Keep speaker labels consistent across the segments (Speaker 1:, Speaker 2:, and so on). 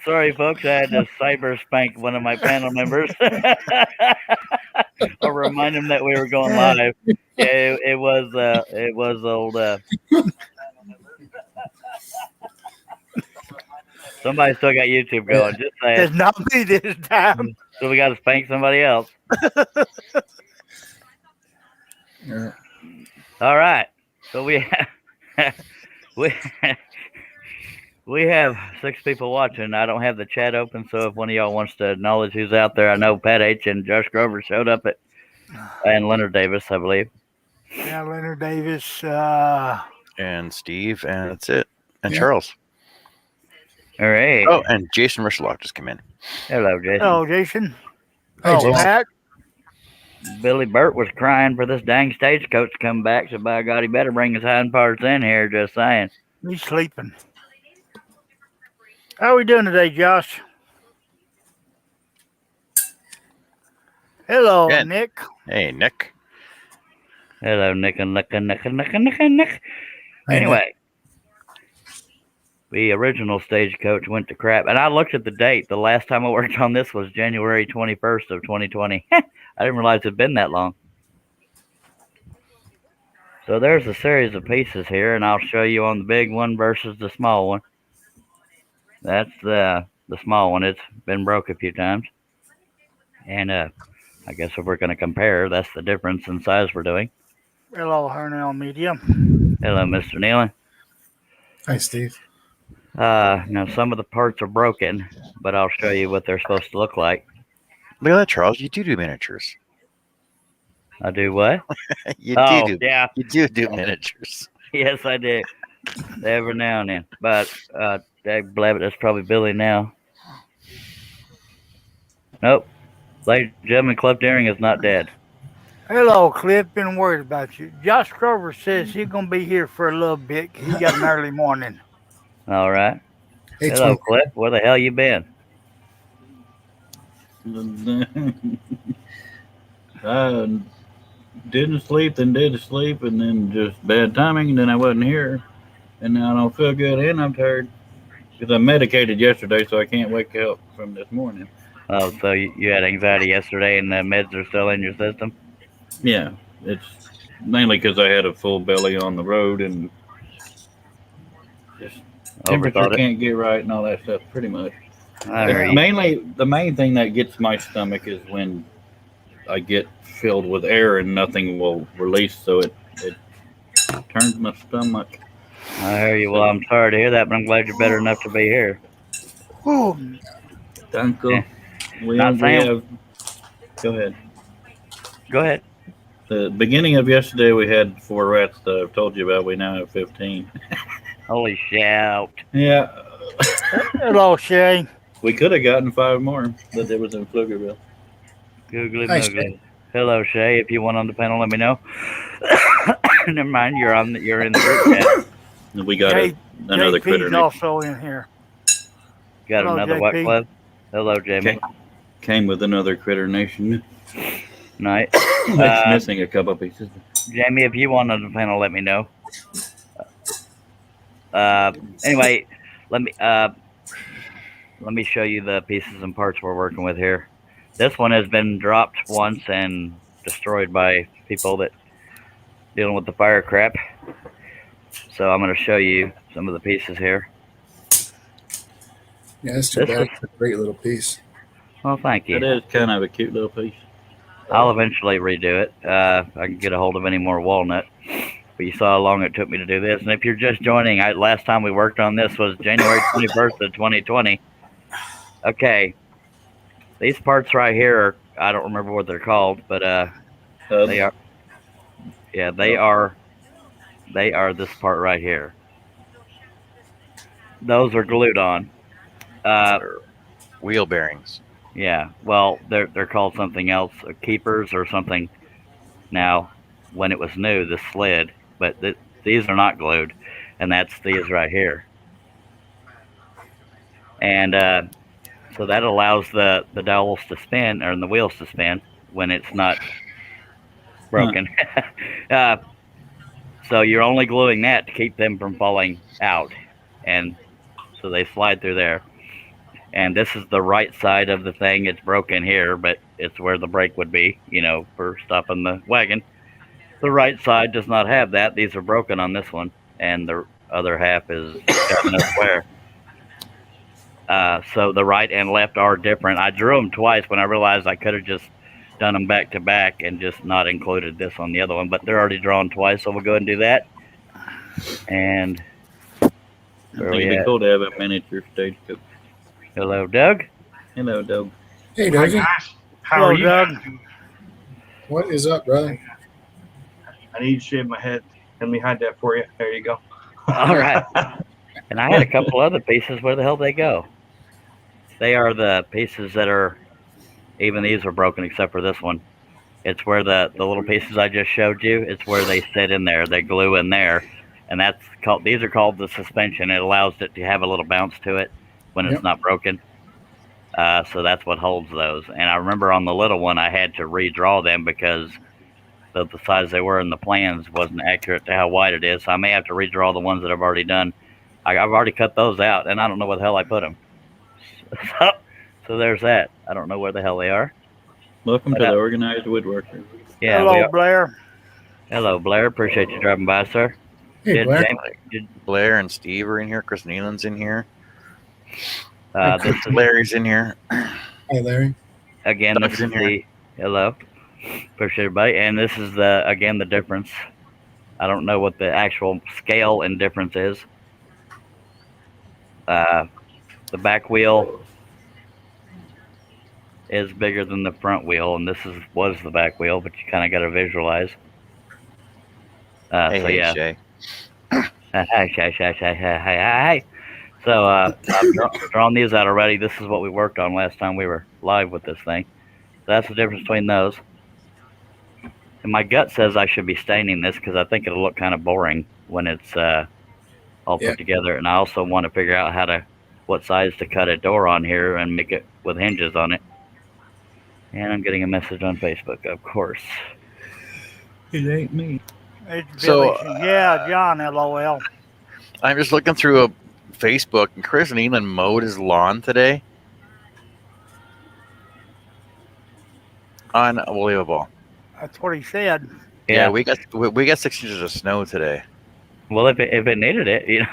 Speaker 1: Sorry, folks. I had to cyber spank one of my panel members. I'll remind him that we were going live. Yeah, it was old. Somebody still got YouTube going. Just saying.
Speaker 2: It's not me this time.
Speaker 1: So we got to spank somebody else.
Speaker 3: Yeah.
Speaker 1: All right. So we we we have 6 people watching. I don't have the chat open, so if one of y'all wants to acknowledge who's out there, I know Pat H and Josh Grover showed up and Leonard Davis, I believe.
Speaker 2: Yeah, Leonard Davis.
Speaker 4: And Steve, and that's it. And
Speaker 3: Yeah.
Speaker 4: Charles.
Speaker 1: All right.
Speaker 4: Oh, and Jason Rishlock just came in.
Speaker 1: Hello, Jason.
Speaker 2: Hello, Jason.
Speaker 3: Hey, Jason.
Speaker 2: Pat.
Speaker 1: Billy Burt was crying for this dang stagecoach to come back, so by God, he better bring his hind parts in here, just saying.
Speaker 2: He's sleeping. How are we doing today, Josh? Hello,
Speaker 4: Yeah.
Speaker 2: Nick.
Speaker 4: Hey, Nick.
Speaker 1: Hello, Nick. Anyway, the original stagecoach went to crap, and I looked at the date. The last time I worked on this was January 21st of 2020. I didn't realize it'd been that long. So there's a series of pieces here, and I'll show you on the big one versus the small one. That's the small one. It's been broke a few times. And I guess if we're going to compare, that's the difference in size we're doing.
Speaker 2: Hello, Hernell Media.
Speaker 1: Hello, Mr. Nealon.
Speaker 3: Hi, Steve.
Speaker 1: Now, some of the parts are broken, but I'll show you what they're supposed to look like.
Speaker 4: Look at that, Charles. You do miniatures.
Speaker 1: I do what?
Speaker 4: You
Speaker 1: Oh,
Speaker 4: do.
Speaker 1: yeah.
Speaker 4: You do miniatures.
Speaker 1: Yes, I do. Every now and then. But, Blabbit, that's probably Billy now. Nope. Ladies and gentlemen, Cliff Deering is not dead.
Speaker 2: Hello, Cliff. Been worried about you. Josh Grover says he's going to be here for a little bit. He got an early morning.
Speaker 1: All right.
Speaker 3: Hey,
Speaker 1: Hello,
Speaker 3: Twink.
Speaker 1: Cliff. Where the hell you been?
Speaker 5: I didn't sleep, then did sleep, and then just bad timing, and then I wasn't here. And now I don't feel good, and I'm tired. Because I medicated yesterday, so I can't wake up from this morning.
Speaker 1: Oh, so you had anxiety yesterday and the meds are still in your system?
Speaker 5: Yeah, it's mainly because I had a full belly on the road, and just temperature
Speaker 1: Overthought it?
Speaker 5: can't get right and all that stuff, pretty much.
Speaker 1: I hear you.
Speaker 5: Mainly, the main thing that gets my stomach is when I get filled with air and nothing will release, so it turns my stomach.
Speaker 1: I hear you. Well, I'm sorry to hear that, but I'm glad you're better enough to be here.
Speaker 2: Ooh,
Speaker 5: Thank you.
Speaker 1: Yeah.
Speaker 5: We
Speaker 1: Not saying-
Speaker 5: have. Go ahead.
Speaker 1: Go ahead.
Speaker 5: The beginning of yesterday, we had 4 rats that I've told you about. We now have 15.
Speaker 1: Holy shout.
Speaker 5: Yeah.
Speaker 2: hello, Shay.
Speaker 5: We could have gotten 5 more, but it was in Pflugerville.
Speaker 1: Googly
Speaker 3: Hi,
Speaker 1: moogly.
Speaker 3: Shay.
Speaker 1: Hello, Shay. If you want on the panel, let me know. Never mind. You're in the group chat.
Speaker 5: And we got
Speaker 2: Jay,
Speaker 5: another
Speaker 2: JP's
Speaker 5: critter.
Speaker 2: also in here.
Speaker 1: Got
Speaker 2: Hello,
Speaker 1: another
Speaker 2: JP.
Speaker 1: what club? Hello, Jamie.
Speaker 5: Came with another critter nation.
Speaker 1: Night.
Speaker 5: It's missing a couple pieces.
Speaker 1: Jamie, if you want on the panel, let me know. Anyway, let me show you the pieces and parts we're working with here. This one has been dropped once and destroyed by people that dealing with the fire crap. So I'm going to show you some of the pieces here.
Speaker 3: Yeah, that's too
Speaker 1: This
Speaker 3: bad.
Speaker 1: is-
Speaker 3: It's a great little piece.
Speaker 1: Well, thank
Speaker 5: It
Speaker 1: you.
Speaker 5: is kind of a cute little piece.
Speaker 1: I'll eventually redo it. If I can get a hold of any more walnut. But you saw how long it took me to do this. And if you're just joining, last time we worked on this was January 21st of 2020. Okay. These parts right here are, I don't remember what they're called, but they are. Yeah, they are this part right here. Those are glued on.
Speaker 4: Wheel bearings.
Speaker 1: Yeah, well, they're called something else, keepers or something. Now, when it was new, this slid, but these are not glued, and that's these right here. And so that allows the dowels to spin, or the wheels to spin when it's not broken. So you're only gluing that to keep them from falling out, and so they slide through there. And this is the right side of the thing. It's broken here, but it's where the brake would be, for stopping the wagon. The right side does not have that. These are broken on this one, and the other half is got no square. So the right and left are different. I drew them twice when I realized I could have just done them back to back and just not included this on the other one, but they're already drawn twice, so we'll go ahead and do that. And
Speaker 5: I think it'd be cool to have a miniature stagecoach.
Speaker 1: hello, Doug.
Speaker 5: Hello, Doug.
Speaker 3: Hey,
Speaker 6: Hi
Speaker 3: Dougie.
Speaker 6: guys, how
Speaker 2: Hello,
Speaker 6: are you?
Speaker 2: Doug.
Speaker 3: What is up, brother?
Speaker 6: I need to shave my head. Let me hide that for you. There you go.
Speaker 1: All right. And I had a couple other pieces. Where the hell they go? They are the pieces that are, even these are broken except for this one. It's where the little pieces I just showed you, it's where they sit in there. They glue in there. And these are called the suspension. It allows it to have a little bounce to it when it's
Speaker 3: Yep.
Speaker 1: not broken. So that's what holds those. And I remember on the little one, I had to redraw them because the size they were in the plans wasn't accurate to how wide it is. So I may have to redraw the ones that I've already done. I've already cut those out, and I don't know where the hell I put them. So there's that. I don't know where the hell they are.
Speaker 5: Welcome to the organized woodworker.
Speaker 1: Yeah.
Speaker 2: Hello, Blair.
Speaker 1: Hello, Blair. Appreciate you dropping by, sir.
Speaker 3: Hey, Blair.
Speaker 4: Blair and Steve are in here. Chris Nealon's in here.
Speaker 1: This is,
Speaker 4: Larry's in here.
Speaker 3: Hi, Larry.
Speaker 1: again,
Speaker 4: Doug's
Speaker 1: this is
Speaker 4: in here.
Speaker 1: hello. Appreciate everybody. And this is the difference. I don't know what the actual scale and difference is. The back wheel is bigger than the front wheel, and was the back wheel, but you kind of got to visualize.
Speaker 4: Hey,
Speaker 1: So
Speaker 4: hey,
Speaker 1: yeah.
Speaker 4: Shay.
Speaker 1: Hey. So I've drawn these out already. This is what we worked on last time we were live with this thing. So that's the difference between those. And my gut says I should be staining this because I think it'll look kind of boring when it's all
Speaker 3: Yeah.
Speaker 1: put together. And I also want to figure out what size to cut a door on here and make it with hinges on it. And I'm getting a message on Facebook, of course.
Speaker 5: It ain't me.
Speaker 2: It's
Speaker 4: So,
Speaker 2: Billy. Yeah, John, LOL.
Speaker 4: I'm just looking through a Facebook, and Chris Nealon mowed his lawn today. Unbelievable.
Speaker 2: That's what he said.
Speaker 4: Yeah, we got 6 inches of snow today.
Speaker 1: Well, if it needed it,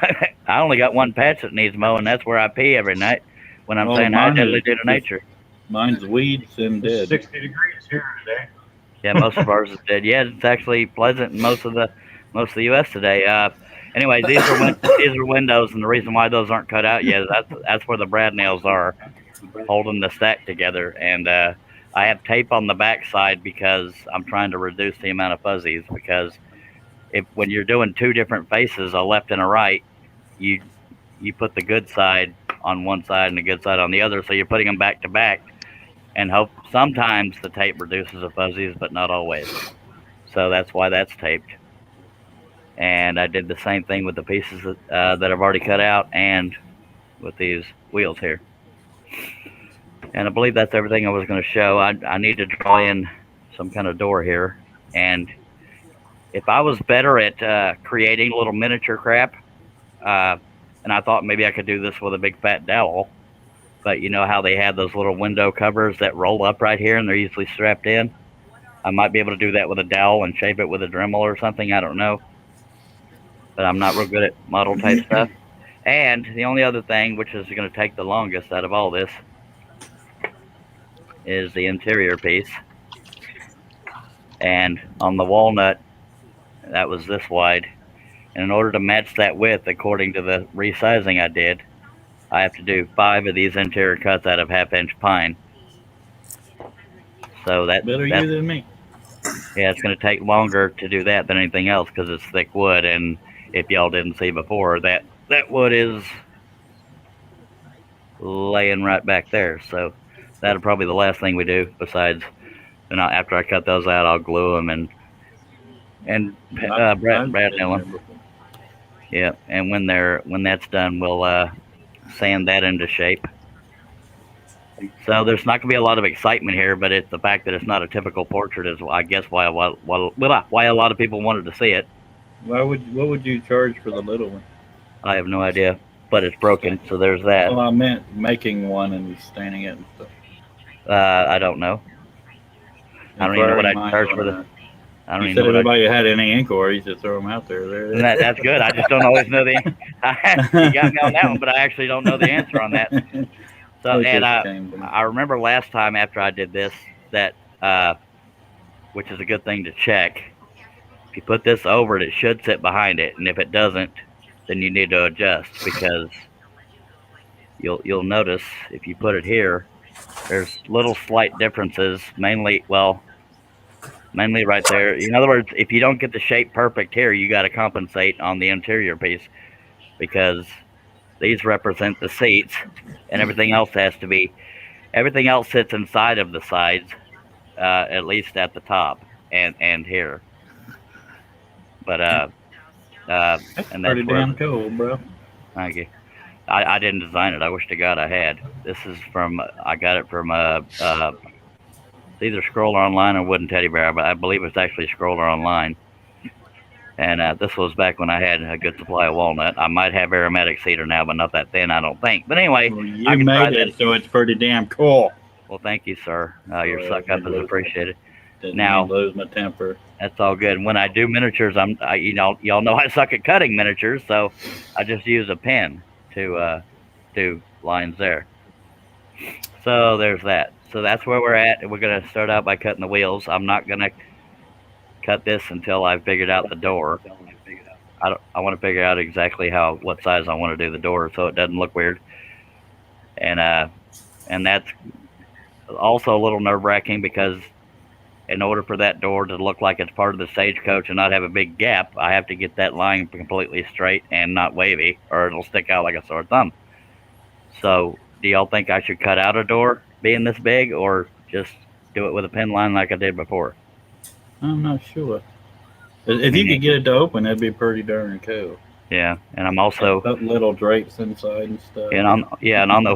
Speaker 1: I only got one patch that needs mowing. That's where I pee every night when I'm
Speaker 5: Well,
Speaker 1: saying hi
Speaker 5: mine
Speaker 1: diddly
Speaker 5: is
Speaker 1: do to nature.
Speaker 5: Mine's weeds and
Speaker 6: It's
Speaker 5: dead.
Speaker 6: 60 degrees here today.
Speaker 1: Yeah, most of ours is dead. Yeah, it's actually pleasant in most of the U.S. today. Anyway, these are windows, and the reason why those aren't cut out yet is that's where the brad nails are, holding the stack together. And I have tape on the back side because I'm trying to reduce the amount of fuzzies. Because when you're doing two different faces, a left and a right, you put the good side on one side and the good side on the other, so you're putting them back to back. And sometimes the tape reduces the fuzzies, but not always. So that's why that's taped. And I did the same thing with the pieces that I've already cut out and with these wheels here. And I believe that's everything I was going to show. I need to draw in some kind of door here. And if I was better at creating little miniature crap, and I thought maybe I could do this with a big fat dowel, but you know how they have those little window covers that roll up right here and they're usually strapped in? I might be able to do that with a dowel and shape it with a Dremel or something. I don't know. But I'm not real good at model type stuff. And the only other thing, which is going to take the longest out of all this, is the interior piece. And on the walnut, that was this wide. And in order to match that width, according to the resizing I did, I have to do 5 of these interior cuts out of 1/2-inch pine. So that's
Speaker 5: Better you than me.
Speaker 1: Yeah, it's going to take longer to do that than anything else because it's thick wood. And if y'all didn't see before, that wood is laying right back there. So that'll probably be the last thing we do. Besides, after I cut those out, I'll glue them and brad nail them. Yeah, and when that's done, we'll sand that into shape. So there's not going to be a lot of excitement here, but it's the fact that it's not a typical portrait is, I guess, why a lot of people wanted to see it.
Speaker 5: What would you charge for the little one?
Speaker 1: I have no idea, but it's broken, so there's that.
Speaker 5: Well, I meant making one and standing it and stuff.
Speaker 1: I don't know. I don't even know what
Speaker 5: Inquiring
Speaker 1: I'd
Speaker 5: minds
Speaker 1: charge
Speaker 5: want
Speaker 1: for
Speaker 5: to
Speaker 1: this.
Speaker 5: know.
Speaker 1: I don't
Speaker 5: You
Speaker 1: even
Speaker 5: said
Speaker 1: know
Speaker 5: if
Speaker 1: what
Speaker 5: anybody had any inquiries, to throw them out there.
Speaker 1: and that's good. I just don't always know the. You got me on that one, but I actually don't know the answer on that. So,
Speaker 5: It
Speaker 1: and
Speaker 5: just came to me.
Speaker 1: I remember last time after I did this that, which is a good thing to check. If you put this over it, it should sit behind it, and if it doesn't, then you need to adjust because you'll notice if you put it here, there's little slight differences. Mainly right there. In other words, if you don't get the shape perfect here, you got to compensate on the interior piece because these represent the seats, and everything else sits inside of the sides, at least at the top and here. But
Speaker 5: That's
Speaker 1: and
Speaker 5: pretty
Speaker 1: that's where.
Speaker 5: damn cool, bro.
Speaker 1: Thank you. I didn't design it. I wish to God I had. This is from I got it from it's either Scroller Online or Wooden Teddy Bear, but I believe it's actually Scroller Online. And this was back when I had a good supply of walnut. I might have aromatic cedar now, but not that thin, I don't think. But anyway,
Speaker 5: Well,
Speaker 1: I
Speaker 5: you
Speaker 1: can try
Speaker 5: made
Speaker 1: that.
Speaker 5: it, so it's pretty damn cool.
Speaker 1: Well, thank you, sir. Your
Speaker 5: Well,
Speaker 1: suck up is
Speaker 5: it was-
Speaker 1: appreciated.
Speaker 5: Didn't
Speaker 1: Now-
Speaker 5: mean to lose my temper.
Speaker 1: That's all good. When I do miniatures, y'all know I suck at cutting miniatures, so I just use a pen to do lines there. So there's that. So that's where we're at. We're gonna start out by cutting the wheels. I'm not gonna cut this until I've figured out the door. I want to figure out exactly what size I want to do the door so it doesn't look weird. And that's also a little nerve wracking because in order for that door to look like it's part of the Stagecoach and not have a big gap, I have to get that line completely straight and not wavy, or it'll stick out like a sore thumb. So, do y'all think I should cut out a door being this big, or just do it with a pin line like I did before?
Speaker 5: I'm not sure. If you could get it to open, that'd be pretty darn cool.
Speaker 1: Yeah, and I'm also
Speaker 5: Put little drapes inside and stuff.
Speaker 1: and on the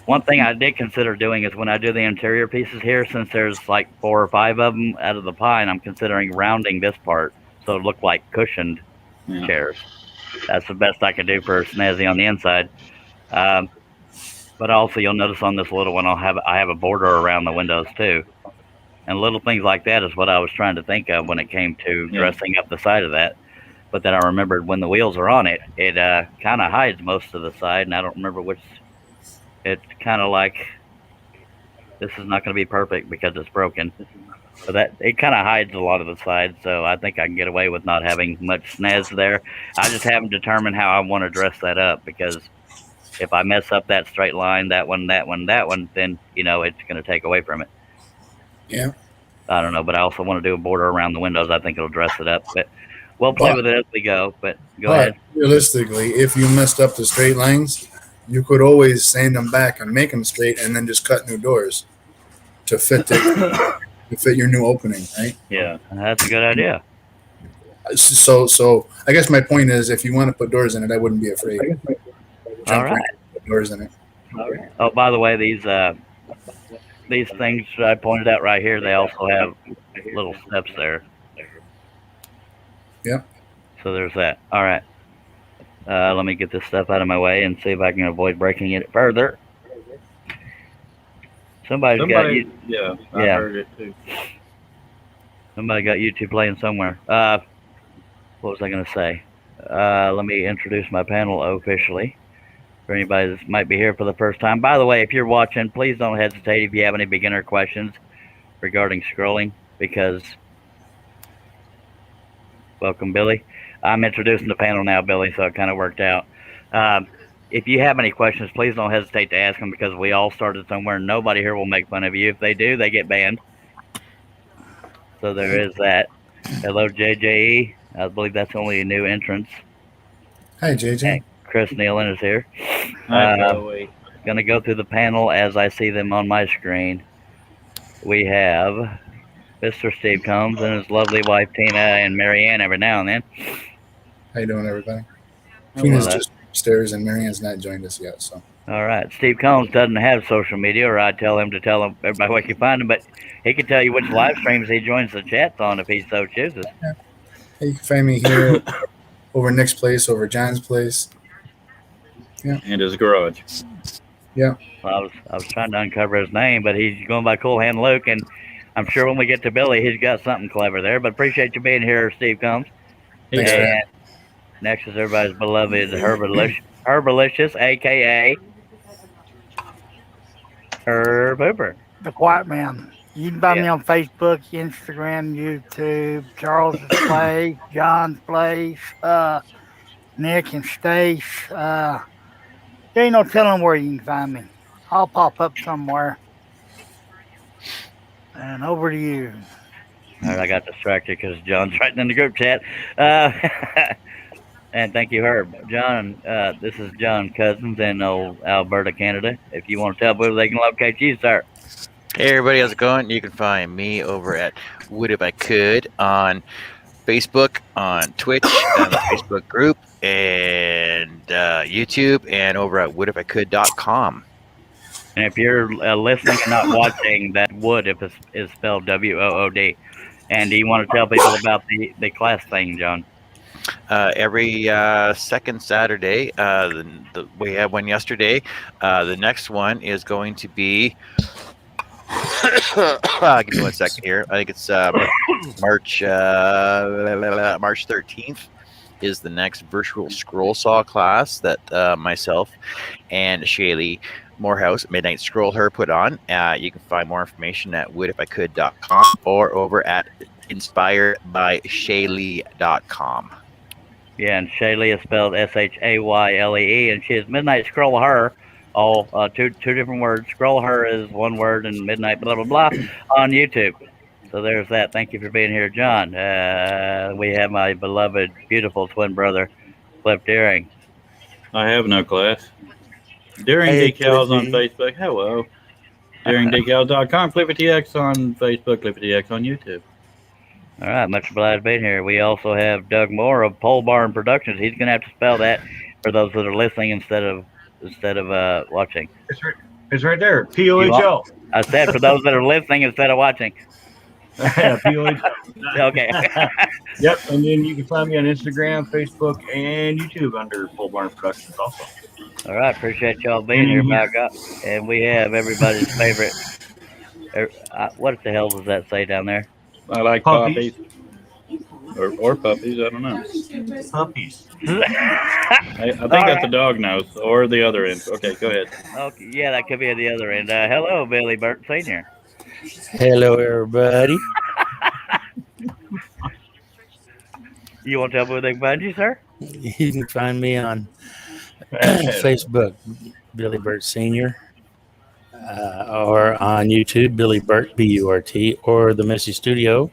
Speaker 1: one thing I did consider doing is when I do the interior pieces here, since there's like 4 or 5 of them out of the pine, I'm considering rounding this part so it look like cushioned
Speaker 5: Yeah.
Speaker 1: chairs. That's the best I can do for snazzy on the inside. But also, you'll notice on this little one, I have a border around the windows too, and little things like that is what I was trying to think of when it came to
Speaker 5: Yeah.
Speaker 1: dressing up the side of that. But then I remembered when the wheels are on it, it kind of hides most of the side, and I don't remember which. It's kind of like this is not going to be perfect because it's broken. So that it kind of hides a lot of the side, so I think I can get away with not having much snaz there. I just haven't determined how I want to dress that up because if I mess up that straight line, that one, then it's going to take away from it.
Speaker 3: Yeah.
Speaker 1: I don't know, but I also want to do a border around the windows. I think it'll dress it up, but we'll play with it as we go. But go ahead.
Speaker 3: Realistically, if you messed up the straight lines, you could always sand them back and make them straight, and then just cut new doors to fit your new opening, right?
Speaker 5: Yeah.
Speaker 1: That's a good idea.
Speaker 3: So I guess my point is, if you want to put doors in it, I wouldn't be afraid.
Speaker 1: All right.
Speaker 3: Put doors in it.
Speaker 1: Oh, by the way, these things I pointed out right here, they also have little steps there.
Speaker 3: Yep.
Speaker 1: So there's that. All right. Let me get this stuff out of my way and see if I can avoid breaking it further. Somebody got you.
Speaker 5: Yeah, I
Speaker 1: Yeah.
Speaker 5: heard it too.
Speaker 1: Somebody got YouTube playing somewhere. What was I going to say? Let me introduce my panel officially for anybody that might be here for the first time. By the way, if you're watching, please don't hesitate if you have any beginner questions regarding scrolling, because welcome, Billy. I'm introducing the panel now, Billy, so it kind of worked out. If you have any questions, please don't hesitate to ask them, because we all started somewhere. Nobody here will make fun of you. If they do, they get banned. So there is that. Hello, JJE. I believe that's only a new entrance.
Speaker 3: Hi, JJ.
Speaker 1: Hey, Chris Nealon is here.
Speaker 5: Wait.
Speaker 1: Going to go through the panel as I see them on my screen. We have Mr. Steve Combs and his lovely wife Tina and Marianne every now and then.
Speaker 3: How you doing, everybody?
Speaker 5: Oh,
Speaker 3: Tina's
Speaker 1: well,
Speaker 3: just upstairs, and Marianne's not joined us yet. So
Speaker 1: All right. Steve Combs doesn't have social media, or I'd tell him to tell everybody where you can find him, but he can tell you which live streams he joins the chats on if he so chooses.
Speaker 3: Hey, you can find me here over Nick's place, over John's place.
Speaker 5: And his garage.
Speaker 3: Yeah.
Speaker 1: Well, I was trying to uncover his name, but he's going by Cool Hand Luke, and I'm sure when we get to Billy, he's got something clever there. But appreciate you being here, Steve Combs.
Speaker 5: He
Speaker 3: Thanks for
Speaker 5: does.
Speaker 3: having
Speaker 1: And next is everybody's beloved Herbalicious, aka Herb Hooper.
Speaker 2: The Quiet Man. You can find me on Facebook, Instagram, YouTube, Charles's Place, John's Place, Nick and Stace. There ain't no telling where you can find me. I'll pop up somewhere. And over to you.
Speaker 1: All right, I got distracted because John's writing in the group chat. Uh, and thank you, Herb. John, this is John Cousins in old Alberta, Canada. If you want to tell where they can locate you, sir.
Speaker 4: Hey everybody, how's it going? You can find me over at Would If I Could on Facebook, on Twitch, on the Facebook group, and YouTube, and over at woulificould.com.
Speaker 1: And if you're listening and not watching, that wood if it's, is spelled WOOD. And do you want to tell people about the class thing, John?
Speaker 4: Every second Saturday, we had one yesterday. The next one is going to be. Give me 1 second here. I think it's March 13th is the next virtual scroll saw class that myself and Shaylee Morehouse, Midnight Scroll Her, put on. You can find more information at woulificould.com or over at inspiredbyshaylee.com.
Speaker 1: Yeah, and Shaylee is spelled Shaylee, and she is Midnight Scroll Her. All two different words. Scroll Her is one word, and Midnight blah blah blah on YouTube. So there's that. Thank you for being here, John. We have my beloved, beautiful twin brother, Cliff Deering.
Speaker 5: I have no class. Daring
Speaker 7: Hey,
Speaker 5: Decals on
Speaker 7: Cliffy.
Speaker 5: Facebook. Hello. DaringDecals.com. CliffyTX on Facebook. CliffyTX on YouTube.
Speaker 1: All right, much obliged being here. We also have Doug Moore of Pole Barn Productions. He's going to have to spell that for those that are listening instead of watching.
Speaker 6: It's right there. POHL.
Speaker 1: I said for those that are listening instead of watching.
Speaker 6: POHL.
Speaker 1: Okay.
Speaker 6: Yep. And then you can find me on Instagram, Facebook, and YouTube under Full Barn Productions also.
Speaker 1: All right, appreciate y'all being here, back up. And we have everybody's favorite. What the hell does that say down there?
Speaker 5: I like
Speaker 6: Puppies.
Speaker 5: puppies. Or puppies. I don't know.
Speaker 6: Puppies.
Speaker 5: I think that's the dog nose or the other end. Okay, go ahead.
Speaker 1: Okay, yeah, that could be at the other end. Hello, Billy Burt Sr.
Speaker 7: Hello, everybody.
Speaker 1: You want to tell me where they can find you, sir?
Speaker 7: You can find me on Facebook, Billy Burt Sr., or on YouTube, Billy Burt, B-U-R-T, or The Messy Studio,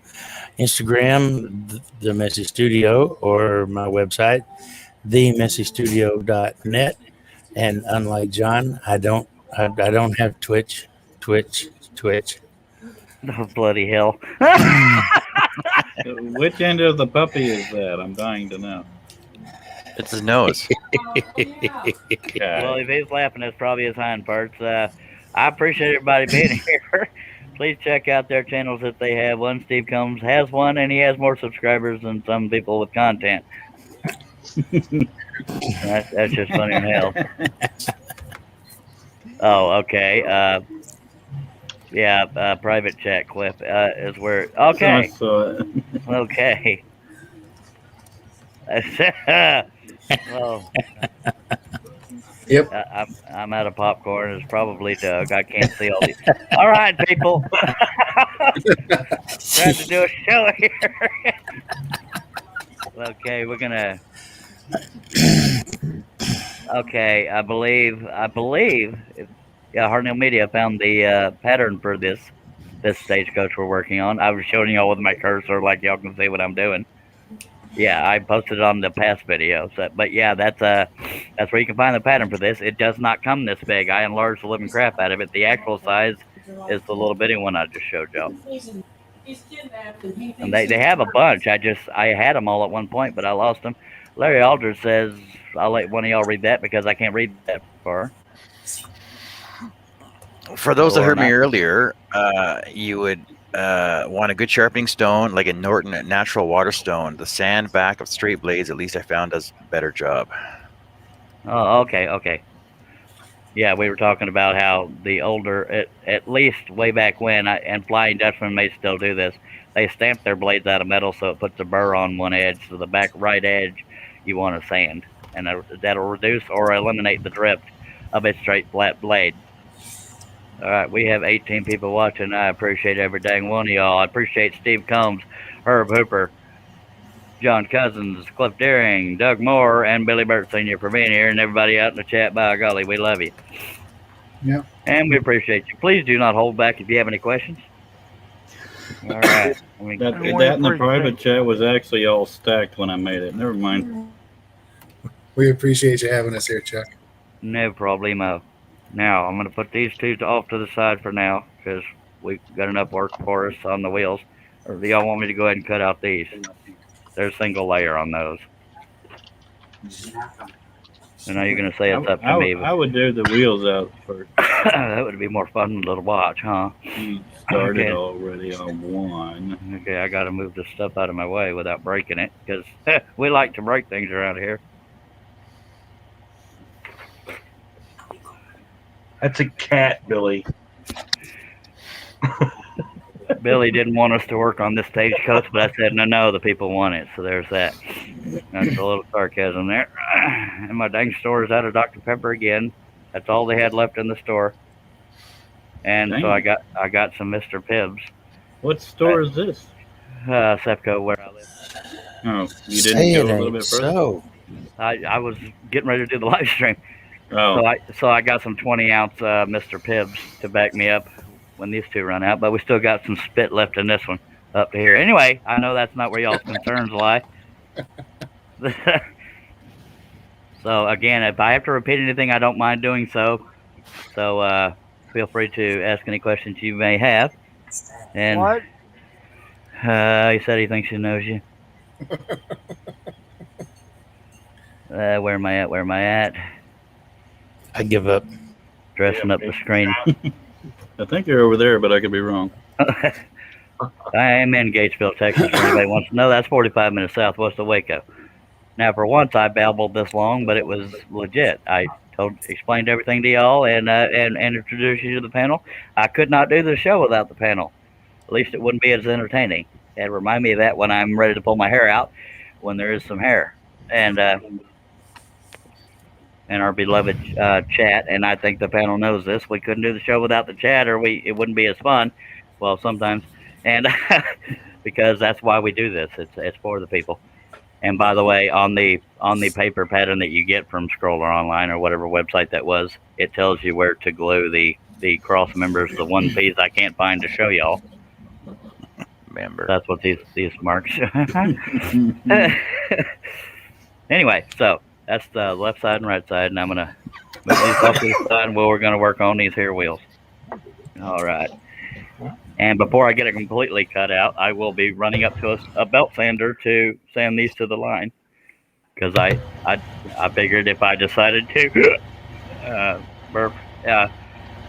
Speaker 7: Instagram, The Messy Studio, or my website, themessystudio.net. And unlike John, I don't have Twitch.
Speaker 1: Oh, bloody hell.
Speaker 5: Which end of the puppy is that? I'm dying to know.
Speaker 4: It's his nose.
Speaker 1: Well, if he's laughing, it's probably his hind parts. I appreciate everybody being here. Please check out their channels if they have one. Steve Combs has one, and he has more subscribers than some people with content. That's just funny in hell. Oh, okay. Yeah, private chat, Cliff, is where. Okay.
Speaker 5: So,
Speaker 1: Okay. Well,
Speaker 3: Yep.
Speaker 1: I'm out of popcorn. It's probably Doug. I can't see all these. All right, people. Trying to do a show here. Okay, we're gonna. Okay, I believe. Yeah, Hartnell Media found the pattern for this stagecoach we're working on. I was showing y'all with my cursor, like y'all can see what I'm doing. Yeah, I posted it on the past video. So, but yeah, that's where you can find the pattern for this. It does not come this big. I enlarged the living crap out of it. The actual size is the little bitty one I just showed y'all. And they have a bunch. I had them all at one point, but I lost them. Larry Aldridge says I'll let one of y'all read that because I can't read that far.
Speaker 4: For those that
Speaker 1: Or
Speaker 4: heard me
Speaker 1: not.
Speaker 4: earlier, you would want a good sharpening stone, like a Norton natural water stone. The sand back of straight blades, at least I found, does a better job.
Speaker 1: Oh, okay. Yeah, we were talking about how the older, at least way back when, and Flying Dutchman may still do this, they stamp their blades out of metal so it puts a burr on one edge. So the back right edge, you want to sand. And that'll reduce or eliminate the drift of a straight flat blade. All right, we have 18 people watching. I appreciate every dang one of y'all. I appreciate Steve Combs, Herb Hooper, John Cousins, Cliff Deering, Doug Moore, and Billy Burt Sr. for being here, and everybody out in the chat. By golly, we love you.
Speaker 3: Yeah.
Speaker 1: And we appreciate you. Please do not hold back if you have any questions. All right.
Speaker 5: That in the private chat was actually all stacked when I made it. Never mind.
Speaker 3: We appreciate you having us here, Chuck.
Speaker 1: No problemo. Now, I'm going to put these two off to the side for now because we've got enough work for us on the wheels. Or do y'all want me to go ahead and cut out these? There's single layer on those. I know you're going to say it's up to me.
Speaker 5: I would do the wheels out first.
Speaker 1: That would be more fun to watch, huh?
Speaker 5: You started already on one.
Speaker 1: Okay, I got to move this stuff out of my way without breaking it because we like to break things around here.
Speaker 6: That's a cat, Billy.
Speaker 1: Billy didn't want us to work on this Stagecoach, but I said, no, the people want it. So there's that. That's a little sarcasm there. And my dang store is out of Dr. Pepper again. That's all they had left in the store. And so I got some Mr. Pibbs.
Speaker 5: What store is this?
Speaker 1: Sepco, where I live.
Speaker 5: Oh, you didn't go a little bit further?
Speaker 7: So,
Speaker 1: I was getting ready to do the live stream.
Speaker 5: Oh.
Speaker 1: So I got some 20-ounce Mr. Pibbs to back me up when these two run out, but we still got some spit left in this one up to here. Anyway, I know that's not where y'all's concerns lie. So again, if I have to repeat anything, I don't mind doing so. So feel free to ask any questions you may have. And
Speaker 2: What?
Speaker 1: he said he thinks he knows you. Where am I at?
Speaker 7: I give up.
Speaker 1: Dressing up the screen.
Speaker 5: I think you're over there, but I could be wrong.
Speaker 1: I am in Gatesville, Texas. For anybody wants to know, that's 45 minutes southwest of Waco. Now, for once, I babbled this long, but it was legit. I explained everything to y'all and introduced you to the panel. I could not do the show without the panel. At least it wouldn't be as entertaining. It remind me of that when I'm ready to pull my hair out, when there is some hair. And our beloved chat, and I think the panel knows this. We couldn't do the show without the chat, or it wouldn't be as fun. Well, sometimes, and because that's why we do this. It's for the people. And by the way, on the paper pattern that you get from Scroller Online or whatever website that was, it tells you where to glue the cross members, the one piece I can't find to show y'all.
Speaker 4: Member.
Speaker 1: That's what these marks. Anyway, so. That's the left side and right side, and I'm going to move these off to the side where we're going to work on these here wheels. All right. And before I get it completely cut out, I will be running up to a belt sander to sand these to the line. Because I figured if I decided to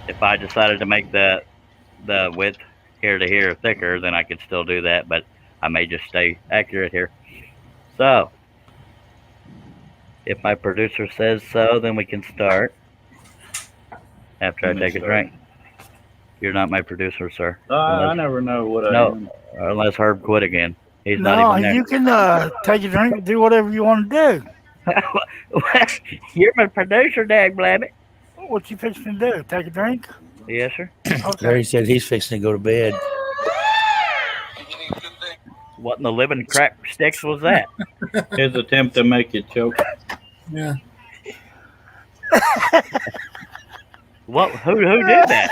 Speaker 1: if I decided to make the width here to here thicker, then I could still do that, but I may just stay accurate here. So, if my producer says so, then we can start. After I take a drink. You're not my producer, sir.
Speaker 5: I never know what I am.
Speaker 1: Unless Herb quit again. He's
Speaker 2: No,
Speaker 1: not even there.
Speaker 2: you can take a drink and do whatever you want to do.
Speaker 1: You're my producer, Dag Blabbit.
Speaker 2: What you fixing to do? Take a drink?
Speaker 1: Yes, sir.
Speaker 2: Okay.
Speaker 7: Larry said he's fixing to go to bed.
Speaker 1: What in the living crap sticks was that?
Speaker 5: His attempt to make you choke.
Speaker 3: Yeah.
Speaker 1: What? Who did that?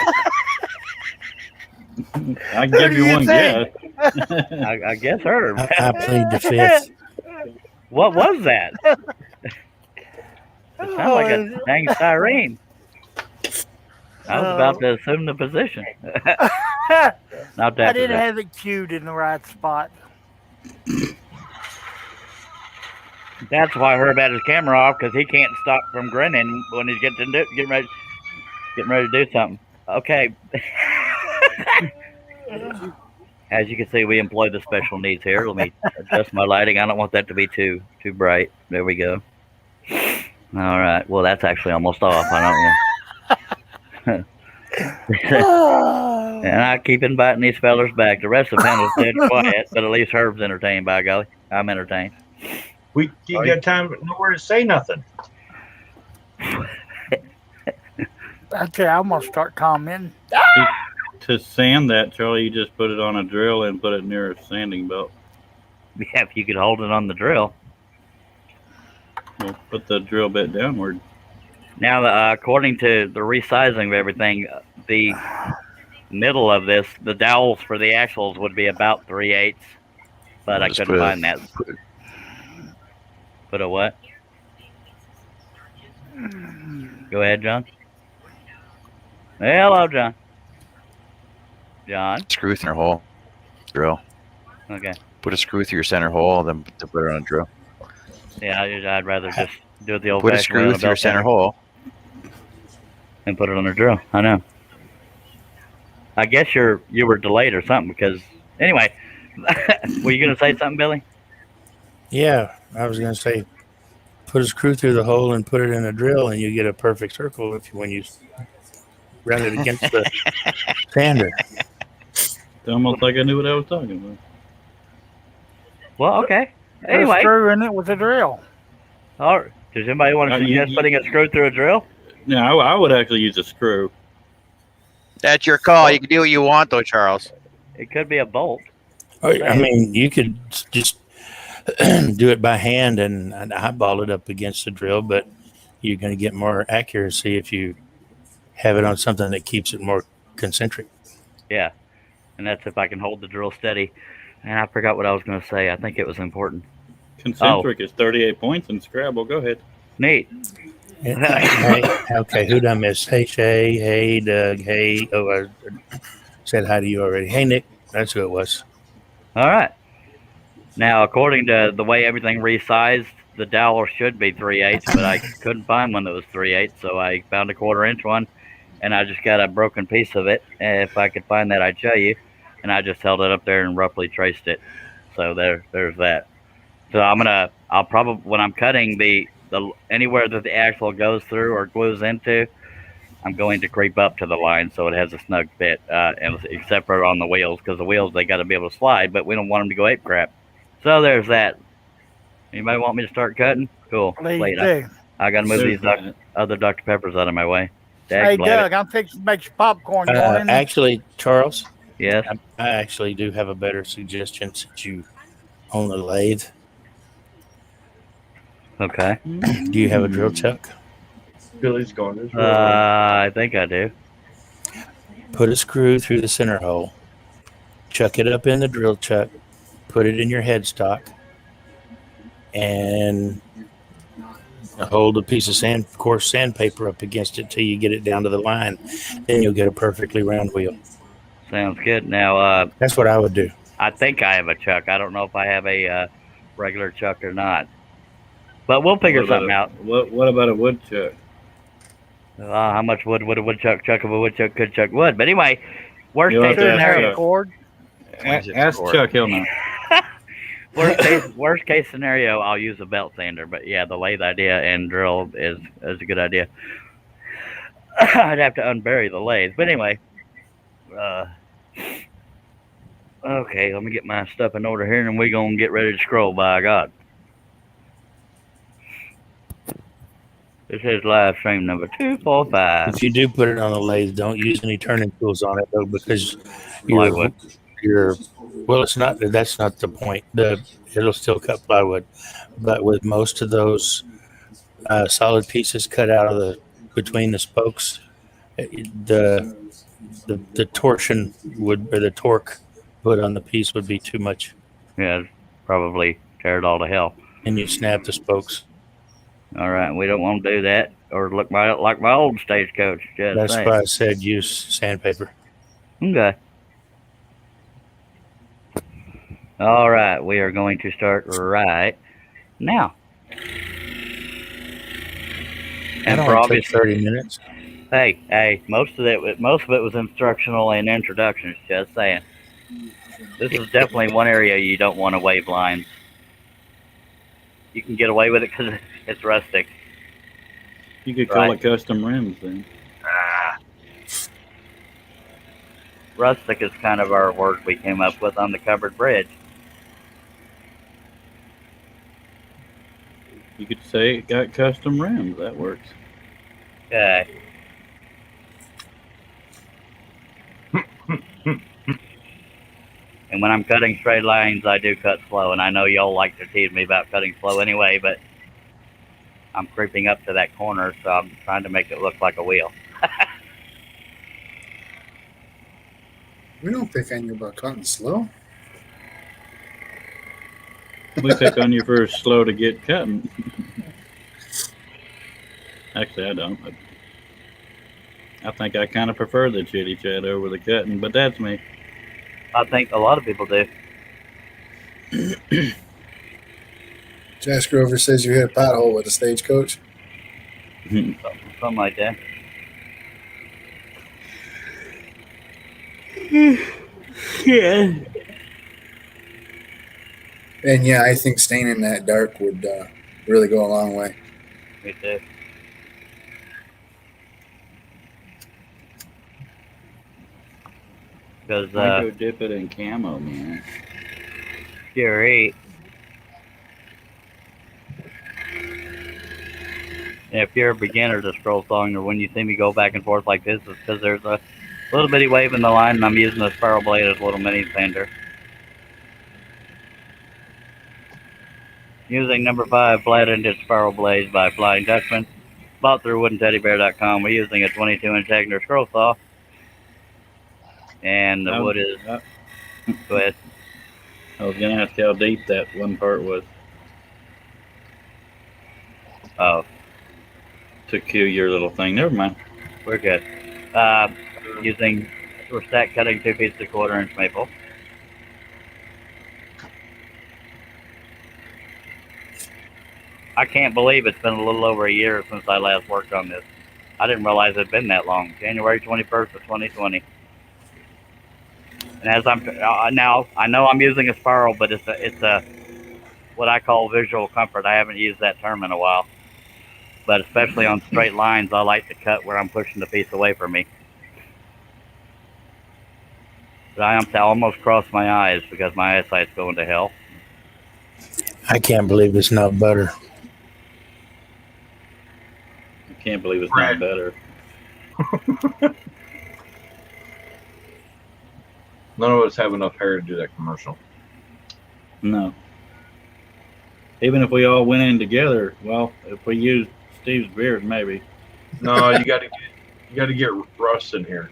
Speaker 5: I can give you one guess.
Speaker 1: I guess Herb.
Speaker 7: I plead the fifth.
Speaker 1: What was that? It sounded like a dang siren. I was about to assume the position. Not that.
Speaker 2: I didn't have it cued in the right spot.
Speaker 1: That's why Herb had his camera off, because he can't stop from grinning when he's getting ready to do something. Okay. As you can see, we employ the special needs here. Let me adjust my lighting. I don't want that to be too bright. There we go. All right. Well, that's actually almost off. I don't. And I keep inviting these fellers back. The rest of the panel's dead quiet, but at least Herb's entertained. By golly, I'm entertained.
Speaker 6: We you got time nowhere to say nothing.
Speaker 2: Okay, I'm gonna start commenting.
Speaker 5: To sand that, Charlie, you just put it on a drill and put it near a sanding belt.
Speaker 1: Yeah, if you could hold it on the drill.
Speaker 5: We'll put the drill bit downward.
Speaker 1: Now, according to the resizing of everything, the middle of this, the dowels for the axles would be about 3/8, but I
Speaker 4: Just
Speaker 1: couldn't find that. Put a what? Go ahead, John. Hey, hello, John. John.
Speaker 4: Screw through your hole. Drill.
Speaker 1: Okay.
Speaker 4: Put a screw through your center hole, then to put it on a drill.
Speaker 1: Yeah, I'd rather just do it the
Speaker 4: Put a
Speaker 1: old-fashioned way
Speaker 4: screw
Speaker 1: on a
Speaker 4: through your
Speaker 1: belt
Speaker 4: center
Speaker 1: sander
Speaker 4: hole.
Speaker 1: and put it on a drill. I know. I guess you were delayed or something because anyway. Were you gonna say something, Billy?
Speaker 7: Yeah, I was going to say, put a screw through the hole and put it in a drill, and you get a perfect circle when you run it against the sander.
Speaker 5: It's almost like I knew what I was talking about.
Speaker 1: Well, okay.
Speaker 2: Put a
Speaker 1: Anyway,
Speaker 2: screw in it with a drill.
Speaker 1: all right. Does anybody want to suggest putting a screw through a drill?
Speaker 5: No, I would actually use a screw.
Speaker 4: That's your call. You can do what you want, though, Charles.
Speaker 1: It could be a bolt.
Speaker 7: I mean, you could just do it by hand and eyeball it up against the drill, but you're going to get more accuracy if you have it on something that keeps it more concentric.
Speaker 1: Yeah, and that's if I can hold the drill steady. And I forgot what I was going to say. I think it was important.
Speaker 5: Concentric is 38 points in Scrabble. Go ahead.
Speaker 1: Neat.
Speaker 7: Hey, okay, who'd I miss? Hey, Shay. Hey, Doug. Hey, I said hi to you already. Hey, Nick. That's who it was.
Speaker 1: All right. Now, according to the way everything resized, the dowel should be 3/8, but I couldn't find one that was 3/8, so I found a 1/4 inch one, and I just got a broken piece of it. And if I could find that, I'd show you. And I just held it up there and roughly traced it. So there's that. So I'll probably, when I'm cutting the anywhere that the axle goes through or glues into, I'm going to creep up to the line so it has a snug fit, and except for on the wheels, because the wheels, they got to be able to slide, but we don't want them to go ape crap. So there's that. Anybody want me to start cutting? Cool.
Speaker 2: Please
Speaker 1: Wait,
Speaker 2: do.
Speaker 1: I got to move these other Dr. Peppers out of my way.
Speaker 2: Hey, Doug, I'm fixing to make some popcorn. You want any?
Speaker 7: Actually, Charles,
Speaker 1: Yes.
Speaker 7: I actually do have a better suggestion since you own a lathe.
Speaker 1: Okay.
Speaker 7: Do you have a drill chuck?
Speaker 6: Billy's going this way.
Speaker 1: I think I do.
Speaker 7: Put a screw through the center hole, chuck it up in the drill chuck, put it in your headstock, and hold a piece of coarse sandpaper up against it till you get it down to the line. Then you'll get a perfectly round wheel.
Speaker 1: Sounds good. Now,
Speaker 7: That's what I would do.
Speaker 1: I think I have a chuck. I don't know if I have a regular chuck or not. But we'll figure something out.
Speaker 5: What about a woodchuck?
Speaker 1: How much wood would a woodchuck chuck if a woodchuck could chuck wood? But anyway, worst
Speaker 5: You'll
Speaker 1: case
Speaker 5: have to ask
Speaker 1: scenario.
Speaker 5: Chuck.
Speaker 2: Cord.
Speaker 5: Ask Chuck, he'll know.
Speaker 1: Worst case scenario, I'll use a belt sander. But yeah, the lathe idea and drill is a good idea. I'd have to unbury the lathe. But anyway, okay, let me get my stuff in order here, and we're gonna get ready to scroll. By God. This is live stream number 245.
Speaker 7: If you do put it on the lathe, don't use any turning tools on it though, because
Speaker 1: Plywood.
Speaker 7: well, that's not the point. It'll still cut plywood, but with most of those solid pieces cut out of between the spokes, the torsion or the torque put on the piece would be too much,
Speaker 1: Yeah, probably tear it all to hell.
Speaker 7: and you snap the spokes.
Speaker 1: All right, we don't want to do that or look like my old Stagecoach. Just
Speaker 7: That's
Speaker 1: saying.
Speaker 7: why I said use sandpaper.
Speaker 1: Okay. All right, we are going to start right now.
Speaker 7: That
Speaker 1: And for
Speaker 7: only took
Speaker 1: obvious,
Speaker 7: 30 minutes.
Speaker 1: Hey, most of it was instructional and introductions. Just saying. This is definitely one area you don't want to wave lines. You can get away with it because it's rustic.
Speaker 5: You could call
Speaker 1: Right.
Speaker 5: it custom rims then.
Speaker 1: Rustic is kind of our word we came up with on the covered bridge.
Speaker 5: You could say it got custom rims. That works.
Speaker 1: Okay. And when I'm cutting straight lines, I do cut slow. And I know y'all like to tease me about cutting slow anyway, but I'm creeping up to that corner, so I'm trying to make it look like a wheel.
Speaker 3: We don't pick on you about cutting slow.
Speaker 5: We pick on you for slow to get cutting. Actually, I don't. I think I kind of prefer the chitty chat over the cutting, but that's me.
Speaker 1: I think a lot of people do.
Speaker 3: Josh Grover says you hit a pothole with a stagecoach.
Speaker 1: Something like that.
Speaker 5: Yeah.
Speaker 3: And yeah, I think staying in that dark would really go a long way.
Speaker 1: Me too. Because
Speaker 5: I go dip it in camo, man.
Speaker 1: Gary, if you're a beginner to scroll song, or when you see me go back and forth like this, it's because there's a little bitty wave in the line, and I'm using a spiral blade as a little mini sander. Using number 5 flat-ended spiral blades by Flying Dutchman, bought through woodandteddybear.com. We're using a 22-inch Hagner scroll saw, and the wood is. Go ahead.
Speaker 5: I was gonna ask how deep that one part was
Speaker 1: Oh,
Speaker 5: to kill your little thing. Never mind.
Speaker 1: we're good. We're stack cutting 2 pieces of 1/4-inch maple. I can't believe it's been a little over a year since I last worked on this. I didn't realize it had been that long. January 21st of 2020. And as I'm now, I know I'm using a spiral, but it's a what I call visual comfort. I haven't used that term in a while. But especially on straight lines, I like to cut where I'm pushing the piece away from me. But I almost crossed my eyes because my eyesight's going to hell.
Speaker 7: I can't believe it's not butter.
Speaker 5: I can't believe it's
Speaker 6: Right.
Speaker 5: not better.
Speaker 6: None of us have enough hair to do that commercial.
Speaker 5: No. Even if we all went in together, well, if we used Steve's beard, maybe.
Speaker 6: No, you got to get Russ in here.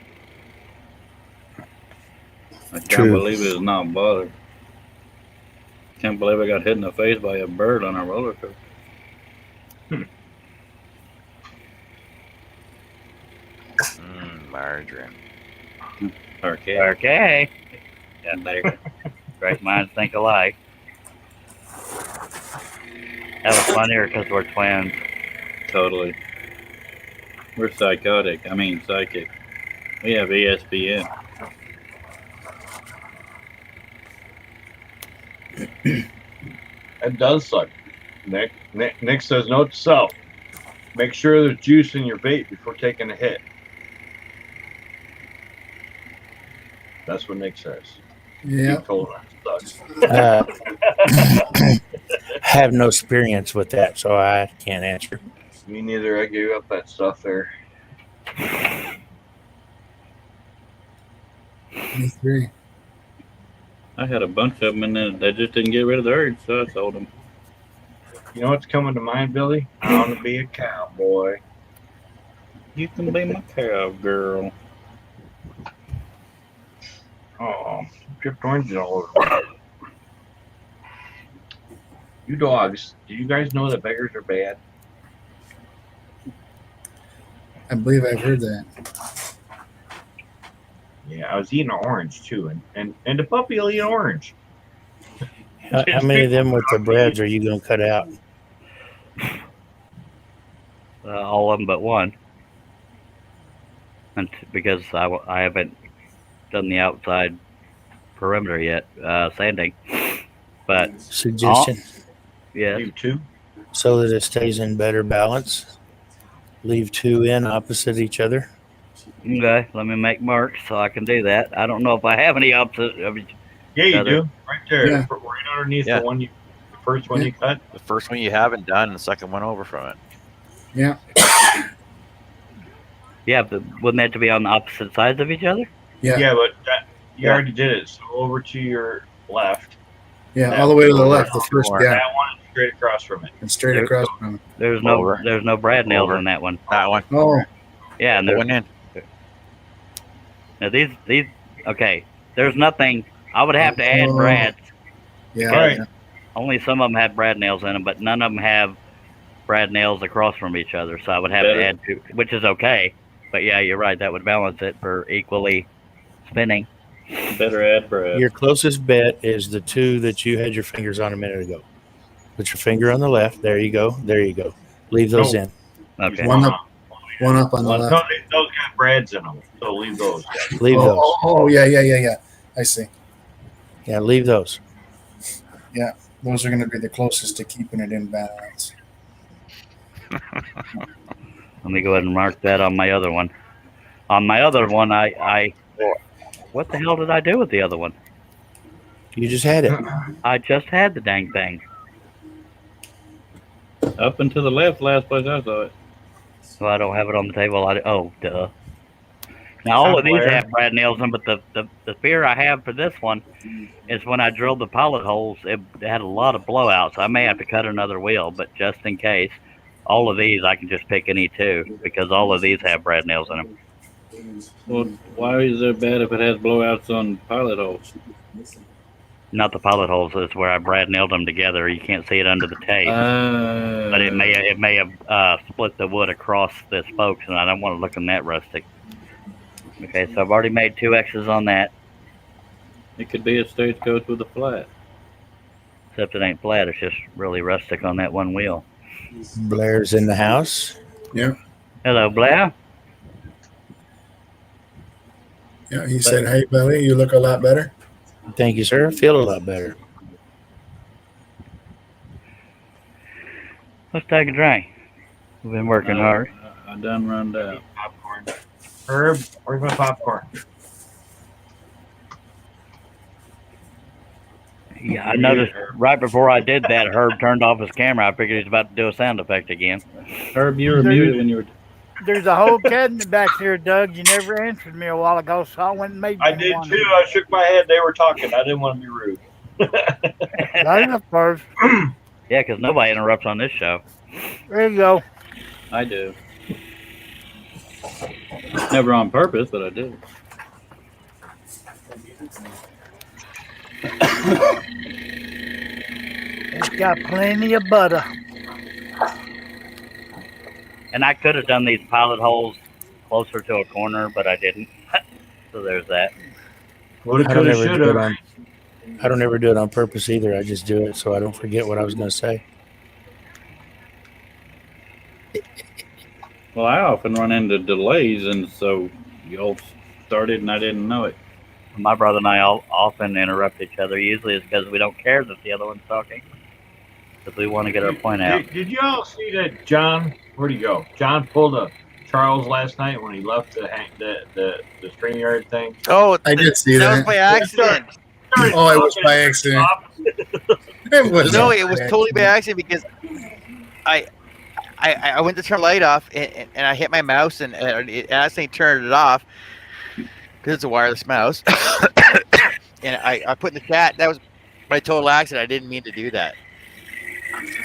Speaker 5: I can't
Speaker 7: True.
Speaker 5: believe it's not butter. Can't believe I got hit in the face by a bird on a roller coaster.
Speaker 4: Margarine.
Speaker 5: Okay.
Speaker 1: Okay. Yeah, there. Great minds think alike. That was funnier because we're twins.
Speaker 5: Totally. We're psychotic. I mean, psychic. We have ESPN.
Speaker 6: That does suck. Nick says note to self: make sure there's juice in your vape before taking a hit. That's what Nick says.
Speaker 3: Yeah.
Speaker 6: He told him that sucks.
Speaker 7: Have no experience with that, so I can't answer.
Speaker 6: Me neither. I gave up that stuff there.
Speaker 3: Me three.
Speaker 5: I had a bunch of them, and then they just didn't get rid of the urge, so I sold them.
Speaker 6: You know what's coming to mind, Billy? I want to be a cowboy.
Speaker 5: You can be my cowgirl.
Speaker 6: Oh, dripped oranges all over. You dogs, do you guys know that beggars are bad?
Speaker 3: I believe I've heard that.
Speaker 6: Yeah, I was eating an orange too, and the puppy will eat an orange.
Speaker 7: How many of them with the breads are you going to cut out?
Speaker 1: All of them but one. and because I haven't done the outside perimeter yet, sanding. But
Speaker 7: Suggestion,
Speaker 1: yes,
Speaker 6: Leave 2.
Speaker 7: so that it stays in better balance. Leave 2 in opposite each other.
Speaker 1: okay. Let me make marks so I can do that. I don't know if I have any opposite of each
Speaker 6: Yeah, you
Speaker 1: other.
Speaker 6: do. Right there.
Speaker 3: Yeah.
Speaker 6: Right underneath
Speaker 4: Yeah.
Speaker 6: the first one
Speaker 3: Yeah.
Speaker 6: you cut.
Speaker 4: The first one you haven't done, and the second one over from it.
Speaker 3: Yeah.
Speaker 1: Yeah, but wouldn't that have to be on the opposite sides of each other?
Speaker 3: Yeah.
Speaker 6: Yeah, but you
Speaker 1: Yeah.
Speaker 6: already did it. So over to your left.
Speaker 3: Yeah.
Speaker 6: That
Speaker 3: All the way to the
Speaker 6: over.
Speaker 3: left. The first.
Speaker 4: More.
Speaker 3: Yeah.
Speaker 6: That one is straight across from it.
Speaker 3: And straight
Speaker 1: There-
Speaker 3: across from it.
Speaker 1: There's
Speaker 4: Over.
Speaker 1: no brad nails
Speaker 4: Over.
Speaker 1: in that one.
Speaker 4: That one.
Speaker 3: Oh.
Speaker 1: Yeah, and
Speaker 4: That
Speaker 1: there's
Speaker 4: one in.
Speaker 1: now these okay. There's nothing. I would have to add
Speaker 3: Oh.
Speaker 1: brads.
Speaker 3: Yeah.
Speaker 6: All right.
Speaker 3: Yeah.
Speaker 1: Only some of them have brad nails in them, but none of them have brad nails across from each other. So I would have
Speaker 5: Better.
Speaker 1: to add 2, which is okay. But yeah, you're right. That would balance it for equally spinning.
Speaker 5: Better add bread.
Speaker 7: Your closest bet is the 2 that you had your fingers on a minute ago. Put your finger on the left. There you go. There you go. Leave those
Speaker 6: No.
Speaker 7: in.
Speaker 1: Okay.
Speaker 3: One up. One up on the
Speaker 6: Well,
Speaker 3: left.
Speaker 6: no, those got brads in them. So leave those.
Speaker 7: Leave those.
Speaker 3: Oh, yeah. I see.
Speaker 7: Yeah, leave those.
Speaker 3: Those are going to be the closest to keeping it in balance.
Speaker 1: Let me go ahead and mark that on my other one. On my other one, I what the hell did I do with the other one?
Speaker 7: You just had it.
Speaker 1: I just had the dang thing.
Speaker 5: Up and to the left, last place I saw it.
Speaker 1: Well, I don't have it on the table. Oh, duh. Now all of these
Speaker 6: Somewhere.
Speaker 1: have brad nails in, but the fear I have for this one is when I drilled the pilot holes, it had a lot of blowouts. I may have to cut another wheel, but just in case, all of these I can just pick any 2 because all of these have brad nails in them.
Speaker 5: Well, why is it bad if it has blowouts on pilot holes?
Speaker 1: Not the pilot holes. It's where I brad nailed them together. You can't see it under the tape, but it may have split the wood across the spokes, and I don't want to look that rustic. Okay, so I've already made 2 X's on that,
Speaker 5: It could be a stagecoach with a flat.
Speaker 1: except it ain't flat. It's just really rustic on that one wheel.
Speaker 7: Blair's in the house.
Speaker 1: Hello, Blair.
Speaker 3: Yeah. He said, "Hey, Billy, you look a lot better."
Speaker 7: Thank you, sir. Feel a lot better.
Speaker 1: Let's take a drink. We've been working hard.
Speaker 5: I done run out.
Speaker 6: Popcorn. Herb, where's my popcorn?
Speaker 1: Yeah, I noticed right before I did that, Herb turned off his camera. I figured he was about to do a sound effect again.
Speaker 5: Herb, you were muted when you were.
Speaker 2: There's a whole cabinet back here, Doug. You never answered me a while ago, so I went and made
Speaker 6: I
Speaker 2: me
Speaker 6: did
Speaker 2: one.
Speaker 6: too. I shook my head. They were talking. I didn't want to be rude.
Speaker 2: Got it up first.
Speaker 1: Yeah, because nobody interrupts on this show.
Speaker 2: There you go.
Speaker 5: I do. Never on purpose, but I do.
Speaker 2: It's got plenty of butter.
Speaker 1: And I could have done these pilot holes closer to a corner, but I didn't. So there's that.
Speaker 6: Woulda,
Speaker 7: I don't
Speaker 6: coulda,
Speaker 7: ever do it
Speaker 6: shoulda.
Speaker 7: on. I don't ever do it on purpose either. I just do it so I don't forget what I was going to say.
Speaker 5: Well, I often run into delays, and so you all started, and I didn't know it.
Speaker 1: My brother and I all often interrupt each other. Usually it's because we don't care that the other one's talking. Because we want to get our point out.
Speaker 6: Did you all see that John? Where'd he go? John pulled a Charles last night when he left the StreamYard thing.
Speaker 4: Oh,
Speaker 3: I did see
Speaker 4: that was
Speaker 3: that.
Speaker 4: by accident.
Speaker 3: Oh, it was by accident. It was
Speaker 4: No, it was totally by accident because I went to turn the light off and I hit my mouse and it accidentally turned it off because it's a wireless mouse. And I put in the chat, that was my total accident. I didn't mean to do that.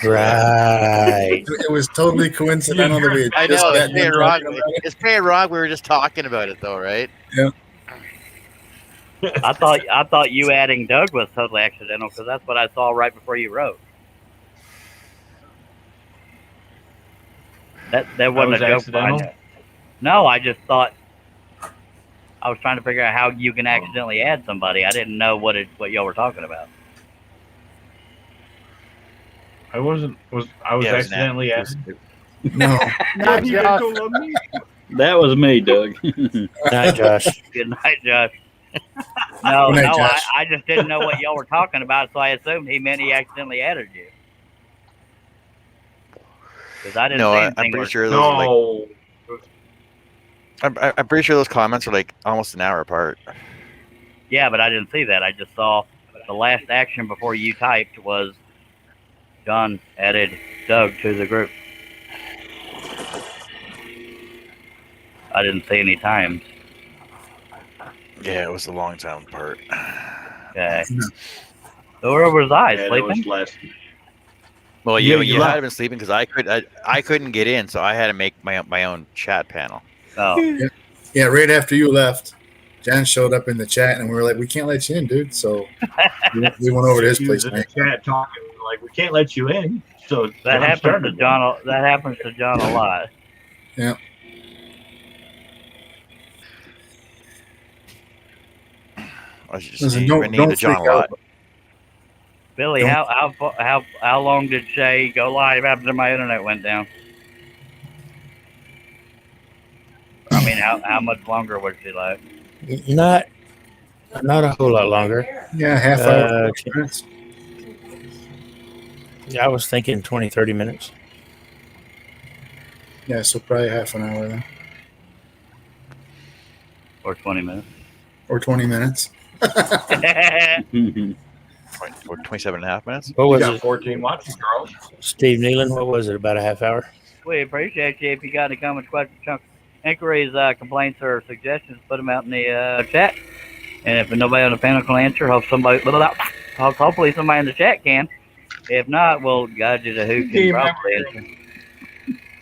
Speaker 7: Right.
Speaker 3: It was totally coincidental that we had
Speaker 4: I
Speaker 3: just
Speaker 4: know, it's
Speaker 3: gotten
Speaker 4: pretty
Speaker 3: done
Speaker 4: wrong.
Speaker 3: talking about it.
Speaker 4: It's pretty wrong. We were just talking about it though, right?
Speaker 1: I thought you adding Doug was totally accidental because that's what I saw right before you wrote. That wasn't
Speaker 6: was
Speaker 1: a joke.
Speaker 6: accidental?
Speaker 1: No, I just thought I was trying to figure out how you can accidentally add somebody. I didn't know what y'all were talking about.
Speaker 6: I was
Speaker 4: Yeah, it was
Speaker 6: accidentally
Speaker 4: an
Speaker 6: asked.
Speaker 3: No,
Speaker 2: Not Josh.
Speaker 5: That was me, Doug.
Speaker 7: Night, Josh.
Speaker 1: Good night, Josh. No,
Speaker 3: Good night,
Speaker 1: no,
Speaker 3: Josh.
Speaker 1: I just didn't know what y'all were talking about, so I assumed he meant he accidentally added you. Because I didn't
Speaker 4: No,
Speaker 1: see
Speaker 4: I'm
Speaker 1: anything.
Speaker 4: pretty sure those are like.
Speaker 6: No.
Speaker 4: I'm pretty sure those comments are like almost an hour apart.
Speaker 1: Yeah, but I didn't see that. I just saw the last action before you typed was John added Doug to the group. I didn't see any times.
Speaker 4: Yeah, it was a long time apart.
Speaker 1: Okay. So where was I?
Speaker 6: Yeah, that
Speaker 1: Sleeping?
Speaker 6: was last.
Speaker 4: Well,
Speaker 5: Yeah,
Speaker 4: you
Speaker 5: you
Speaker 4: had
Speaker 5: left.
Speaker 4: been sleeping because I couldn't get in, so I had to make my own chat panel.
Speaker 1: Oh,
Speaker 3: Yeah, right after you left, John showed up in the chat, and we were like, "We can't let you in, dude." So we went over to his
Speaker 6: He
Speaker 3: place.
Speaker 6: was in
Speaker 3: Man.
Speaker 6: the chat talking like, "We can't let you in." So
Speaker 1: that
Speaker 6: John
Speaker 1: happens to
Speaker 6: started one.
Speaker 1: John. That happens to John a lot.
Speaker 4: I was just
Speaker 3: Listen,
Speaker 4: you need a John
Speaker 3: freak
Speaker 4: a lot.
Speaker 3: out.
Speaker 1: Billy,
Speaker 3: Don't-
Speaker 1: how long did Shay go live after my internet went down? I mean, how much longer was she live?
Speaker 7: Not a whole lot longer.
Speaker 3: Yeah, half hour. 40 minutes.
Speaker 7: I was thinking 20, 30 minutes.
Speaker 3: Yeah, so probably half an hour then,
Speaker 1: Or 20 minutes?
Speaker 3: or 20 minutes.
Speaker 4: For 27 and a half minutes.
Speaker 7: What
Speaker 6: You
Speaker 7: was
Speaker 6: got
Speaker 7: it,
Speaker 6: 14 watching, Charles.
Speaker 7: Steve Nealon? What was it, about a half hour?
Speaker 1: We appreciate you. If you got any comments, questions, inquiries, complaints, or suggestions, put them out in the chat. And if nobody on the panel can answer, hopefully somebody in the chat can. If not, we'll guide you to who can probably answer.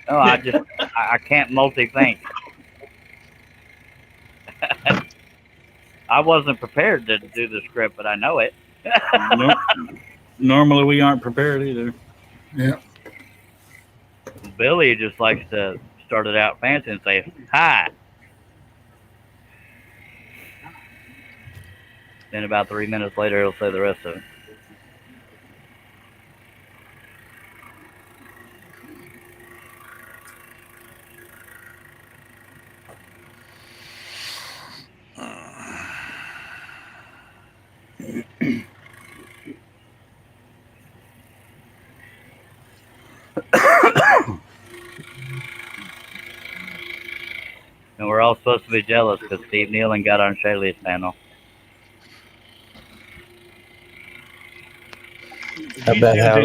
Speaker 1: No, I can't multi-think. I wasn't prepared to do the script, but I know it.
Speaker 5: Nope. Normally we aren't prepared either.
Speaker 3: Yeah.
Speaker 1: Billy just likes to start it out fancy and say, hi. Then about 3 minutes later, he'll say the rest of it. And we're all supposed to be jealous because Steve Nealon got on Shaylee's panel.
Speaker 7: How about how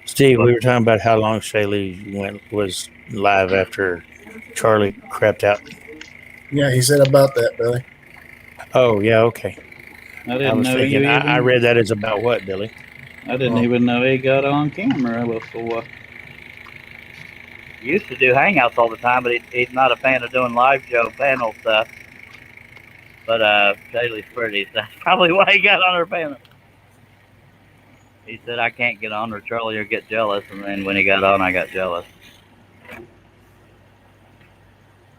Speaker 7: Steve? We were talking about how long Shaylee was live after Charlie crapped out.
Speaker 3: Yeah, he said about that, Billy.
Speaker 7: Oh yeah, okay.
Speaker 5: I
Speaker 7: I
Speaker 5: didn't
Speaker 7: was
Speaker 5: know
Speaker 7: thinking.
Speaker 5: you even.
Speaker 7: I read that as about what, Billy?
Speaker 5: I didn't even know he got on camera before.
Speaker 1: He used to do hangouts all the time, but he's not a fan of doing live show panel stuff. But Shaylee's pretty, so that's probably why he got on her panel. He said, I can't get on, or Charlie will get jealous. And then when he got on, I got jealous.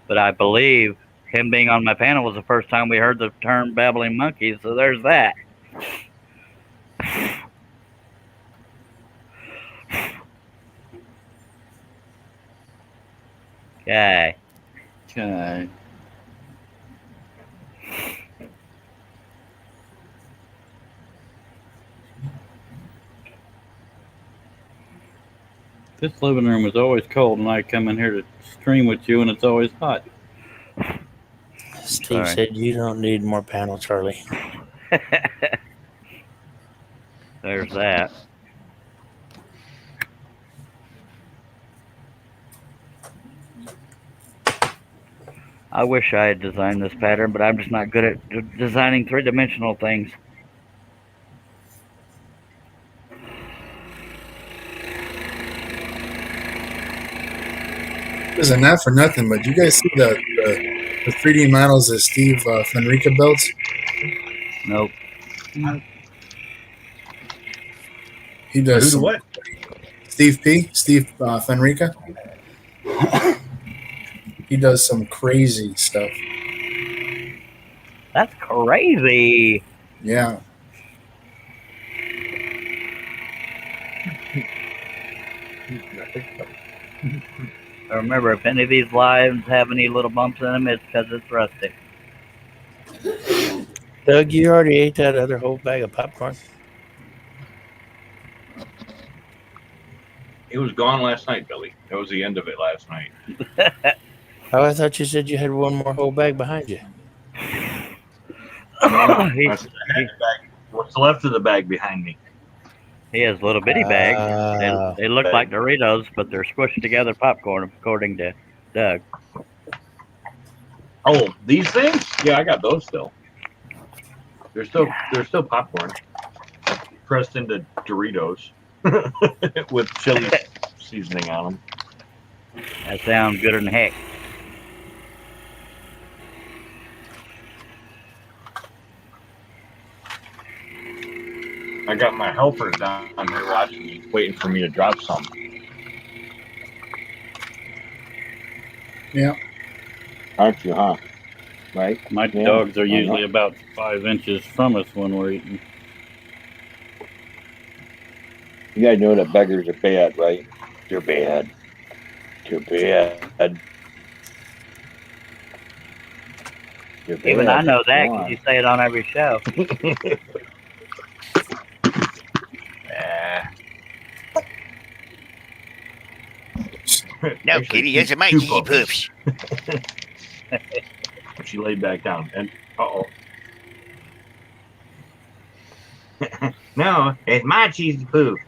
Speaker 1: But I believe him being on my panel was the first time we heard the term babbling monkeys, so there's that. Okay.
Speaker 5: Okay. This living room is always cold, and I come in here to stream with you, and it's always hot.
Speaker 7: Steve
Speaker 1: Sorry.
Speaker 7: said you don't need more panel, Charlie.
Speaker 1: There's that. I wish I had designed this pattern, but I'm just not good at designing three-dimensional things.
Speaker 3: Listen, not for nothing, but you guys see the 3D models that Steve Fenrica built?
Speaker 1: Nope.
Speaker 3: He does
Speaker 6: Who
Speaker 3: some,
Speaker 6: what?
Speaker 3: Steve Fenrica. He does some crazy stuff.
Speaker 1: That's crazy.
Speaker 3: Yeah.
Speaker 1: Remember, if any of these lives have any little bumps in them, it's because it's rustic.
Speaker 7: Doug, you already ate that other whole bag of popcorn.
Speaker 6: It was gone last night, Billy. That was the end of it last night.
Speaker 7: Oh, I thought you said you had one more whole bag behind you.
Speaker 6: No,
Speaker 1: he,
Speaker 6: that's the bag. What's left of the bag behind me?
Speaker 1: he has little bitty bags. They look
Speaker 6: Bag.
Speaker 1: like Doritos, but they're squished together popcorn, according to Doug.
Speaker 6: Oh, these things? Yeah, I got those still. They're still popcorn pressed into Doritos with chili seasoning on them.
Speaker 1: That sounds gooder than heck.
Speaker 6: I got my helpers down here watching me, waiting for me to drop some.
Speaker 3: Yeah.
Speaker 6: Aren't you, huh? Right?
Speaker 5: My
Speaker 6: Yeah,
Speaker 5: dogs are
Speaker 6: why
Speaker 5: usually
Speaker 6: not?
Speaker 5: about 5 inches from us when we're eating.
Speaker 6: You guys know that beggars are bad, right? They're bad. They're bad. They're bad.
Speaker 1: Even I know that
Speaker 6: Go
Speaker 1: because
Speaker 6: on.
Speaker 1: you say it on every show.
Speaker 4: No,
Speaker 6: Actually,
Speaker 4: kitty, those are my
Speaker 6: two
Speaker 4: cheesy
Speaker 6: puppies.
Speaker 4: puffs.
Speaker 6: She laid back down, and uh-oh. No, it's my cheesy poof.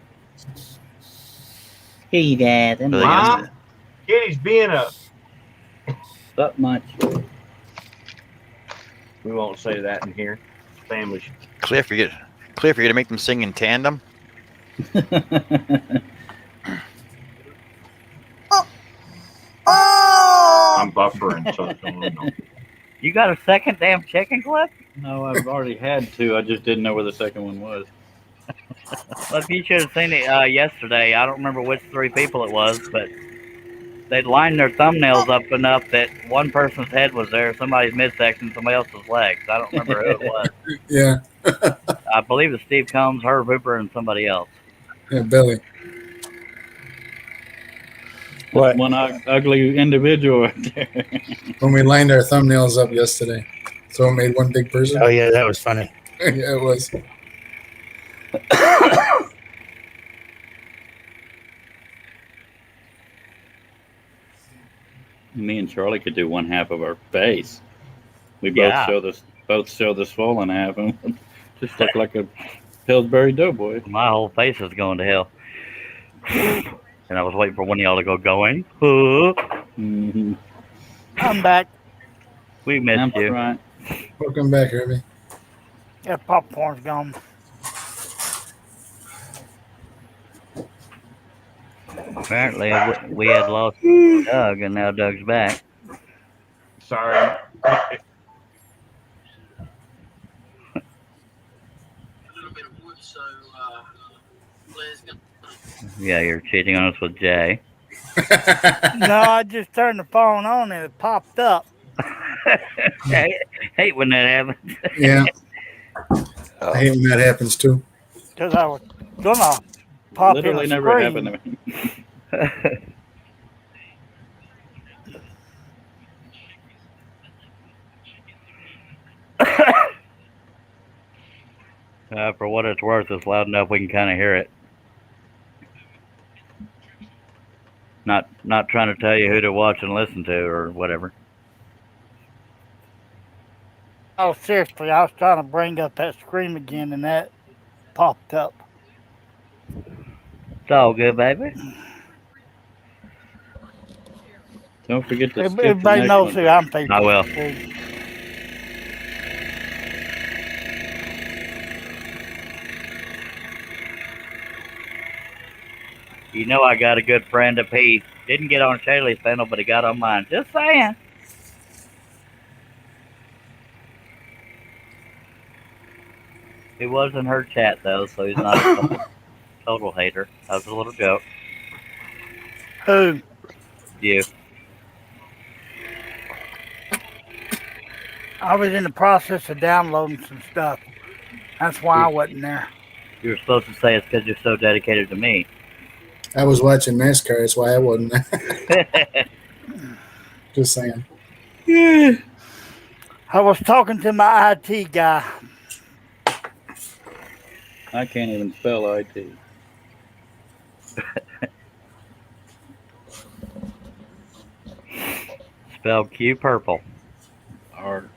Speaker 2: Hey, Dad.
Speaker 4: Really
Speaker 6: Mom, Kitty's being a...
Speaker 5: That much.
Speaker 6: We won't say that in here. Family.
Speaker 4: Cliff, you're gonna make them sing in tandem.
Speaker 6: I'm buffering, so no.
Speaker 1: You got a second damn chicken clip?
Speaker 5: No, I've already had two. I just didn't know where the second one was.
Speaker 1: Well, if you should have seen it yesterday, I don't remember which three people it was, but they'd lined their thumbnails up enough that one person's head was there, somebody's midsection, somebody else's legs. I don't remember who it was.
Speaker 3: Yeah.
Speaker 1: I believe it was Steve Combs, Herb Hooper, and somebody else.
Speaker 3: Yeah, Billy.
Speaker 7: What?
Speaker 5: One ugly individual right there.
Speaker 3: When we lined our thumbnails up yesterday. So it made one big person.
Speaker 7: Oh yeah, that was funny.
Speaker 3: Yeah, it was.
Speaker 5: Me and Charlie could do one half of our face. We
Speaker 1: Yeah.
Speaker 5: both show the swollen half, and just look like a Pillsbury Doughboy.
Speaker 1: My whole face is going to hell. And I was waiting for one of y'all to go going. Huh?
Speaker 5: Mm-hmm.
Speaker 2: I'm back.
Speaker 1: We missed you.
Speaker 5: Right.
Speaker 3: Welcome back, Herbie.
Speaker 2: Yeah, popcorn's gone.
Speaker 1: Apparently, we had lost Doug, and now Doug's back.
Speaker 6: Sorry.
Speaker 1: Yeah, you're cheating on us with Jay.
Speaker 2: No, I just turned the phone on and it popped up.
Speaker 1: I hate when that happens.
Speaker 3: Yeah. I hate when that happens too.
Speaker 2: Because I was gonna pop
Speaker 5: Literally
Speaker 2: in a
Speaker 5: never
Speaker 2: screen.
Speaker 5: happened to me.
Speaker 1: For what it's worth, it's loud enough we can kind of hear it. Not trying to tell you who to watch and listen to or whatever.
Speaker 2: Oh, seriously, I was trying to bring up that screen again and that popped up.
Speaker 1: It's all good, baby.
Speaker 5: Don't forget to skip the
Speaker 2: Everybody
Speaker 5: next
Speaker 2: knows
Speaker 5: one.
Speaker 2: who I'm facing.
Speaker 1: I will. You know I got a good friend if he didn't get on Shaylee's panel, but he got on mine. Just saying. He was in her chat, though, so he's not a total hater. That was a little joke.
Speaker 2: Who?
Speaker 1: You.
Speaker 2: I was in the process of downloading some stuff. That's why I wasn't there.
Speaker 1: You were supposed to say it's because you're so dedicated to me.
Speaker 3: I was watching NASCAR. That's why I wasn't. Just saying.
Speaker 2: I was talking to my IT guy.
Speaker 5: I can't even spell IT.
Speaker 1: Spelled Q purple.
Speaker 5: Or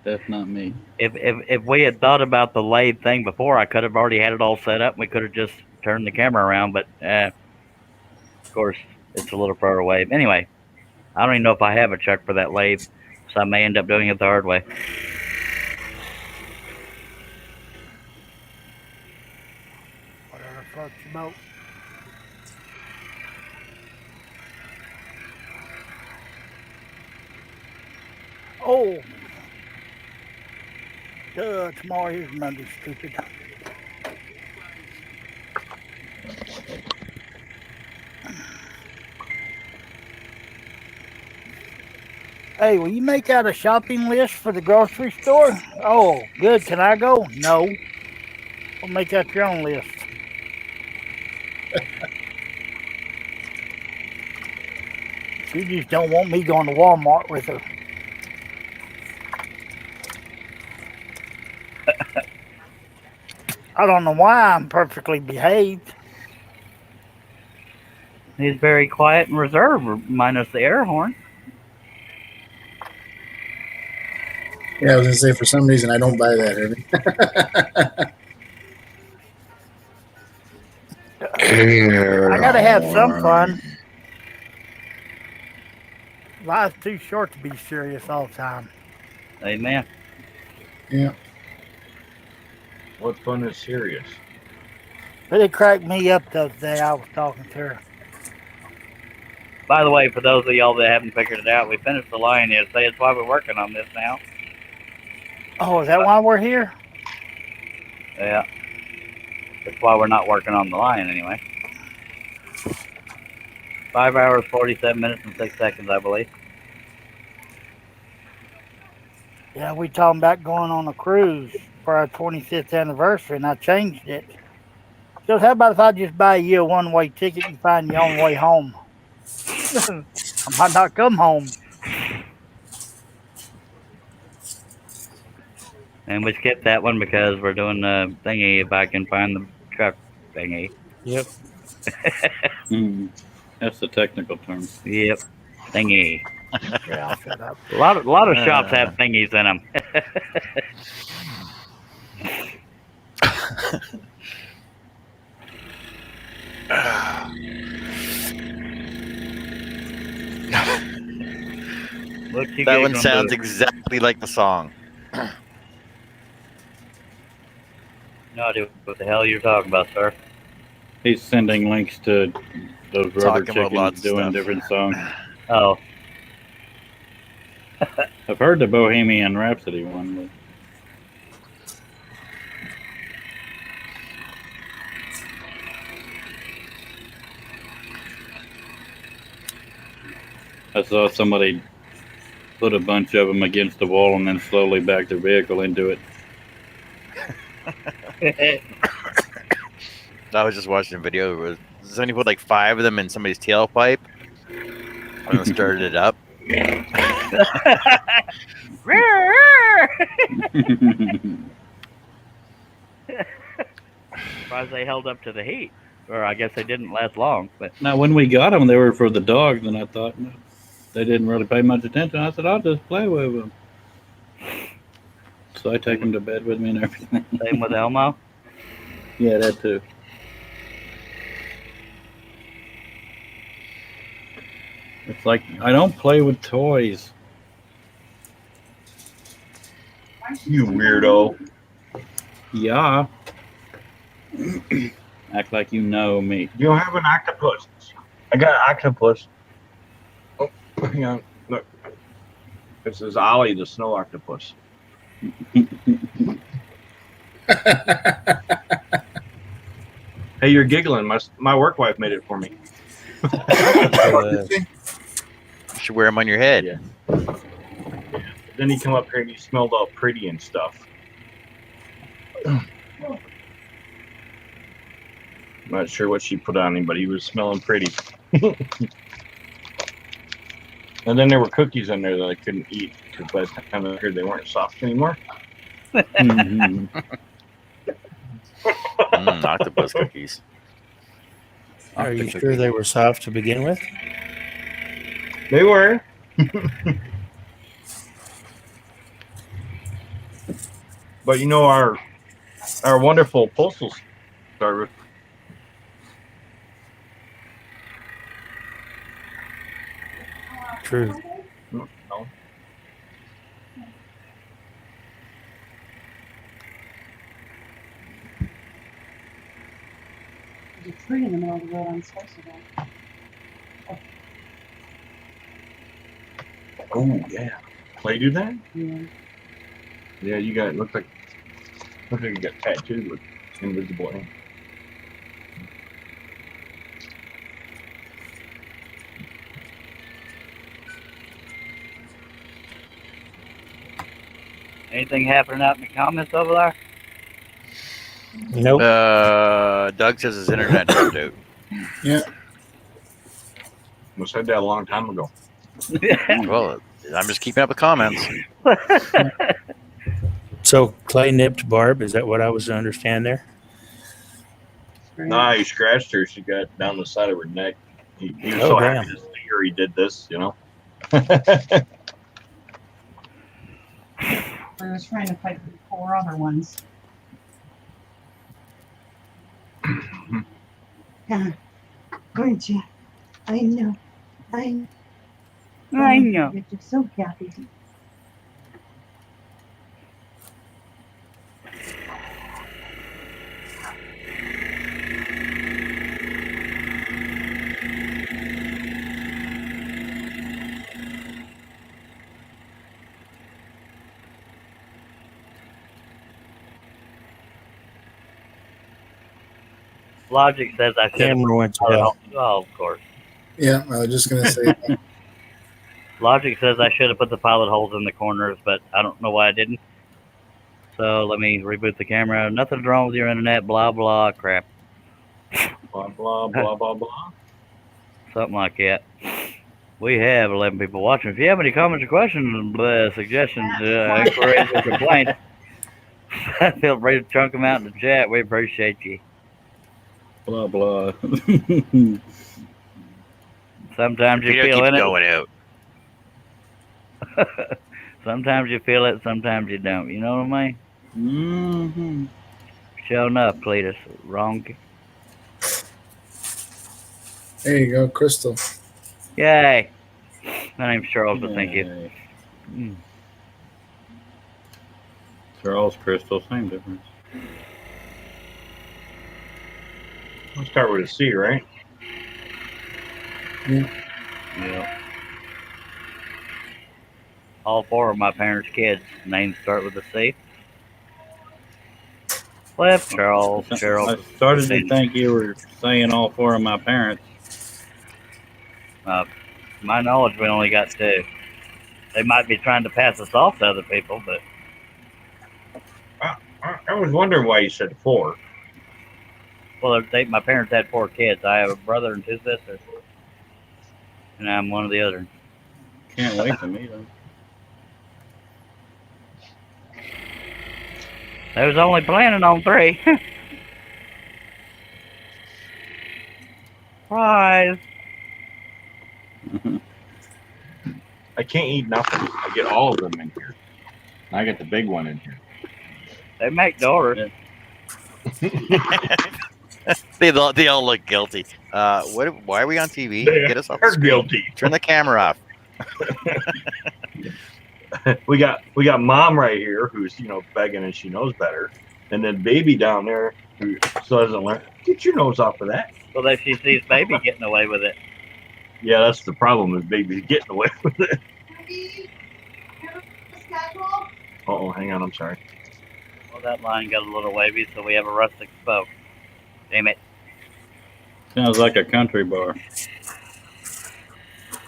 Speaker 5: that's not me.
Speaker 1: If we had thought about the lathe thing before, I could have already had it all set up. We could have just turned the camera around, but of course it's a little further away. Anyway, I don't even know if I have a chuck for that lathe, so I may end up doing it the hard way.
Speaker 2: Whatever floats your boat. Oh. Tomorrow is Monday, stupid. Hey, will you make out a shopping list for the grocery store? Oh, good. Can I go? No. We'll make out your own list. She just don't want me going to Walmart with her. I don't know why. I'm perfectly behaved.
Speaker 1: He's very quiet and reserved, minus the air horn.
Speaker 3: Yeah, I was gonna say for some reason I don't buy that, Herbie.
Speaker 2: I gotta have some fun. Life's too short to be serious all the time.
Speaker 1: Amen.
Speaker 3: Yeah.
Speaker 6: What fun is serious?
Speaker 2: But it cracked me up the other day I was talking to her.
Speaker 1: By the way, for those of y'all that haven't figured it out, we finished the line yesterday. That's why we're working on this now.
Speaker 2: Oh, is that why we're here?
Speaker 1: Yeah. That's why we're not working on the line anyway. 5 hours, 47 minutes, and 6 seconds, I believe.
Speaker 2: Yeah, we talking about going on a cruise for our 25th anniversary, and I changed it. So how about if I just buy you a one-way ticket and find your own way home? I might not come home.
Speaker 1: And we skipped that one because we're doing the thingy if I can find the truck thingy.
Speaker 7: Yep.
Speaker 5: That's the technical term.
Speaker 1: Yep. Thingy.
Speaker 2: Yeah, I'll shut up.
Speaker 1: A lot of shops have thingies in them.
Speaker 4: That one sounds exactly like the song.
Speaker 1: No idea what the hell you're talking about, sir.
Speaker 5: He's sending links to those rubber
Speaker 4: Talking about lots
Speaker 5: chickens
Speaker 4: of
Speaker 5: doing
Speaker 4: stuff.
Speaker 5: different songs.
Speaker 1: Oh,
Speaker 5: I've heard the Bohemian Rhapsody one. But I saw somebody put a bunch of them against the wall and then slowly back their vehicle into it.
Speaker 4: I was just watching a video. Somebody put like 5 of them in somebody's tailpipe and then started it up.
Speaker 1: surprised they held up to the heat. Or I guess they didn't last long. But
Speaker 5: Now, when we got them, they were for the dogs, and I thought they didn't really pay much attention. I said, I'll just play with them. So I take them to bed with me and everything.
Speaker 1: same with Elmo.
Speaker 5: Yeah, that too. It's like, I don't play with toys.
Speaker 6: You weirdo.
Speaker 5: Yeah. Act like you know me.
Speaker 6: You don't have an octopus. I got an octopus. Oh, hang on. Look. This is Ollie, the snow octopus. Hey, you're giggling. My work wife made it for me.
Speaker 4: You should wear them on your head.
Speaker 5: Yeah.
Speaker 6: Then he come up here and he smelled all pretty and stuff. I'm not sure what she put on him, but he was smelling pretty. And then there were cookies in there that I couldn't eat because by the time I heard they weren't soft anymore.
Speaker 4: Octopus cookies.
Speaker 7: Are you sure they were soft to begin with?
Speaker 6: They were. But you know, our wonderful postal service.
Speaker 7: True.
Speaker 6: No.
Speaker 8: There's a tree in the middle of the road I'm supposed to go.
Speaker 6: Oh yeah. Clay do that?
Speaker 8: Yeah.
Speaker 6: Yeah, you got looks like you got tattooed with invisible ink.
Speaker 1: Anything happening out in the comments over there?
Speaker 7: Nope.
Speaker 4: Doug says his internet dropped out.
Speaker 3: Yeah.
Speaker 6: I said that a long time ago.
Speaker 4: Well, I'm just keeping up with comments.
Speaker 7: So Clay nipped Barb. Is that what I was to understand there?
Speaker 6: Nah, he scratched her. She got down the side of her neck. He was
Speaker 7: Oh,
Speaker 6: so
Speaker 7: damn.
Speaker 6: happy to see her. He did this, you know.
Speaker 8: I was trying to fight the 4 other ones. Aren't you? I know. I know. You're so happy.
Speaker 1: Logic says I should have.
Speaker 7: Camera went to hell.
Speaker 1: Oh, of course.
Speaker 3: Yeah, I was just gonna say.
Speaker 1: Logic says I should have put the pilot holes in the corners, but I don't know why I didn't. So let me reboot the camera. Nothing's wrong with your internet. Blah blah crap.
Speaker 6: Blah blah blah blah blah.
Speaker 1: Something like that. We have 11 people watching. If you have any comments or questions, suggestions, inquiries, or complaints, feel free to chunk them out in the chat. We appreciate you.
Speaker 5: Blah blah.
Speaker 1: Sometimes you
Speaker 4: Peter,
Speaker 1: feel
Speaker 4: keep
Speaker 1: in it.
Speaker 4: going out.
Speaker 1: Sometimes you feel it. Sometimes you don't. You know what I mean?
Speaker 5: Mm-hmm.
Speaker 1: Sure enough, Cletus. Wrong.
Speaker 3: There you go, Crystal.
Speaker 1: Yay. My name's Charles, but thank you. Mm.
Speaker 5: Charles Crystal, same difference.
Speaker 6: Let's start with a C, right?
Speaker 1: Yeah. All 4 of my parents' kids' names start with a C. Cliff, Charles, Gerald.
Speaker 5: I started to think you were saying all 4 of my parents.
Speaker 1: My knowledge, we only got 2. They might be trying to pass us off to other people, but
Speaker 6: I was wondering why you said 4.
Speaker 1: well, my parents had 4 kids. I have a brother and 2 sisters, and I'm one of the others.
Speaker 5: Can't wait to meet them.
Speaker 1: They was only planning on 3. Surprise!
Speaker 6: I can't eat nothing. I get all of them in here. I get the big one in here.
Speaker 1: They make daughters.
Speaker 4: They all look guilty. Why are we on TV? Get us off the
Speaker 6: They're
Speaker 4: screen.
Speaker 6: guilty.
Speaker 4: Turn the camera off.
Speaker 6: We got mom right here who's begging and she knows better, and then baby down there who still doesn't learn. Get your nose off of that.
Speaker 1: Well, if she sees baby getting away with it.
Speaker 6: Yeah, that's the problem, is baby's getting away with it. Oh, hang on, I'm sorry.
Speaker 1: Well, that line got a little wavy, so we have a rustic spoke. Damn it.
Speaker 5: Sounds like a country bar.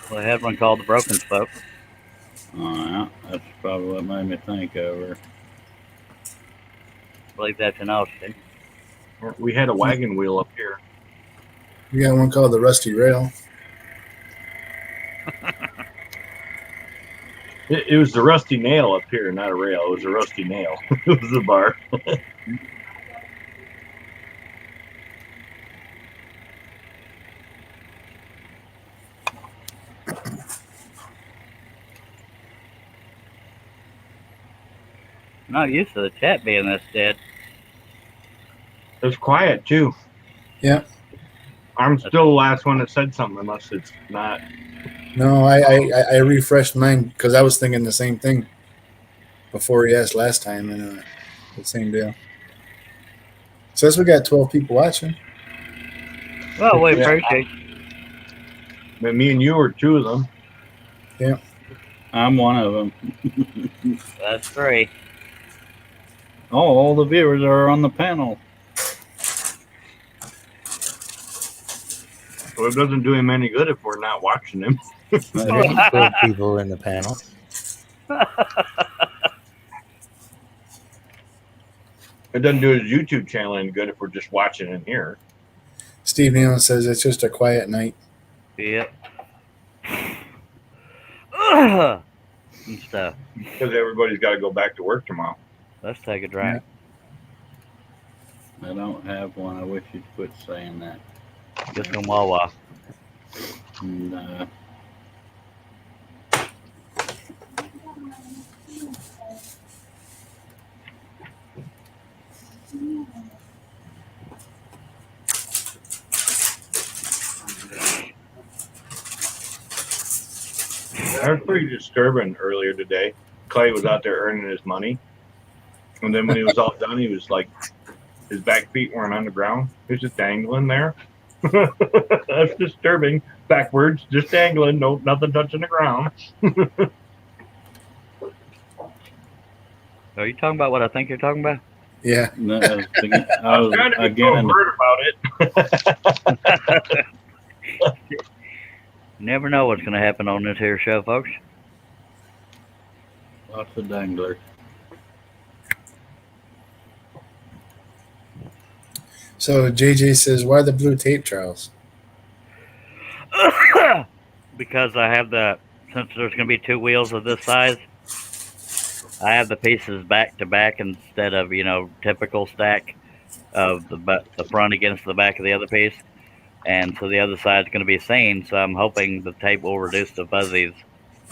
Speaker 1: Well, I had one called the Broken Spoke.
Speaker 5: Yeah, that's probably what made me think of her.
Speaker 1: I believe that's in Austin.
Speaker 6: We had a wagon wheel up here.
Speaker 3: We got one called the Rusty Rail.
Speaker 6: It was the rusty nail up here, not a rail. It was a rusty nail. It was a bar.
Speaker 1: I'm not used to the chat being this dead.
Speaker 6: It was quiet too.
Speaker 3: Yeah.
Speaker 6: I'm still the last one that said something, unless it's not.
Speaker 3: No, I refreshed mine because I was thinking the same thing before he asked last time, and the same deal. Says we got 12 people watching.
Speaker 1: Well, we
Speaker 6: Yeah.
Speaker 1: appreciate.
Speaker 6: But me and you were two of them.
Speaker 5: I'm one of them.
Speaker 1: That's three.
Speaker 5: Oh, all the viewers are on the panel.
Speaker 6: Well, it doesn't do him any good if we're not watching him.
Speaker 7: There ain't 12 people in the panel.
Speaker 6: It doesn't do his YouTube channel any good if we're just watching in here.
Speaker 3: Steve Nealon says it's just a quiet night.
Speaker 1: Yep. And stuff.
Speaker 6: Because everybody's got to go back to work tomorrow.
Speaker 1: Let's take a drink.
Speaker 5: I don't have one. I wish you'd quit saying that.
Speaker 1: Get some Wawa.
Speaker 5: And,
Speaker 6: That was pretty disturbing earlier today. Clay was out there earning his money. And then when he was all done, he was like, his back feet weren't on the ground. He was just dangling there. That's disturbing. Backwards, just dangling. No, nothing touching the ground.
Speaker 1: Are you talking about what I think you're talking about?
Speaker 3: Yeah.
Speaker 5: no,
Speaker 6: I was trying to be
Speaker 5: again.
Speaker 6: overt about it.
Speaker 1: Never know what's going to happen on this here show, folks.
Speaker 5: Lots of danglers.
Speaker 3: So JJ says, why the blue tape, Charles?
Speaker 1: Because I have since there's going to be two wheels of this size, I have the pieces back to back instead of, typical stack of the front against the back of the other piece. And so the other side's going to be seen, so I'm hoping the tape will reduce the fuzzies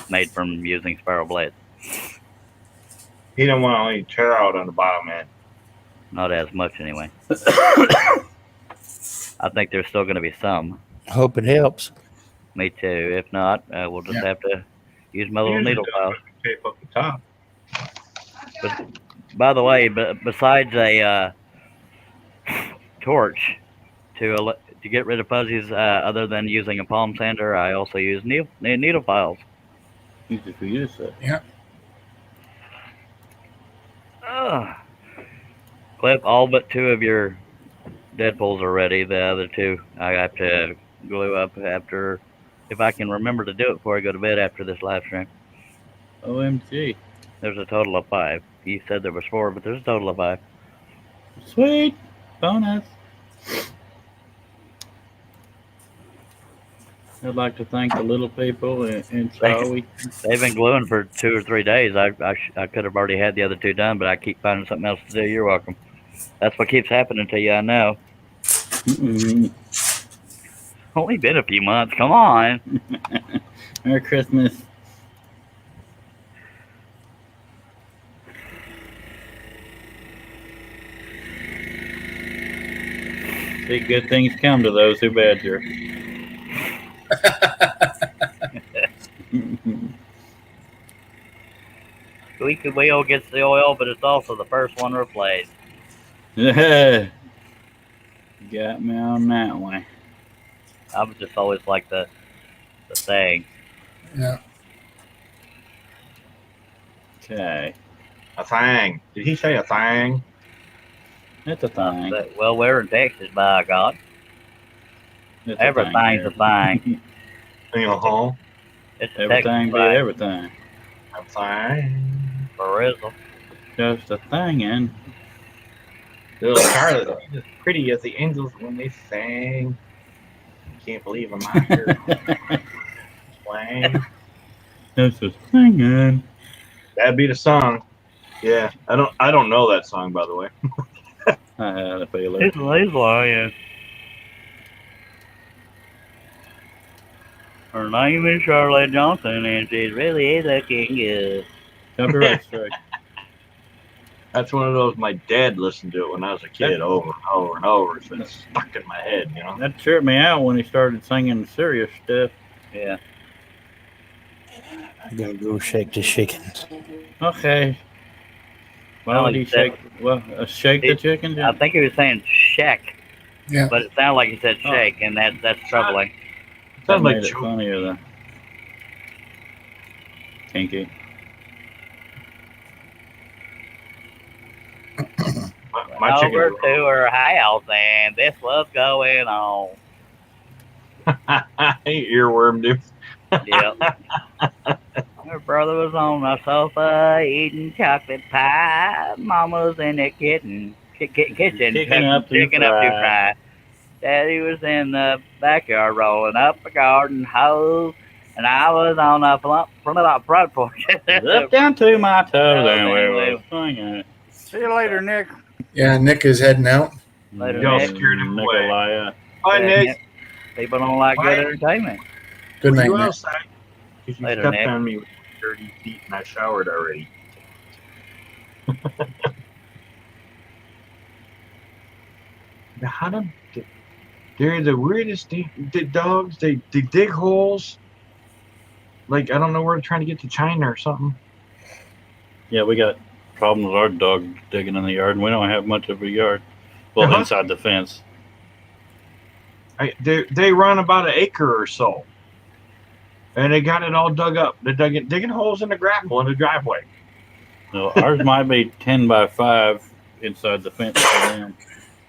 Speaker 1: made from using spiral blades.
Speaker 6: He don't want to only tear out on the bottom end.
Speaker 1: Not as much, anyway. I think there's still going to be some.
Speaker 7: Hope it helps.
Speaker 1: Me too. If not, we'll just have to use my little
Speaker 6: Usually
Speaker 1: needle
Speaker 6: does
Speaker 1: file.
Speaker 6: tape up the top.
Speaker 1: But, by the way, besides a torch to get rid of fuzzies, other than using a palm sander, I also use needle files.
Speaker 5: Easy for you to say.
Speaker 3: Yeah.
Speaker 1: Clip, all but two of your Deadpools are ready. The other two I have to glue up after, if I can remember to do it before I go to bed after this live stream.
Speaker 5: OMG.
Speaker 1: There's a total of 5. You said there was 4, but there's a total of 5.
Speaker 5: Sweet. Bonus. I'd like to thank the little people in Charlie.
Speaker 1: They've been gluing for 2 or 3 days. I could have already had the other 2 done, but I keep finding something else to do. You're welcome. That's what keeps happening to you, I know.
Speaker 5: Mm-mm.
Speaker 1: Only been a few months. Come on.
Speaker 5: Merry Christmas. See, good things come to those who badger.
Speaker 1: Squeaky wheel gets the oil, but it's also the first one replaced.
Speaker 5: Yeah. Got me on that one.
Speaker 1: I was just always like the thing.
Speaker 3: Yeah.
Speaker 5: Okay.
Speaker 6: A thing. Did he say a thing?
Speaker 5: It's a thing.
Speaker 1: Well, we're in Texas, by God.
Speaker 5: It's a
Speaker 1: Everything's a thing.
Speaker 6: You know,
Speaker 1: It's a
Speaker 5: Everything
Speaker 1: Texas
Speaker 5: be
Speaker 1: thing.
Speaker 5: everything.
Speaker 6: thing.
Speaker 1: For real.
Speaker 5: Just a thingin'.
Speaker 6: Little Charlotte, she's as pretty as the angels when they sang. Can't believe I'm out here playing.
Speaker 5: Just a thingin'.
Speaker 6: That'd be the song. Yeah, I don't know that song, by the way.
Speaker 5: I had a feeling.
Speaker 1: He's lying. Her name is Charlotte Johnson, and she's really looking good.
Speaker 5: Copyright strike.
Speaker 6: That's one of those my dad listened to it when I was a kid over and over and over, so it's stuck in my head, you know.
Speaker 5: That tripped me out when he started singing serious stuff.
Speaker 1: Yeah.
Speaker 7: I gotta go shake the chickens.
Speaker 5: Okay. Why would he shake? Well, shake the chicken?
Speaker 1: I think he was saying shack,
Speaker 3: Yeah.
Speaker 1: but it sounded like he said shake, and that's troubling.
Speaker 5: That
Speaker 6: Sounds
Speaker 5: made
Speaker 6: like
Speaker 5: it funnier though. Kinky.
Speaker 6: My chicken.
Speaker 1: Over to her house, and this was going on.
Speaker 6: Earworm, dude.
Speaker 1: Yep. Her brother was on the sofa eating chocolate pie. Mama was in the kitchen,
Speaker 5: Kicking up to
Speaker 1: picking up to fry. Daddy was in the backyard rolling up a garden hose, and I was on the front porch.
Speaker 5: Up down to my toes and we were singing.
Speaker 2: See you later, Nick.
Speaker 3: Yeah, Nick is heading out.
Speaker 1: Later,
Speaker 6: Y'all
Speaker 1: Nick.
Speaker 6: scared him away.
Speaker 5: Nikolai.
Speaker 6: Bye, Nick.
Speaker 1: People don't like good entertainment.
Speaker 3: Good
Speaker 6: Were
Speaker 3: night,
Speaker 6: you
Speaker 3: Nick.
Speaker 6: outside? Because you
Speaker 1: Later,
Speaker 6: stepped
Speaker 1: Nick.
Speaker 6: on me with your dirty feet and I showered already. How do they're the weirdest dogs. They dig holes. Like, I don't know where they're trying to get to China or something.
Speaker 5: Yeah, we got problems with our dog digging in the yard, and we don't have much of a yard. Well,
Speaker 6: Uh-huh.
Speaker 5: inside the fence.
Speaker 6: They run about an acre or so. And they got it all dug up. They're digging holes in the gravel in the driveway.
Speaker 5: No, ours might be 10 by 5 inside the fence for them.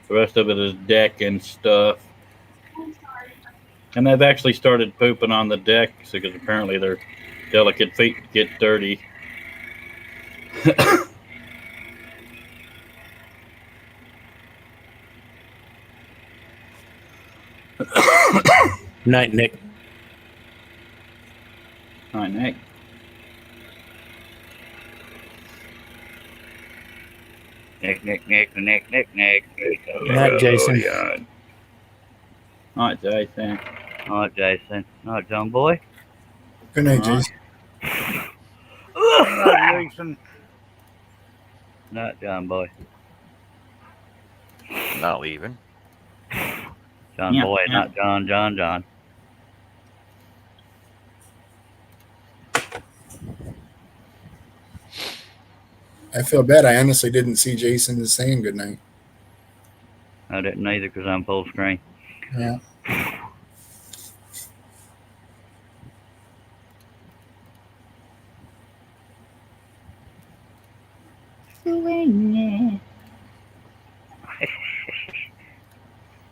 Speaker 5: The rest of it is deck and stuff. And they've actually started pooping on the deck because apparently their delicate feet get dirty.
Speaker 7: Night, Nick.
Speaker 5: All right, Nick.
Speaker 1: Nick.
Speaker 7: Night, Jason.
Speaker 5: All right, Jason.
Speaker 1: Not Jason. Not John Boy.
Speaker 3: Good night,
Speaker 5: Uh-huh.
Speaker 3: Jason.
Speaker 2: Jason.
Speaker 1: Not John Boy.
Speaker 4: Not leaving.
Speaker 1: John
Speaker 5: Yeah,
Speaker 1: Boy,
Speaker 5: yeah.
Speaker 1: not John.
Speaker 3: I feel bad. I honestly didn't see Jason saying good night.
Speaker 1: I didn't either because I'm full screen.
Speaker 3: Yeah.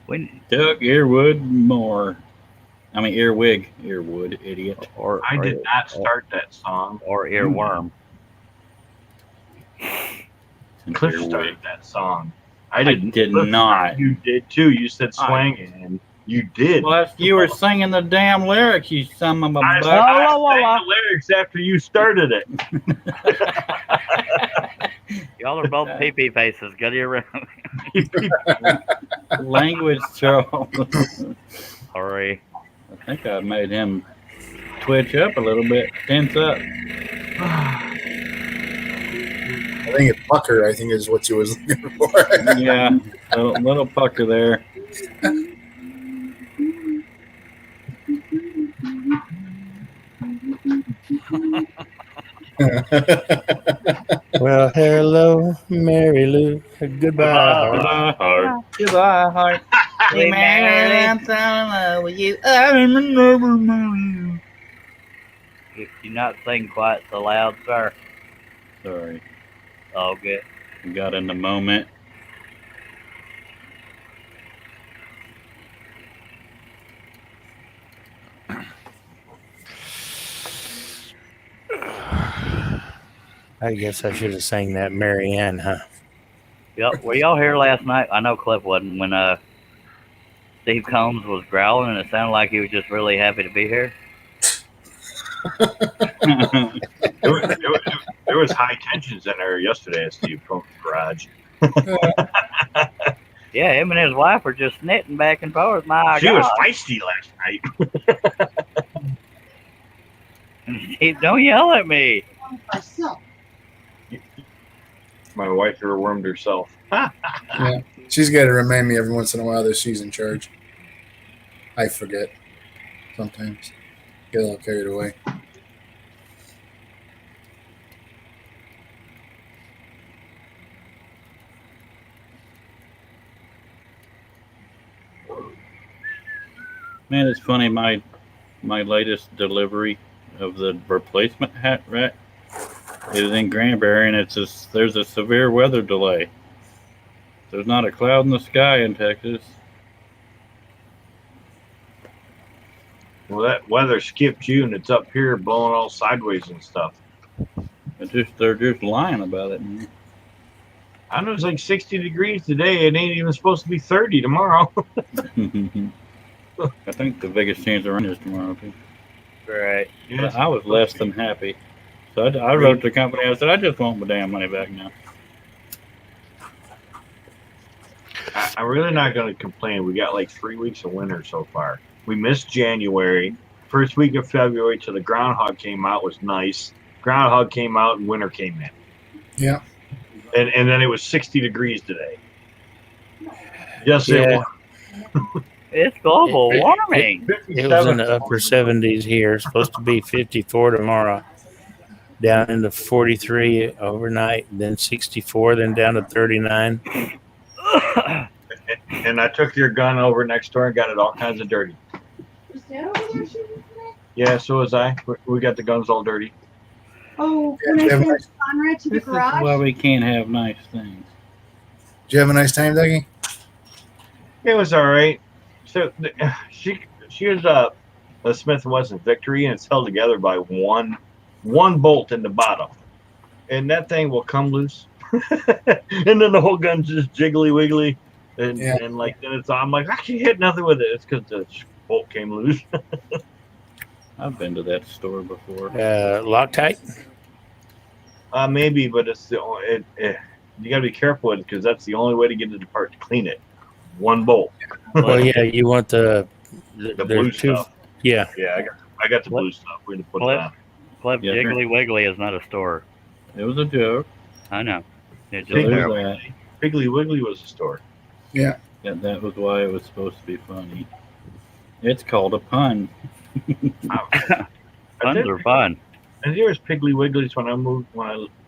Speaker 1: When
Speaker 5: Doug Earwood Moore. I mean, Earwig. Earwood, idiot.
Speaker 6: I did not start that song.
Speaker 1: Or earworm.
Speaker 6: Cliff
Speaker 5: Earwig.
Speaker 6: started that song.
Speaker 5: I did
Speaker 6: Cliff,
Speaker 5: not.
Speaker 6: You did too. You said swinging, and you did.
Speaker 5: Well, you were singing the damn lyrics, you son of a
Speaker 6: I
Speaker 5: butt.
Speaker 6: sang the lyrics after you started it.
Speaker 1: Y'all are both pee-pee faces. Go to your room.
Speaker 5: Language, Charles.
Speaker 1: Sorry.
Speaker 5: I think I made him twitch up a little bit, tense up.
Speaker 3: I think it's pucker, I think is what you was looking for.
Speaker 5: Yeah, little pucker there.
Speaker 7: Well, hello, Mary Lou. Goodbye.
Speaker 5: Goodbye, heart. Goodbye, heart.
Speaker 1: Hey, Mary.
Speaker 5: I'm so in love with you. I remember you.
Speaker 1: If you not sing quite so loud, sir.
Speaker 5: Sorry,
Speaker 1: All good.
Speaker 5: we got in the moment.
Speaker 7: I guess I should have sang that Mary Ann, huh?
Speaker 1: Yep. Were y'all here last night? I know Cliff wasn't when Steve Combs was growling, and it sounded like he was just really happy to be here.
Speaker 6: There was high tensions in there yesterday at Steve Combs' garage.
Speaker 1: Yeah, him and his wife were just knitting back and forth. My
Speaker 6: She
Speaker 1: God.
Speaker 6: was feisty last night.
Speaker 1: Steve, don't yell at me.
Speaker 8: Myself.
Speaker 6: My wife earwormed herself.
Speaker 3: Yeah, she's got to remind me every once in a while that she's in charge. I forget sometimes. Get a little carried away.
Speaker 5: Man, it's funny. My latest delivery of the replacement hat rack is in Granbury, and there's a severe weather delay. There's not a cloud in the sky in Texas.
Speaker 6: Well, that weather skipped you, and it's up here blowing all sideways and stuff.
Speaker 5: They're just lying about it.
Speaker 6: I know it's like 60 degrees today. It ain't even supposed to be 30 tomorrow.
Speaker 5: I think the biggest chance of rain is tomorrow too.
Speaker 1: Right.
Speaker 5: But I was less than happy. So I wrote the company. I said, I just want my damn money back now.
Speaker 6: I'm really not going to complain. We got like 3 weeks of winter so far. We missed January. First week of February till the groundhog came out was nice. Groundhog came out and winter came in.
Speaker 3: Yeah.
Speaker 6: And then it was 60 degrees today. Yes,
Speaker 7: Yeah.
Speaker 6: it was.
Speaker 1: It's global warming.
Speaker 7: It was in the upper 70s here. Supposed to be 54 tomorrow. Down into 43 overnight, then 64, then down to 39.
Speaker 6: And I took your gun over next door and got it all kinds of dirty.
Speaker 8: Was Dad over there shooting today?
Speaker 6: Yeah, so was I. We got the guns all dirty.
Speaker 8: Oh, when I sent Conrad to the
Speaker 5: This is why
Speaker 8: garage?
Speaker 5: we can't have nice things.
Speaker 3: Did you have a nice time, Dougie?
Speaker 6: It was all right. So she was a Smith & Wesson Victory, and it's held together by one bolt in the bottom, and that thing will come loose, and then the whole gun's just jiggly wiggly, and like then it's I'm like I can't hit nothing with it. It's because the bolt came loose.
Speaker 5: I've been to that store before.
Speaker 7: Loctite?
Speaker 6: Maybe, but it's the only, you got to be careful with it because that's the only way to get it apart to clean it. One bolt.
Speaker 7: Well, yeah, you want the
Speaker 6: blue stuff.
Speaker 7: Yeah.
Speaker 6: Yeah, I got the blue stuff. We're gonna put it on.
Speaker 1: Cliff,
Speaker 5: Yeah,
Speaker 1: Jiggly Wiggly is not a store.
Speaker 5: It was a joke.
Speaker 1: I know. It just
Speaker 5: So there's
Speaker 1: terrible.
Speaker 5: that.
Speaker 6: Piggly Wiggly was a store.
Speaker 3: Yeah.
Speaker 5: Yeah, that was why it was supposed to be funny. It's called a pun.
Speaker 1: Puns are fun.
Speaker 6: And there was Piggly Wigglies when I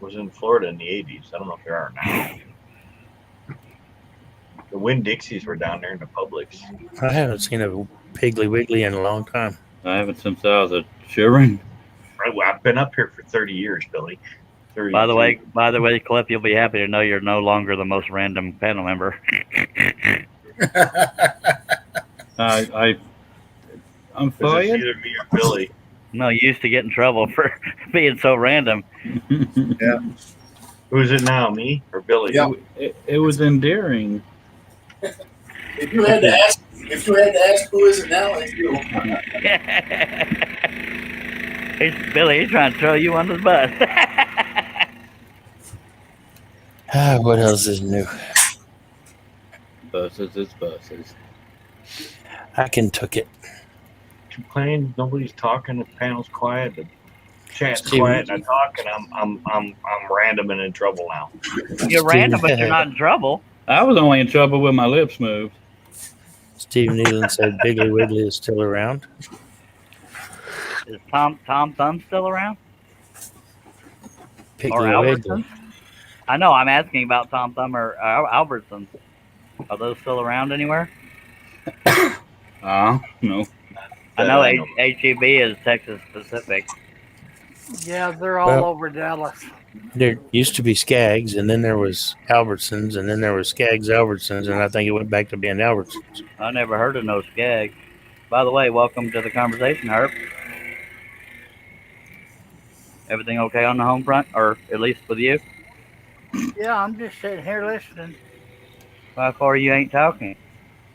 Speaker 6: was in Florida in the 80s. I don't know if there are now. The Winn-Dixies were down there in the Publix.
Speaker 7: I haven't seen a Piggly Wiggly in a long time.
Speaker 5: I haven't since I was a children.
Speaker 6: Right, well, I've been up here for 30 years, Billy. 30
Speaker 1: By the way, Cliff, you'll be happy to know you're no longer the most random panel member.
Speaker 5: I'm
Speaker 6: It's
Speaker 5: fired.
Speaker 6: either me or Billy.
Speaker 1: No, you used to get in trouble for being so random.
Speaker 6: Who's it now, me or Billy?
Speaker 3: Yeah.
Speaker 5: It was endearing.
Speaker 3: If you had to ask who is it now, it's you.
Speaker 1: Billy, he's trying to throw you under the bus.
Speaker 7: What else is new?
Speaker 5: Buses is buses.
Speaker 7: I can took it.
Speaker 6: Complain, nobody's talking, the panel's quiet, the chat's
Speaker 7: Steve-
Speaker 6: quiet, and I talk, and I'm random and in trouble now.
Speaker 1: You're random, but you're not in trouble.
Speaker 5: I was only in trouble when my lips moved.
Speaker 7: Steve Nealon said Piggly Wiggly is still around.
Speaker 1: Is Tom Thumb still around? Or
Speaker 7: Piggly Wiggly.
Speaker 1: Albertsons? I know, I'm asking about Tom Thumb or Albertsons. Are those still around anywhere?
Speaker 5: No.
Speaker 1: I know HEB is Texas Pacific.
Speaker 2: Yeah, they're all
Speaker 7: Well-
Speaker 2: over Dallas.
Speaker 7: There used to be Skaggs, and then there was Albertsons, and then there was Skaggs Albertsons, and I think it went back to being Albertsons.
Speaker 1: I never heard of no Skag. By the way, welcome to the conversation, Herb. Everything okay on the home front, or at least with you?
Speaker 2: Yeah, I'm just sitting here listening
Speaker 1: How far you ain't talking?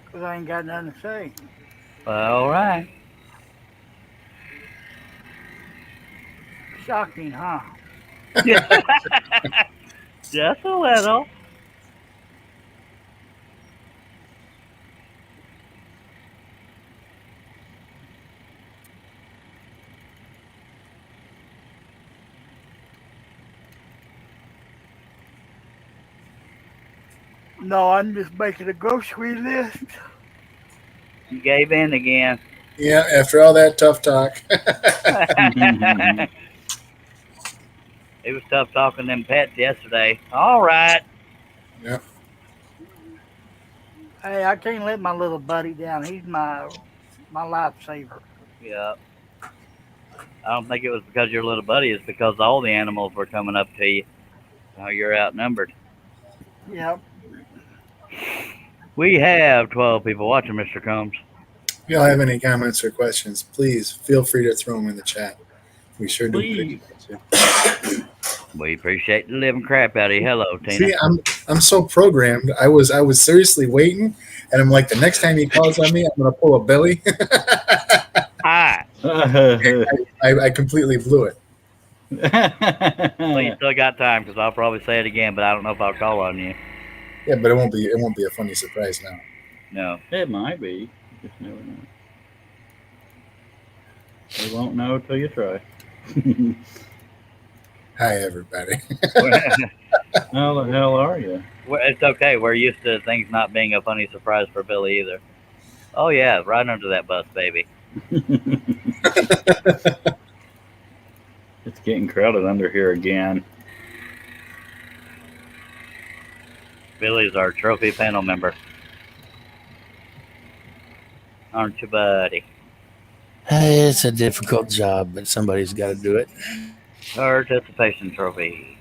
Speaker 2: because I ain't got nothing to say.
Speaker 1: All right.
Speaker 2: Shocking, huh?
Speaker 1: Just a little.
Speaker 2: No, I'm just making a grocery list.
Speaker 1: You gave in again.
Speaker 3: Yeah, after all that tough talk.
Speaker 1: It was tough talking them pets yesterday. All right.
Speaker 3: Yeah.
Speaker 2: Hey, I can't let my little buddy down. He's my lifesaver.
Speaker 1: Yeah. I don't think it was because you're a little buddy. It's because all the animals were coming up to you. How you're outnumbered.
Speaker 2: Yep.
Speaker 1: We have 12 people watching, Mr. Combs.
Speaker 3: If y'all have any comments or questions, please feel free to throw them in the chat. We sure do
Speaker 5: Please.
Speaker 3: appreciate you.
Speaker 1: We appreciate the living crap out of you. Hello, Tina.
Speaker 3: See, I'm so programmed. I was seriously waiting, and I'm like, the next time he calls on me, I'm gonna pull a Billy.
Speaker 1: Hi.
Speaker 3: I completely blew it.
Speaker 1: Well, you still got time because I'll probably say it again, but I don't know if I'll call on you.
Speaker 3: Yeah, but it won't be a funny surprise now.
Speaker 1: No.
Speaker 5: It might be. You just never know. You won't know till you try.
Speaker 3: Hi, everybody.
Speaker 5: How the hell are you?
Speaker 1: It's okay. We're used to things not being a funny surprise for Billy either. Oh, yeah. Right under that bus, baby.
Speaker 5: It's getting crowded under here again.
Speaker 1: Billy's our trophy panel member. Aren't you, buddy?
Speaker 7: It's a difficult job, but somebody's got to do it.
Speaker 1: Participation trophy.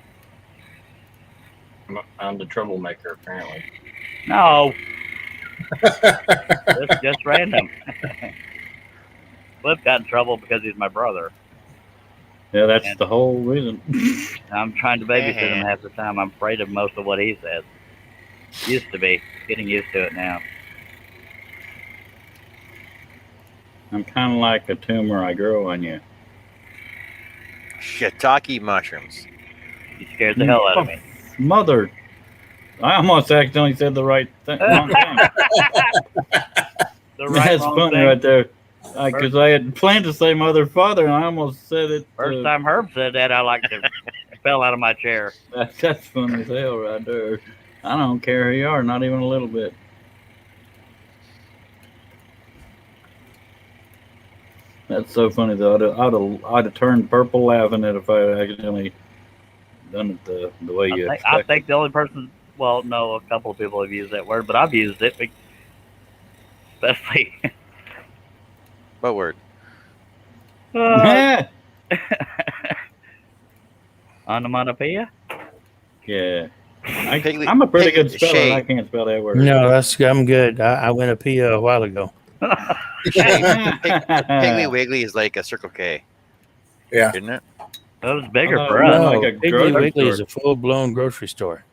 Speaker 6: I'm the troublemaker, apparently.
Speaker 1: No. It's just random. Cliff got in trouble because he's my brother.
Speaker 5: Yeah, that's
Speaker 1: And-
Speaker 5: the whole reason.
Speaker 1: I'm trying to babysit him half the time. I'm afraid of most of what he says. Used to be. Getting used to it now.
Speaker 5: I'm kind of like a tumor I grow on you.
Speaker 4: Shiitake mushrooms.
Speaker 1: You scared the hell out of me.
Speaker 5: Mother. I almost accidentally said the right thing. Wrong thing.
Speaker 1: The right,
Speaker 5: That's
Speaker 1: wrong
Speaker 5: funny
Speaker 1: thing.
Speaker 5: right there. Because I had planned to say mother, father, and I almost said it.
Speaker 1: First time Herb said that, I like to fell out of my chair.
Speaker 5: That's funny as hell right there. I don't care who you are, not even a little bit. That's so funny though. I'd have turned purple laughing at if I had accidentally done it the way you
Speaker 1: I
Speaker 5: expected.
Speaker 1: think the only person, well, no, a couple of people have used that word, but I've used it, especially.
Speaker 4: What word?
Speaker 1: Onomatopoeia?
Speaker 5: Yeah.
Speaker 4: Piggly-
Speaker 5: I'm a pretty good
Speaker 4: Pig-
Speaker 5: speller, and I
Speaker 4: shade.
Speaker 5: can't spell that word.
Speaker 7: No, I'm good. I went a PO a while ago.
Speaker 4: Piggly Wiggly is like a Circle K,
Speaker 3: Yeah.
Speaker 4: isn't it?
Speaker 1: That was bigger
Speaker 5: Oh,
Speaker 1: for
Speaker 5: no.
Speaker 1: us.
Speaker 5: like a
Speaker 7: Piggly
Speaker 5: grocery
Speaker 7: Wiggly is
Speaker 5: store.
Speaker 7: a full-blown grocery store.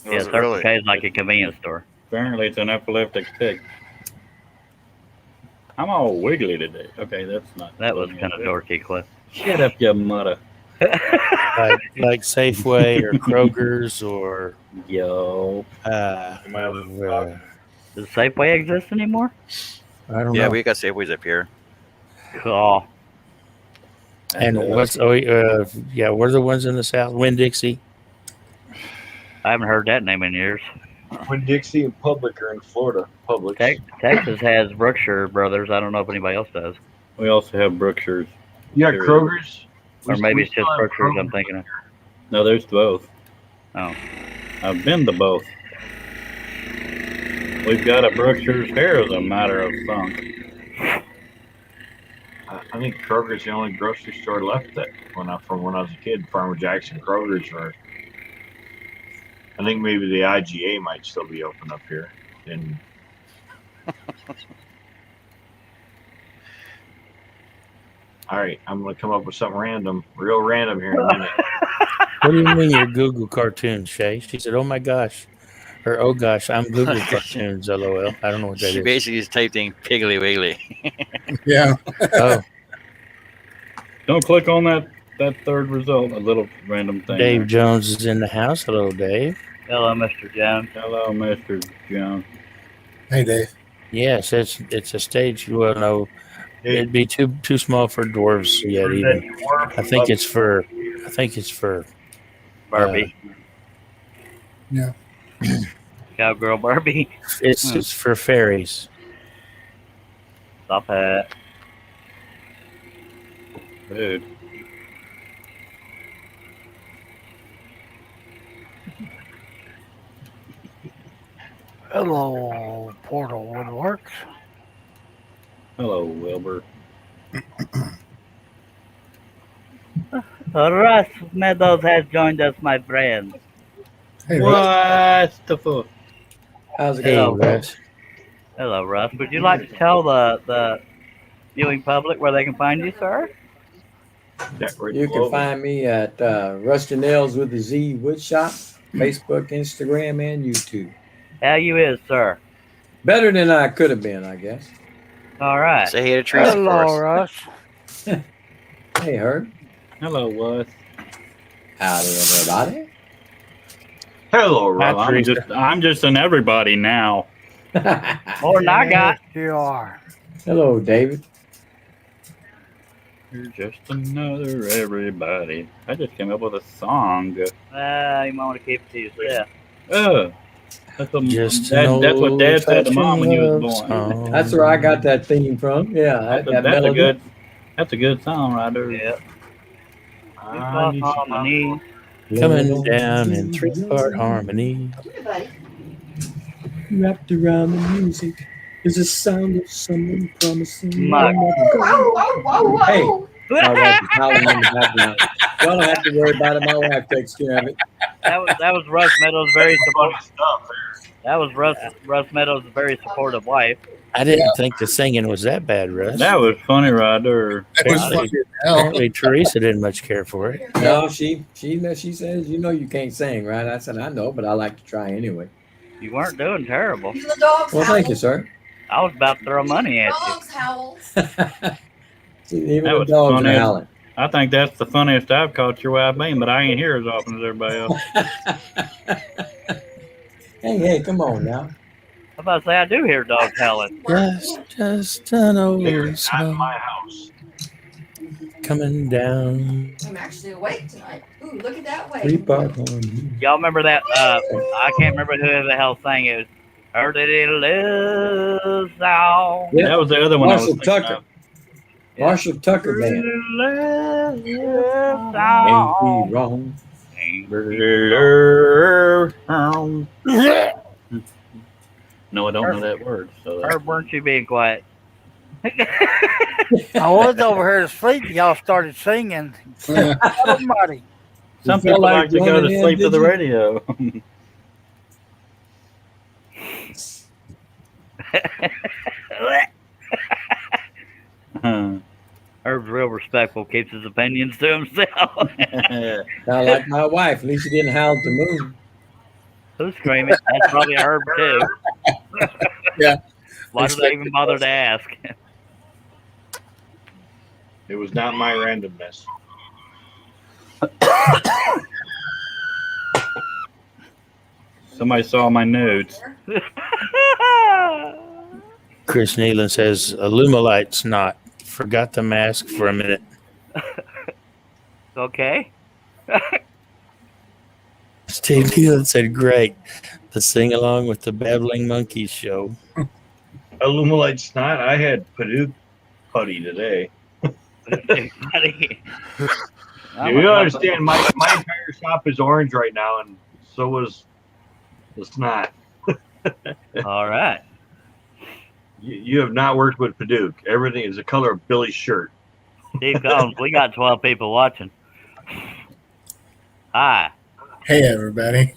Speaker 1: Yeah,
Speaker 4: Was it
Speaker 1: Circle
Speaker 4: really?
Speaker 1: K is like a convenience store.
Speaker 5: Apparently, it's an epileptic pig. I'm all wiggly today. Okay, that's not.
Speaker 1: That was
Speaker 5: funny,
Speaker 1: kind of
Speaker 5: is it?
Speaker 1: dorky, Cliff.
Speaker 5: Shut up, your mother.
Speaker 7: like Safeway or Kroger's or
Speaker 5: Yo.
Speaker 1: Does Safeway exist anymore?
Speaker 7: I don't
Speaker 4: Yeah,
Speaker 7: know.
Speaker 4: we got Safeways up here.
Speaker 1: Oh,
Speaker 7: And what's what are the ones in the South? Winn-Dixie.
Speaker 1: I haven't heard that name in years.
Speaker 9: When Dixie and Public are in Florida, Publix.
Speaker 1: Texas has Brookshire Brothers. I don't know if anybody else does.
Speaker 5: We also have Brookshire's.
Speaker 9: You got
Speaker 5: Period.
Speaker 9: Kroger's?
Speaker 1: Or maybe it's
Speaker 9: still
Speaker 1: just
Speaker 9: have
Speaker 1: Brookshire's
Speaker 9: Kroger's.
Speaker 1: I'm thinking of.
Speaker 5: No, there's both.
Speaker 1: Oh.
Speaker 5: I've been to both. We've got a Brookshire's here as a matter of funk.
Speaker 6: I think Kroger's the only grocery store left that from when I was a kid. Farmer Jackson, Kroger's, or I think maybe the IGA might still be open up here. And All right, I'm gonna come up with something random, real random here in a minute.
Speaker 7: What do you mean your Google cartoons, Shay? She said, "Oh my gosh," or "Oh gosh, I'm Google cartoons." LOL. I don't know what that
Speaker 4: She
Speaker 7: is.
Speaker 4: basically just typed in Piggly Wiggly.
Speaker 3: Yeah.
Speaker 7: Oh,
Speaker 5: Don't click on that third result. A little random thing.
Speaker 7: Dave
Speaker 5: There.
Speaker 7: Jones is in the house. Hello, Dave.
Speaker 1: Hello, Mr. Jones.
Speaker 5: Hello, Mr. Jones.
Speaker 3: Hey, Dave.
Speaker 7: Yes, it's a stage. Well, no,
Speaker 6: Hey,
Speaker 7: it'd be too small for dwarves yet.
Speaker 6: where's
Speaker 7: Even
Speaker 6: that dwarf?
Speaker 7: I think it's for
Speaker 1: Barbie.
Speaker 3: Yeah.
Speaker 1: Cowgirl Barbie.
Speaker 7: it's for fairies.
Speaker 1: Stop it.
Speaker 5: Dude.
Speaker 2: Hello, Portal Woodworks.
Speaker 5: Hello, Wilbur.
Speaker 1: Russ Meadows has joined us, my friend.
Speaker 3: Hey, Russ.
Speaker 5: What the fuck?
Speaker 10: How's it
Speaker 7: Hey,
Speaker 10: going?
Speaker 7: Russ.
Speaker 1: Hello, Russ. Would you like to tell the viewing public where they can find you, sir?
Speaker 6: That right
Speaker 10: You
Speaker 6: below
Speaker 10: can find me at Rusty Nails with the Z Woodshop, Facebook, Instagram, and YouTube.
Speaker 1: How you is, sir?
Speaker 10: Better than I could have been, I guess.
Speaker 1: All right.
Speaker 4: Say hey to Teresa for
Speaker 2: Hello,
Speaker 4: us.
Speaker 2: Russ.
Speaker 10: Hey, Herb.
Speaker 5: Hello, what?
Speaker 10: Howdy, everybody.
Speaker 6: Hello,
Speaker 5: Hi,
Speaker 6: Rob.
Speaker 5: Teresa. I'm just an everybody now.
Speaker 1: Or not got.
Speaker 2: Yes, you are.
Speaker 10: Hello, David.
Speaker 5: You're just another everybody. I just came up with a song.
Speaker 1: You might want to keep it to yourself.
Speaker 5: That's what
Speaker 7: Just
Speaker 5: that's what Dad said to Mom when he was
Speaker 7: old-fashioned
Speaker 5: born.
Speaker 7: love
Speaker 10: That's where I got that theme from. Yeah, that
Speaker 5: That's a
Speaker 10: melody.
Speaker 5: good song right there.
Speaker 1: Yeah.
Speaker 6: I
Speaker 1: Harmony.
Speaker 7: coming down in 3-part harmony.
Speaker 10: Wrapped around the music is the sound of someone promising.
Speaker 1: Mark.
Speaker 10: Hey, my wife is howling in the background. Y'all don't have to worry about it. My wife takes care of it.
Speaker 1: That was Russ Meadows' very
Speaker 6: funny
Speaker 1: supportive.
Speaker 6: stuff.
Speaker 1: That was Russ Meadows' very supportive wife.
Speaker 7: I didn't think the singing was that bad, Russ.
Speaker 5: That was funny right there.
Speaker 3: That was funny as hell.
Speaker 7: Apparently, Teresa didn't much care for it.
Speaker 10: No, she says, you know, you can't sing, right? I said, I know, but I like to try anyway.
Speaker 1: You weren't doing terrible.
Speaker 8: The dogs
Speaker 10: Well, thank you, sir.
Speaker 1: I was about to throw money at you.
Speaker 8: Dogs howls.
Speaker 10: See, even
Speaker 5: That
Speaker 10: the
Speaker 5: was
Speaker 10: dogs are
Speaker 5: funny.
Speaker 10: howling.
Speaker 5: I think that's the funniest I've caught your wife being, but I ain't here as often as everybody else.
Speaker 10: Hey, come on now.
Speaker 1: I'm about to say I do hear dogs howling.
Speaker 7: Just an old
Speaker 6: They're not in
Speaker 7: snow
Speaker 6: my house.
Speaker 7: coming down.
Speaker 8: I'm actually awake tonight. Ooh, look at that way.
Speaker 10: 3-part harmony.
Speaker 1: Y'all remember that? I can't remember who the hell sang it. Heard it in a song.
Speaker 10: Yeah.
Speaker 5: That was the other one I was
Speaker 10: Marshall
Speaker 5: thinking
Speaker 10: Tucker.
Speaker 5: of.
Speaker 10: Marshall Tucker Band. Ain't
Speaker 1: Song.
Speaker 10: be wrong.
Speaker 5: No, I don't know that word. So
Speaker 1: Herb, weren't you being quiet?
Speaker 2: I was over here asleep. Y'all started singing. Somebody.
Speaker 5: some
Speaker 10: You felt
Speaker 5: people like to go to
Speaker 10: joining in,
Speaker 5: sleep to
Speaker 10: did
Speaker 5: the
Speaker 10: you?
Speaker 5: radio.
Speaker 1: Herb's real respectful, keeps his opinions to himself.
Speaker 10: Sound like my wife. At least she didn't howl at the moon.
Speaker 1: Who's screaming? That's probably a Herb too.
Speaker 3: Yeah.
Speaker 1: Why did I even bother to ask?
Speaker 6: It was not my randomness.
Speaker 5: Somebody saw my nudes.
Speaker 7: Chris Nealon says, Illuminlight's not. Forgot the mask for a minute.
Speaker 1: Okay.
Speaker 7: Steve Nealon said, great. The sing along with the Babbling Monkeys show.
Speaker 6: Illuminate snot. I had Paduke putty today.
Speaker 1: Buddy.
Speaker 6: You understand? My entire shop is orange right now, and so was the snot.
Speaker 1: All right.
Speaker 6: You have not worked with Paduke. Everything is the color of Billy's shirt.
Speaker 1: Steve Collins, we got 12 people watching. Hi.
Speaker 3: Hey, everybody.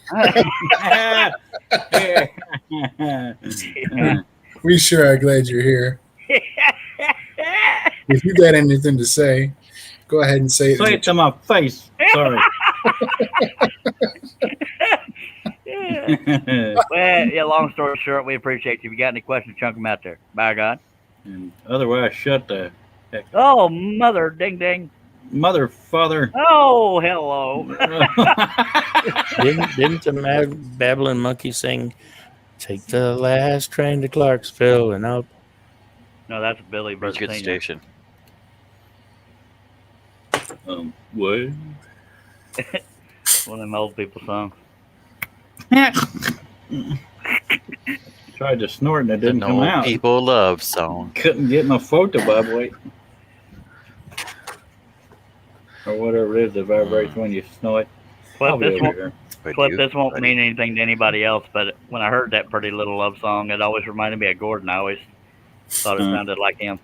Speaker 3: We sure are glad you're here. if you got anything to say, go ahead and say it.
Speaker 5: Say it to my face. Sorry.
Speaker 1: Well, yeah, long story short, we appreciate you. If you got any questions, chunk them out there. By God.
Speaker 5: And otherwise, shut the heck up.
Speaker 1: Oh, mother, ding, ding.
Speaker 5: Mother, father.
Speaker 1: Oh, hello.
Speaker 7: Didn't the mad babbling monkey sing, "Take the last train to Clarksville and up"?
Speaker 1: No, that's Billy Burt
Speaker 4: Good
Speaker 1: Senior.
Speaker 4: station.
Speaker 5: What?
Speaker 1: One of them old people songs.
Speaker 5: Tried to snort and it didn't
Speaker 4: An
Speaker 5: come
Speaker 4: old
Speaker 5: out.
Speaker 4: people love song.
Speaker 5: Couldn't get my photo vibrate. Or whatever it is that vibrates when you snort. I'll
Speaker 1: Clip,
Speaker 5: be
Speaker 1: this
Speaker 5: over
Speaker 1: won't,
Speaker 5: here.
Speaker 1: Clip, this won't mean anything to anybody else, but when I heard that Pretty Little Love Song, it always reminded me of Gordon. I always thought it sounded like him.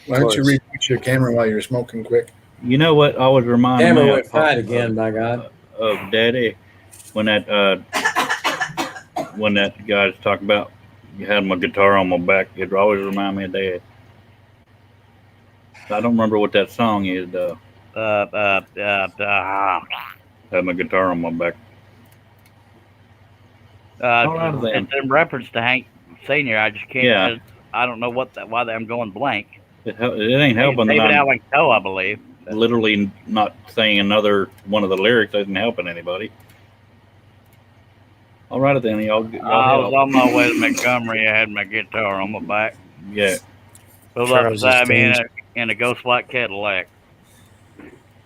Speaker 3: Why don't you reach your camera while you're smoking quick?
Speaker 5: You know what always reminded
Speaker 10: Camera
Speaker 5: me
Speaker 10: went fine again, by God.
Speaker 5: of Daddy when that guy's talking about you had my guitar on my back. It always remind me of Dad. I don't remember what that song is though. Had my guitar on my back.
Speaker 1: It's in reference to Hank Senior. I just can't.
Speaker 5: Yeah.
Speaker 1: I don't know why I'm going blank.
Speaker 5: It ain't helping that
Speaker 1: David
Speaker 5: I'm
Speaker 1: Allen Coe, I believe.
Speaker 5: literally not saying another one of the lyrics isn't helping anybody. All right then, y'all
Speaker 1: I was
Speaker 5: help.
Speaker 1: on my way to Montgomery. I had my guitar on my back.
Speaker 5: Yeah.
Speaker 1: Pulled up beside me in a ghost white Cadillac.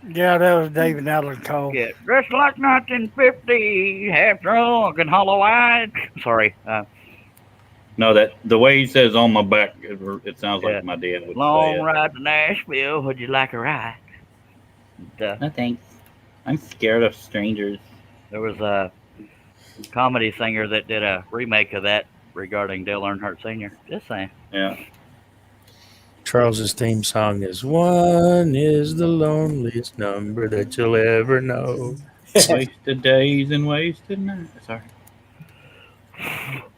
Speaker 2: Yeah, that was David Allen Coe.
Speaker 1: Yeah, dressed like 1950, half drunk and hollow-eyed. Sorry.
Speaker 5: No, that the way he says "on my back," it sounds like my dad would
Speaker 1: Long
Speaker 5: say it.
Speaker 1: ride to Nashville. Would you like a ride?
Speaker 5: No thanks. I'm scared of strangers.
Speaker 1: There was a comedy singer that did a remake of that regarding Dale Earnhardt Sr. Just saying.
Speaker 5: Yeah.
Speaker 7: Charles's theme song is "One is the loneliest number that you'll ever know."
Speaker 5: Wasted days and wasted nights. Sorry.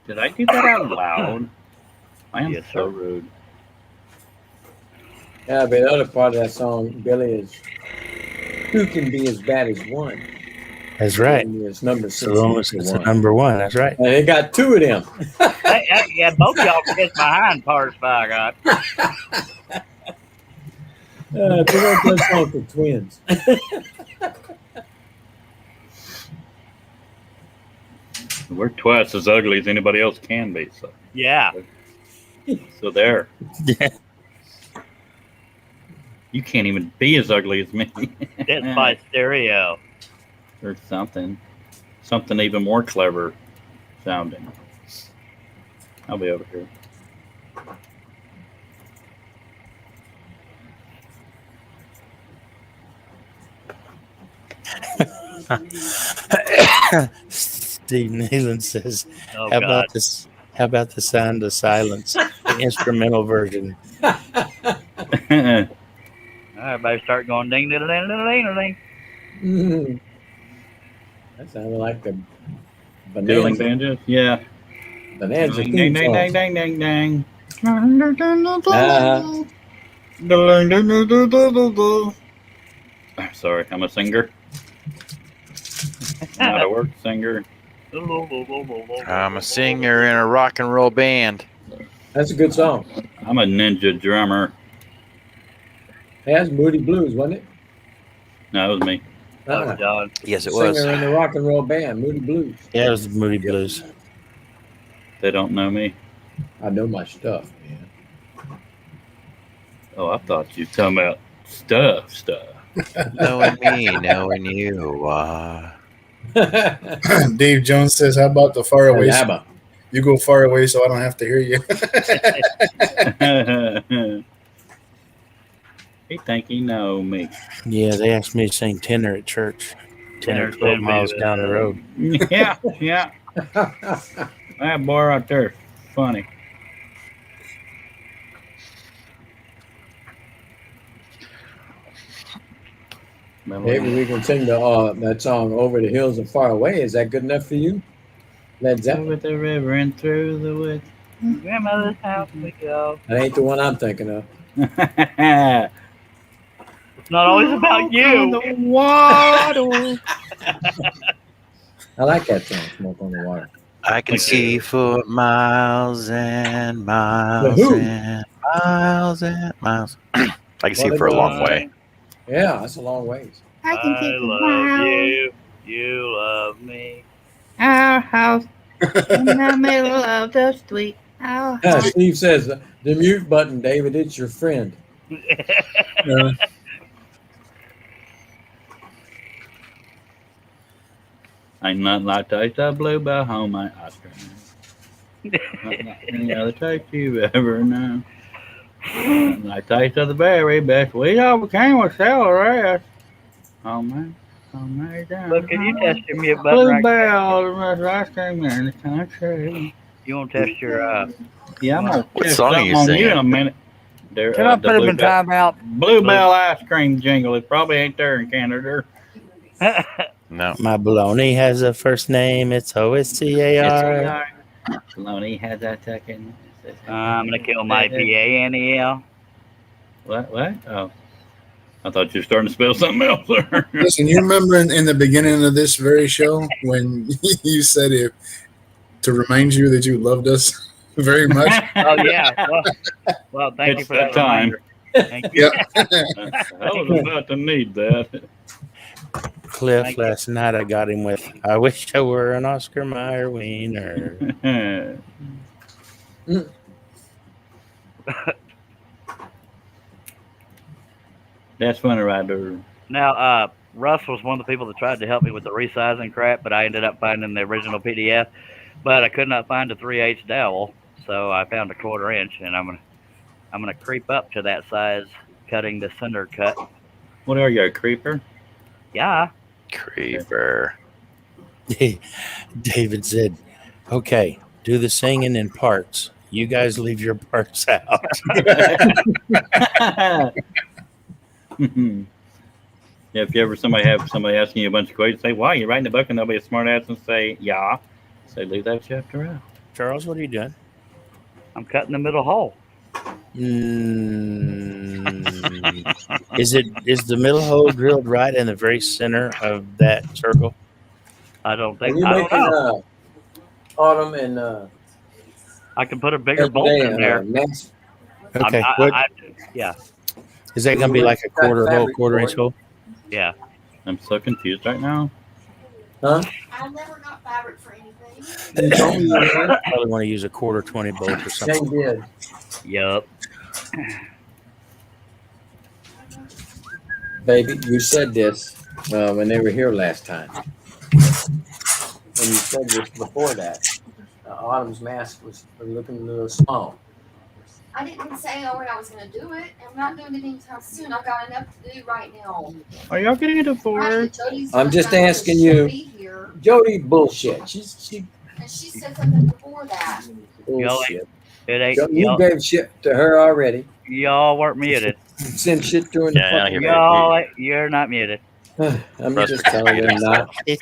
Speaker 5: Did I do that out loud? I am so rude.
Speaker 10: Yeah, but the other part of that song, Billy, is "Two can be as bad as one."
Speaker 7: That's right.
Speaker 10: It's number
Speaker 7: So long as it's a number one. That's right.
Speaker 10: And they got two of them.
Speaker 1: Yeah, both y'all kiss my hind parts, by God.
Speaker 10: They wrote that song for twins.
Speaker 5: We're twice as ugly as anybody else can be. So
Speaker 1: yeah.
Speaker 5: So there. You can't even be as ugly as me.
Speaker 1: That's by stereo.
Speaker 5: Or something even more clever sounding. I'll be over here.
Speaker 7: Steve Nealon says,
Speaker 1: Oh,
Speaker 7: "How
Speaker 1: God.
Speaker 7: about this? How about the sound of silence, the instrumental version?"
Speaker 1: Everybody start going ding ding ding ding ding ding.
Speaker 10: That sounded like the
Speaker 5: Dueling
Speaker 10: Bonanza.
Speaker 5: banjos? Yeah.
Speaker 10: Bonanza
Speaker 5: Ding
Speaker 10: theme
Speaker 5: ding ding
Speaker 10: song.
Speaker 5: ding ding ding. I'm sorry, I'm a singer. Not a work singer.
Speaker 4: I'm a singer in a rock and roll band.
Speaker 10: That's a good song.
Speaker 5: I'm a ninja drummer.
Speaker 10: Hey, that's Moody Blues, wasn't it?
Speaker 5: No, it was me.
Speaker 1: John.
Speaker 4: Yes, it
Speaker 10: Singer
Speaker 4: was.
Speaker 10: in the rock and roll band, Moody Blues.
Speaker 7: Yeah, it was the Moody Blues.
Speaker 5: They don't know me.
Speaker 10: I know my stuff, man.
Speaker 5: Oh, I thought you were talking about stuff.
Speaker 4: Knowing me, knowing you.
Speaker 3: Dave Jones says, "How about the far away?
Speaker 10: Abba.
Speaker 3: You go far away, so I don't have to hear you."
Speaker 5: He think he know me.
Speaker 7: Yeah, they asked me to sing tenor at church. 10 or 12 miles down the road.
Speaker 5: Yeah. That boy right there, funny.
Speaker 10: Maybe we can sing that song "Over the Hills and Far Away." Is that good enough for you, Led Zeppelin?
Speaker 5: Over the river and through the woods.
Speaker 1: Grandmother's house we go.
Speaker 10: That ain't the one I'm thinking of.
Speaker 1: It's not always about you.
Speaker 2: The water.
Speaker 10: I like that song, Smoke on the Water.
Speaker 4: I can see for miles and
Speaker 10: The
Speaker 4: miles
Speaker 10: Who.
Speaker 4: and miles and miles. I can see
Speaker 10: What
Speaker 4: for a
Speaker 10: about-
Speaker 4: long way.
Speaker 10: Yeah, that's a long ways.
Speaker 2: I can take a
Speaker 1: love
Speaker 2: while.
Speaker 1: you. You love me.
Speaker 2: Our house in the middle of the street. Our
Speaker 10: Yeah,
Speaker 2: house.
Speaker 10: Steve says the mute button, David, it's your friend.
Speaker 3: Yeah.
Speaker 5: Ain't nothing like taste of bluebell homemade ice cream. Nothing like any other taste you've ever known. Nothing like taste of the very best. We overcame with celery. Homemade down.
Speaker 1: Look, can you test your mute button right quick?
Speaker 5: Bluebell, the best ice cream in the country.
Speaker 1: You want to test your
Speaker 5: Yeah, I'm gonna
Speaker 4: What
Speaker 5: test
Speaker 4: song are
Speaker 5: something
Speaker 4: you
Speaker 5: on you
Speaker 4: singing?
Speaker 5: in a minute. There,
Speaker 2: Can I
Speaker 5: the
Speaker 2: put him in
Speaker 5: Bluebell-
Speaker 2: timeout?
Speaker 5: Bluebell ice cream jingle. It probably ain't there in Canada.
Speaker 4: No.
Speaker 7: My baloney has a first name. It's OSCAR.
Speaker 5: Lonnie has that second.
Speaker 1: I'm gonna kill my BANEL.
Speaker 5: What? Oh, I thought you were starting to spell something else there.
Speaker 3: Listen, you remember in the beginning of this very show when you said it to remind you that you loved us very much?
Speaker 1: Oh yeah. Well, thank you
Speaker 5: It's
Speaker 1: for that
Speaker 5: that time.
Speaker 1: reminder. Thank you.
Speaker 3: Yeah.
Speaker 5: I was about to need that.
Speaker 7: Cliff
Speaker 1: Thank you.
Speaker 7: last night I got him with I wish I were an Oscar Mayer wiener.
Speaker 5: That's funny right there.
Speaker 1: Now, Russ was one of the people that tried to help me with the resizing crap, but I ended up finding the original PDF. But I could not find a 3/8 dowel, so I found a 1/4 inch, and I'm gonna creep up to that size, cutting the center cut.
Speaker 5: What are you, a creeper?
Speaker 1: Yeah.
Speaker 4: Creeper.
Speaker 7: David said, "Okay, do the singing in parts. You guys leave your parts out."
Speaker 5: Yeah, if you ever have somebody asking you a bunch of questions, say, "Why you writing a book?" and they'll be a smart ass and say, "Yeah." Say, leave that chapter out.
Speaker 7: Charles, what are you doing?
Speaker 1: I'm cutting the middle hole.
Speaker 7: Is the middle hole drilled right in the very center of that circle?
Speaker 1: I don't
Speaker 10: Are
Speaker 1: think.
Speaker 10: you
Speaker 1: I don't
Speaker 10: making
Speaker 1: know.
Speaker 10: Autumn and
Speaker 1: I can put a bigger bolt in there.
Speaker 10: Max?
Speaker 7: Okay,
Speaker 1: Yeah.
Speaker 7: is that going to be like a quarter inch hole?
Speaker 1: Yeah.
Speaker 5: I'm so confused right now.
Speaker 10: Huh?
Speaker 8: I never got fabric for anything.
Speaker 10: You told me you were.
Speaker 7: Probably want to use a 1/4 bolt or something.
Speaker 10: Shane did.
Speaker 1: Yup.
Speaker 10: Baby, you said this when they were here last time. And you said this before that. Autumn's mask was looking a little small.
Speaker 8: I didn't say when I was going to do it. I'm not doing it anytime soon. I've got enough to do right now.
Speaker 5: Are y'all getting it
Speaker 8: Right,
Speaker 5: for?
Speaker 8: Jody's
Speaker 10: I'm just
Speaker 8: not gonna
Speaker 10: asking you.
Speaker 8: be here,
Speaker 10: Jody, bullshit. She
Speaker 8: and she said something before that.
Speaker 10: bullshit.
Speaker 1: It ain't.
Speaker 10: You gave shit to her already.
Speaker 1: Y'all weren't muted.
Speaker 10: Send shit to her in the
Speaker 4: Yeah, I
Speaker 10: fucking.
Speaker 4: hear
Speaker 1: Y'all, you're not muted.
Speaker 10: I'm
Speaker 4: Russ,
Speaker 10: just telling them not at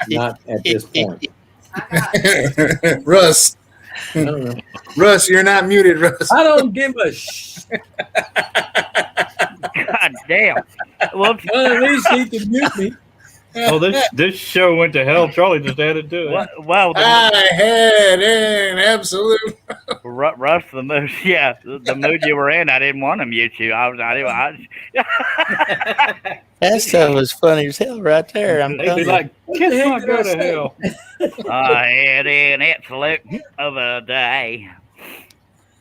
Speaker 10: this point.
Speaker 8: I got
Speaker 3: Russ,
Speaker 10: I don't know.
Speaker 3: Russ, you're not muted, Russ.
Speaker 10: I don't give a
Speaker 1: God damn. Whoops.
Speaker 10: Well, at least he can mute me.
Speaker 5: Oh, this show went to hell. Charlie just added to it.
Speaker 1: Well,
Speaker 3: I had an absolute.
Speaker 1: Russ, the mood. Yeah, the mood you were in. I didn't want to mute you.
Speaker 7: That stuff was funny as hell right there. I'm
Speaker 5: They'd
Speaker 7: telling
Speaker 5: be
Speaker 7: you.
Speaker 5: like, kiss my go to hell.
Speaker 1: I had an absolute of a day.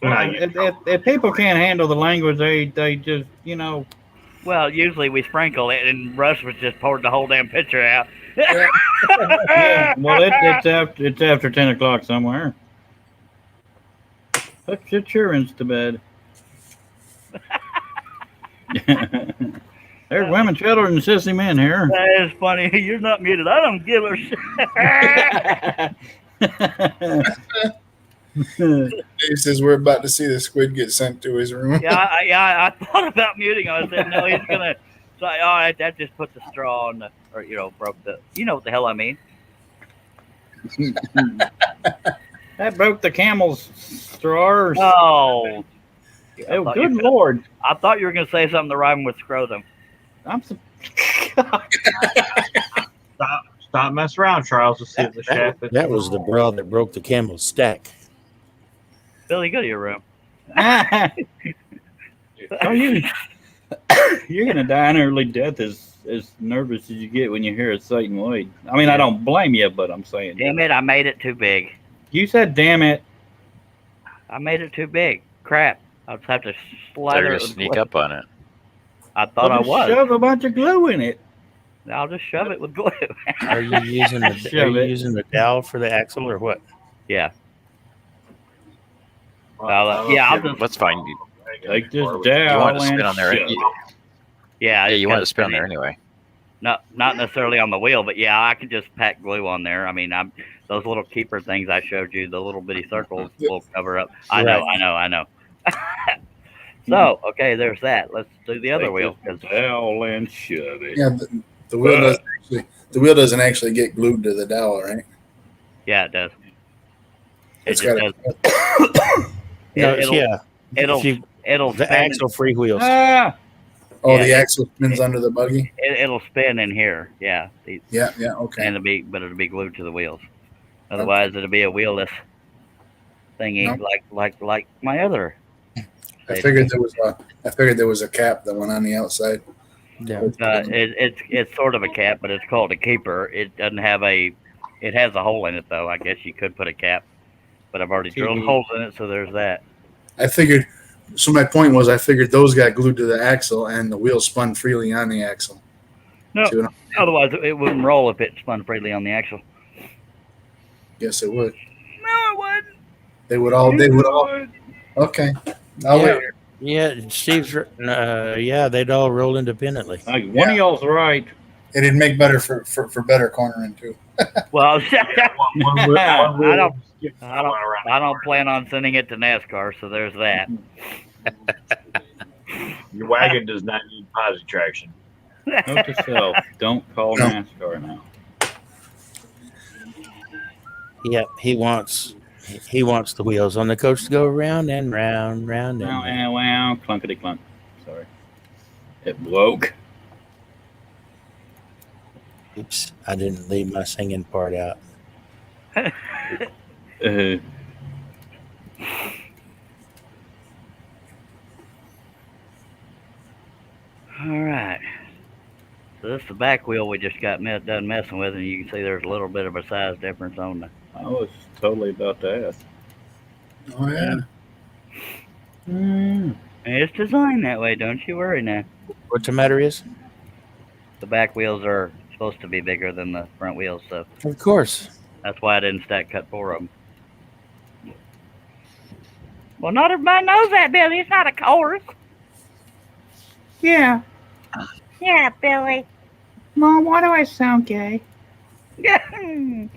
Speaker 5: If people can't handle the language, they just,
Speaker 1: Well, usually we sprinkle it, and Russ was just pouring the whole damn picture out.
Speaker 5: Yeah, well, it's after 10 o'clock somewhere. Put your children to bed. There's women, children, and sissy men here.
Speaker 1: That is funny. You're not muted. I don't give a shit.
Speaker 3: He says we're about to see the squid get sent to his room.
Speaker 1: I thought about muting him. I said, no, he's gonna. So, that just put the straw on the, or broke the. You know what the hell I mean?
Speaker 5: That broke the camel's drawers.
Speaker 1: Oh,
Speaker 5: Oh, good lord!
Speaker 1: I thought you were going to say something to rhyme with scrotum.
Speaker 5: I'm so.
Speaker 6: Stop messing around, Charles. Let's see if the shaft.
Speaker 7: That was the bra that broke the camel's stack.
Speaker 1: Billy, go to your room.
Speaker 5: Oh, you're gonna die an early death as nervous as you get when you hear a Satan Wade. I mean, I don't blame you, but I'm saying.
Speaker 1: Damn it! I made it too big.
Speaker 5: You said, "Damn it."
Speaker 1: I made it too big. Crap! I'll just have to slide
Speaker 4: They're
Speaker 1: it.
Speaker 4: gonna sneak up on it.
Speaker 1: I thought I was.
Speaker 5: Shove a bunch of glue in it.
Speaker 1: I'll just shove it with glue.
Speaker 7: Are you using the dowel for the axle or what?
Speaker 1: Yeah.
Speaker 6: I'll
Speaker 1: just.
Speaker 4: That's fine.
Speaker 5: Take this
Speaker 4: You
Speaker 5: down.
Speaker 4: want it to spin on there?
Speaker 1: Yeah,
Speaker 4: Yeah, you want it to
Speaker 1: it's
Speaker 4: spin on
Speaker 1: gonna
Speaker 4: there
Speaker 1: be-
Speaker 4: anyway.
Speaker 1: Not necessarily on the wheel, but yeah, I could just pack glue on there. I mean, those little keeper things I showed you, the little bitty circles will cover up. I know. So okay, there's that. Let's do the other wheel.
Speaker 5: Dowel and shove it.
Speaker 3: Yeah, the wheel doesn't actually get glued to the dowel, right?
Speaker 1: Yeah, it does.
Speaker 3: It's
Speaker 1: just
Speaker 3: got
Speaker 1: does.
Speaker 7: No,
Speaker 1: It'll
Speaker 7: the
Speaker 1: spin.
Speaker 7: axle free wheels.
Speaker 5: Ah,
Speaker 3: the axle spins under the buggy.
Speaker 1: It'll spin in here. Yeah.
Speaker 3: Yeah, okay.
Speaker 1: And it'll be glued to the wheels. Otherwise, it'll be a wheelless thingy,
Speaker 3: Nope.
Speaker 1: like my other.
Speaker 3: I figured there was a cap that went on the outside.
Speaker 7: Yeah.
Speaker 1: It's sort of a cap, but it's called a keeper. It doesn't have it has a hole in it though. I guess you could put a cap, but I've already drilled holes in it, so there's that.
Speaker 3: I figured. So my point was, I figured those got glued to the axle, and the wheel spun freely on the axle.
Speaker 1: No,
Speaker 3: See what
Speaker 1: otherwise it wouldn't roll if it spun freely on the axle.
Speaker 3: Yes, it would.
Speaker 1: No, it wouldn't.
Speaker 3: They would all. Okay. I'll wait.
Speaker 7: Yeah, Steve's. They'd all roll independently.
Speaker 5: like one of y'all's right.
Speaker 3: It'd make better for better cornering too.
Speaker 1: Well,
Speaker 6: one wheel
Speaker 1: I don't plan on sending it to NASCAR, so there's that.
Speaker 6: Your wagon does not need posi traction.
Speaker 5: Note to self: don't call
Speaker 3: No.
Speaker 5: NASCAR now.
Speaker 7: Yep, he wants the wheels on the coach to go round and round, round and
Speaker 5: Wow,
Speaker 7: round.
Speaker 5: wow, clunkety clunk. Sorry, it woke.
Speaker 7: Oops, I didn't leave my singing part out.
Speaker 1: All right. So this is the back wheel we just got done messing with, and you can see there's a little bit of a size difference on the.
Speaker 5: I was totally about to ask.
Speaker 3: Oh yeah.
Speaker 1: And it's designed that way. Don't you worry now.
Speaker 7: What the matter is?
Speaker 1: The back wheels are supposed to be bigger than the front wheels, so
Speaker 7: Of course.
Speaker 1: that's why I didn't stack cut 4 of them. Well, not everybody knows that, Billy. It's not a course.
Speaker 5: Yeah.
Speaker 8: Yeah, Billy.
Speaker 5: Mom, why do I sound gay?
Speaker 4: Take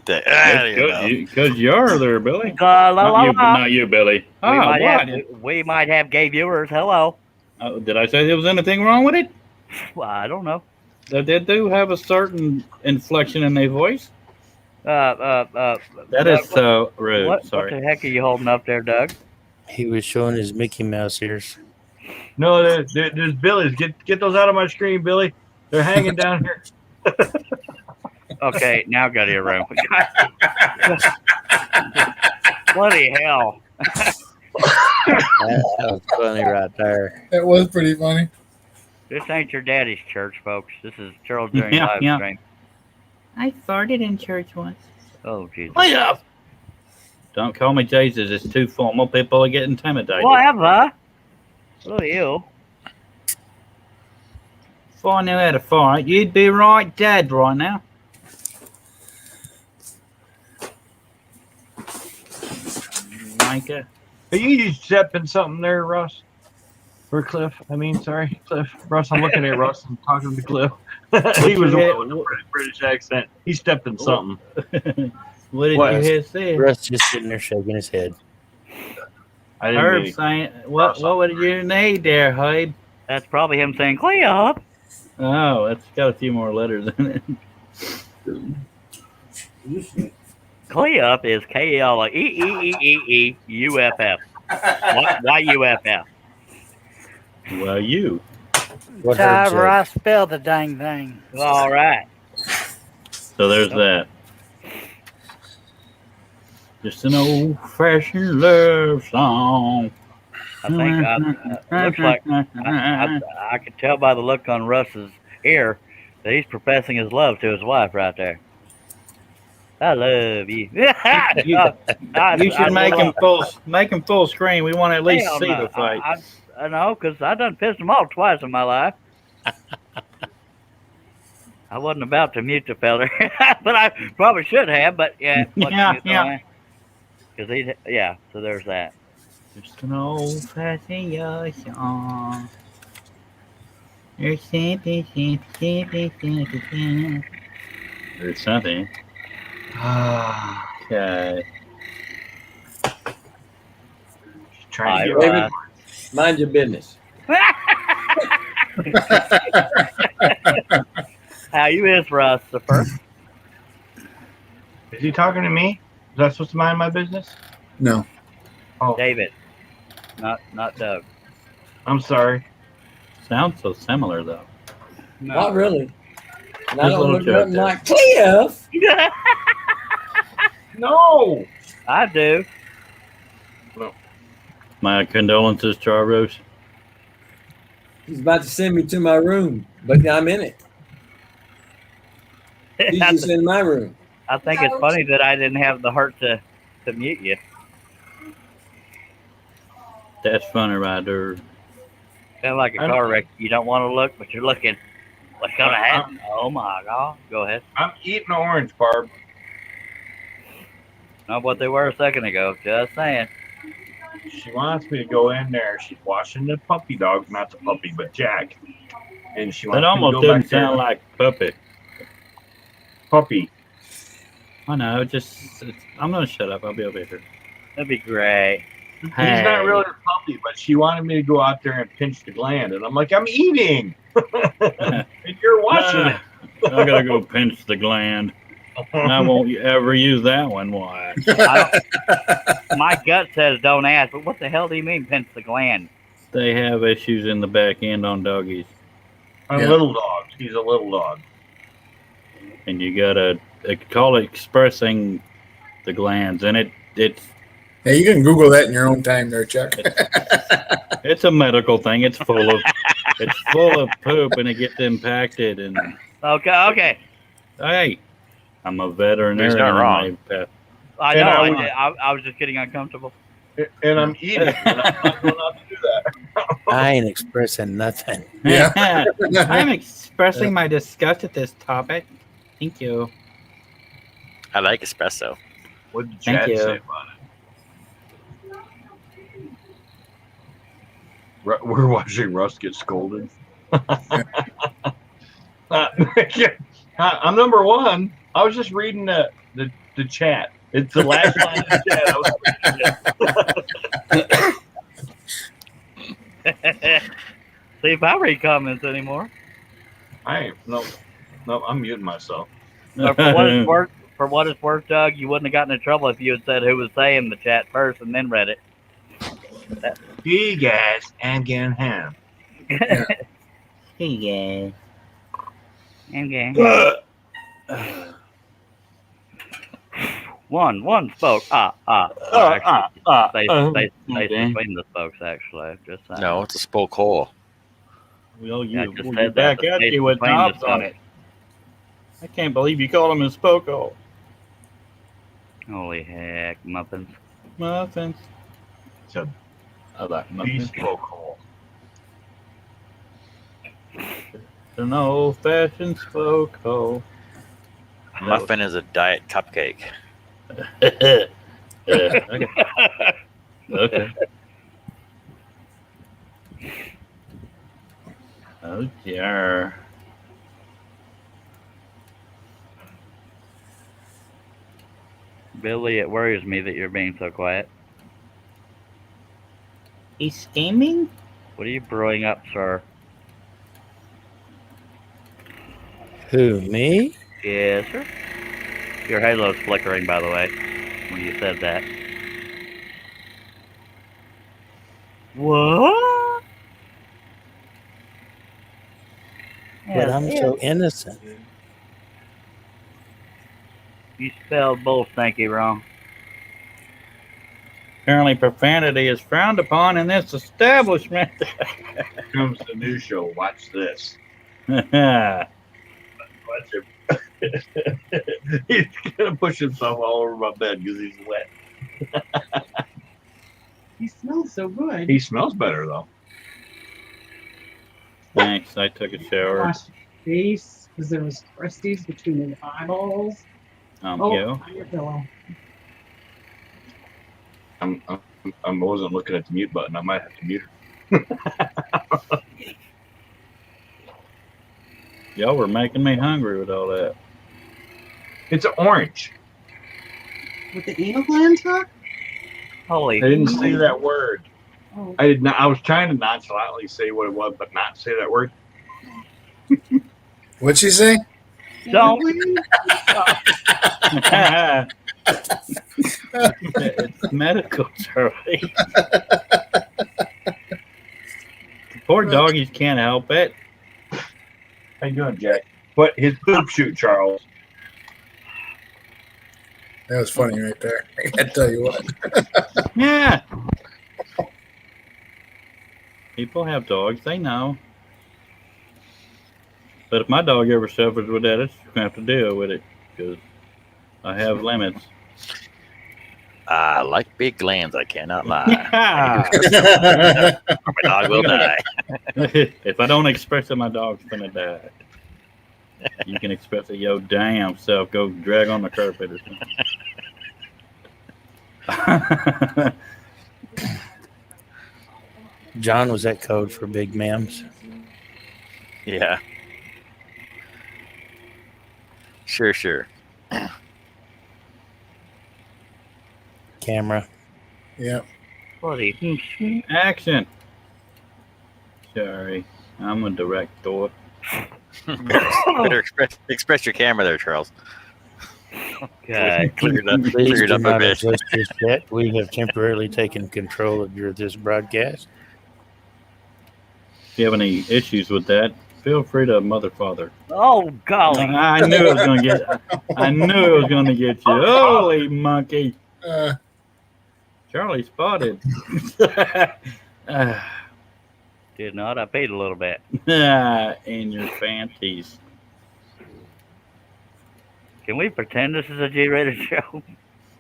Speaker 4: that out of your mouth.
Speaker 5: Because you're there, Billy.
Speaker 1: La, la, la, la.
Speaker 5: Not you, Billy.
Speaker 1: We might have gay viewers. Hello.
Speaker 5: Did I say there was anything wrong with it?
Speaker 1: Well, I don't know.
Speaker 5: They do have a certain inflection in their voice. That is so rude.
Speaker 1: What
Speaker 5: Sorry.
Speaker 1: the heck are you holding up there, Doug?
Speaker 7: He was showing his Mickey Mouse ears.
Speaker 6: No, there's Billy's. Get those out of my screen, Billy. They're hanging down here.
Speaker 1: Okay, now go to your room. Bloody hell.
Speaker 7: That was funny right there.
Speaker 3: That was pretty funny.
Speaker 1: This ain't your daddy's church, folks. This is Charles during live stream.
Speaker 5: I farted in church once.
Speaker 1: Oh, Jesus.
Speaker 5: Wait up! Don't call me Jesus. It's too formal. People are getting intimidated.
Speaker 1: Whatever. Look at you.
Speaker 5: If I knew how to fart, you'd be right dead right now. Micah.
Speaker 6: Are you stepping something there, Russ? Or Cliff? Sorry, Cliff. Russ, I'm looking at Russ. I'm talking to Cliff. He was the one with the British accent. He stepped in something.
Speaker 5: What did you hear say?
Speaker 7: Russ just sitting there shaking his head.
Speaker 6: I didn't
Speaker 5: Herb
Speaker 6: mean-
Speaker 5: saying, what would you need there, Herb?
Speaker 1: That's probably him saying, "Clean up."
Speaker 5: Oh, it's got a few more letters in it.
Speaker 1: Cleof is Kleeuff. Why UFF?
Speaker 5: Well, you.
Speaker 7: What Herb
Speaker 2: However
Speaker 7: said.
Speaker 2: I spell the dang thing.
Speaker 1: All right.
Speaker 5: So there's that. Just an old-fashioned love song.
Speaker 1: I think looks like I could tell by the look on Russ's ear that he's professing his love to his wife right there. I love you.
Speaker 5: You should make him full screen. We want to at least
Speaker 1: Hell
Speaker 5: see
Speaker 1: no.
Speaker 5: the fight.
Speaker 1: I know, because I done pissed them off twice in my life. I wasn't about to mute the feller, but I probably should have. But yeah,
Speaker 5: Yeah.
Speaker 1: Because so there's that.
Speaker 5: Just an old-fashioned love song. There's something. There's something. Okay.
Speaker 6: Trying to
Speaker 1: All
Speaker 6: get
Speaker 1: right.
Speaker 10: Mind your business.
Speaker 1: How you is, Russ? The first?
Speaker 6: Is he talking to me? Is I supposed to mind my business?
Speaker 3: No.
Speaker 6: Oh,
Speaker 1: David, not Doug.
Speaker 6: I'm sorry.
Speaker 5: Sounds so similar though.
Speaker 10: Not really. And I
Speaker 5: Just a
Speaker 10: don't
Speaker 5: little
Speaker 10: look
Speaker 5: joke
Speaker 10: nothing like Cliff.
Speaker 6: No.
Speaker 1: I do.
Speaker 5: My condolences, Charros.
Speaker 10: He's about to send me to my room, but I'm in it. He's just in my room.
Speaker 1: I think it's funny that I didn't have the heart to mute you.
Speaker 5: That's funny right there.
Speaker 1: Kind of like a car wreck. You don't want to look, but you're looking. What's going to happen? Oh my God. Go ahead.
Speaker 6: I'm eating an orange, Barb.
Speaker 1: Not what they were a second ago. Just saying.
Speaker 6: She wants me to go in there. She's washing the puppy dog, not the puppy, but Jack. And she wants
Speaker 5: That almost
Speaker 6: me to go
Speaker 5: doesn't
Speaker 6: back there.
Speaker 5: sound like puppy.
Speaker 6: Puppy.
Speaker 5: I know. I'm gonna shut up. I'll be over here.
Speaker 1: That'd be great.
Speaker 6: He's not really a puppy, but she wanted me to go out there and pinch the gland. And I'm like, I'm eating. And you're watching it.
Speaker 5: I gotta go pinch the gland. And I won't ever use that one. Why?
Speaker 1: My gut says don't ask, but what the hell do you mean pinch the gland?
Speaker 5: They have issues in the back end on doggies,
Speaker 6: A little dog. He's a little dog.
Speaker 5: and you gotta call it expressing the glands, and it's
Speaker 3: Yeah, you can Google that in your own time there, Chuck.
Speaker 5: it's a medical thing. It's full of poop, and it gets impacted. And
Speaker 1: Okay.
Speaker 5: hey, I'm a veterinarian.
Speaker 4: He's not wrong.
Speaker 1: I
Speaker 6: And
Speaker 1: know.
Speaker 6: I
Speaker 1: I was just getting uncomfortable.
Speaker 6: And I'm eating. And I'm not going out to do that.
Speaker 7: I ain't expressing nothing.
Speaker 3: Yeah.
Speaker 5: I'm expressing my disgust at this topic. Thank you.
Speaker 4: I like espresso.
Speaker 6: What did
Speaker 5: Thank
Speaker 6: Chad
Speaker 5: you.
Speaker 6: say about it? We're watching Russ get scolded. I'm number one. I was just reading the chat. It's the last line of the chat. I was reading it.
Speaker 1: See if I read comments anymore.
Speaker 6: I ain't. No, I'm muting myself.
Speaker 1: But for what it's worth, Doug, you wouldn't have gotten in trouble if you had said who was saying the chat first and then read it.
Speaker 6: Hey guys, I'm getting ham.
Speaker 5: Yeah.
Speaker 1: Okay. One spoke. They between the spokes actually. Just saying.
Speaker 4: No, it's a spoke hole.
Speaker 5: Well,
Speaker 1: Yeah,
Speaker 5: you
Speaker 1: just
Speaker 5: well,
Speaker 1: said
Speaker 5: you back
Speaker 1: that.
Speaker 5: at
Speaker 1: The
Speaker 5: you with
Speaker 1: space between the
Speaker 5: knobs on
Speaker 1: spokes.
Speaker 5: it. I can't believe you called him a spoke hole.
Speaker 1: Holy heck, muffins.
Speaker 5: Muffins.
Speaker 6: So
Speaker 5: I like muffins.
Speaker 6: bespoke hole.
Speaker 5: An old-fashioned spoke hole.
Speaker 4: Muffin is a diet cupcake.
Speaker 5: Yeah, okay. Okay. Oh dear.
Speaker 1: Billy, it worries me that you're being so quiet.
Speaker 5: He's scheming?
Speaker 1: What are you brewing up, sir?
Speaker 7: Who, me?
Speaker 1: Yes, sir. Your halo's flickering, by the way, when you said that. What?
Speaker 7: But I'm so innocent.
Speaker 1: You spelled both thank you wrong.
Speaker 5: Apparently, profanity is frowned upon in this establishment.
Speaker 6: Comes the new show. Watch this.
Speaker 5: Yeah.
Speaker 6: Watch him. He's gonna push himself all over my bed because he's wet.
Speaker 11: He smells so good.
Speaker 6: He smells better though.
Speaker 5: Thanks. I took a shower.
Speaker 11: Wash your face because there was crusties between his eyeballs.
Speaker 5: Yeah.
Speaker 11: On your pillow.
Speaker 6: I wasn't looking at the mute button. I might have to mute her.
Speaker 5: Y'all were making me hungry with all that.
Speaker 6: It's orange.
Speaker 11: With the anal gland talk?
Speaker 1: Holy.
Speaker 6: I didn't say that word.
Speaker 11: Oh.
Speaker 6: I did not. I was trying to nonchalantly say what it was, but not say that word.
Speaker 3: What'd she say?
Speaker 1: Don't.
Speaker 5: It's medical, Charlie. Poor doggies can't help it.
Speaker 6: How you doing, Jack? But his poop shoot, Charles.
Speaker 3: That was funny right there. I gotta tell you what.
Speaker 5: Yeah. People have dogs, they know. But if my dog ever suffers with that, it's just gonna have to deal with it because I have limits.
Speaker 4: I like big glands, I cannot lie.
Speaker 5: Yeah.
Speaker 4: My dog will die.
Speaker 5: If I don't express it, my dog's gonna die. You can express it, yo damn self, go drag on the carpet or something.
Speaker 7: John, was that code for big ma'ams?
Speaker 4: Yeah. Sure.
Speaker 7: Camera.
Speaker 3: Yeah.
Speaker 1: Bloody.
Speaker 5: Action. Sorry, I'm a director.
Speaker 4: Better express your camera there, Charles.
Speaker 1: Okay.
Speaker 4: Cleared up,
Speaker 7: Please
Speaker 4: cleared
Speaker 7: do
Speaker 4: up a
Speaker 7: not
Speaker 4: bit.
Speaker 7: adjust this yet. We have temporarily taken control of this broadcast.
Speaker 5: If you have any issues with that, feel free to mother father.
Speaker 1: Oh golly.
Speaker 5: I knew it was gonna get. I knew it was gonna get you. Holy monkey! Charlie spotted.
Speaker 1: Did not. I paid a little bit.
Speaker 5: In your panties.
Speaker 1: Can we pretend this is a G-rated show?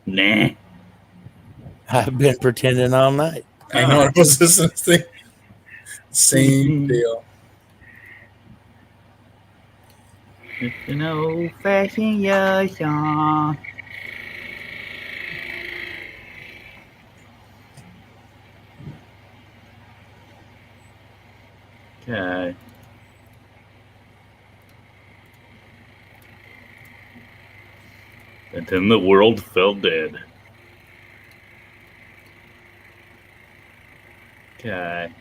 Speaker 5: Nah.
Speaker 7: I've been pretending all night.
Speaker 3: I know it was this thing. Same deal.
Speaker 5: It's an old-fashioned song. Okay. And then the world fell dead. Okay.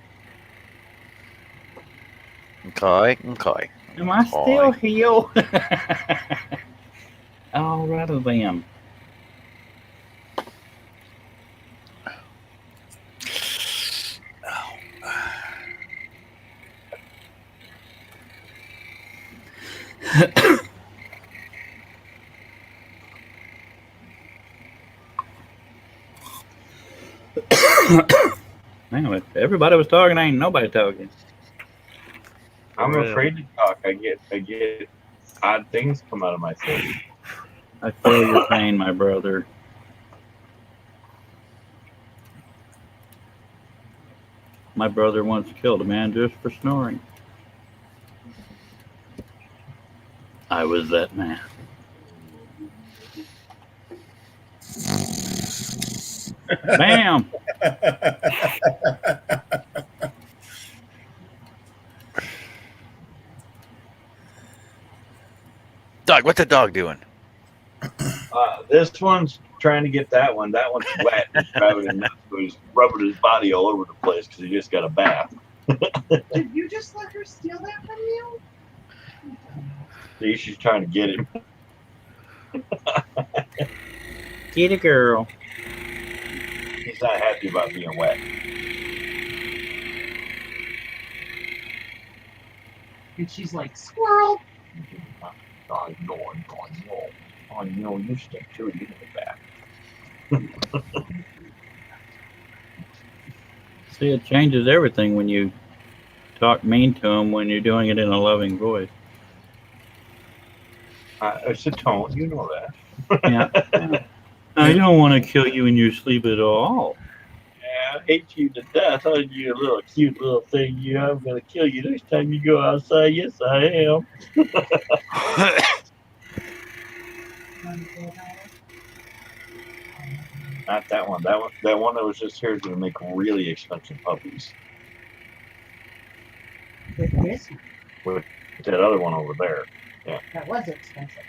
Speaker 4: Okay.
Speaker 5: Am I still here? All right, then. Man, if everybody was talking, ain't nobody talking.
Speaker 6: I'm afraid to talk. I get odd things come out of my throat.
Speaker 5: I feel your pain, my brother. My brother once killed a man just for snoring. I was that man. Bam!
Speaker 4: Dog, what's the dog doing?
Speaker 6: This one's trying to get that one. That one's wet. He's driving him nuts. So he's rubbing his body all over the place because he just got a bath.
Speaker 11: Did you just let her steal that from you?
Speaker 6: See, she's trying to get him.
Speaker 5: Get a girl.
Speaker 6: He's not happy about being wet.
Speaker 11: And she's like, squirrel.
Speaker 6: I know, you stink too. You know that.
Speaker 5: See, it changes everything when you talk mean to him when you're doing it in a loving voice.
Speaker 6: It's a tone. You know that.
Speaker 5: Yeah. I don't want to kill you in your sleep at all.
Speaker 6: I hate you to death. Oh, you little cute little thing. I'm gonna kill you next time you go outside. Yes, I am. Not that one. That one that was just here is gonna make really expensive puppies.
Speaker 11: With this one.
Speaker 6: With that other one over there. Yeah.
Speaker 11: That was expensive.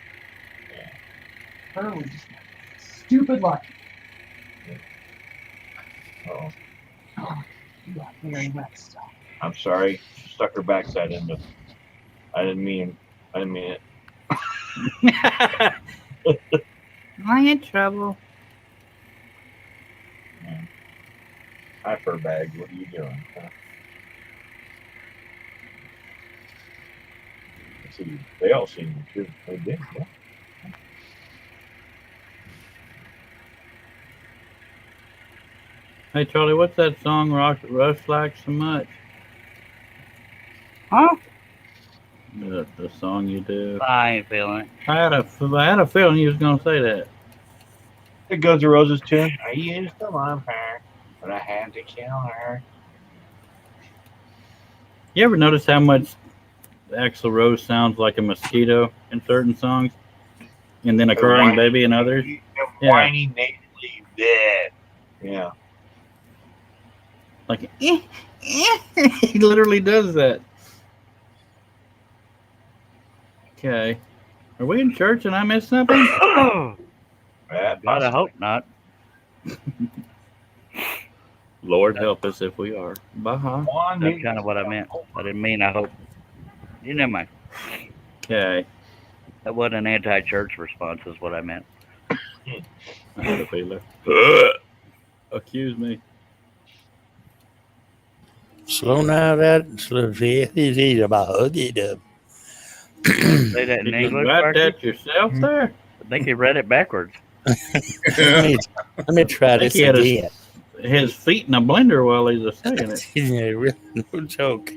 Speaker 11: Yeah. Her was just stupid lucky.
Speaker 6: Oh,
Speaker 11: Oh, you got very wet stuff.
Speaker 6: I'm sorry. She stuck her backside into. I didn't mean it.
Speaker 5: I'm in trouble.
Speaker 6: Hi, fur bag. What are you doing? Huh? See, they all seen you too. They did. Yeah.
Speaker 5: Hey, Charlie, what's that song Rush likes so much?
Speaker 2: Huh?
Speaker 5: The song you do.
Speaker 1: I ain't feeling it.
Speaker 5: I had a feeling you was going to say that.
Speaker 6: It goes to Rose's tune. I used to love her, but I had to kill her.
Speaker 5: You ever notice how much Axl Rose sounds like a mosquito in certain songs? And then a crying baby in others?
Speaker 6: Yeah. Whiny, nasally dead. Yeah.
Speaker 5: Like, he literally does that. Okay. Are we in church and I missed something?
Speaker 1: God, I hope not.
Speaker 5: Lord help us if we are. Baha.
Speaker 1: That's kind of what I meant. I didn't mean I hope. You never mind.
Speaker 5: Okay.
Speaker 1: That wasn't an anti-church response, is what I meant.
Speaker 5: I had a feeling. Accuse me.
Speaker 7: Slow now that slow easy about it up.
Speaker 1: Say that in
Speaker 5: Did you
Speaker 1: English.
Speaker 5: write that yourself there?
Speaker 1: I think he read it backwards.
Speaker 7: Let me try this again.
Speaker 5: His feet in a blender while he was saying it.
Speaker 7: Yeah, really, no joke.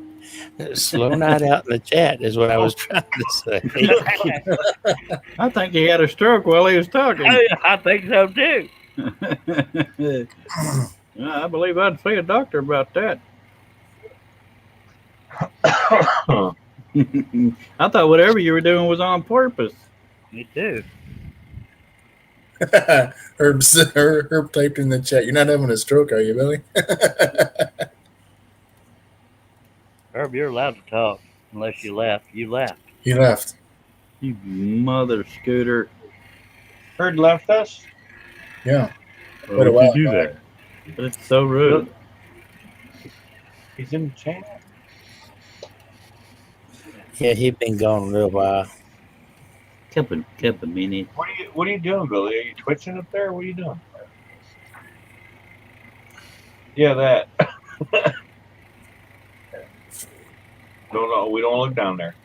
Speaker 7: Slow night out in the chat is what I was trying to say.
Speaker 5: I think he had a stroke while he was talking.
Speaker 1: I think so too.
Speaker 5: I believe I'd see a doctor about that. I thought whatever you were doing was on purpose.
Speaker 1: Me too.
Speaker 3: Herb typed in the chat. You're not having a stroke, are you, Billy?
Speaker 1: Herb, you're allowed to talk unless you left. You left.
Speaker 3: He left.
Speaker 5: You mother scooter.
Speaker 6: Herb left us?
Speaker 3: Yeah.
Speaker 5: Why would you do that? But it's so rude.
Speaker 6: He's in the chat.
Speaker 7: Yeah, he's been gone a little while.
Speaker 5: Couple minutes.
Speaker 6: What are you doing, Billy? Are you twitching up there? What are you doing? Yeah, that. No, we don't look down there.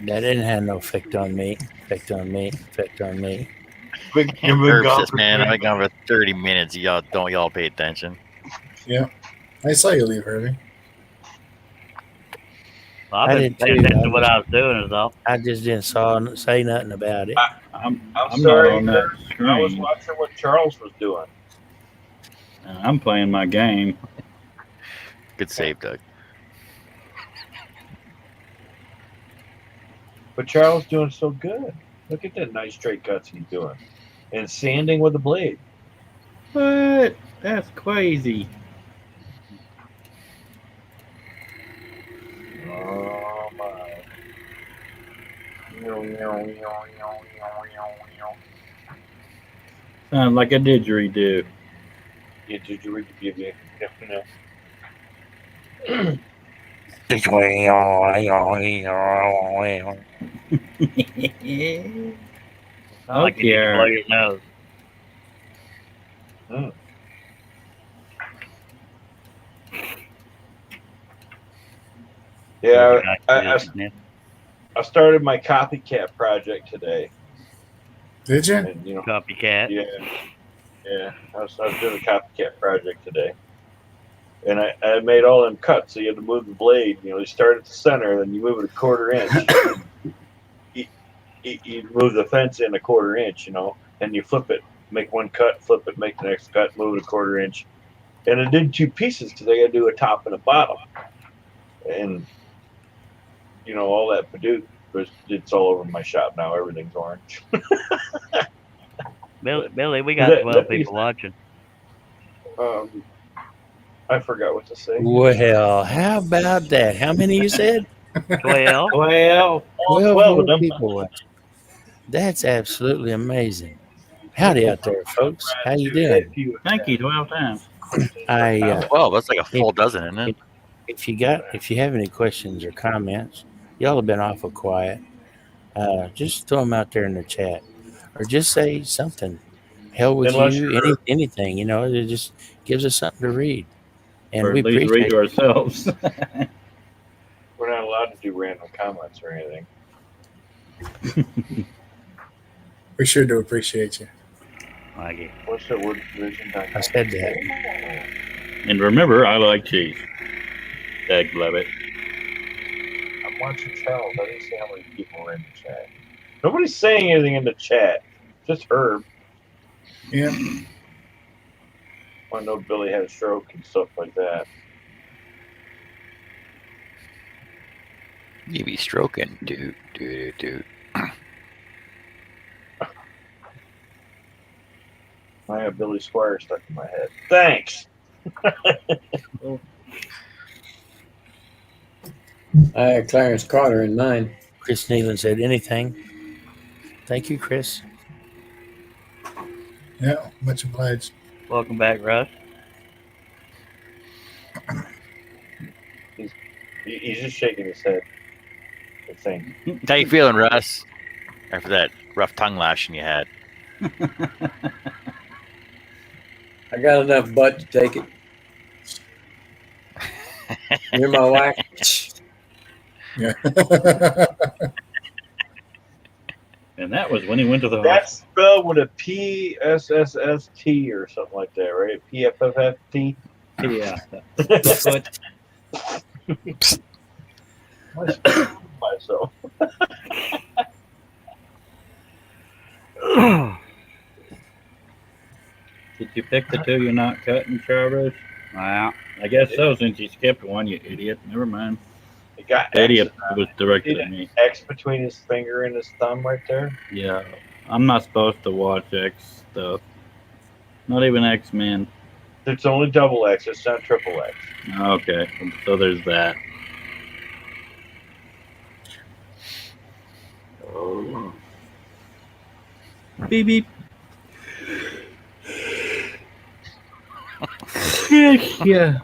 Speaker 7: That didn't have no effect on me. Effect on me.
Speaker 4: Herb says, man, I've been gone for 30 minutes. Y'all pay attention.
Speaker 3: Yeah. I saw you leave, Herbie.
Speaker 1: Well, I've been paying attention to what I was doing is all.
Speaker 7: I just didn't say nothing about it.
Speaker 6: I'm sorry. I was watching what Charles was doing.
Speaker 5: I'm playing my game.
Speaker 4: Good save, Doug.
Speaker 6: But Charles doing so good. Look at that nice straight cuts he's doing. And sanding with the blade.
Speaker 5: What? That's crazy.
Speaker 6: Oh my.
Speaker 5: Sounds like a didgeridoo.
Speaker 6: Yeah, didgeridoo.
Speaker 1: Sound like you need to blow your nose.
Speaker 9: Yeah,
Speaker 1: I
Speaker 9: I started my copycat project today.
Speaker 3: Did you?
Speaker 9: And,
Speaker 1: copycat.
Speaker 9: Yeah. I was doing a copycat project today. And I made all them cuts, so you had to move the blade. You start at the center, then you move it a quarter inch. you move the fence in a quarter inch, and you flip it, make one cut, flip it, make the next cut, move it a quarter inch. And I did two pieces because I got to do a top and a bottom. And, all that Paduke, it's all over my shop now. Everything's orange.
Speaker 1: Billy, we got 12 people watching.
Speaker 9: I forgot what to say.
Speaker 7: Well, how about that? How many you said?
Speaker 1: 12.
Speaker 5: 12.
Speaker 7: 12
Speaker 5: of them.
Speaker 7: people watching. That's absolutely amazing. Howdy out there, folks. How you doing?
Speaker 5: Thank you 12 times.
Speaker 4: Well, that's like a full dozen, isn't it?
Speaker 7: If you have any questions or comments, y'all have been awful quiet. Just throw them out there in the chat, or just say something. Hell with
Speaker 9: Unless
Speaker 7: you, anything. It just gives us something to read, and
Speaker 5: Or
Speaker 7: we
Speaker 5: at least read
Speaker 7: appreciate
Speaker 5: to ourselves.
Speaker 9: We're not allowed to do random comments or anything.
Speaker 3: We sure do appreciate you.
Speaker 9: What's the word division?
Speaker 7: I said that.
Speaker 5: And remember, I like cheese. Dag love it.
Speaker 9: I'm watching Charles. I didn't see how many people were in the chat. Nobody's saying anything in the chat. Just Herb.
Speaker 3: Yeah.
Speaker 9: I know Billy had a stroke and stuff like that.
Speaker 4: You be stroking, dude.
Speaker 9: I have Billy Squire stuck in my head. Thanks.
Speaker 10: I had Clarence Carter in mine.
Speaker 7: Chris Nealon said anything. Thank you, Chris.
Speaker 3: Yeah, much obliged.
Speaker 1: Welcome back, Russ.
Speaker 9: He's just shaking his head. The thing.
Speaker 4: How you feeling, Russ? After that rough tongue lashing you had.
Speaker 10: I got enough butt to take it. You're my wife.
Speaker 3: Yeah.
Speaker 5: And that was when he went to the
Speaker 9: That's spelled with a PSSST or something like that, right? PFFFT?
Speaker 5: Yeah.
Speaker 9: Myself.
Speaker 5: Did you pick the two you're not cutting, Travis?
Speaker 1: Well,
Speaker 5: I guess so, since you skipped one, you idiot. Never mind.
Speaker 9: It got
Speaker 5: The idiot was directed at me.
Speaker 9: X between his finger and his thumb right there.
Speaker 5: Yeah. I'm not supposed to watch X stuff. Not even X-Men.
Speaker 9: It's only double X. It's not triple X.
Speaker 5: Okay. So there's that. Oh. Beep beep. Yeah.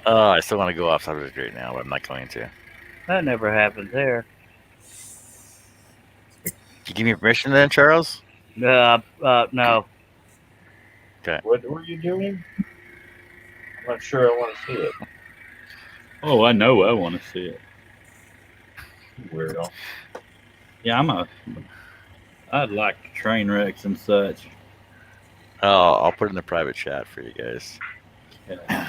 Speaker 4: Oh, I still want to go off subject right now, but I'm not going to.
Speaker 1: that never happens there.
Speaker 4: You give me permission then, Charles?
Speaker 1: No.
Speaker 9: What were you doing? I'm not sure I want to see it.
Speaker 5: Oh, I know I want to see it.
Speaker 9: Weirdo.
Speaker 5: Yeah, I'd like train wrecks and such.
Speaker 4: Oh, I'll put it in the private chat for you guys.
Speaker 5: Yeah.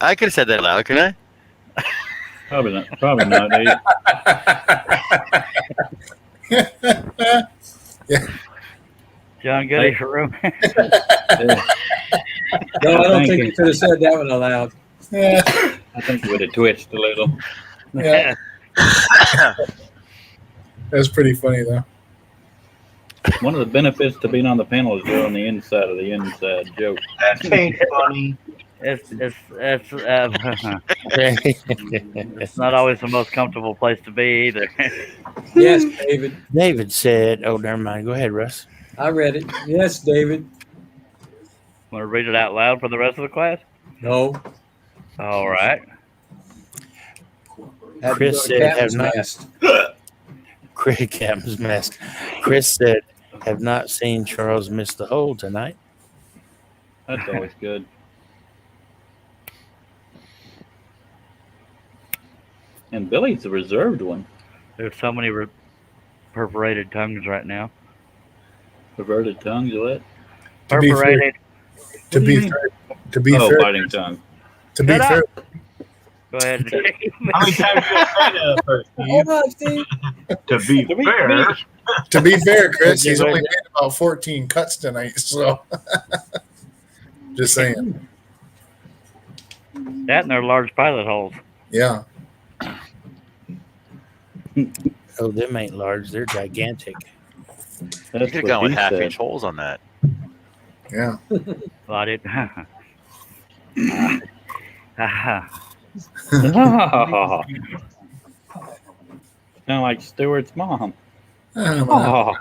Speaker 4: I could have said that loud, couldn't I?
Speaker 5: Probably not. Probably not.
Speaker 3: Yeah.
Speaker 1: John Goody for room.
Speaker 10: No, I don't
Speaker 5: Thank
Speaker 10: think
Speaker 5: you.
Speaker 10: you could have said that one aloud.
Speaker 3: Yeah.
Speaker 5: I think it would have twitched a little.
Speaker 3: Yeah. That's pretty funny though.
Speaker 5: One of the benefits to being on the panel is you're on the inside of the inside joke.
Speaker 9: That ain't funny.
Speaker 1: It's it's not always the most comfortable place to be either.
Speaker 10: Yes, David.
Speaker 7: David said, "Oh, never mind. Go ahead, Russ."
Speaker 10: I read it. Yes, David.
Speaker 1: Want to read it out loud for the rest of the class?
Speaker 10: No.
Speaker 1: All right.
Speaker 10: Had to
Speaker 7: Chris
Speaker 10: go to
Speaker 7: said, "Have
Speaker 10: captain's
Speaker 7: not."
Speaker 10: mast.
Speaker 7: Captain's mast. Chris said, "Have not seen Charles miss the hole tonight."
Speaker 5: That's always good. And Billy's the reserved one.
Speaker 1: There's so many perforated tongues right now.
Speaker 5: Perverted tongues, what?
Speaker 3: To be fair,
Speaker 1: Perforated.
Speaker 3: to
Speaker 5: What do you
Speaker 3: be
Speaker 5: mean?
Speaker 3: fair, to be
Speaker 5: Oh,
Speaker 3: fair,
Speaker 5: biting tongue.
Speaker 3: to be
Speaker 1: Shut up.
Speaker 3: fair,
Speaker 1: Go ahead.
Speaker 6: How many times you say that first, Steve?
Speaker 10: Hold on, Steve.
Speaker 6: To be
Speaker 5: To be
Speaker 6: fair,
Speaker 3: to be fair, Chris,
Speaker 7: Yeah,
Speaker 3: he's
Speaker 7: go
Speaker 3: only
Speaker 7: ahead.
Speaker 3: made about 14 cuts tonight, so just saying.
Speaker 1: That and their large pilot holes.
Speaker 3: Yeah.
Speaker 7: Oh, them ain't large. They're gigantic.
Speaker 4: You
Speaker 5: That's
Speaker 4: could have
Speaker 5: what
Speaker 4: gone with
Speaker 5: he
Speaker 4: half-inch
Speaker 5: said.
Speaker 4: holes on that.
Speaker 3: Yeah.
Speaker 1: Well, I didn't.
Speaker 5: Sound like Stewart's mom.
Speaker 3: No.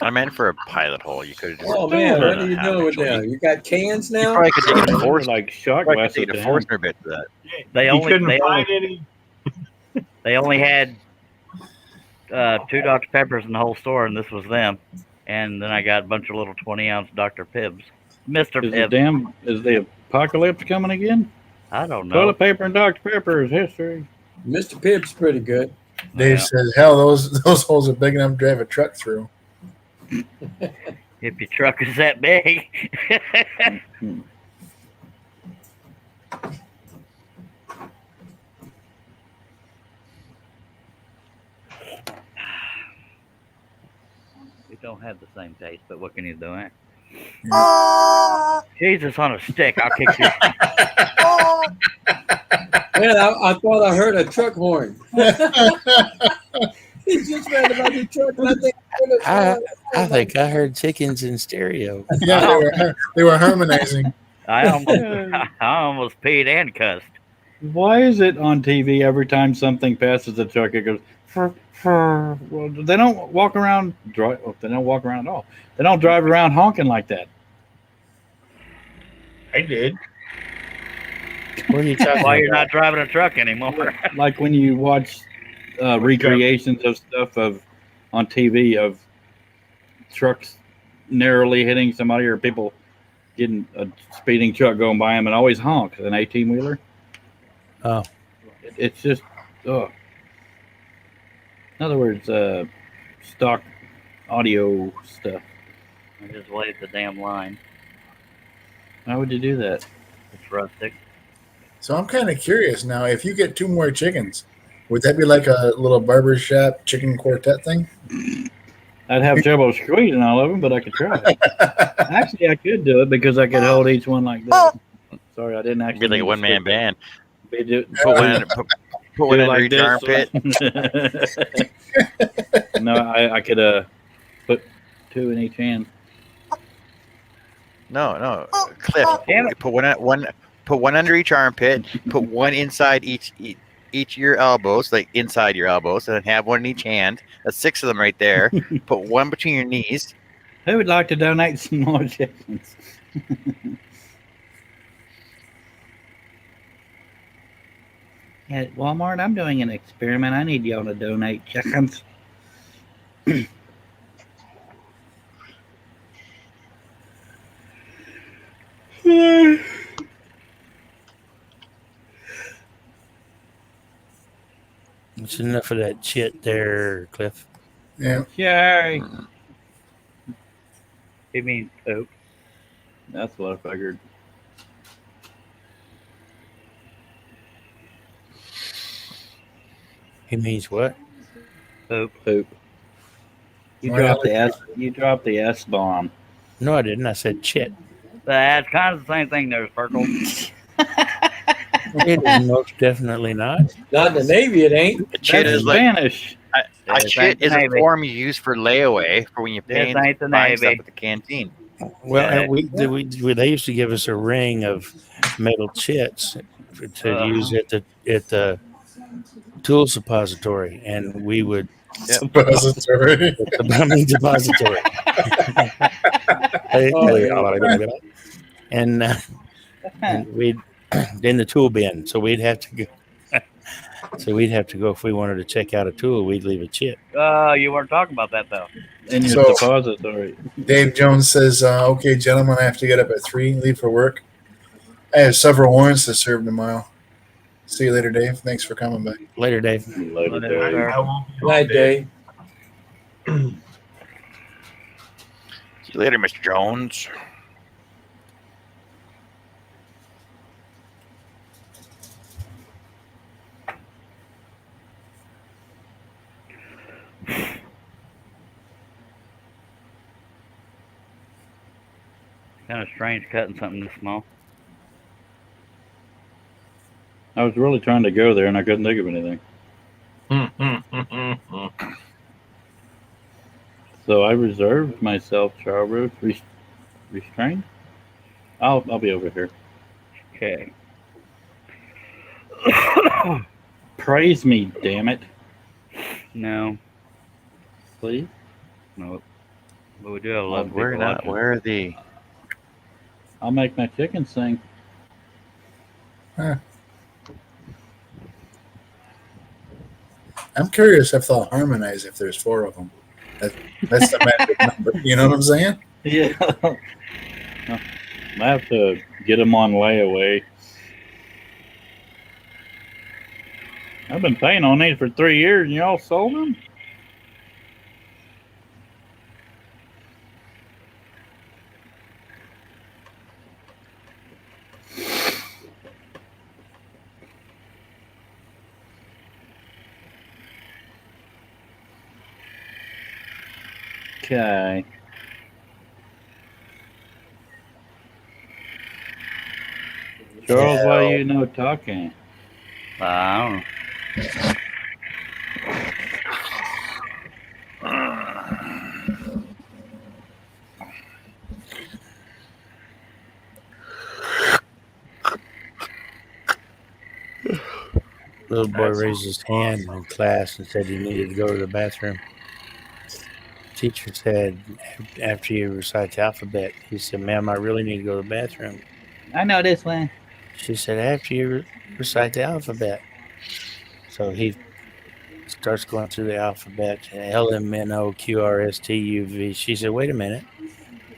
Speaker 4: I meant for a pilot hole. You could have just.
Speaker 10: Oh man, what are you doing with them? You got cans
Speaker 4: You
Speaker 10: now?
Speaker 4: probably could take
Speaker 5: Those
Speaker 4: a
Speaker 5: are
Speaker 4: force.
Speaker 5: like shot
Speaker 4: Probably could
Speaker 5: glasses.
Speaker 4: take a
Speaker 5: to him.
Speaker 4: Forstner bit for that.
Speaker 1: They
Speaker 6: you
Speaker 1: only
Speaker 6: couldn't
Speaker 1: they
Speaker 6: find
Speaker 1: only
Speaker 6: any.
Speaker 1: they only had 2 Dr. Peppers in the whole store, and this was them. And then I got a bunch of little 20-ounce Dr. Pibbs. Mr. Pibb.
Speaker 5: Is the apocalypse coming again?
Speaker 1: I don't know.
Speaker 5: Toilet paper and Dr. Pepper is history.
Speaker 10: Mr. Pibb's pretty good.
Speaker 3: Dave
Speaker 1: Yeah.
Speaker 3: says, "Hell, those holes are big enough to drive a truck through."
Speaker 1: If your truck is that big. We don't have the same taste, but what can you do, eh? Jesus on a stick, I'll kick you.
Speaker 10: Man, I thought I heard a truck horn. He just read about the truck, and I think I heard a
Speaker 7: I,
Speaker 10: horn.
Speaker 7: I think I heard chickens in stereo.
Speaker 3: Yeah, they were harmonizing.
Speaker 1: I almost peed and cussed.
Speaker 5: Why is it on TV every time something passes a truck, it goes, well, they don't walk around, they don't walk around at all. They don't drive around honking like that.
Speaker 6: I did.
Speaker 7: What are you talking
Speaker 1: Why
Speaker 7: about?
Speaker 1: you're not driving a truck anymore?
Speaker 5: Like when you watch recreations of stuff on TV of trucks narrowly hitting somebody or people getting a speeding truck going by them and always honk, an 18-wheeler.
Speaker 7: Oh.
Speaker 5: It's just, in other words, stock audio stuff.
Speaker 1: I just waved the damn line.
Speaker 5: Why would you do that?
Speaker 1: It's rustic.
Speaker 3: So I'm kind of curious now. If you get 2 more chickens, would that be like a little barbershop chicken quartet thing?
Speaker 5: I'd have trouble squeezing all of them, but I could try. Actually, I could do it because I could hold each one like that. Sorry, I didn't
Speaker 4: It'd
Speaker 5: actually.
Speaker 4: be like a one-man band.
Speaker 5: Do
Speaker 4: Put one under each armpit.
Speaker 5: No, I could put 2 in each hand.
Speaker 4: No, Cliff.
Speaker 1: Damn it.
Speaker 4: Put one under each armpit. Put one inside each of your elbows, like inside your elbows, and then have one in each hand. That's 6 of them right there. Put one between your knees.
Speaker 5: Who would like to donate some more chickens? At Walmart, I'm doing an experiment. I need y'all to donate chickens.
Speaker 7: It's enough of that shit there, Cliff.
Speaker 3: Yeah.
Speaker 5: Yay!
Speaker 1: You mean poop?
Speaker 5: That's what I figured.
Speaker 7: He means what?
Speaker 1: Poop.
Speaker 5: Poop. You dropped the S bomb.
Speaker 7: No, I didn't. I said chit.
Speaker 1: That's kind of the same thing there, Sparkle.
Speaker 7: It is most definitely not.
Speaker 10: Not in the Navy, it ain't.
Speaker 4: A chit
Speaker 5: That's
Speaker 4: is like
Speaker 5: Spanish.
Speaker 4: a
Speaker 1: This
Speaker 4: chit
Speaker 1: ain't the
Speaker 4: is a
Speaker 1: Navy.
Speaker 4: form you use for layaway for when you're
Speaker 1: This
Speaker 4: paying
Speaker 1: ain't the
Speaker 4: buying stuff
Speaker 1: Navy.
Speaker 4: at the canteen.
Speaker 7: Well,
Speaker 1: Yeah.
Speaker 7: they used to give us a ring of metal chits to use at the tool suppository, and we would
Speaker 3: Suppository.
Speaker 7: I mean depository. and we'd in the tool bin, so we'd have to go. So we'd have to go if we wanted to check out a tool. We'd leave a chit.
Speaker 1: You weren't talking about that though.
Speaker 5: In your
Speaker 3: So-
Speaker 5: depository.
Speaker 3: Dave Jones says, "Okay, gentlemen, I have to get up at 3, leave for work. I have several warrants to serve tomorrow. See you later, Dave. Thanks for coming by."
Speaker 7: Later, Dave.
Speaker 5: Later,
Speaker 1: Later,
Speaker 5: Dave.
Speaker 1: sir.
Speaker 6: I won't be
Speaker 10: Night, Dave.
Speaker 4: See you later, Mr. Jones.
Speaker 1: Kind of strange cutting something this small.
Speaker 5: I was really trying to go there and I couldn't think of anything. So I reserved myself Charbrook restrained. I'll be over here.
Speaker 1: Okay.
Speaker 5: Praise me, damn it.
Speaker 1: No.
Speaker 5: Please.
Speaker 1: No. But we do have a lot of
Speaker 4: Where
Speaker 1: people
Speaker 4: not?
Speaker 1: watching.
Speaker 4: Where are the?
Speaker 5: I'll make my chicken sing.
Speaker 3: I'm curious if they'll harmonize if there's 4 of them. That's the magic number. You know what I'm saying?
Speaker 5: Yeah. I have to get them on layaway. I've been paying on these for 3 years and y'all sold them? Okay. Charles, why you no talking?
Speaker 1: I don't know.
Speaker 7: Little boy raised his hand in class and said he needed to go to the bathroom. Teacher said, after you recite the alphabet, he said, "Ma'am, I really need to go to the bathroom."
Speaker 5: I know this one.
Speaker 7: She said, "After you recite the alphabet." So he starts going through the alphabet, LMNOQRSTUV. She said, "Wait a minute.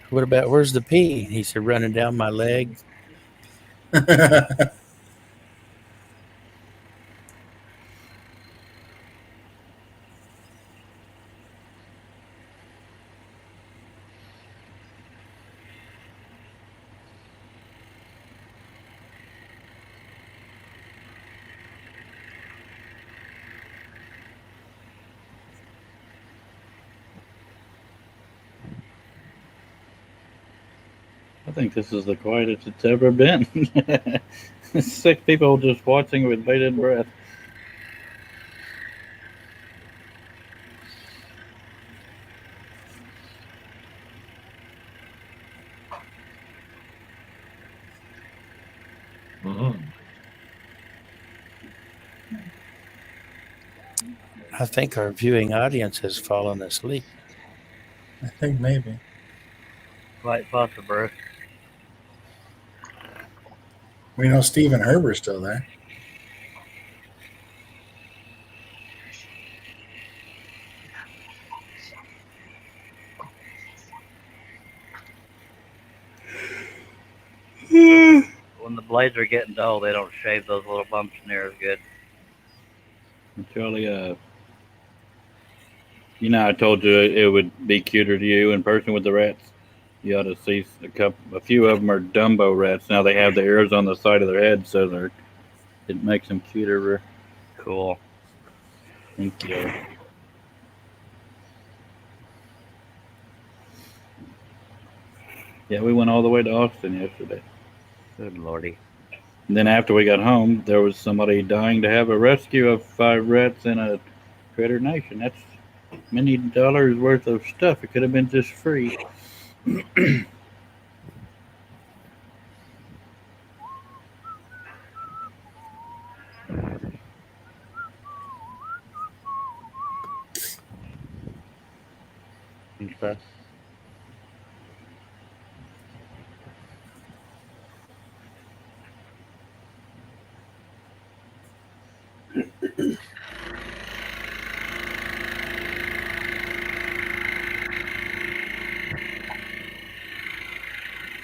Speaker 7: What about, where's the P?" He said, "Running down my leg."
Speaker 5: I think this is the quietest it's ever been. 6 people just watching with bated breath.
Speaker 7: I think our viewing audience has fallen asleep.
Speaker 3: I think maybe.
Speaker 1: Quite possible.
Speaker 3: We know Steve and Herb are still there.
Speaker 1: When the blades are getting dull, they don't shave those little bumps near as good.
Speaker 5: And Charlie, you know, I told you it would be cuter to you in person with the rats. You ought to see a few of them are Dumbo rats. Now they have the ears on the side of their head, so it makes them cuter.
Speaker 1: Cool.
Speaker 5: Thank you. Yeah, we went all the way to Austin yesterday.
Speaker 1: Good lordy.
Speaker 5: And then after we got home, there was somebody dying to have a rescue of 5 rats in a Critter Nation. That's many dollars worth of stuff. It could have been just free.
Speaker 1: And stuff.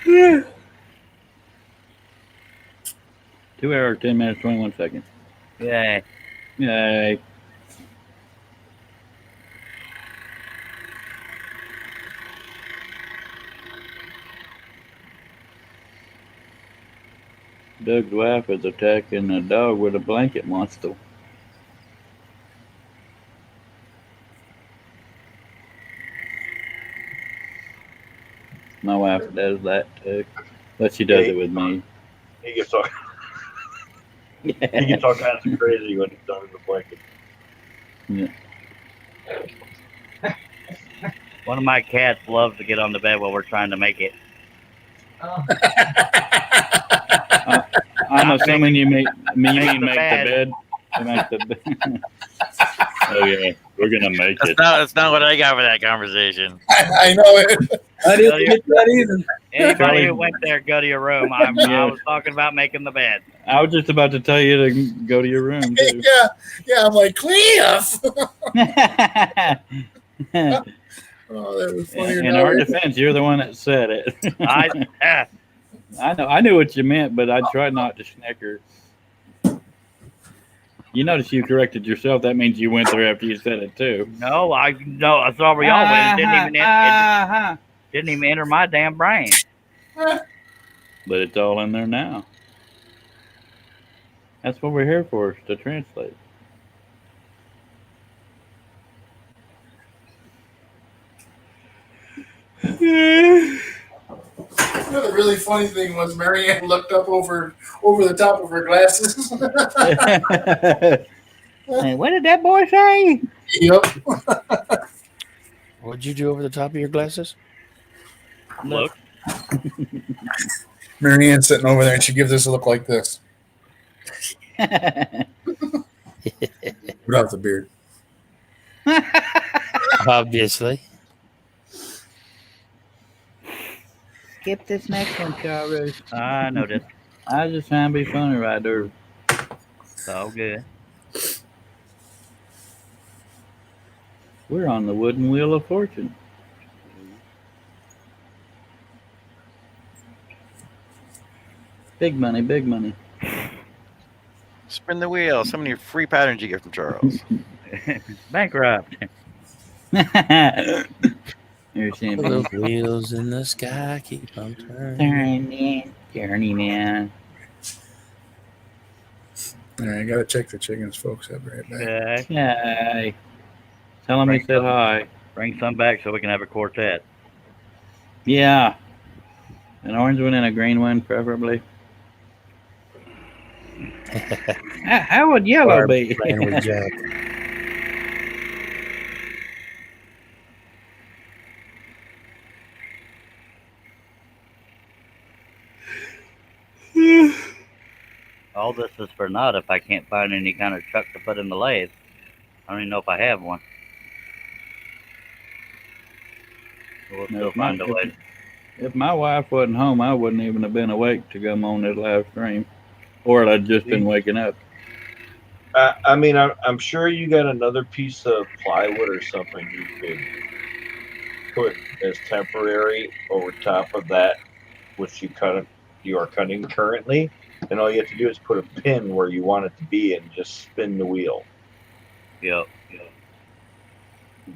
Speaker 5: Yeah. 2 hours, 10 minutes, 21 seconds.
Speaker 1: Yay.
Speaker 5: Yay. Doug's wife is attacking a dog with a blanket monster. My wife does that too, but she does it with me.
Speaker 9: He gets all he gets all kinds of crazy when he's under the blanket.
Speaker 5: Yeah.
Speaker 1: One of my cats loves to get on the bed while we're trying to make it.
Speaker 11: Oh.
Speaker 5: I'm assuming you mean make the
Speaker 1: bed.
Speaker 5: bed. To make the bed. Oh yeah, we're gonna make it.
Speaker 4: That's not what I got for that conversation.
Speaker 3: I know it.
Speaker 10: I didn't get that either.
Speaker 1: Anybody
Speaker 5: Charlie-
Speaker 1: who went there, go to your room. I was talking about making the bed.
Speaker 5: I was just about to tell you to go to your room too.
Speaker 3: Yeah, I'm like, Cliff. Oh, that was funny.
Speaker 5: In our defense, you're the one that said it.
Speaker 1: I
Speaker 5: know. I knew what you meant, but I tried not to snicker. You notice you corrected yourself. That means you went there after you said it too.
Speaker 1: No, I saw where y'all went. It didn't even enter my damn brain.
Speaker 5: But it's all in there now. That's what we're here for, is to translate.
Speaker 3: You know, the really funny thing was Marianne looked up over the top of her glasses.
Speaker 5: Hey, what did that boy say?
Speaker 3: Yep.
Speaker 7: What'd you do over the top of your glasses?
Speaker 1: Look.
Speaker 3: Marianne's sitting over there, and she gives us a look like this. Without the beard.
Speaker 7: Obviously.
Speaker 5: Skip this next one, Charles.
Speaker 1: I noticed.
Speaker 5: I was just trying to be funny right there.
Speaker 1: It's all good.
Speaker 5: We're on the wooden wheel of fortune. Big money, big money.
Speaker 4: Spin the wheel. So many free patterns you get from Charles.
Speaker 1: Bankrupt.
Speaker 5: You're seeing
Speaker 7: The wheels in the sky keep on turning.
Speaker 5: Journeyman.
Speaker 3: All right, I gotta check the chickens, folks. I'll be right back.
Speaker 1: Okay.
Speaker 5: Yay. Tell him he said hi.
Speaker 1: Bring some back so we can have a quartet.
Speaker 5: Yeah. An orange one and a green one, preferably. How would yellow be?
Speaker 7: Playing with Jack.
Speaker 1: All this is for naught if I can't find any kind of chuck to put in the lathe. I don't even know if I have one. We'll still find a way.
Speaker 5: If my wife wasn't home, I wouldn't even have been awake to come on this live stream. Or I'd just been waking up.
Speaker 9: I mean, I'm sure you got another piece of plywood or something you could put as temporary over top of that, which you are cutting currently, and all you have to do is put a pin where you want it to be and just spin the wheel.
Speaker 1: Yep.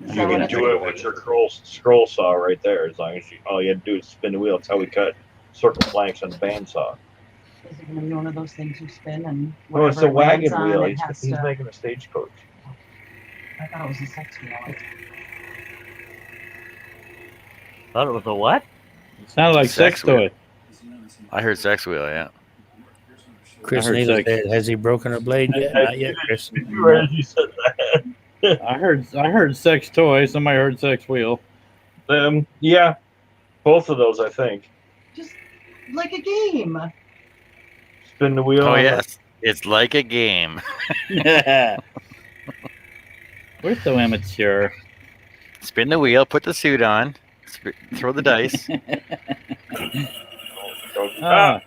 Speaker 9: You can do it with your scroll saw right there. As long as all you have to do is spin the wheel. That's how we cut circle planks on the bandsaw.
Speaker 11: Is it going to be one of those things you spin and
Speaker 9: No, it's
Speaker 11: whatever
Speaker 9: a wagon
Speaker 11: lands on,
Speaker 9: wheel.
Speaker 11: it has
Speaker 9: He's
Speaker 11: to-
Speaker 9: making a stagecoach.
Speaker 11: I thought it was a sex wheel.
Speaker 1: Thought it was a what?
Speaker 5: Sounded like sex toy.
Speaker 4: I heard sex wheel. Yeah.
Speaker 7: Chris
Speaker 5: I heard
Speaker 7: Nealon
Speaker 5: sex.
Speaker 7: said, "Has he broken a blade yet?" Not yet, Chris.
Speaker 9: As you said that.
Speaker 5: I heard sex toy. Somebody heard sex wheel.
Speaker 9: Yeah, both of those, I think.
Speaker 11: Just like a game.
Speaker 9: Spin the wheel.
Speaker 4: Oh
Speaker 9: on
Speaker 4: yes, it's like a game.
Speaker 5: We're so immature.
Speaker 4: Spin the wheel, put the suit on, throw the dice.
Speaker 5: Ah,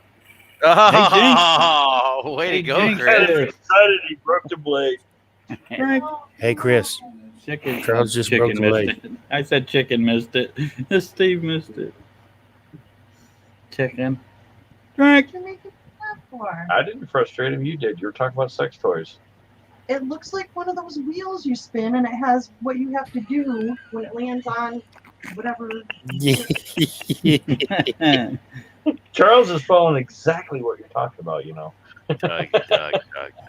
Speaker 4: Oh, way to
Speaker 5: Hey,
Speaker 4: go,
Speaker 5: Jinx.
Speaker 4: Chris!
Speaker 9: The, excited he broke the blade.
Speaker 5: Frank.
Speaker 7: Hey, Chris.
Speaker 5: Chicken.
Speaker 7: Charles just broke
Speaker 5: Chicken
Speaker 7: the
Speaker 5: missed
Speaker 7: blade.
Speaker 5: it. I said chicken missed it. Steve missed it. Chicken. Frank.
Speaker 11: What you making that for?
Speaker 9: I didn't frustrate him. You did. You were talking about sex toys.
Speaker 11: It looks like one of those wheels you spin, and it has what you have to do when it lands on whatever.
Speaker 9: Charles is following exactly what you're talking about. You know.
Speaker 4: Doug,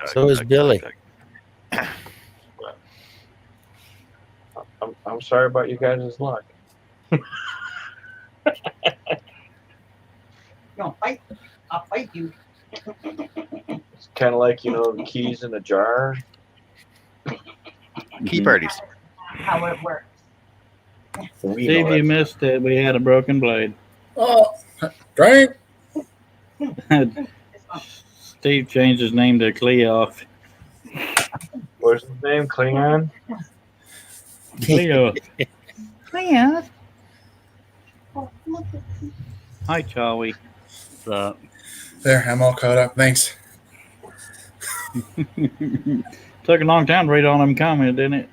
Speaker 7: So is Billy.
Speaker 9: I'm sorry about you guys' luck.
Speaker 11: No, fight. I'll fight you.
Speaker 9: It's kind of like the keys in a jar.
Speaker 4: Key parties.
Speaker 11: How it works.
Speaker 9: We know
Speaker 5: Steve,
Speaker 9: that.
Speaker 5: you missed it. We had a broken blade.
Speaker 3: Oh, drink.
Speaker 5: Steve changed his name to Cleo.
Speaker 9: What's his name? Klingon.
Speaker 5: Cleo.
Speaker 11: Cleo. Oh, look at
Speaker 5: Hi, Chawi.
Speaker 1: What's up?
Speaker 3: There, I'm all caught up. Thanks.
Speaker 5: Took a long time to read all them comments, didn't it?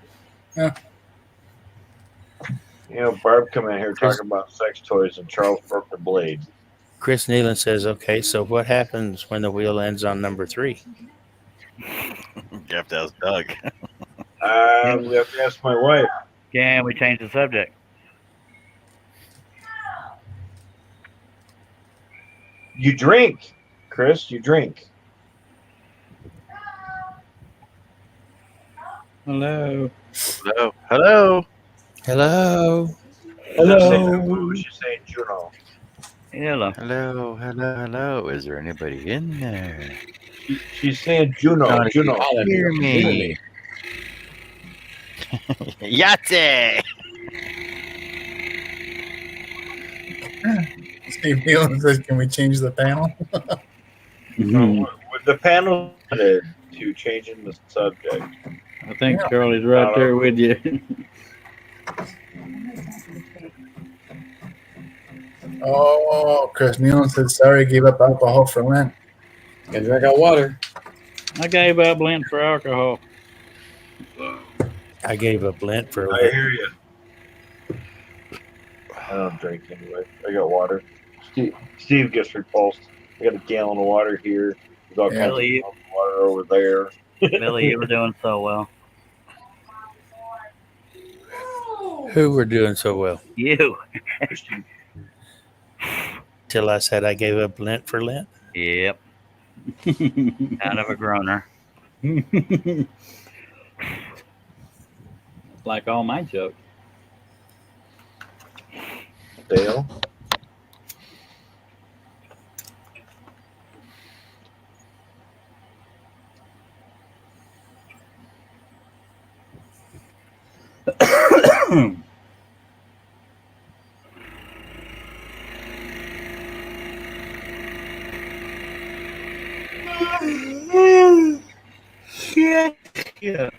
Speaker 9: Barb come in here talking about sex toys, and Charles broke the blade.
Speaker 7: Chris Nealon says, "Okay, so what happens when the wheel ends on number 3?"
Speaker 4: You have to ask Doug.
Speaker 9: We have to ask my wife.
Speaker 1: Can we change the subject?
Speaker 9: You drink, Chris. You drink.
Speaker 5: Hello.
Speaker 4: Hello. Hello.
Speaker 7: Hello.
Speaker 9: Hello. She's saying Juno.
Speaker 1: Hello.
Speaker 4: Hello. Hello. Is there anybody in there?
Speaker 9: She's saying Juno.
Speaker 4: Not
Speaker 9: Juno.
Speaker 4: Hear me. Yahtzee.
Speaker 3: Steve Nealon says, "Can we change the panel?"
Speaker 9: With the panel to changing the subject.
Speaker 5: I think Charlie's right there with you.
Speaker 3: Oh, Chris Nealon said, "Sorry, gave up alcohol for Lent."
Speaker 10: Can drink our water.
Speaker 5: I gave up Lent for alcohol.
Speaker 7: I gave up Lent for a
Speaker 9: I
Speaker 7: while.
Speaker 9: hear you. I don't drink anyway. I got water. Steve gets repulsed. I got a gallon of water here. There's all kinds
Speaker 1: Billy,
Speaker 9: of water over there.
Speaker 1: Billy, you were doing so well.
Speaker 7: Who were doing so well?
Speaker 1: You.
Speaker 7: Till I said I gave up Lent for Lent.
Speaker 1: Yep. Kind of a groaner.
Speaker 5: Like all my jokes.
Speaker 9: Dale.
Speaker 5: Yeah.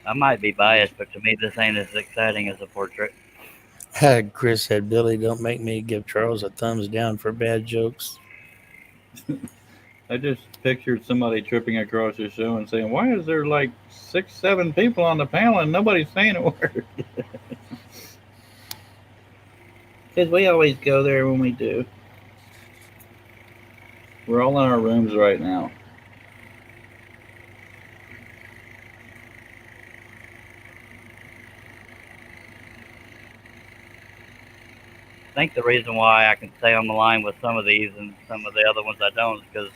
Speaker 1: I might be biased, but to me, this ain't as exciting as a portrait.
Speaker 7: Chris said, "Billy, don't make me give Charles a thumbs down for bad jokes."
Speaker 5: I just pictured somebody tripping across the show and saying, "Why is there like 6, 7 people on the panel and nobody's saying a word?" Because we always go there when we do. We're all in our rooms right now.
Speaker 1: think the reason why I can stay on the line with some of these and some of the other ones I don't is because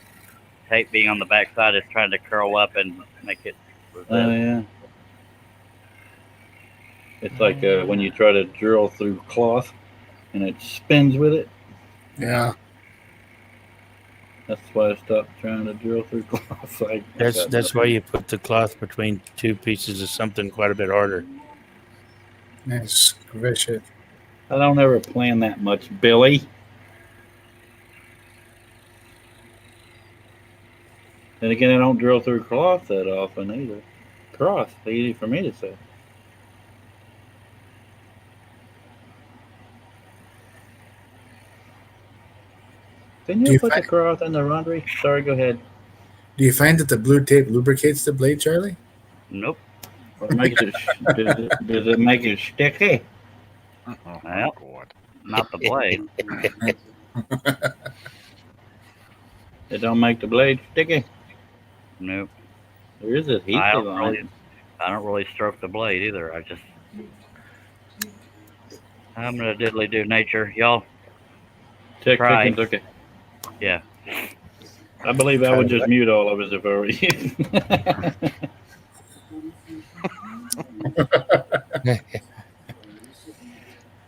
Speaker 1: tape being on the backside is trying to curl up and make it resist.
Speaker 5: Oh yeah. It's like when you try to drill through cloth and it spins with it.
Speaker 3: Yeah.
Speaker 5: That's why I stopped trying to drill through cloth.
Speaker 7: That's why you put the cloth between two pieces of something quite a bit harder.
Speaker 3: Nice. Vicious.
Speaker 5: I don't ever plan that much, Billy. And again, I don't drill through cloth that often either. Cloth, easy for me to say. Can
Speaker 3: Do
Speaker 5: you
Speaker 3: you
Speaker 5: put the
Speaker 3: find-
Speaker 5: cloth in the laundry? Sorry, go ahead.
Speaker 3: Do you find that the blue tape lubricates the blade, Charlie?
Speaker 1: Nope.
Speaker 5: Or makes it, does it make it sticky?
Speaker 4: Oh,
Speaker 1: Well.
Speaker 4: God.
Speaker 1: Not the blade.
Speaker 5: It don't make the blade sticky.
Speaker 1: Nope.
Speaker 5: There is adhesive
Speaker 1: I don't
Speaker 5: on
Speaker 1: really,
Speaker 5: it.
Speaker 1: I don't really stroke the blade either. I'm gonna diddly do nature, y'all. Try.
Speaker 5: Chicken's okay.
Speaker 1: Yeah.
Speaker 5: I believe I would just mute all of us if I were you.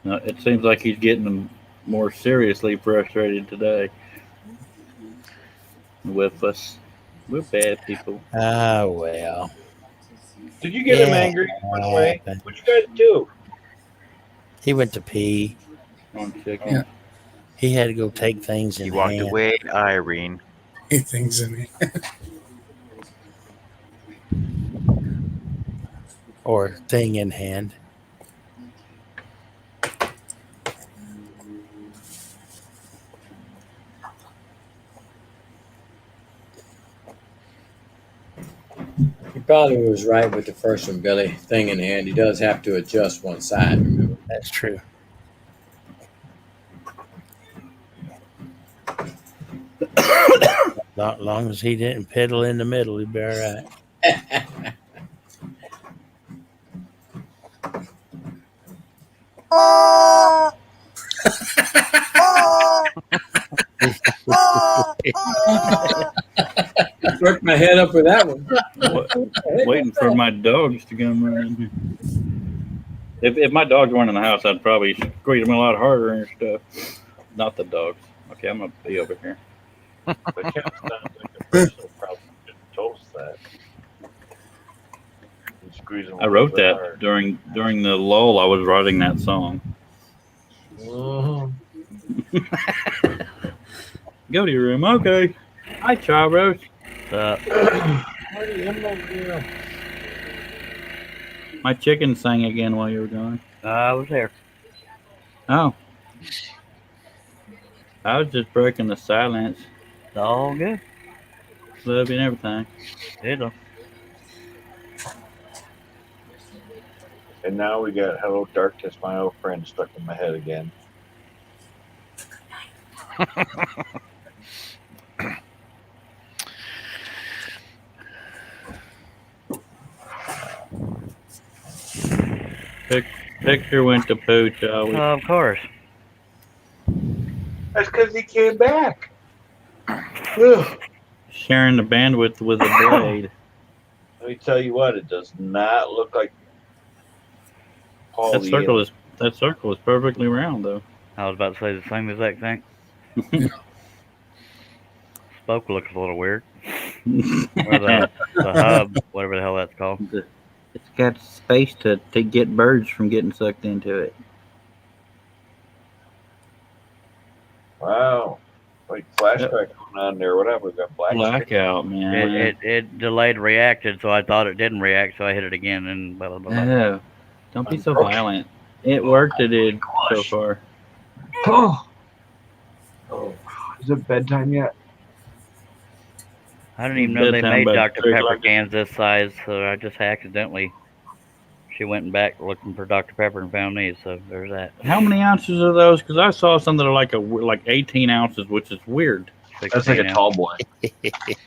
Speaker 5: No, it seems like he's getting more seriously frustrated today with us. We're bad people.
Speaker 7: Ah, well.
Speaker 9: Did you get him angry? He went away. What you guys do?
Speaker 7: He went to pee.
Speaker 5: On chicken.
Speaker 3: Yeah.
Speaker 7: He had to go take things in
Speaker 4: He walked
Speaker 7: hand.
Speaker 4: away, Irene.
Speaker 3: Things in me.
Speaker 7: Or thing in hand.
Speaker 10: He probably was right with the first one, Billy. Thing in hand. He does have to adjust one side, remember?
Speaker 7: That's true. Long as he didn't pedal in the middle, he'd be all right.
Speaker 10: Worked my head up with that one.
Speaker 5: Waiting for my dogs to come running. If my dogs weren't in the house, I'd probably squeeze them a lot harder and stuff. Not the dogs. Okay, I'm gonna be over here.
Speaker 9: But Kevin sounds like a personal problem. Just told us that. You squeeze them
Speaker 5: I wrote
Speaker 9: really
Speaker 5: that
Speaker 9: hard.
Speaker 5: during the lull. I was writing that song.
Speaker 9: Mhm.
Speaker 5: Go to your room. Okay. Hi, Charles. My chicken sang again while you were gone.
Speaker 1: I was there.
Speaker 5: Oh. I was just breaking the silence.
Speaker 1: It's all good.
Speaker 5: Love you and everything.
Speaker 1: It'll.
Speaker 9: And now we got Hello Darkness, my old friend, stuck in my head again.
Speaker 5: Picture went to poo, shall we?
Speaker 1: Of course.
Speaker 9: That's because he came back.
Speaker 5: Sharing the bandwidth with a blade.
Speaker 9: Let me tell you what, it does not look like Paul.
Speaker 5: That circle is perfectly round, though.
Speaker 1: I was about to say the same exact thing. Spoke looks a little weird. Or the hub, whatever the hell that's called.
Speaker 5: It's got space to get birds from getting sucked into it.
Speaker 9: Wow. Like flashback going on there, whatever. Got black screen.
Speaker 5: Blackout, man.
Speaker 1: It delayed reacted, so I thought it didn't react, so I hit it again and blah blah blah.
Speaker 5: No. Don't be so violent. It worked, it did so far.
Speaker 6: Oh, is it bedtime yet?
Speaker 1: I didn't even know they
Speaker 5: Bedtime
Speaker 1: made
Speaker 5: about
Speaker 1: Dr.
Speaker 5: 3
Speaker 1: Pepper
Speaker 5: o'clock.
Speaker 1: cans this size, so I just accidentally. She went back looking for Dr. Pepper and found me, so there's that.
Speaker 5: How many ounces are those? Because I saw some that are like 18 ounces, which is weird.
Speaker 6: That's like a tall boy.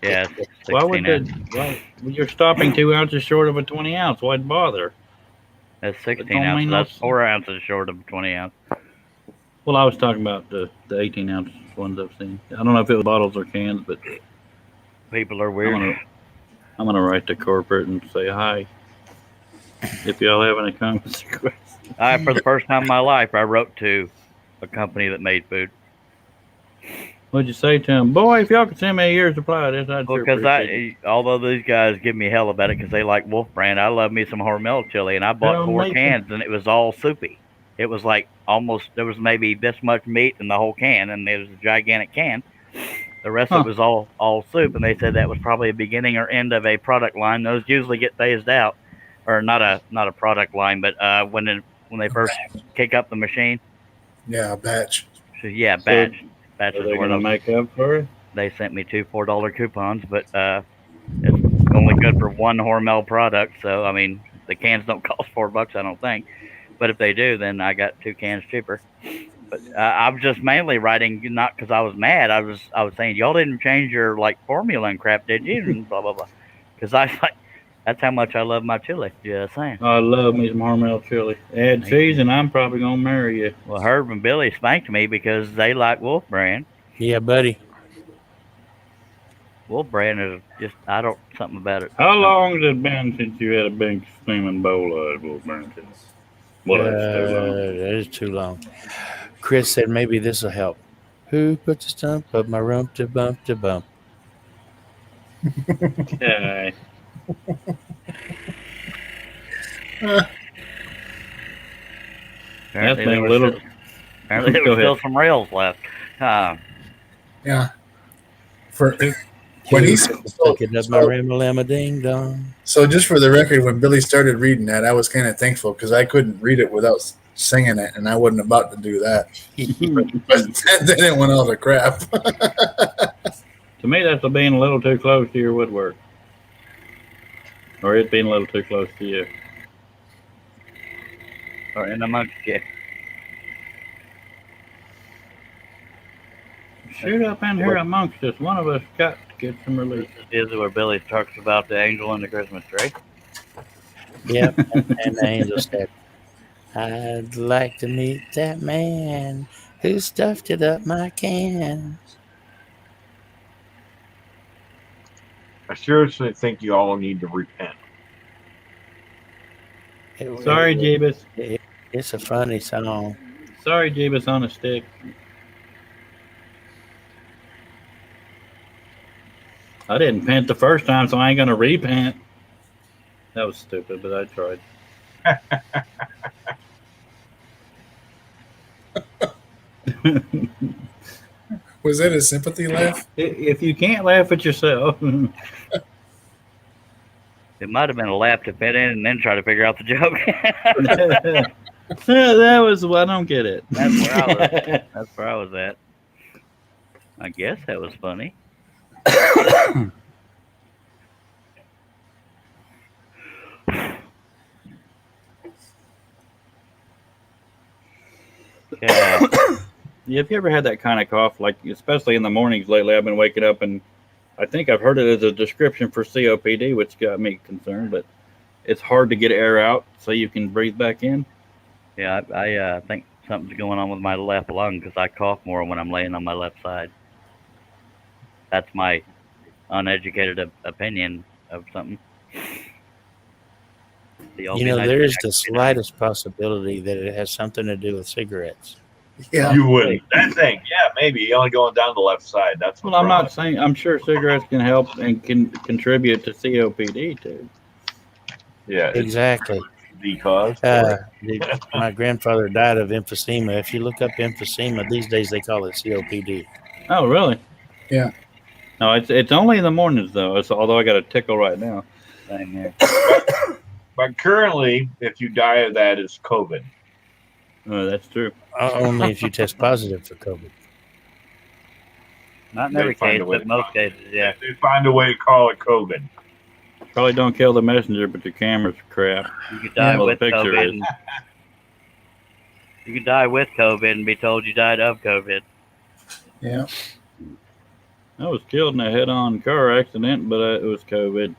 Speaker 1: Yeah,
Speaker 5: Why would
Speaker 1: 16 ounce.
Speaker 5: you're stopping 2 ounces short of a 20 ounce? Why'd bother?
Speaker 1: That's 16
Speaker 5: don't
Speaker 1: ounces.
Speaker 5: mean
Speaker 1: That's
Speaker 5: no-
Speaker 1: 4 ounces short of 20 ounce.
Speaker 5: Well, I was talking about the 18-ounce ones I've seen. I don't know if it was bottles or cans, but
Speaker 1: People are
Speaker 5: I'm
Speaker 1: weird.
Speaker 5: gonna write to corporate and say hi. If y'all have any comments or questions.
Speaker 1: For the first time in my life, I wrote to a company that made food.
Speaker 5: What'd you say to them? Boy, if y'all could send me a year's supply of this, I'd
Speaker 1: Well,
Speaker 5: sure
Speaker 1: because
Speaker 5: appreciate it.
Speaker 1: although these guys give me hell about it because they like Wolf Brand, I love me some Hormel chili, and I bought
Speaker 5: Hell,
Speaker 1: 4
Speaker 5: me too.
Speaker 1: cans, and it was all soupy. It was like almost there was maybe this much meat in the whole can, and it was a gigantic can. The rest of it was all soup, and they said that was probably a beginning or end of a product line. Those usually get phased out, or not a product line, but when they first kick up the machine.
Speaker 3: Yeah, a batch.
Speaker 1: So yeah,
Speaker 5: So,
Speaker 1: batch
Speaker 5: are
Speaker 1: is
Speaker 5: they
Speaker 1: the word.
Speaker 5: gonna make up for it?
Speaker 1: They sent me 2 $4 coupons, but it's only good for one Hormel product. So I mean, the cans don't cost $4, I don't think. But if they do, then I got 2 cans cheaper. But I was just mainly writing not because I was mad. I was saying y'all didn't change your like formula and crap, did you? And blah blah blah. Because I like that's how much I love my chili. Just saying.
Speaker 5: I love me some Hormel chili. Add
Speaker 1: Me
Speaker 5: cheese,
Speaker 1: too.
Speaker 5: and I'm probably gonna marry you.
Speaker 1: Well, Herb and Billy spanked me because they like Wolf Brand.
Speaker 7: Yeah, buddy.
Speaker 1: Wolf Brand is just I don't something about it.
Speaker 5: How long has it been since you had a big steaming bowl of Wolfburn chili? Well, that's too long.
Speaker 7: That is too long. Chris said maybe this will help. Who put the stump up my rump to bump to bump?
Speaker 5: Okay.
Speaker 1: Apparently
Speaker 5: been
Speaker 1: there
Speaker 5: a
Speaker 1: was
Speaker 5: little-
Speaker 1: still, apparently there
Speaker 5: Go
Speaker 1: was still
Speaker 5: ahead.
Speaker 1: some rails left.
Speaker 3: Yeah. For when
Speaker 7: Who
Speaker 3: he's
Speaker 7: stuck it up my ram-a-lamma ding dong?
Speaker 3: so just for the record, when Billy started reading that, I was kind of thankful because I couldn't read it without singing it, and I wasn't about to do that. But then it went all to crap.
Speaker 5: To me, that's being a little too close to your woodwork. Or it being a little too close to you.
Speaker 1: Or in amongst you.
Speaker 5: Shoot up in here amongst us. One of us got to get some relief.
Speaker 1: Is where Billy talks about the angel and the Christmas tree.
Speaker 7: Yep. And the angel said, I'd like to meet that man who stuffed it up my can.
Speaker 6: I seriously think you all need to repent.
Speaker 5: Sorry, Jeebus.
Speaker 7: It's a funny song.
Speaker 5: Sorry, Jeebus on a stick. I didn't pant the first time, so I ain't gonna repant. That was stupid, but I tried.
Speaker 3: Was that a sympathy laugh?
Speaker 5: If you can't laugh at yourself,
Speaker 1: It might have been a laugh to fit in and then try to figure out the joke.
Speaker 5: that was. I don't get it.
Speaker 1: That's where I was at. I guess that was funny. Yeah.
Speaker 5: Yeah, have you ever had that kind of cough, like especially in the mornings lately? I've been waking up and I think I've heard it as a description for COPD, which got me concerned, but it's hard to get air out so you can breathe back in.
Speaker 1: Yeah, I think something's going on with my left lung because I cough more when I'm laying on my left side. That's my uneducated opinion of something.
Speaker 7: You know, there is the slightest possibility that it has something to do with cigarettes.
Speaker 3: Yeah.
Speaker 6: You wouldn't. That thing, yeah, maybe. You're only going down the left side. That's
Speaker 5: Well, I'm not saying. I'm sure cigarettes can help and can contribute to COPD too.
Speaker 6: Yeah,
Speaker 7: Exactly.
Speaker 6: the cause.
Speaker 7: My grandfather died of emphysema. If you look up emphysema, these days they call it COPD.
Speaker 5: Oh, really?
Speaker 3: Yeah.
Speaker 5: No, it's only in the mornings though. Although I got a tickle right now.
Speaker 1: Same here.
Speaker 6: But currently, if you die of that, it's COVID.
Speaker 5: Oh, that's true.
Speaker 7: Only if you test positive for COVID.
Speaker 1: Not in
Speaker 6: They
Speaker 1: every
Speaker 6: find
Speaker 1: case,
Speaker 6: a way
Speaker 1: but
Speaker 6: to
Speaker 1: most
Speaker 6: find
Speaker 1: cases, yeah.
Speaker 6: They find a way to call it COVID.
Speaker 5: Probably don't kill the messenger, but your camera's crap.
Speaker 1: You could die
Speaker 5: Well,
Speaker 1: with
Speaker 5: the picture
Speaker 1: COVID.
Speaker 5: is.
Speaker 1: And, you could die with COVID and be told you died of COVID.
Speaker 3: Yeah.
Speaker 5: I was killed in a head-on car accident, but it was COVID.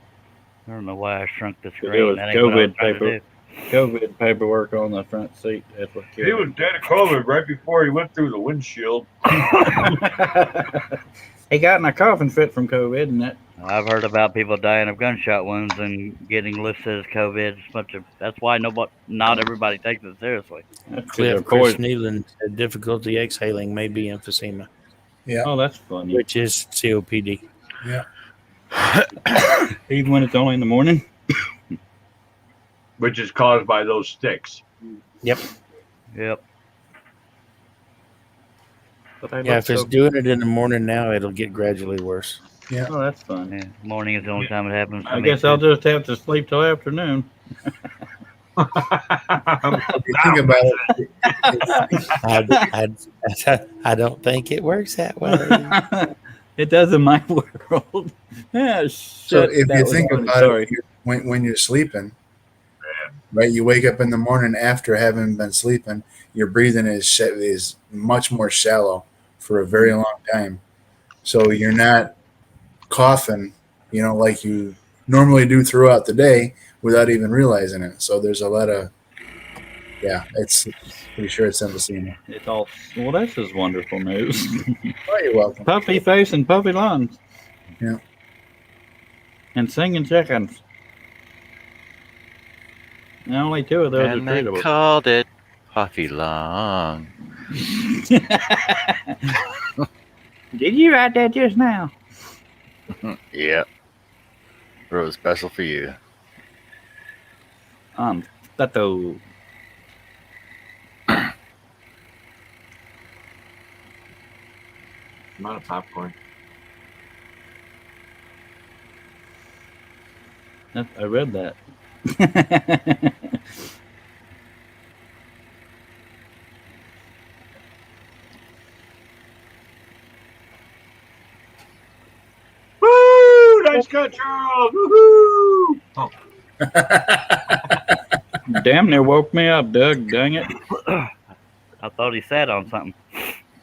Speaker 1: I don't know why I shrunk the
Speaker 5: It
Speaker 1: screen.
Speaker 5: was
Speaker 1: That ain't what I was
Speaker 5: COVID
Speaker 1: trying to
Speaker 5: paper.
Speaker 1: do.
Speaker 5: COVID paperwork on the front seat. That's what
Speaker 6: He
Speaker 5: killed
Speaker 6: was dead of COVID right before he went through the windshield.
Speaker 5: him. He got in a coughing fit from COVID, and that.
Speaker 1: I've heard about people dying of gunshot wounds and getting listed as COVID. That's why not everybody takes it seriously.
Speaker 5: That's 'cause
Speaker 7: Cliff
Speaker 5: they're
Speaker 7: Chris
Speaker 5: poison.
Speaker 7: Nealon said difficulty exhaling may be emphysema,
Speaker 3: Yeah.
Speaker 5: Oh, that's funny.
Speaker 7: which is COPD.
Speaker 3: Yeah.
Speaker 5: Even when it's only in the morning.
Speaker 6: Which is caused by those sticks.
Speaker 7: Yep.
Speaker 5: But they
Speaker 7: Yeah,
Speaker 5: look
Speaker 7: if it's
Speaker 5: so-
Speaker 7: doing it in the morning now, it'll get gradually worse.
Speaker 5: Oh, that's fun.
Speaker 1: Yeah, morning is the only time it happens. To
Speaker 5: I
Speaker 1: me,
Speaker 5: guess I'll
Speaker 1: too.
Speaker 5: just have to sleep till afternoon.
Speaker 3: If you think about it,
Speaker 7: I don't think it works that way.
Speaker 5: It does in my world. Yeah,
Speaker 3: so
Speaker 5: shit,
Speaker 3: if
Speaker 5: that
Speaker 3: you
Speaker 5: was
Speaker 3: think
Speaker 5: funny.
Speaker 3: about
Speaker 5: Sorry.
Speaker 3: it, when you're sleeping, right? You wake up in the morning after having been sleeping. Your breathing is much more shallow for a very long time, so you're not coughing, like you normally do throughout the day without even realizing it. So there's a lot of, it's pretty sure it's emphysema.
Speaker 5: It's all well. This is wonderful news.
Speaker 3: Oh, you're welcome.
Speaker 5: Puffy face and puffy lungs.
Speaker 3: Yeah.
Speaker 5: And singing chickens. And only two of those
Speaker 4: And
Speaker 5: are
Speaker 4: they
Speaker 5: treatable.
Speaker 4: called it Puffy Long.
Speaker 5: Did you write that just now?
Speaker 4: Yep. Wrote it special for you.
Speaker 5: Tato.
Speaker 6: Not a popcorn.
Speaker 5: I read that.
Speaker 6: Woo! Nice cut, Charles. Woohoo! Oh,
Speaker 5: Damn near woke me up, Doug. Dang it.
Speaker 1: I thought he sat on something.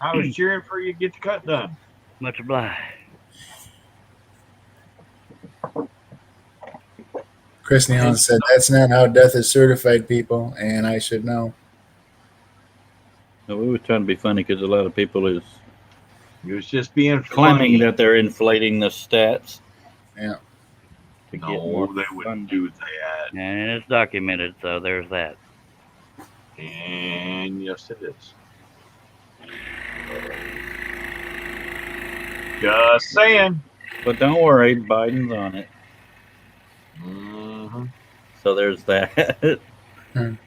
Speaker 6: I was cheering for you to get the cut done.
Speaker 1: Much obliged.
Speaker 3: Chris Nealon said, "That's not how death is certified, people," and I should know.
Speaker 5: No, we were trying to be funny because a lot of people is
Speaker 6: He was just being
Speaker 5: claiming
Speaker 6: funny.
Speaker 5: that they're inflating the stats.
Speaker 3: Yeah.
Speaker 5: To get
Speaker 6: No,
Speaker 5: more
Speaker 6: they wouldn't do that.
Speaker 1: And it's documented, so there's that.
Speaker 6: And yes, it is. Just saying.
Speaker 5: But don't worry, Biden's on it.
Speaker 6: Mm-hmm.
Speaker 5: So there's that.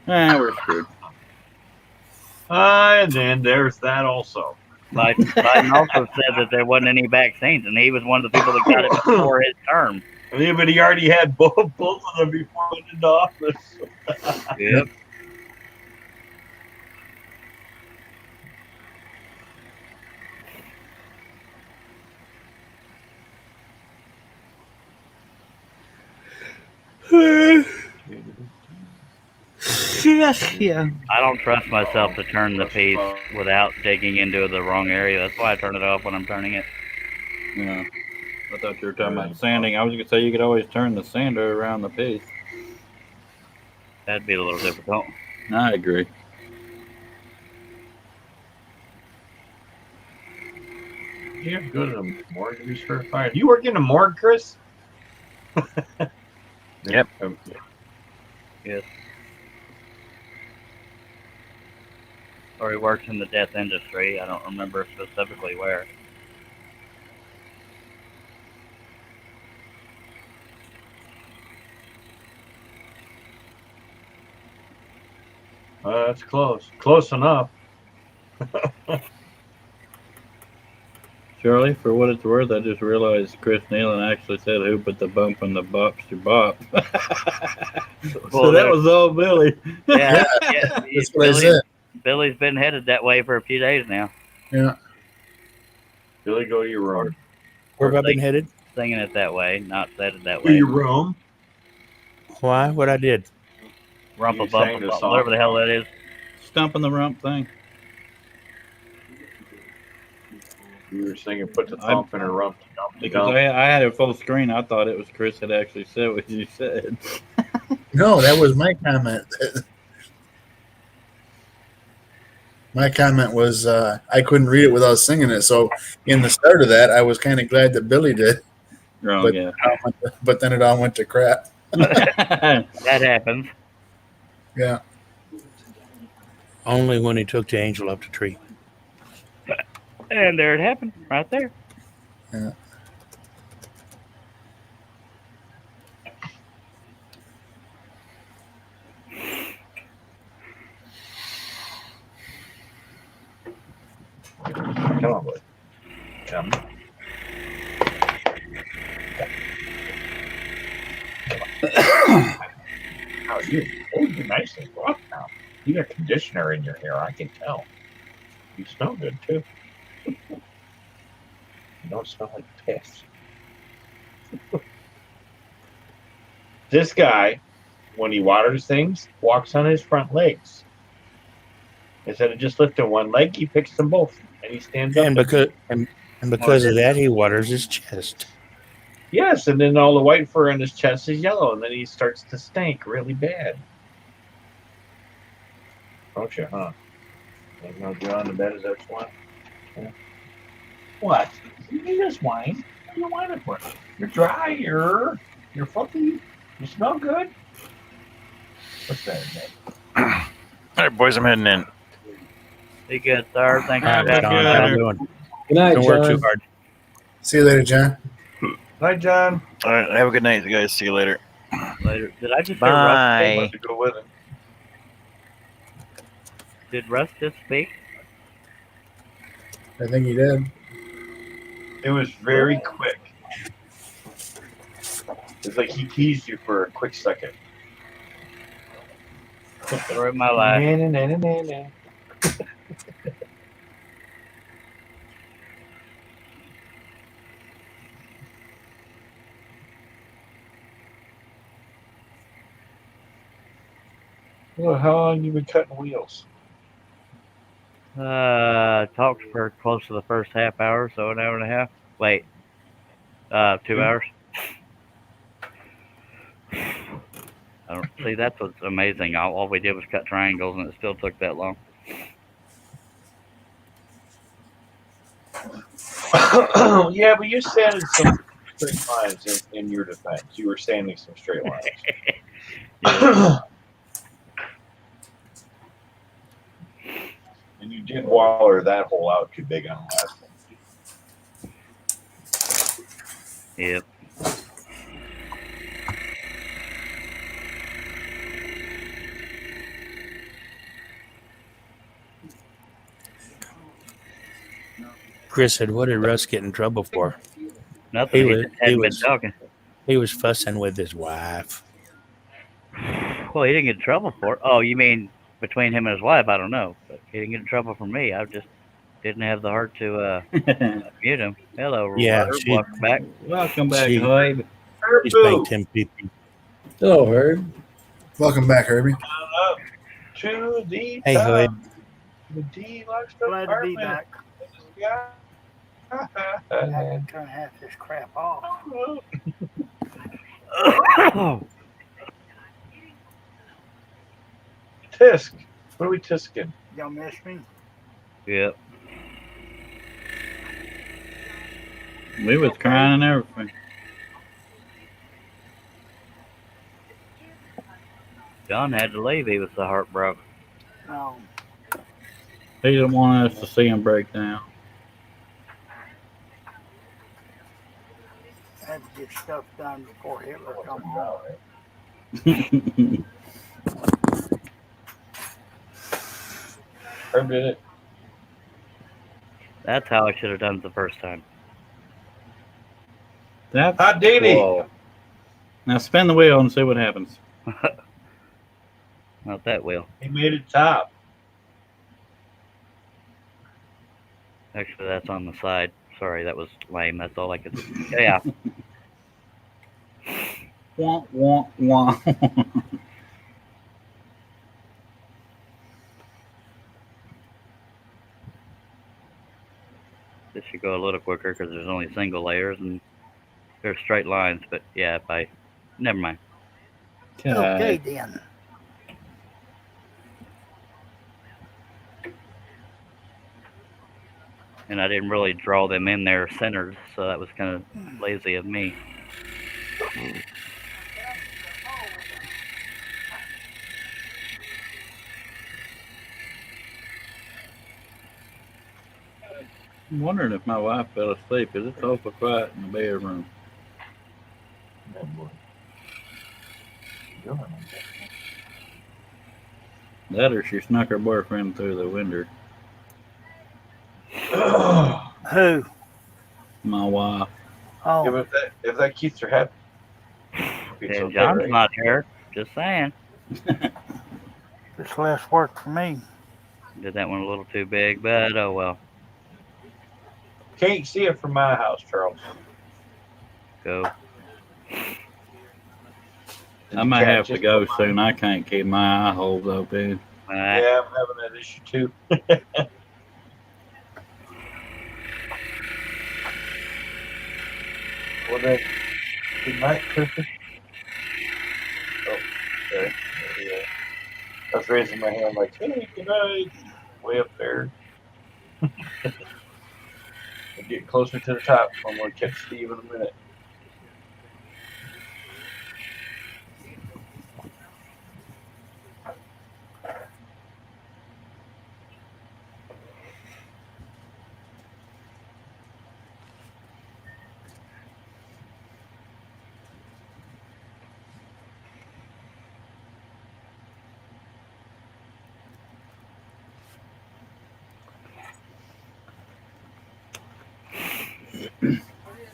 Speaker 5: We're screwed.
Speaker 6: And then there's that also.
Speaker 1: Biden also said that there wasn't any vaccines, and he was one of the people that got it before his term.
Speaker 6: Yeah, but he already had both of them before he went into office.
Speaker 1: Yep.
Speaker 5: Yeah.
Speaker 1: I don't trust myself to turn the piece without digging into the wrong area. That's why I turn it off when I'm turning it.
Speaker 5: Yeah. I thought you were talking about sanding. I was going to say you could always turn the sander around the piece.
Speaker 1: That'd be a little difficult.
Speaker 5: I agree.
Speaker 6: You have to go to the morgue to be certified. Do you work in the morgue, Chris?
Speaker 4: Yep.
Speaker 6: Okay.
Speaker 1: Yes. Or he works in the death industry. I don't remember specifically where.
Speaker 6: That's close. Close enough.
Speaker 5: Charlie, for what it's worth, I just realized Chris Nealon actually said who put the bump on the bops to bop. So
Speaker 1: Well,
Speaker 5: that was all Billy.
Speaker 1: Yeah,
Speaker 3: That's what I said.
Speaker 1: Billy's been headed that way for a few days now.
Speaker 3: Yeah.
Speaker 6: Billy, go to your room.
Speaker 7: Where have I been headed?
Speaker 1: Singing it that way, not said it that
Speaker 6: To
Speaker 1: way.
Speaker 6: your room.
Speaker 7: Why? What I did?
Speaker 1: Rumpa
Speaker 6: You sang
Speaker 1: bumpa
Speaker 6: the
Speaker 1: bump,
Speaker 6: song.
Speaker 1: whatever the hell that is.
Speaker 5: Stumping the rump thing.
Speaker 6: You were singing, put the thump in her rump.
Speaker 5: Because I had a full screen. I thought it was Chris had actually said what you said.
Speaker 3: No, that was my comment. My comment was I couldn't read it without singing it. So in the start of that, I was kind of glad that Billy did,
Speaker 5: Oh,
Speaker 3: but
Speaker 5: yeah.
Speaker 3: but then it all went to crap.
Speaker 1: That happens.
Speaker 3: Yeah.
Speaker 7: Only when he took the angel up the tree.
Speaker 1: And there it happened, right there.
Speaker 3: Yeah.
Speaker 9: Come on, boy. Come. Oh, you're nice and rough now. You got conditioner in your hair, I can tell. You smell good too. You don't smell like piss. This guy, when he waters things, walks on his front legs. Instead of just lifting one leg, he picks them both and he stands up.
Speaker 7: And because of that, he waters his chest.
Speaker 9: Yes, and then all the white fur on his chest is yellow, and then he starts to stink really bad. Don't you, huh? You know, you're on the bed as that's one. Yeah. What? You just whine. What are you whining for? You're dry. You're fluffy. You smell good. What's that?
Speaker 4: All right, boys, I'm heading in.
Speaker 1: Be good, sir. Thanks
Speaker 5: All
Speaker 1: for
Speaker 5: right,
Speaker 1: having
Speaker 7: John,
Speaker 1: me.
Speaker 7: how
Speaker 5: good.
Speaker 7: you doing?
Speaker 10: Good night,
Speaker 7: Don't work too
Speaker 10: John.
Speaker 7: hard.
Speaker 3: See you later, John.
Speaker 9: Night, John.
Speaker 4: All right, have a good night, guys. See you later.
Speaker 1: Later. Did I just hear Russ?
Speaker 9: I
Speaker 4: Bye.
Speaker 9: want to go with him.
Speaker 1: Did Russ just speak?
Speaker 3: I think he did.
Speaker 9: It was very quick. It's like he teased you for a quick second.
Speaker 1: Story of my life.
Speaker 9: Well, how long you been cutting wheels?
Speaker 1: Talked for close to the first half hour, so an hour and a half. Wait, 2 hours. I don't see. That's what's amazing. All we did was cut triangles, and it still took that long.
Speaker 9: Yeah, but you sanded some straight lines in your defense. You were sanding some straight lines. And you did waller that hole out too big on the last one.
Speaker 1: Yep.
Speaker 7: Chris said, "What did Russ get in trouble for?"
Speaker 1: Nothing.
Speaker 7: He
Speaker 1: He
Speaker 7: was-
Speaker 1: just hadn't
Speaker 7: he
Speaker 1: been
Speaker 7: was-
Speaker 1: talking.
Speaker 7: He was fussing with his wife.
Speaker 1: Well, he didn't get in trouble for it. Oh, you mean between him and his wife? I don't know, but he didn't get in trouble for me. I just didn't have the heart to mute him. Hello,
Speaker 7: Yeah,
Speaker 1: Herb.
Speaker 7: she-
Speaker 1: Welcome back.
Speaker 5: Welcome back,
Speaker 7: She-
Speaker 5: Hyde.
Speaker 7: He spanked him pee-pee.
Speaker 10: Hello, Herb.
Speaker 3: Welcome back, Herbie.
Speaker 9: Up to the
Speaker 7: Hey,
Speaker 9: top.
Speaker 7: Hood.
Speaker 9: The deluxe
Speaker 2: Glad to be
Speaker 9: apartment.
Speaker 2: back.
Speaker 9: Yeah.
Speaker 2: I can turn half this crap off.
Speaker 9: Tisk. What are we tisking?
Speaker 2: Y'all miss me?
Speaker 1: Yep.
Speaker 5: We was crying and everything.
Speaker 1: John had to leave. He was so heartbroken.
Speaker 2: No.
Speaker 5: He didn't want us to see him break down.
Speaker 2: I had to get stuff done before Hitler come home.
Speaker 9: Herb did it.
Speaker 1: That's how I should have done it the first time.
Speaker 5: That's
Speaker 9: Hot diggity.
Speaker 5: cool. Now spin the wheel and see what happens.
Speaker 1: Not that wheel.
Speaker 9: He made it top.
Speaker 1: Actually, that's on the side. Sorry, that was lame. That's all I could. Yeah.
Speaker 5: Wah, wah, wah.
Speaker 1: This should go a little quicker because there's only single layers and there's straight lines. But yeah, never mind.
Speaker 2: Okay, then.
Speaker 1: And I didn't really draw them in there centered, so that was kind of lazy of me.
Speaker 5: I'm wondering if my wife fell asleep because it's awful quiet in the bedroom. That or she snuck her boyfriend through the window.
Speaker 2: Who?
Speaker 5: My wife.
Speaker 2: Oh,
Speaker 9: Yeah, but if that keeps her happy, it's
Speaker 1: And
Speaker 9: okay,
Speaker 1: John's
Speaker 9: right?
Speaker 1: not here. Just saying.
Speaker 2: it's less work for me.
Speaker 1: Did that one a little too big, but oh well.
Speaker 9: Can't see it from my house, Charles.
Speaker 1: Go.
Speaker 5: I might have to
Speaker 9: Just
Speaker 5: go soon. I can't keep my eye holes open.
Speaker 1: Alright.
Speaker 9: Yeah, I'm having that issue too. Well, then, good night, Kristen. Oh, sorry. Yeah. I was raising my hand like, hey, good night. Way up there. We'll get closer to the top. I'm going to catch Steve in a minute.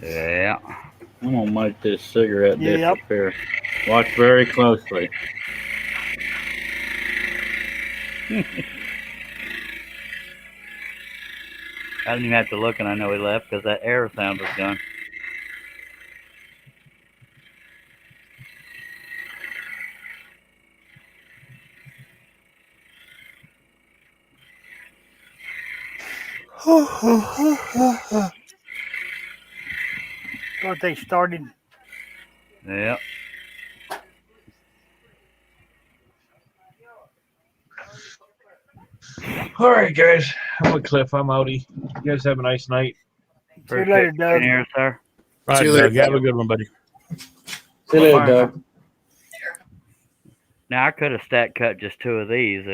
Speaker 1: Yeah.
Speaker 5: I'm gonna make this cigarette
Speaker 2: Yep.
Speaker 5: disappear. Watch very closely.
Speaker 1: I didn't even have to look, and I know he left because that air sound was gone.
Speaker 2: Thought they started.
Speaker 1: Yep.
Speaker 9: All right, guys. I'm with Cliff. I'm outie. You guys have a nice night.
Speaker 2: See you later,
Speaker 1: Appreciate you
Speaker 2: Doug.
Speaker 1: being here, sir.
Speaker 7: All
Speaker 3: See
Speaker 7: right,
Speaker 3: you later,
Speaker 7: Doug. Have a good one, buddy.
Speaker 10: See you later,
Speaker 9: Bye.
Speaker 10: Doug.
Speaker 1: Now I could have stack cut just two of these,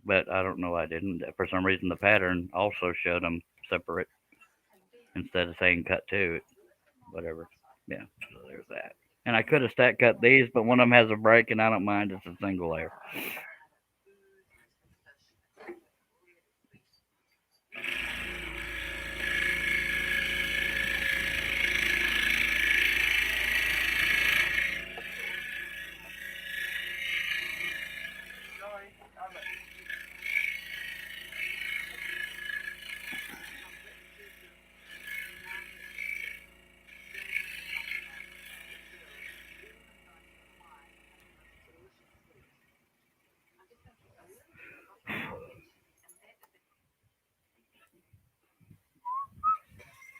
Speaker 1: but I don't know why I didn't. For some reason, the pattern also showed them separate instead of saying cut two. Whatever. Yeah. So there's that. And I could have stack cut these, but one of them has a break, and I don't mind. It's a single layer.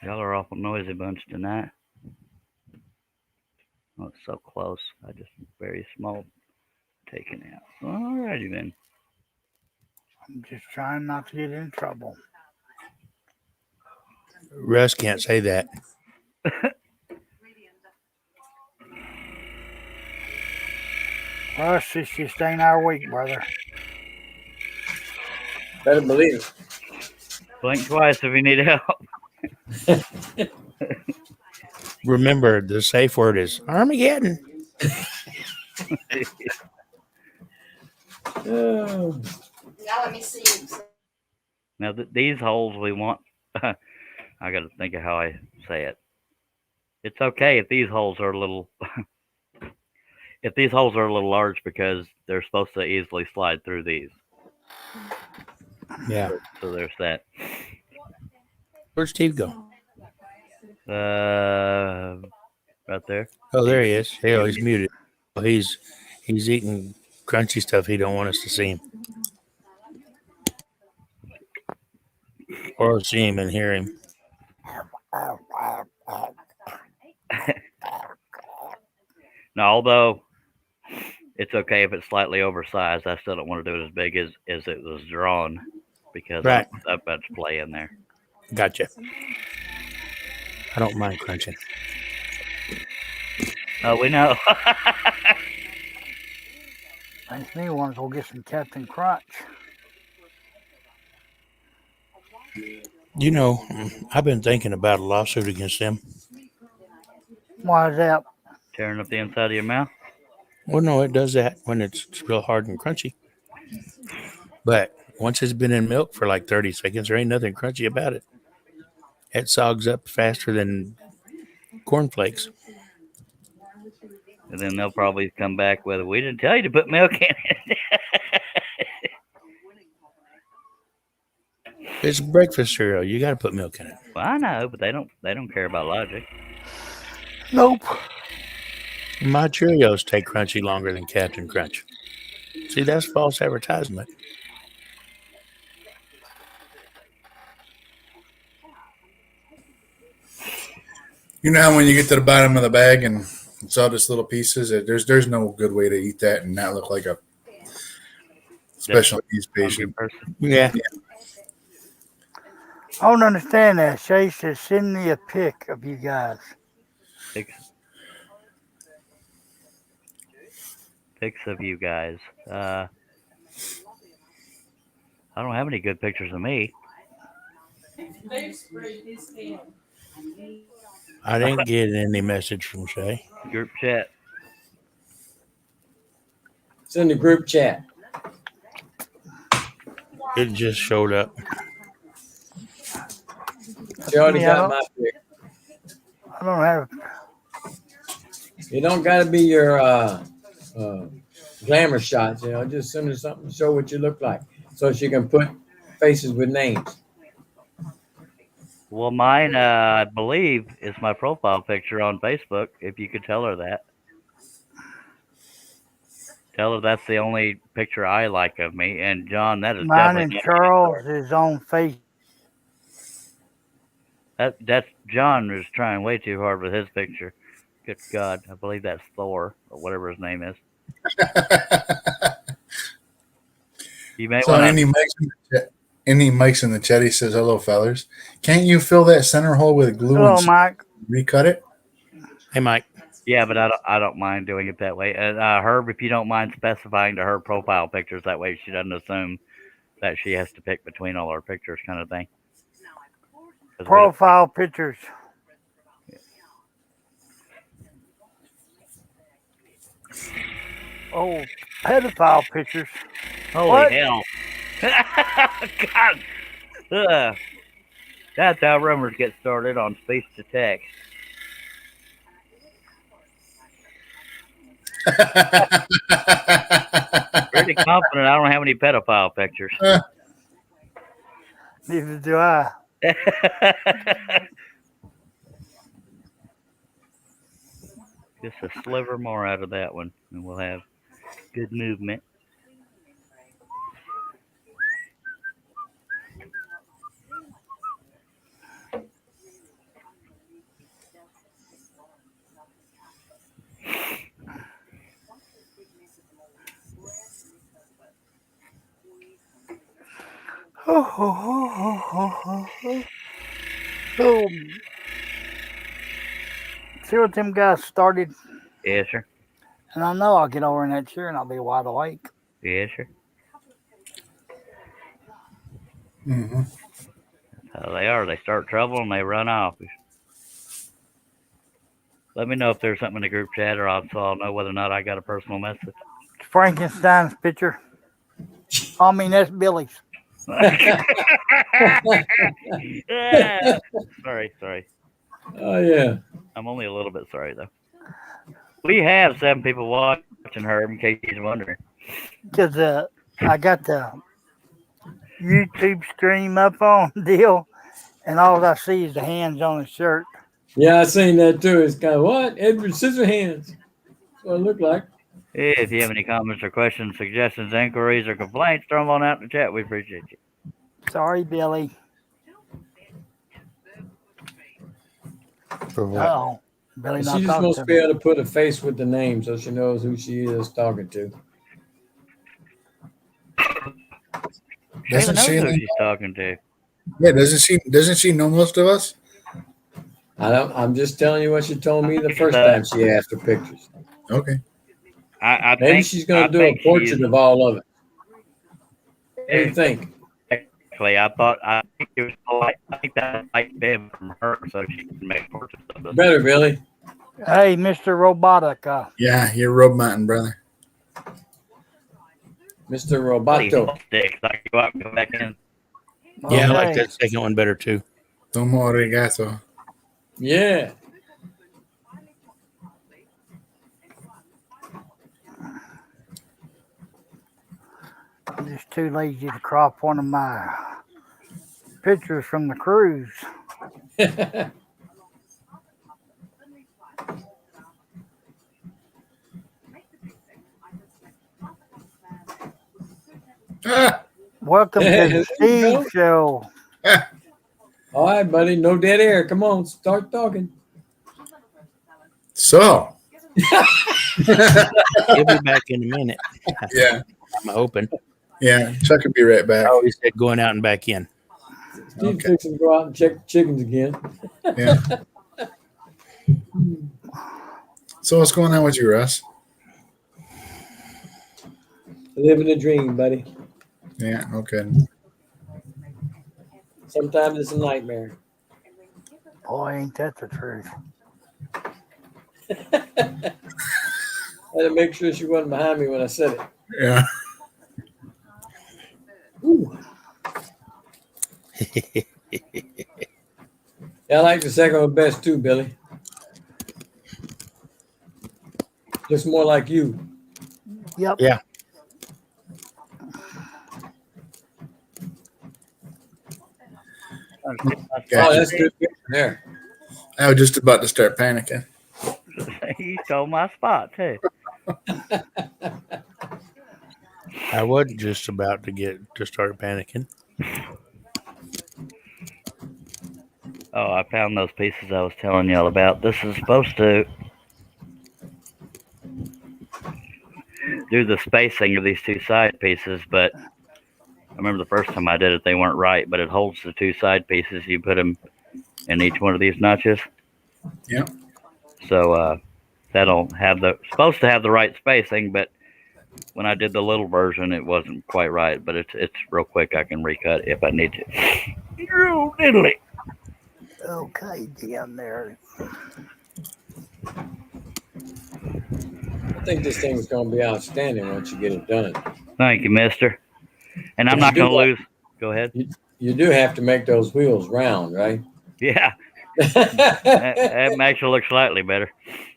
Speaker 1: Y'all are awful noisy bunch tonight. Oh, it's so close. I just very small taken out. Alrighty then.
Speaker 2: I'm just trying not to get in trouble.
Speaker 7: Russ can't say that.
Speaker 2: Russ, this just ain't our week, brother.
Speaker 10: Better believe it.
Speaker 1: Blink twice if you need help.
Speaker 7: Remember, the safe word is Armageddon.
Speaker 10: Oh.
Speaker 8: Now let me see.
Speaker 1: Now these holes we want. I got to think of how I say it. It's okay if these holes are a little. If these holes are a little large because they're supposed to easily slide through these.
Speaker 7: Yeah.
Speaker 1: So there's that.
Speaker 7: Where'd Steve go?
Speaker 1: Right there.
Speaker 7: Oh, there he is. Hell, he's muted. He's eating crunchy stuff. He don't want us to see him or see him and hear him.
Speaker 1: Now, although it's okay if it's slightly oversized. I still don't want to do it as big as it was drawn because I
Speaker 7: Right.
Speaker 1: don't want that much play in there.
Speaker 7: Gotcha. I don't mind crunching.
Speaker 1: Oh, we know.
Speaker 2: Makes me want to go get some Captain Crunch.
Speaker 7: You know, I've been thinking about a lawsuit against them.
Speaker 2: Why is that?
Speaker 1: Tearing up the inside of your mouth.
Speaker 7: Well, no, it does that when it's real hard and crunchy. But once it's been in milk for like 30 seconds, there ain't nothing crunchy about it. It sogs up faster than cornflakes.
Speaker 1: And then they'll probably come back with, "We didn't tell you to put milk in it."
Speaker 7: It's breakfast cereal. You got to put milk in it.
Speaker 1: Well, I know, but they don't care about logic.
Speaker 2: Nope.
Speaker 7: My Cheerios take crunchy longer than Captain Crunch. See, that's false advertisement.
Speaker 3: You know how when you get to the bottom of the bag and it's all just little pieces, there's no good way to eat that and not look like a special needs patient.
Speaker 1: Person.
Speaker 7: Yeah.
Speaker 2: I don't understand that. Shay says, send me a pic of you guys.
Speaker 1: Pics of you guys. I don't have any good pictures of me.
Speaker 7: I didn't get any message from Shay.
Speaker 1: Group chat.
Speaker 10: It's in the group chat.
Speaker 7: It just showed up.
Speaker 10: She already
Speaker 2: Yeah,
Speaker 10: got my pic.
Speaker 2: I don't have.
Speaker 10: It don't got to be your glamour shots, you know. Just send her something to show what you look like, so she can put faces with names.
Speaker 1: Well, mine, I believe, is my profile picture on Facebook. If you could tell her that. Tell her that's the only picture I like of me. And John, that is
Speaker 2: Mine
Speaker 1: definitely
Speaker 2: and
Speaker 1: not
Speaker 2: Charles is on Facebook.
Speaker 1: that's John is trying way too hard with his picture. Good God, I believe that's Thor or whatever his name is. You may
Speaker 3: So
Speaker 1: want
Speaker 3: any mics in the chat, he says, "Hello, fellers. Can't you fill that center hole with glue
Speaker 2: Hello,
Speaker 3: and
Speaker 2: Mike.
Speaker 3: recut it?"
Speaker 7: Hey, Mike.
Speaker 1: Yeah, but I don't mind doing it that way. And Herb, if you don't mind specifying to her profile pictures, that way she doesn't assume that she has to pick between all our pictures, kind of thing.
Speaker 2: Profile pictures. Oh, pedophile pictures.
Speaker 1: Holy
Speaker 2: What?
Speaker 1: hell! God, that's how rumors get started on speech to text. Pretty confident I don't have any pedophile pictures.
Speaker 2: Neither do I.
Speaker 1: Just a sliver more out of that one, and we'll have good movement.
Speaker 2: So, see what them guys started,
Speaker 1: Yeah, sure.
Speaker 2: and I know I'll get over in that chair and I'll be wide awake.
Speaker 1: Yeah, sure.
Speaker 3: Mm-hmm.
Speaker 1: That's how they are. They start trouble and they run off. Let me know if there's something in the group chat, or so I'll know whether or not I got a personal message.
Speaker 2: Frankenstein's picture. I mean, that's Billy's.
Speaker 1: Sorry.
Speaker 10: Oh yeah.
Speaker 1: I'm only a little bit sorry though. We have 7 people watching her, in case you're wondering.
Speaker 2: Because I got the YouTube stream up on deal, and all I see is the hands on his shirt.
Speaker 10: Yeah, I seen that too. It's kind of what? Edward Scissorhands. That's what it looked like.
Speaker 1: If you have any comments or questions, suggestions, inquiries, or complaints, throw them on out in the chat. We appreciate you.
Speaker 2: Sorry, Billy.
Speaker 7: For what?
Speaker 2: Oh, Billy
Speaker 10: She
Speaker 2: not
Speaker 10: just
Speaker 2: talking
Speaker 10: wants
Speaker 2: to
Speaker 10: to be
Speaker 2: me.
Speaker 10: able to put a face with the name so she knows who she is talking to.
Speaker 1: She even
Speaker 3: Doesn't
Speaker 1: knows
Speaker 3: she?
Speaker 1: who she's talking to.
Speaker 3: Yeah, doesn't she know most of us?
Speaker 10: I'm just telling you what she told me the first
Speaker 1: The-
Speaker 10: time she asked for pictures.
Speaker 3: Okay.
Speaker 10: Maybe she's going to do a portrait of all of it. What do you think?
Speaker 1: Exactly. I think it was I think that might be from her, so she can make portraits of us.
Speaker 10: Better, Billy.
Speaker 2: Hey, Mr. Robotica.
Speaker 3: Yeah, you're road mountain, brother.
Speaker 10: Mr.
Speaker 1: Please,
Speaker 10: Roboto.
Speaker 1: sticks. I can go out and go back in.
Speaker 7: Yeah, I like
Speaker 2: Okay.
Speaker 7: that second one better too.
Speaker 3: Tomo arigato.
Speaker 10: Yeah.
Speaker 2: I'm just too lazy to crop one of my pictures from the cruise.
Speaker 3: Ah,
Speaker 2: Welcome to
Speaker 10: There
Speaker 2: the
Speaker 10: you
Speaker 2: Steve
Speaker 10: go.
Speaker 2: Show.
Speaker 3: ah.
Speaker 10: All right, buddy. No dead air. Come on, start talking.
Speaker 3: So,
Speaker 7: He'll be back in a minute.
Speaker 3: yeah,
Speaker 7: I'm hoping.
Speaker 3: yeah. Chuck will be right back.
Speaker 7: Oh, he said going out and back in.
Speaker 10: Steve's
Speaker 3: Okay.
Speaker 10: fixing to go out and check the chickens again.
Speaker 3: Yeah. So what's going on with you, Russ?
Speaker 10: Living a dream, buddy.
Speaker 3: Yeah. Okay.
Speaker 10: Sometimes it's a nightmare.
Speaker 2: Boy, ain't that the truth.
Speaker 10: I had to make sure she wasn't behind me when I said it.
Speaker 3: Yeah.
Speaker 10: Yeah, I like the second one best too, Billy. Looks more like you.
Speaker 2: Yep.
Speaker 7: Yeah.
Speaker 10: Oh,
Speaker 3: Gotcha.
Speaker 10: that's good picture there.
Speaker 3: I was just about to start panicking.
Speaker 1: He stole my spot too.
Speaker 7: I was just about to start panicking.
Speaker 1: Oh, I found those pieces I was telling y'all about. This is supposed to do the spacing of these two side pieces, but I remember the first time I did it, they weren't right, but it holds the two side pieces. You put them in each one of these notches.
Speaker 3: Yep.
Speaker 1: So that'll have supposed to have the right spacing, but when I did the little version, it wasn't quite right. But it's real quick. I can recut if I need to. Diddly.
Speaker 2: Okay, down there.
Speaker 10: I think this thing is going to be outstanding once you get it done.
Speaker 1: Thank you, Mister. And I'm not going to lose. Go ahead.
Speaker 10: You do have to make those wheels round, right?
Speaker 1: Yeah, that makes it look slightly better.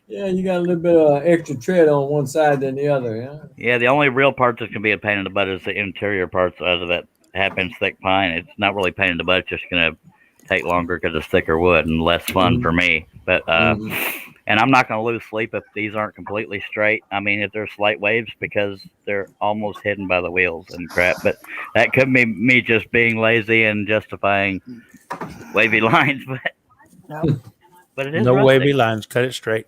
Speaker 10: Yeah, you got a little bit of extra tread on one side than the other. Yeah.
Speaker 1: Yeah, the only real part that's going to be a pain in the butt is the interior parts out of that half-inch thick pine. It's not really pain in the butt. It's just going to take longer because it's thicker wood and less fun for me. But and I'm not going to lose sleep if these aren't completely straight. I mean, if there's slight waves because they're almost hidden by the wheels and crap. But that could be me just being lazy and justifying wavy lines. But it is
Speaker 7: No
Speaker 1: rustic.
Speaker 7: wavy lines. Cut it straight.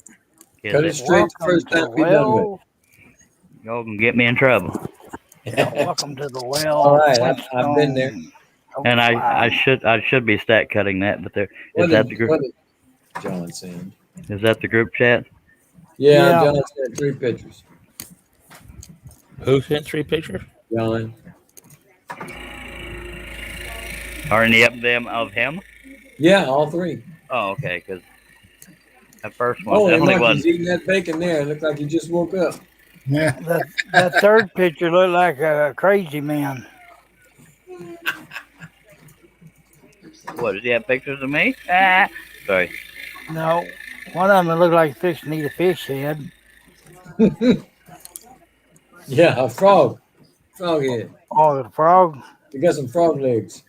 Speaker 10: Cut it straight the first time you're done with it.
Speaker 1: Y'all can get me in trouble.
Speaker 2: Welcome to the well.
Speaker 10: All right, I've been there.
Speaker 1: And I should be stack cutting that, but there
Speaker 10: What
Speaker 1: is that
Speaker 10: did-
Speaker 1: the group?
Speaker 10: what did John saying?
Speaker 1: Is that the group chat?
Speaker 10: Yeah,
Speaker 2: Yeah.
Speaker 10: John sent 3 pictures.
Speaker 7: Who sent 3 pictures?
Speaker 10: John.
Speaker 1: Are any of them of him?
Speaker 10: Yeah, all 3.
Speaker 1: Oh, okay. Because the first one
Speaker 10: Oh, and
Speaker 1: definitely
Speaker 10: look,
Speaker 1: was.
Speaker 10: he's eating that bacon there. It looked like he just woke up.
Speaker 3: Yeah.
Speaker 2: That third picture looked like a crazy man.
Speaker 1: What, did he have pictures of me? Ah, sorry.
Speaker 2: No, one of them looked like fixing to eat a fish head.
Speaker 10: Yeah, a frog. Frog head.
Speaker 2: Oh, the frog.
Speaker 10: He got some frog legs.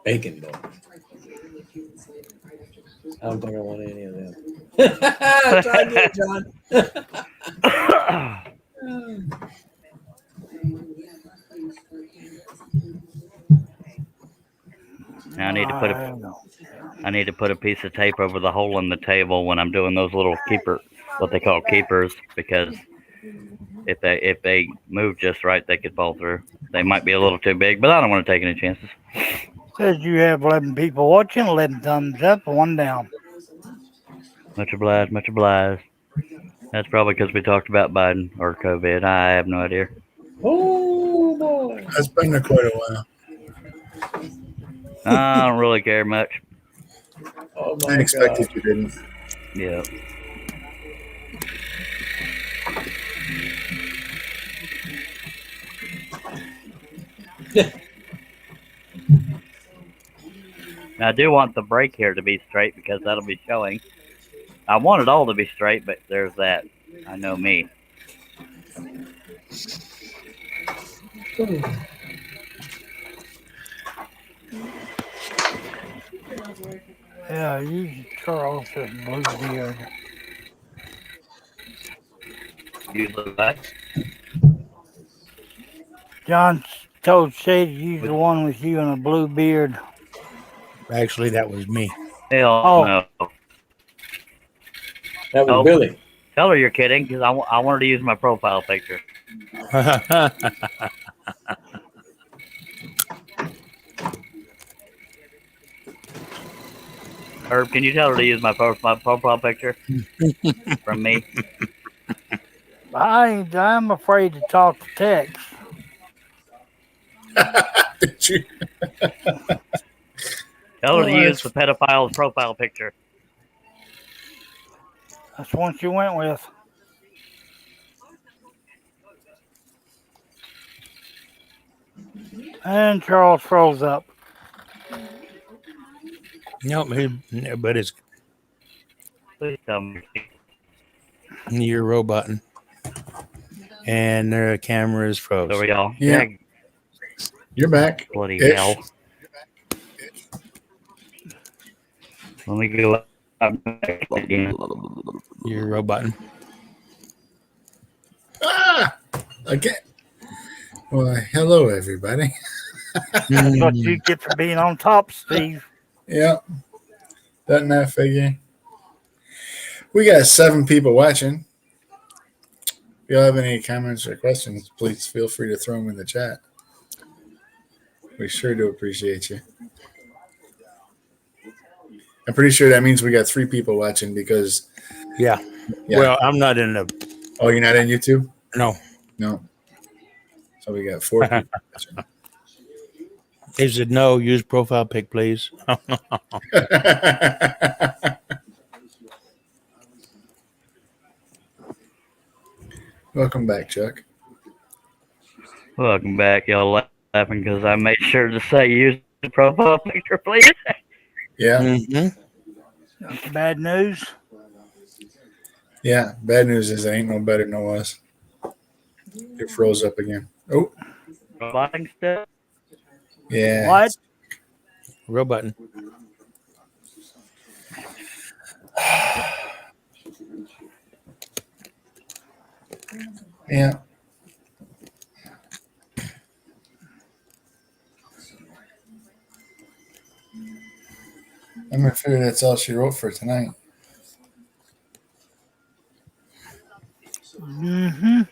Speaker 10: Bacon bowl. I don't think I want any of them. Try again, John.
Speaker 1: Now I need to put a. I need to put a piece of tape over the hole in the table when I'm doing those little what they call keepers, because if they move just right, they could fall through. They might be a little too big, but I don't want to take any chances.
Speaker 2: Says you have 11 people watching, 11 thumbs up, 1 down.
Speaker 1: Much obliged, much obliged. That's probably because we talked about Biden or COVID. I have no idea.
Speaker 10: Oh boy.
Speaker 3: It's been there quite a while.
Speaker 1: I don't really care much.
Speaker 10: Oh
Speaker 3: I
Speaker 10: my
Speaker 3: expected
Speaker 10: God.
Speaker 3: you didn't.
Speaker 1: Yeah. Now, I do want the break here to be straight because that'll be showing. I want it all to be straight, but there's that. I know me.
Speaker 2: Yeah, usually Charles has blue beard.
Speaker 1: Usually that.
Speaker 2: John told Shady to use the one with you and a blue beard.
Speaker 7: Actually, that was me.
Speaker 1: Hell
Speaker 2: Oh.
Speaker 1: no.
Speaker 10: That was
Speaker 1: Nope.
Speaker 10: Billy.
Speaker 1: Tell her you're kidding because I wanted to use my profile picture. Herb, can you tell her to use my profile picture from me?
Speaker 2: I'm afraid to talk to text.
Speaker 3: Did you?
Speaker 1: Tell her
Speaker 3: Oh,
Speaker 1: to use the pedophile's profile picture.
Speaker 2: That's the one she went with. And Charles froze up.
Speaker 7: Nope, but it's
Speaker 1: Please tell me.
Speaker 7: your robot, and their camera is froze.
Speaker 1: So are y'all?
Speaker 3: Yeah. You're back.
Speaker 1: Bloody
Speaker 3: Ish.
Speaker 1: hell. Let me go up again.
Speaker 7: Your robot.
Speaker 3: Ah! Again. Well, hello, everybody.
Speaker 2: That's what you get for being on top, Steve.
Speaker 3: Yeah. Doesn't that figure? We got 7 people watching. If you have any comments or questions, please feel free to throw them in the chat. We sure do appreciate you. I'm pretty sure that means we got 3 people watching because.
Speaker 7: Yeah. Well, I'm not in the.
Speaker 3: Oh, you're not in YouTube?
Speaker 7: No.
Speaker 3: No. So we got 4 people watching.
Speaker 7: He said, no, use profile pic, please.
Speaker 3: Welcome back, Chuck.
Speaker 1: Welcome back. Y'all laughing because I made sure to say use the profile picture, please.
Speaker 3: Yeah.
Speaker 7: Mm-hmm.
Speaker 2: That's bad news.
Speaker 3: Yeah. Bad news is it ain't no better than it was. It froze up again. Oh.
Speaker 1: Roboting stuff.
Speaker 3: Yeah.
Speaker 2: What?
Speaker 7: Robot.
Speaker 3: Yeah. I'm gonna figure that's all she wrote for tonight.
Speaker 2: Mm-hmm.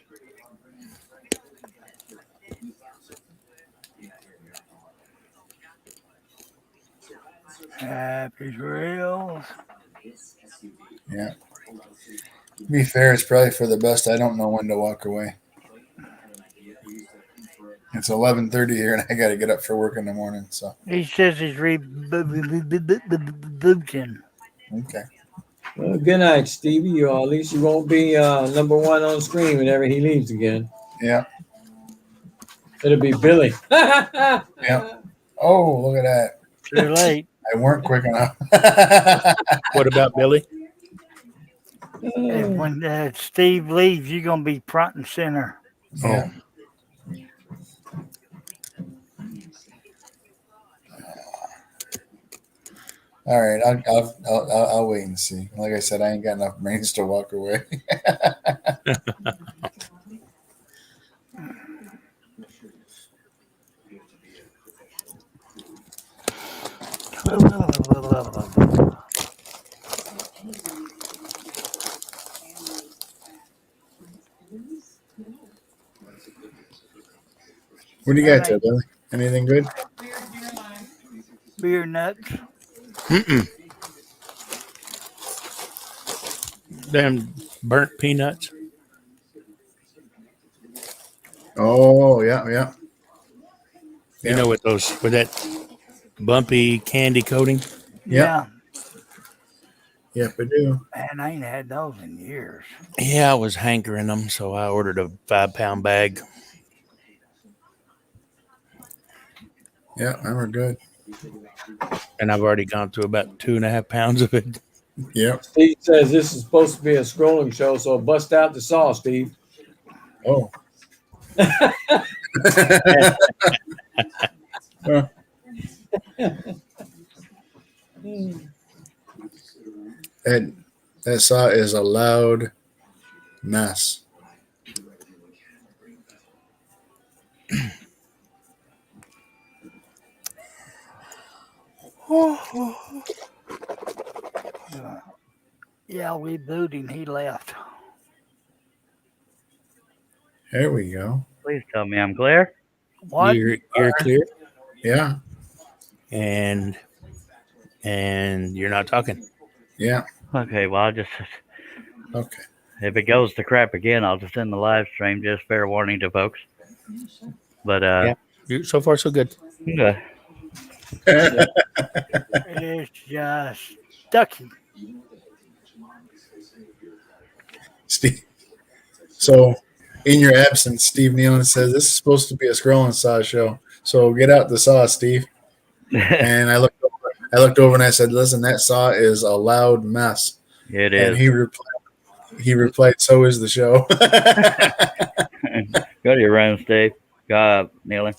Speaker 2: Happy trails.
Speaker 3: Yeah. To be fair, it's probably for the best. I don't know when to walk away. It's 11:30 here, and I got to get up for work in the morning. So.
Speaker 2: He says he's rebooting.
Speaker 3: Okay.
Speaker 10: Well, good night, Stevie. Or at least you won't be number 1 on screen whenever he leaves again.
Speaker 3: Yeah.
Speaker 10: It'll be Billy.
Speaker 3: Yeah. Oh, look at that.
Speaker 2: Too late.
Speaker 3: I weren't quick enough.
Speaker 7: What about Billy?
Speaker 2: And when Steve leaves, you're going to be front and center.
Speaker 3: Yeah. All right, I'll wait and see. Like I said, I ain't got enough brains to walk away. What do you got there, Billy? Anything good?
Speaker 2: Beer nuts.
Speaker 7: Mm-mm. Them burnt peanuts.
Speaker 3: Oh, yeah, yeah.
Speaker 7: You know, with that bumpy candy coating.
Speaker 3: Yeah.
Speaker 2: Yeah.
Speaker 3: Yep, I do.
Speaker 2: Man, I ain't had those in years.
Speaker 7: Yeah, I was hankering them, so I ordered a 5-pound bag.
Speaker 3: Yeah, they were good.
Speaker 7: And I've already gone through about 2.5 pounds of it.
Speaker 3: Yep.
Speaker 10: Steve says this is supposed to be a scrolling show, so bust out the saw, Steve.
Speaker 3: Oh. That saw is a loud mess.
Speaker 2: Yeah, we booed him. He left.
Speaker 3: There we go.
Speaker 1: Please tell me I'm clear.
Speaker 2: What?
Speaker 7: You're clear,
Speaker 3: Yeah.
Speaker 7: and you're not talking.
Speaker 3: Yeah.
Speaker 1: Okay, well, I'll just.
Speaker 3: Okay.
Speaker 1: If it goes to crap again, I'll just end the live stream. Just fair warning to folks. But,
Speaker 7: Yeah. So far, so good.
Speaker 1: Okay.
Speaker 2: It is just ducky.
Speaker 3: Steve. So, in your absence, Steve Nealon says this is supposed to be a scrolling saw show. So get out the saw, Steve. And I looked over and I said, "Listen, that saw is a loud mess."
Speaker 1: It
Speaker 3: And
Speaker 1: is.
Speaker 3: he replied, "So is the show."
Speaker 1: Go to your room, Steve. Go up, Neely.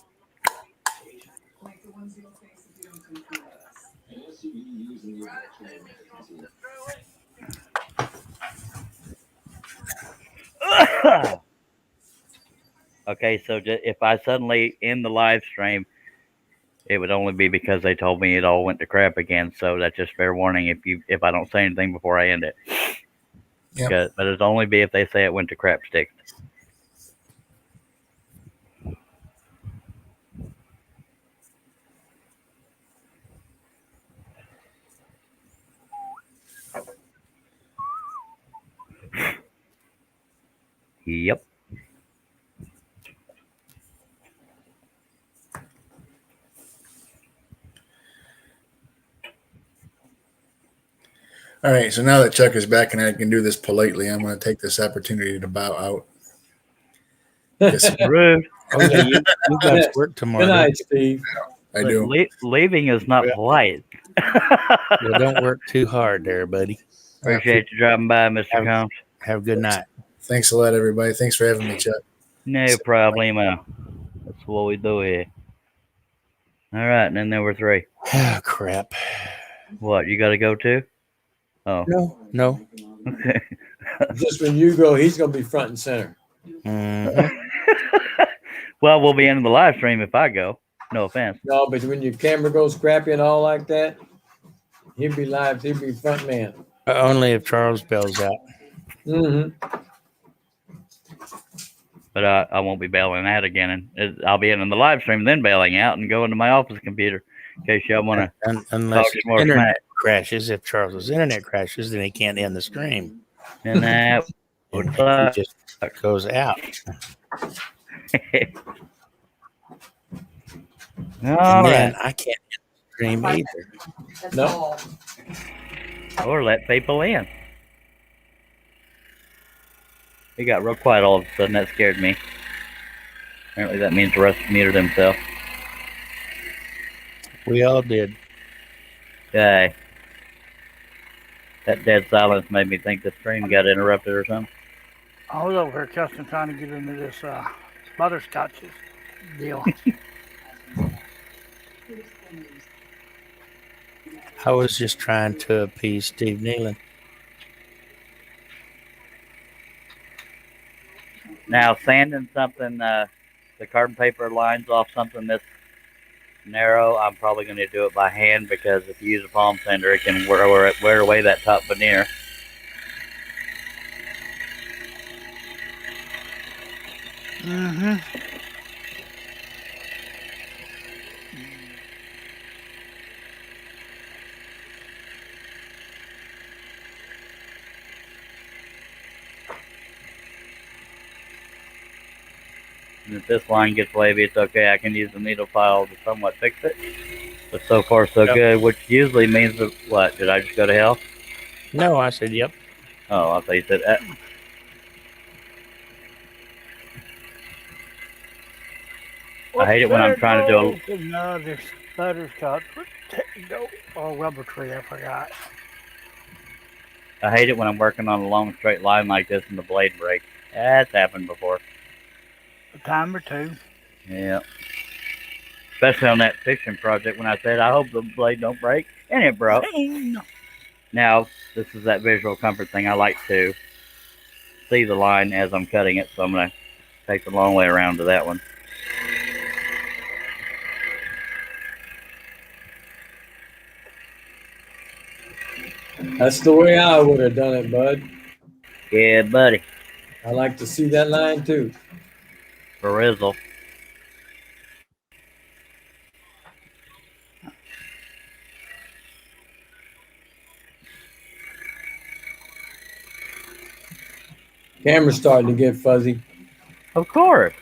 Speaker 1: Okay, so if I suddenly end the live stream, it would only be because they told me it all went to crap again. So that's just fair warning if I don't say anything before I end it.
Speaker 3: Yep.
Speaker 1: But it'll only be if they say it went to crap sticks. Yep.
Speaker 3: All right, so now that Chuck is back and I can do this politely, I'm going to take this opportunity to bow out.
Speaker 1: Rude.
Speaker 7: Oh, yeah, you got work tomorrow.
Speaker 10: Good night, Steve.
Speaker 3: I do.
Speaker 1: Leaving is not polite.
Speaker 7: Well, don't work too hard there, buddy.
Speaker 1: Appreciate you dropping by, Mr. Combs.
Speaker 7: Have a good night.
Speaker 3: Thanks a lot, everybody. Thanks for having me, Chuck.
Speaker 1: No problemo. That's what we do here. All right, and then there were 3.
Speaker 7: Oh, crap.
Speaker 1: What, you got to go too? Oh.
Speaker 7: No.
Speaker 1: Okay.
Speaker 10: Just when you go, he's going to be front and center.
Speaker 7: Mm-hmm.
Speaker 1: Well, we'll be ending the live stream if I go. No offense.
Speaker 10: No, but when your camera goes crappy and all like that, he'll be live. He'll be front man.
Speaker 7: Only if Charles bails out.
Speaker 10: Mm-hmm.
Speaker 1: But I won't be bailing out again. And I'll be ending the live stream, then bailing out and going to my office computer in case y'all want to
Speaker 7: Unless
Speaker 1: talk
Speaker 7: his
Speaker 1: more
Speaker 7: internet
Speaker 1: smack.
Speaker 7: crashes. If Charles's internet crashes, then he can't end the stream.
Speaker 1: And that
Speaker 7: And
Speaker 1: would
Speaker 7: he
Speaker 1: suck.
Speaker 7: just goes out.
Speaker 1: All
Speaker 7: then
Speaker 1: right.
Speaker 7: I can't end the stream either.
Speaker 10: No.
Speaker 1: Or let people in. He got real quiet all of a sudden. That scared me. Apparently that means Russ muted himself.
Speaker 7: We all did.
Speaker 1: Okay. That dead silence made me think the stream got interrupted or something.
Speaker 2: I was over here, Justin, trying to get into this butterscotch deal.
Speaker 7: I was just trying to appease Steve Nealon.
Speaker 1: Now, sanding something, the carbon paper lines off something this narrow, I'm probably going to do it by hand because if you use a palm sander, it can wear away that top veneer.
Speaker 2: Mm-hmm.
Speaker 1: And if this line gets wavy, it's okay. I can use the needle file to somewhat fix it. But so far, so good, which usually means that, what? Did I just go to hell?
Speaker 7: No, I said, yep.
Speaker 1: Oh, I thought you said I hate it when I'm trying to do
Speaker 2: another butterscotch. Go or rubber tree, I forgot.
Speaker 1: I hate it when I'm working on a long straight line like this and the blade breaks. That's happened before.
Speaker 2: A time or two.
Speaker 1: Yeah. Especially on that fiction project when I said I hope the blade don't break, and it broke. Now, this is that visual comfort thing. I like to see the line as I'm cutting it, so I'm going to take the long way around to that one.
Speaker 10: That's the way I would have done it, bud.
Speaker 1: Yeah, buddy.
Speaker 10: I like to see that line too.
Speaker 1: For Rizzle.
Speaker 10: Camera's starting to get fuzzy.
Speaker 1: Of course.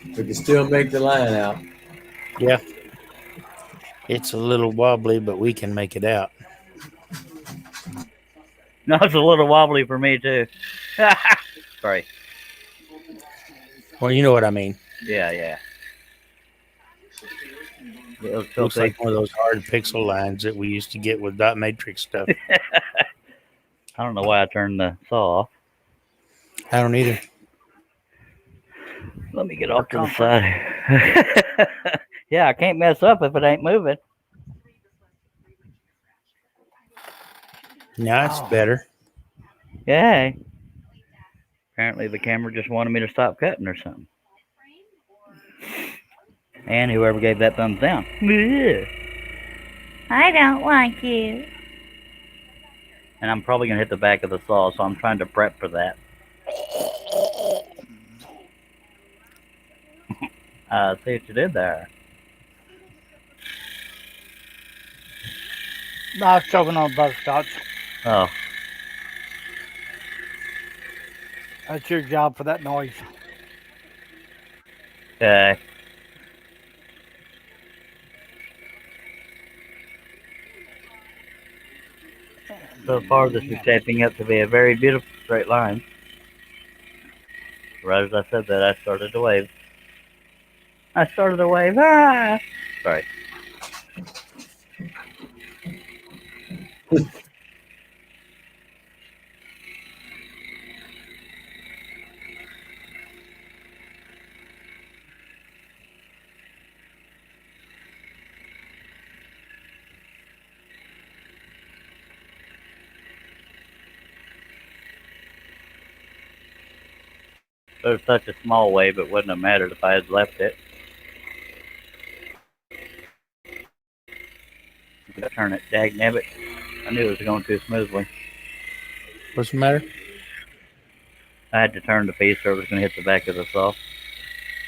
Speaker 10: We can still make the line out.
Speaker 7: Yeah. It's a little wobbly, but we can make it out.
Speaker 1: No, it's a little wobbly for me, too. Sorry.
Speaker 7: Well, you know what I mean.
Speaker 1: Yeah. It
Speaker 7: looks like one of those hard pixel lines that we used to get with dot matrix stuff.
Speaker 1: I don't know why I turned the saw off.
Speaker 7: I don't either.
Speaker 1: Let me get off to the side. Yeah, I can't mess up if it ain't moving.
Speaker 7: Now it's better.
Speaker 1: Yay. Apparently the camera just wanted me to stop cutting or something. And whoever gave that thumbs down. I don't like you. And I'm probably going to hit the back of the saw, so I'm trying to prep for that. See what you did there.
Speaker 2: No, I was choking on butterscotch.
Speaker 1: Oh.
Speaker 2: That's your job for that noise.
Speaker 1: Okay. So far, this is shaping up to be a very beautiful straight line. Right as I said that, I started to wave. Ah! Sorry. It was such a small wave, it wouldn't have mattered if I had left it. Turn it, dagnabbit. I knew it was going too smoothly.
Speaker 7: What's the matter?
Speaker 1: I had to turn the piece or it was going to hit the back of the saw.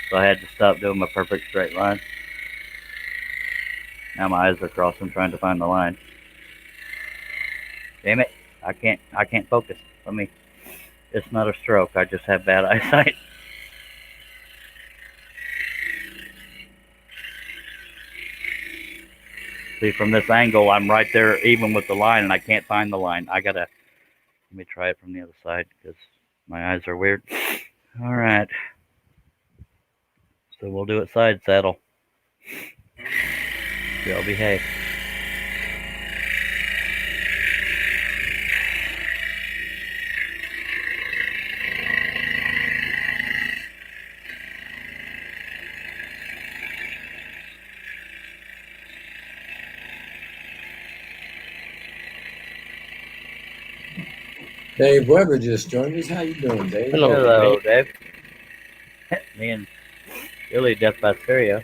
Speaker 1: So I had to stop doing my perfect straight line. Now my eyes are crossing trying to find the line. Damn it. I can't focus. It's not a stroke, I just have bad eyesight. See, from this angle, I'm right there even with the line, and I can't find the line. Let me try it from the other side, because my eyes are weird. All right. So we'll do it side saddle. Y'all behave.
Speaker 10: Dave Weber just joined us. How you doing, Dave?
Speaker 1: Hello, Dave. Me and Billy Death by Stereo.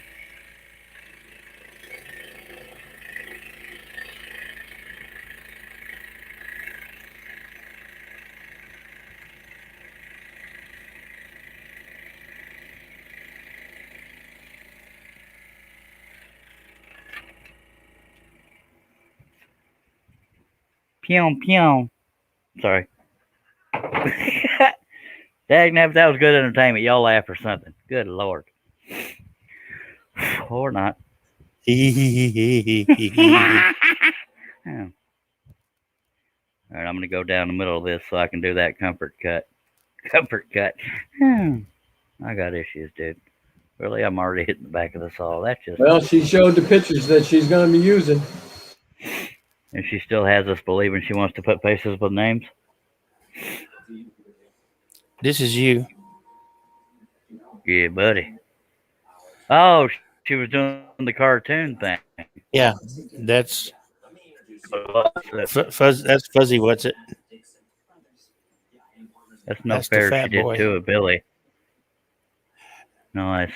Speaker 1: Pew, pew. Sorry. Dang, if that was good entertainment, y'all laugh or something. Good Lord. Or not.
Speaker 7: Yeah.
Speaker 1: Yeah. All right, I'm going to go down the middle of this so I can do that comfort cut. Comfort cut. I got issues, dude. Really, I'm already hitting the back of the saw. That's just.
Speaker 10: Well, she showed the pictures that she's going to be using.
Speaker 1: And she still has us believing she wants to put faces with names.
Speaker 7: This is you.
Speaker 1: Yeah, buddy. Oh, she was doing the cartoon thing.
Speaker 7: Yeah, that's
Speaker 1: That's
Speaker 7: That's Fuzzy. What's it?
Speaker 1: no
Speaker 7: That's the
Speaker 1: fair. She
Speaker 7: fat
Speaker 1: did
Speaker 7: boy.
Speaker 1: too, Billy. Nice.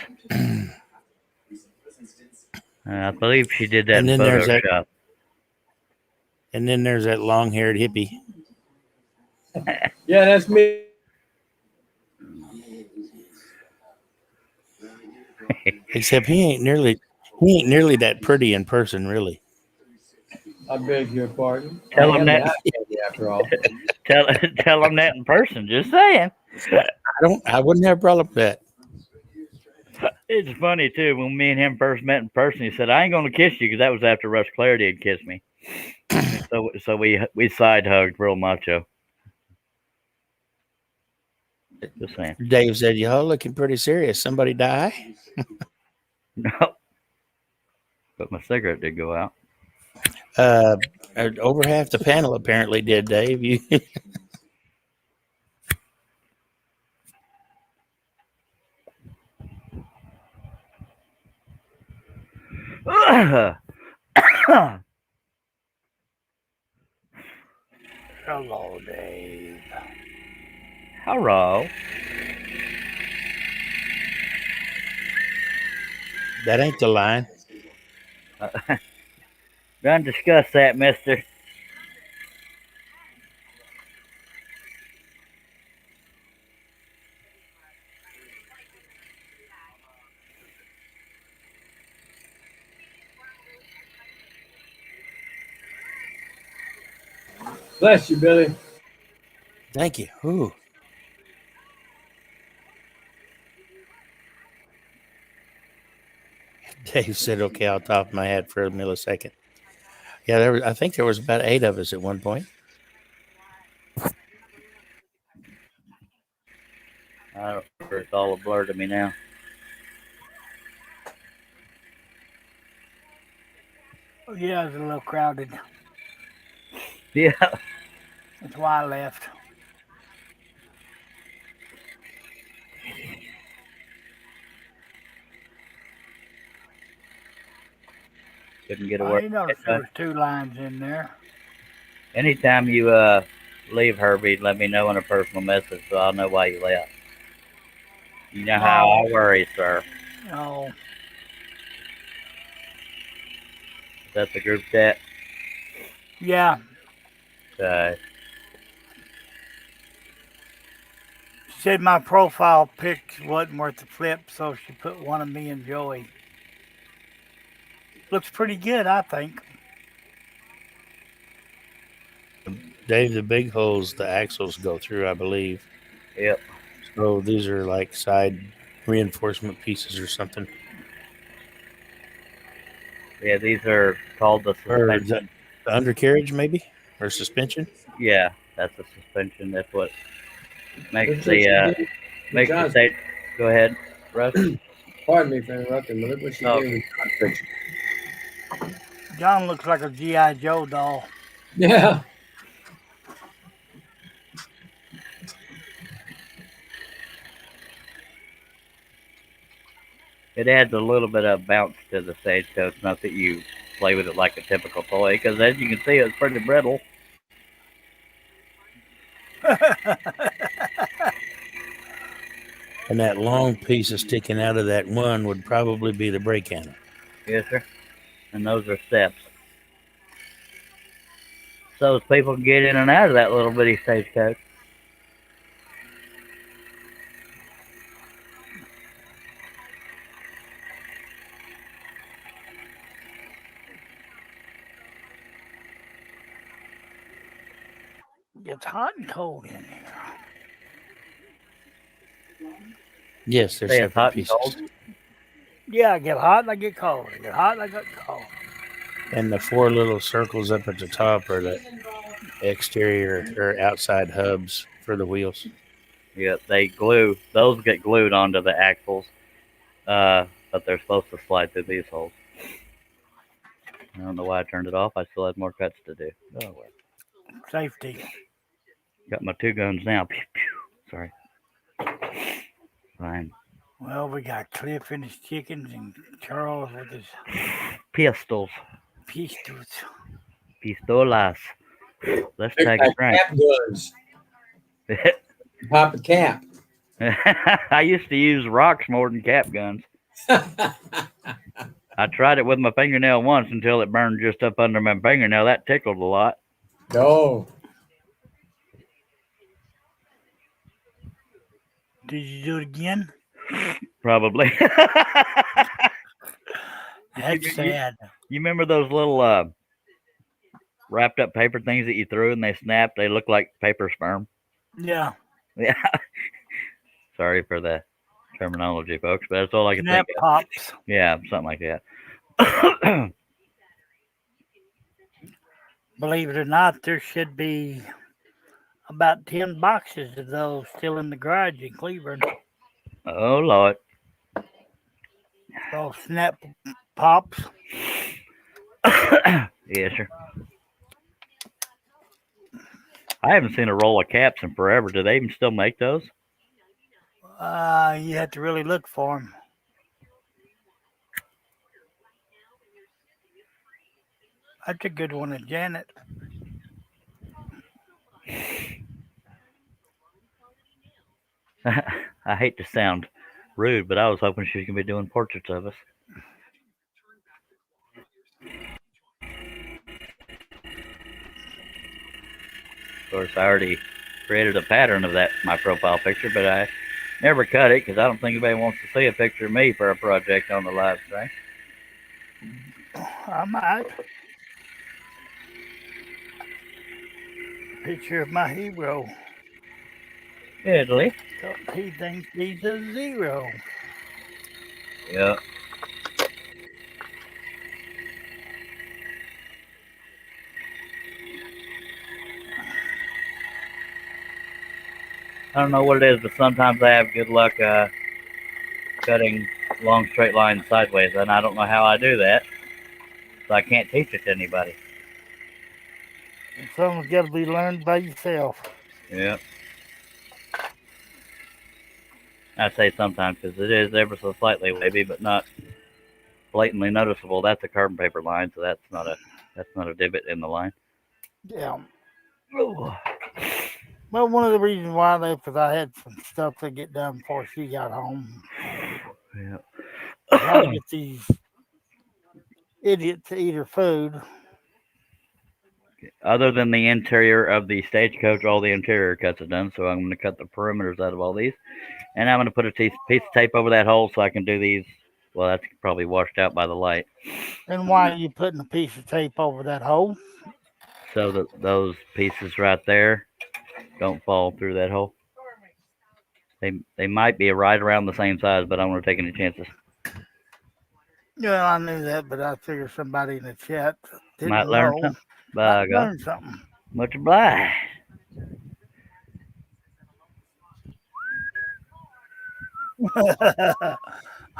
Speaker 1: I believe she did that
Speaker 7: And
Speaker 1: in
Speaker 7: then there's that.
Speaker 1: Photoshop.
Speaker 7: And then there's that long-haired hippie.
Speaker 10: Yeah, that's me.
Speaker 7: Except he ain't nearly that pretty in person, really.
Speaker 10: I beg your pardon. I
Speaker 1: Tell him
Speaker 10: am the
Speaker 1: that.
Speaker 10: eye candy after all.
Speaker 1: Tell him that in person. Just saying.
Speaker 7: I wouldn't have a problem with that.
Speaker 1: It's funny too. When me and him first met in person, he said, "I ain't gonna kiss you," because that was after Rush Clarity had kissed me. So we side hugged real macho. Just saying.
Speaker 7: Dave said, "Y'all looking pretty serious. Somebody die?"
Speaker 1: No, but my cigarette did go out.
Speaker 7: Over half the panel apparently did, Dave. You
Speaker 2: Hello, Dave.
Speaker 1: Hello.
Speaker 7: that ain't the line.
Speaker 1: Done discuss that, mister.
Speaker 10: Bless you, Billy.
Speaker 7: Thank you. Ooh. Dave said, "Okay, off the top of my head for a millisecond." Yeah, I think there was about 8 of us at one point.
Speaker 1: I don't remember. It's all a blur to me now.
Speaker 2: Oh, yeah, it was a little crowded.
Speaker 1: Yeah.
Speaker 2: That's why I left.
Speaker 1: Couldn't get a
Speaker 2: Oh,
Speaker 1: word.
Speaker 2: you noticed there was 2 lines in there.
Speaker 1: Anytime you leave, Herbie, let me know in a personal message so I'll know why you left. You know how
Speaker 2: Oh,
Speaker 1: I worry, sir.
Speaker 2: no.
Speaker 1: That's the group chat.
Speaker 2: Yeah, she said my profile pic wasn't worth the flip, so she put one of me and Joey. Looks pretty good, I think.
Speaker 7: Dave, the big holes the axles go through, I believe.
Speaker 1: Yep.
Speaker 7: So these are like side reinforcement pieces or something.
Speaker 1: Yeah, these are called the
Speaker 7: Or
Speaker 1: suspension.
Speaker 7: the undercarriage, maybe? Or suspension?
Speaker 1: Yeah, that's the suspension. That's what makes
Speaker 10: Look what she did with
Speaker 1: makes the
Speaker 10: John's.
Speaker 1: state. Go ahead, Russ.
Speaker 10: Pardon me for interrupting, but look what she
Speaker 1: Oh,
Speaker 10: did with John's picture.
Speaker 2: John looks like a G.I. Joe doll.
Speaker 10: Yeah.
Speaker 1: it adds a little bit of bounce to the Stagecoach. Not that you play with it like a typical toy, because as you can see, it's pretty brittle.
Speaker 7: And that long piece of sticking out of that one would probably be the brake handle.
Speaker 1: Yes, sir. And those are steps. So as people can get in and out of that little bitty Stagecoach.
Speaker 2: It's hot and cold in here.
Speaker 7: Yes, they're
Speaker 1: Stay as
Speaker 7: separate
Speaker 1: hot and cold.
Speaker 7: pieces.
Speaker 2: Yeah, I get hot and I get cold. I get hot and I get cold.
Speaker 7: And the 4 little circles up at the top are the exterior or outside hubs for the wheels.
Speaker 1: Yeah, they glue. Those get glued onto the axles, but they're supposed to slide through these holes. I don't know why I turned it off. I still had more cuts to do. Oh well.
Speaker 2: Safety.
Speaker 1: Got my 2 guns now. Pew, pew. Sorry. Fine.
Speaker 2: Well, we got Cliff and his chickens and Charles with his
Speaker 1: Pistols.
Speaker 2: pistols.
Speaker 1: Pistolas. Let's
Speaker 10: They're
Speaker 1: take
Speaker 10: like
Speaker 1: a drink.
Speaker 10: cap guns. Pop a cap.
Speaker 1: I used to use rocks more than cap guns. I tried it with my fingernail once until it burned just up under my fingernail. That tickled a lot.
Speaker 10: No.
Speaker 2: Did you do it again?
Speaker 1: Probably.
Speaker 2: That's sad.
Speaker 1: You remember those little wrapped up paper things that you threw and they snapped? They look like paper sperm.
Speaker 2: Yeah.
Speaker 1: Yeah. Sorry for the terminology, folks, but that's all I can
Speaker 2: Snap
Speaker 1: think of.
Speaker 2: pops.
Speaker 1: Yeah, something like that.
Speaker 2: Believe it or not, there should be about 10 boxes of those still in the garage in Cleveland.
Speaker 1: Oh, Lord.
Speaker 2: Those snap pops.
Speaker 1: Yes, sir. I haven't seen a roll of caps in forever. Do they even still make those?
Speaker 2: You have to really look for them. That's a good one at Janet.
Speaker 1: I hate to sound rude, but I was hoping she was going to be doing portraits of us. Of course, I already created a pattern of that, my profile picture, but I never cut it because I don't think anybody wants to see a picture of me for a project on the live stream.
Speaker 2: I might. Picture of my hero.
Speaker 1: Italy.
Speaker 2: He thinks he's a zero.
Speaker 1: Yeah. I don't know what it is, but sometimes I have good luck cutting long straight lines sideways, and I don't know how I do that, so I can't teach it to anybody.
Speaker 2: Something's got to be learned by yourself.
Speaker 1: Yeah. I say sometimes because it is ever so slightly wavy, but not blatantly noticeable. That's a carbon paper line, so that's not a divot in the line.
Speaker 2: Yeah.
Speaker 1: Ooh.
Speaker 2: Well, one of the reasons why I left was I had some stuff to get done before she got home.
Speaker 1: Yeah.
Speaker 2: Trying to get these idiots to eat her food.
Speaker 1: Other than the interior of the Stagecoach, all the interior cuts are done, so I'm going to cut the perimeters out of all these. And I'm going to put a piece of tape over that hole so I can do these. Well, that's probably washed out by the light.
Speaker 2: And why are you putting a piece of tape over that hole?
Speaker 1: So that those pieces right there don't fall through that hole. They might be right around the same size, but I don't want to take any chances.
Speaker 2: Yeah, I knew that, but I figured somebody in the chat didn't
Speaker 1: Might learn
Speaker 2: know.
Speaker 1: something.
Speaker 2: Might learn something.
Speaker 1: Much obliged.
Speaker 2: I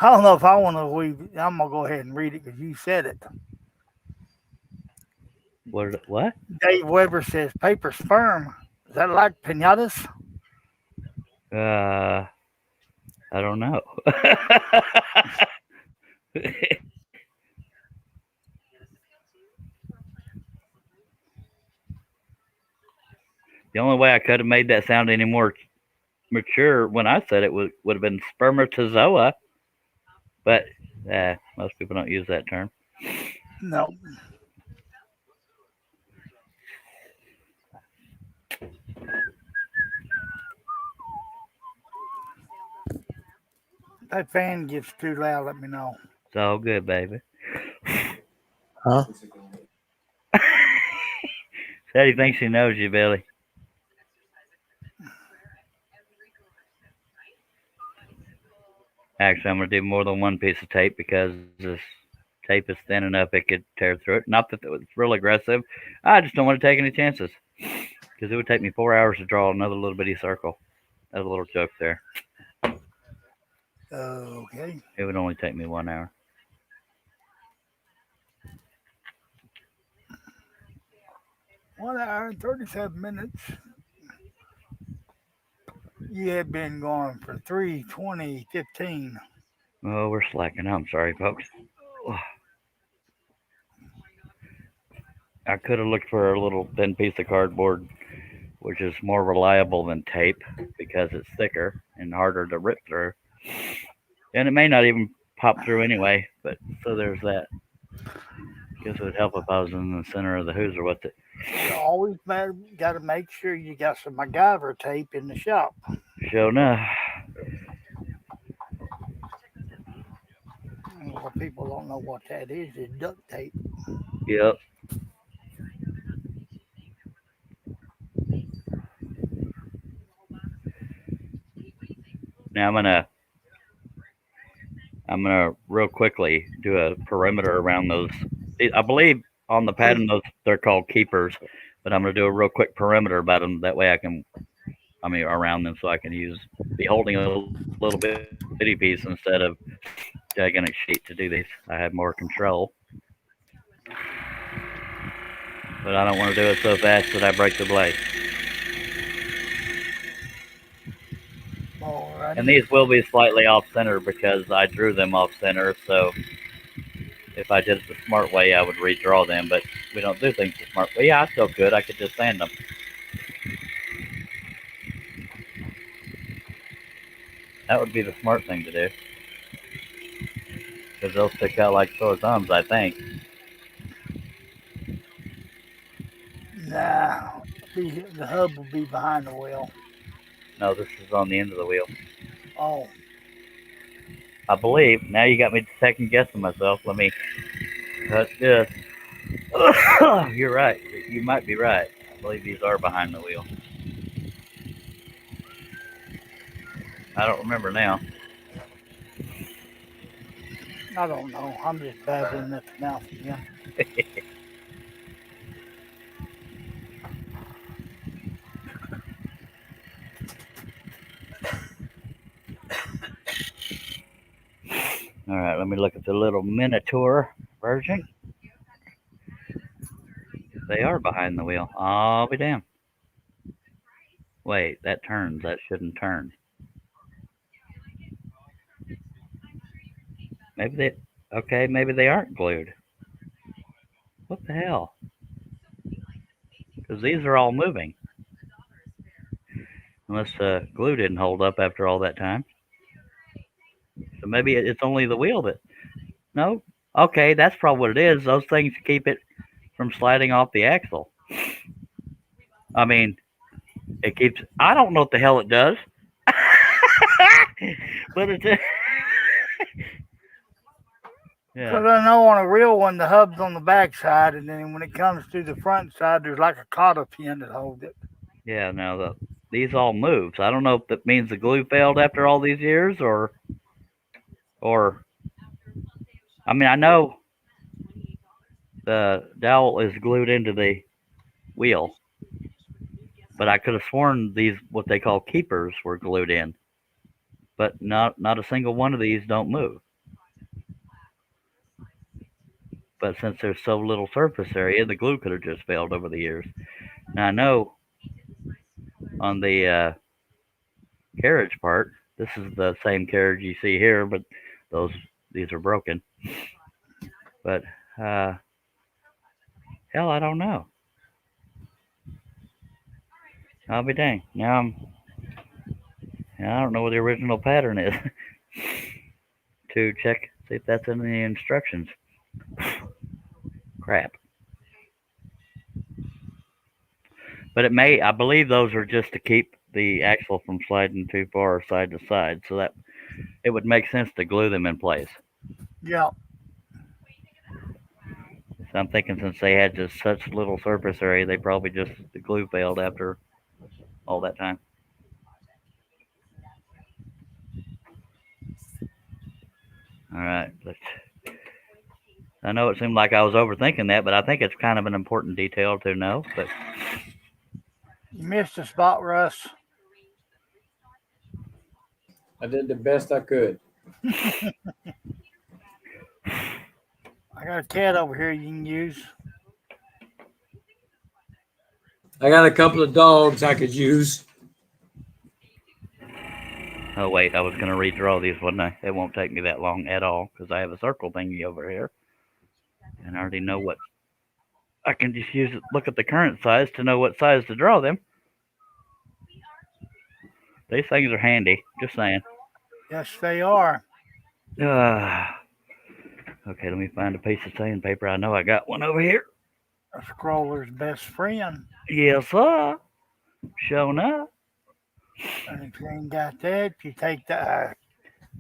Speaker 2: don't know if I want to read. I'm gonna go ahead and read it because you said it.
Speaker 1: What?
Speaker 2: Dave Weber says paper sperm. Is that like pinatas?
Speaker 1: I don't know. The only way I could have made that sound any more mature when I said it would have been spermatozoa, but most people don't use that term.
Speaker 2: No. If that fan gets too loud, let me know.
Speaker 1: It's all good, baby.
Speaker 7: Huh?
Speaker 1: Sadie thinks she knows you, Billy. Actually, I'm going to do more than one piece of tape because this tape is thin enough it could tear through it. Not that it was real aggressive. I just don't want to take any chances because it would take me 4 hours to draw another little bitty circle. That's a little joke there.
Speaker 2: Okay.
Speaker 1: It would only take me 1 hour.
Speaker 2: 1 hour and 37 minutes. You have been going for 3:20:15.
Speaker 1: Oh, we're slacking. I'm sorry, folks. I could have looked for a little thin piece of cardboard, which is more reliable than tape because it's thicker and harder to rip through. And it may not even pop through anyway, but so there's that. Guess it would help if I was in the center of the hooser with it.
Speaker 2: You always got to make sure you got some MacGyver tape in the shop.
Speaker 1: Sure enough.
Speaker 2: What people don't know what that is duct tape.
Speaker 1: Yep. Now I'm gonna real quickly do a perimeter around those. I believe on the pattern those they're called keepers, but I'm gonna do a real quick perimeter about them. That way around them, so I can be holding a little bitty piece instead of gigantic sheet to do these. I have more control, but I don't want to do it so fast that I break the blade.
Speaker 2: Alrighty.
Speaker 1: And these will be slightly off center because I drew them off center. So if I did it the smart way, I would redraw them. But we don't do things the smart way. Yeah, I still could. I could just sand them. That would be the smart thing to do because they'll stick out like sore thumbs, I think.
Speaker 2: Nah, the hub will be behind the wheel.
Speaker 1: No, this is on the end of the wheel.
Speaker 2: Oh,
Speaker 1: I believe. Now you got me second guessing myself. Let me cut this. You're right. You might be right. I believe these are behind the wheel. I don't remember now.
Speaker 2: I don't know. I'm just babbling at the mouth again.
Speaker 1: All right, let me look at the little miniature version. They are behind the wheel. I'll be damned. Wait, that turns. That shouldn't turn. Maybe they. Okay, maybe they aren't glued. What the hell? Because these are all moving. Unless the glue didn't hold up after all that time. So maybe it's only the wheel that. No? Okay, that's probably what it is. Those things keep it from sliding off the axle. I mean, it keeps. I don't know what the hell it does. But it's.
Speaker 2: Because
Speaker 1: Yeah.
Speaker 2: I know on a real one, the hub's on the back side, and then when it comes to the front side, there's like a cotter pin that holds it.
Speaker 1: Yeah, now these all move. So I don't know if that means the glue failed after all these years or I mean I know the dowel is glued into the wheel, but I could have sworn these what they call keepers were glued in. But not a single one of these don't move. But since there's so little surface area, the glue could have just failed over the years. Now I know on the carriage part, this is the same carriage you see here, but those these are broken. But hell, I don't know. I'll be dang. I don't know what the original pattern is to check see if that's in the instructions. Crap. But it may. I believe those are just to keep the axle from sliding too far side to side, so that it would make sense to glue them in place.
Speaker 2: Yeah.
Speaker 1: So I'm thinking since they had just such little surface area, they probably just the glue failed after all that time. All right. I know it seemed like I was overthinking that, but I think it's kind of an important detail to know. But
Speaker 2: You missed a spot, Russ.
Speaker 10: I did the best I could.
Speaker 2: I got a cat over here you can use.
Speaker 10: I got a couple of dogs I could use.
Speaker 1: oh wait, I was going to redraw these, wasn't I? It won't take me that long at all because I have a circle thingy over here, and I already know what. I can just use it. Look at the current size to know what size to draw them. These things are handy. Just saying.
Speaker 2: Yes, they are.
Speaker 1: Uh, okay, let me find a piece of sandpaper. I know I got one over here.
Speaker 2: A scroller's best friend.
Speaker 1: Yes, sir. Showing up.
Speaker 2: And if you ain't got that, you take the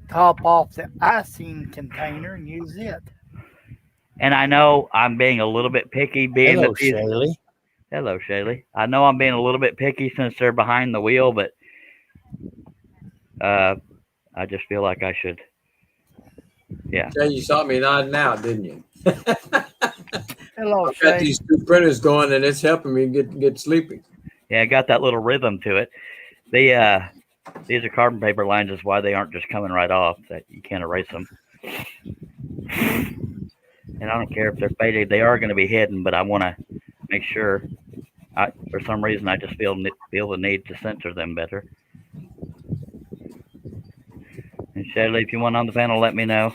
Speaker 2: top off the icing container and use it.
Speaker 1: And I know I'm being a little bit picky, being
Speaker 7: Hello,
Speaker 1: that these.
Speaker 7: Shaylee.
Speaker 1: Hello, Shaylee. I know I'm being a little bit picky since they're behind the wheel, but I just feel like I should. Yeah.
Speaker 10: Jay, you saw me nodding out, didn't you?
Speaker 2: Hello,
Speaker 10: I've got
Speaker 2: Shay.
Speaker 10: these two printers going, and it's helping me get sleepy.
Speaker 1: Yeah, I got that little rhythm to it. These are carbon paper lines, is why they aren't just coming right off. That you can't erase them. And I don't care if they're faded; they are going to be hidden. But I want to make sure. For some reason, I just feel the need to censor them better. And Shaylee, if you want on the panel, let me know.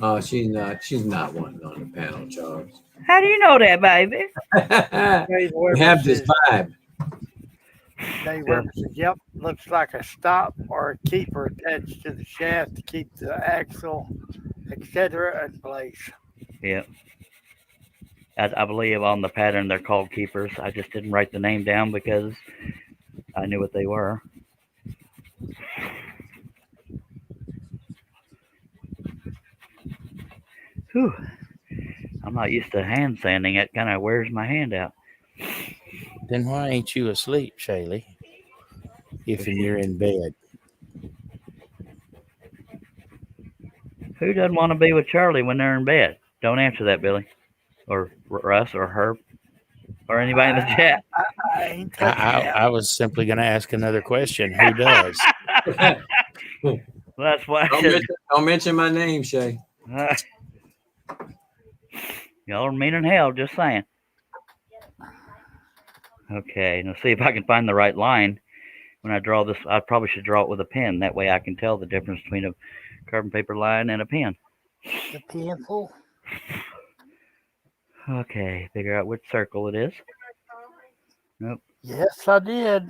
Speaker 10: Oh, she's not one on the panel, Charles.
Speaker 1: How do you know that, baby?
Speaker 10: We have this vibe.
Speaker 2: Dave Weber says, yep, looks like a stop or a keeper attached to the shaft to keep the axle, etc. in place.
Speaker 1: Yeah. I believe on the pattern they're called keepers. I just didn't write the name down because I knew what they were. Whew. I'm not used to hand sanding. It kind of wears my hand out.
Speaker 7: Then why ain't you asleep, Shaylee? If you're in bed.
Speaker 1: Who doesn't want to be with Charlie when they're in bed? Don't answer that, Billy. Or Russ or Herb. Or anybody in the chat.
Speaker 2: I ain't touching that.
Speaker 7: I was simply going to ask another question. Who does?
Speaker 1: That's why
Speaker 10: Don't mention my name, Shay.
Speaker 1: Y'all are mean in hell, just saying. Okay, let's see if I can find the right line. When I draw this, I probably should draw it with a pen. That way I can tell the difference between a carbon paper line and a pen.
Speaker 2: The pencil.
Speaker 1: Okay, figure out which circle it is. Nope.
Speaker 2: Yes, I did.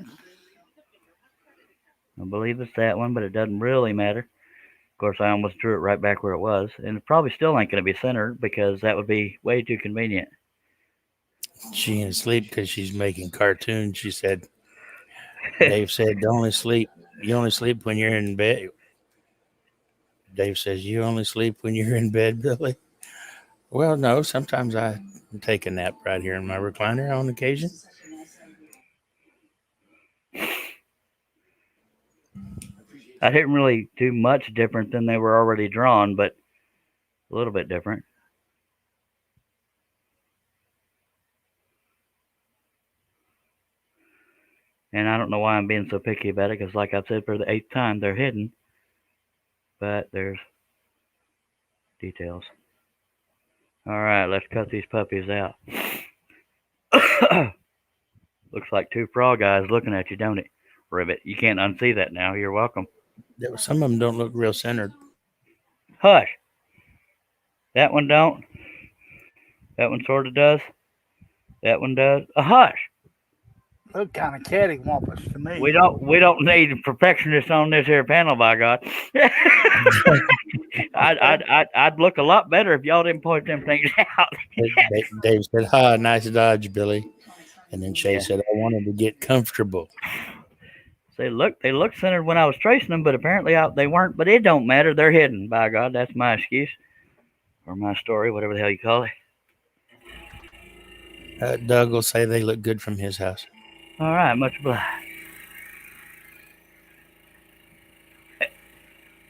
Speaker 1: I believe it's that one, but it doesn't really matter. Of course, I almost drew it right back where it was. And it probably still ain't going to be centered because that would be way too convenient.
Speaker 7: She ain't asleep because she's making cartoons. She said, Dave said, you only sleep when you're in bed. Dave says, you only sleep when you're in bed, Billy? Well, no, sometimes I take a nap right here in my recliner on occasion.
Speaker 1: I didn't really do much different than they were already drawn, but a little bit different. And I don't know why I'm being so picky about it, because like I've said for the 8th time, they're hidden. But there's details. All right, let's cut these puppies out. Looks like two frog eyes looking at you, don't it? Ribbit, you can't unsee that now. You're welcome.
Speaker 7: Some of them don't look real centered.
Speaker 1: Hush. That one don't. That one sort of does. That one does. A hush.
Speaker 2: Look kind of cattywampus to me.
Speaker 1: We don't need perfectionists on this here panel, by God. I'd look a lot better if y'all didn't point them things out.
Speaker 7: Dave said, "Ha, nice dodge, Billy." And then Shay said, "I wanted to get comfortable."
Speaker 1: They look centered when I was tracing them, but apparently they weren't. But it don't matter; they're hidden. By God, that's my excuse or my story, whatever the hell you call it.
Speaker 7: Doug will say they look good from his house.
Speaker 1: All right, much obliged.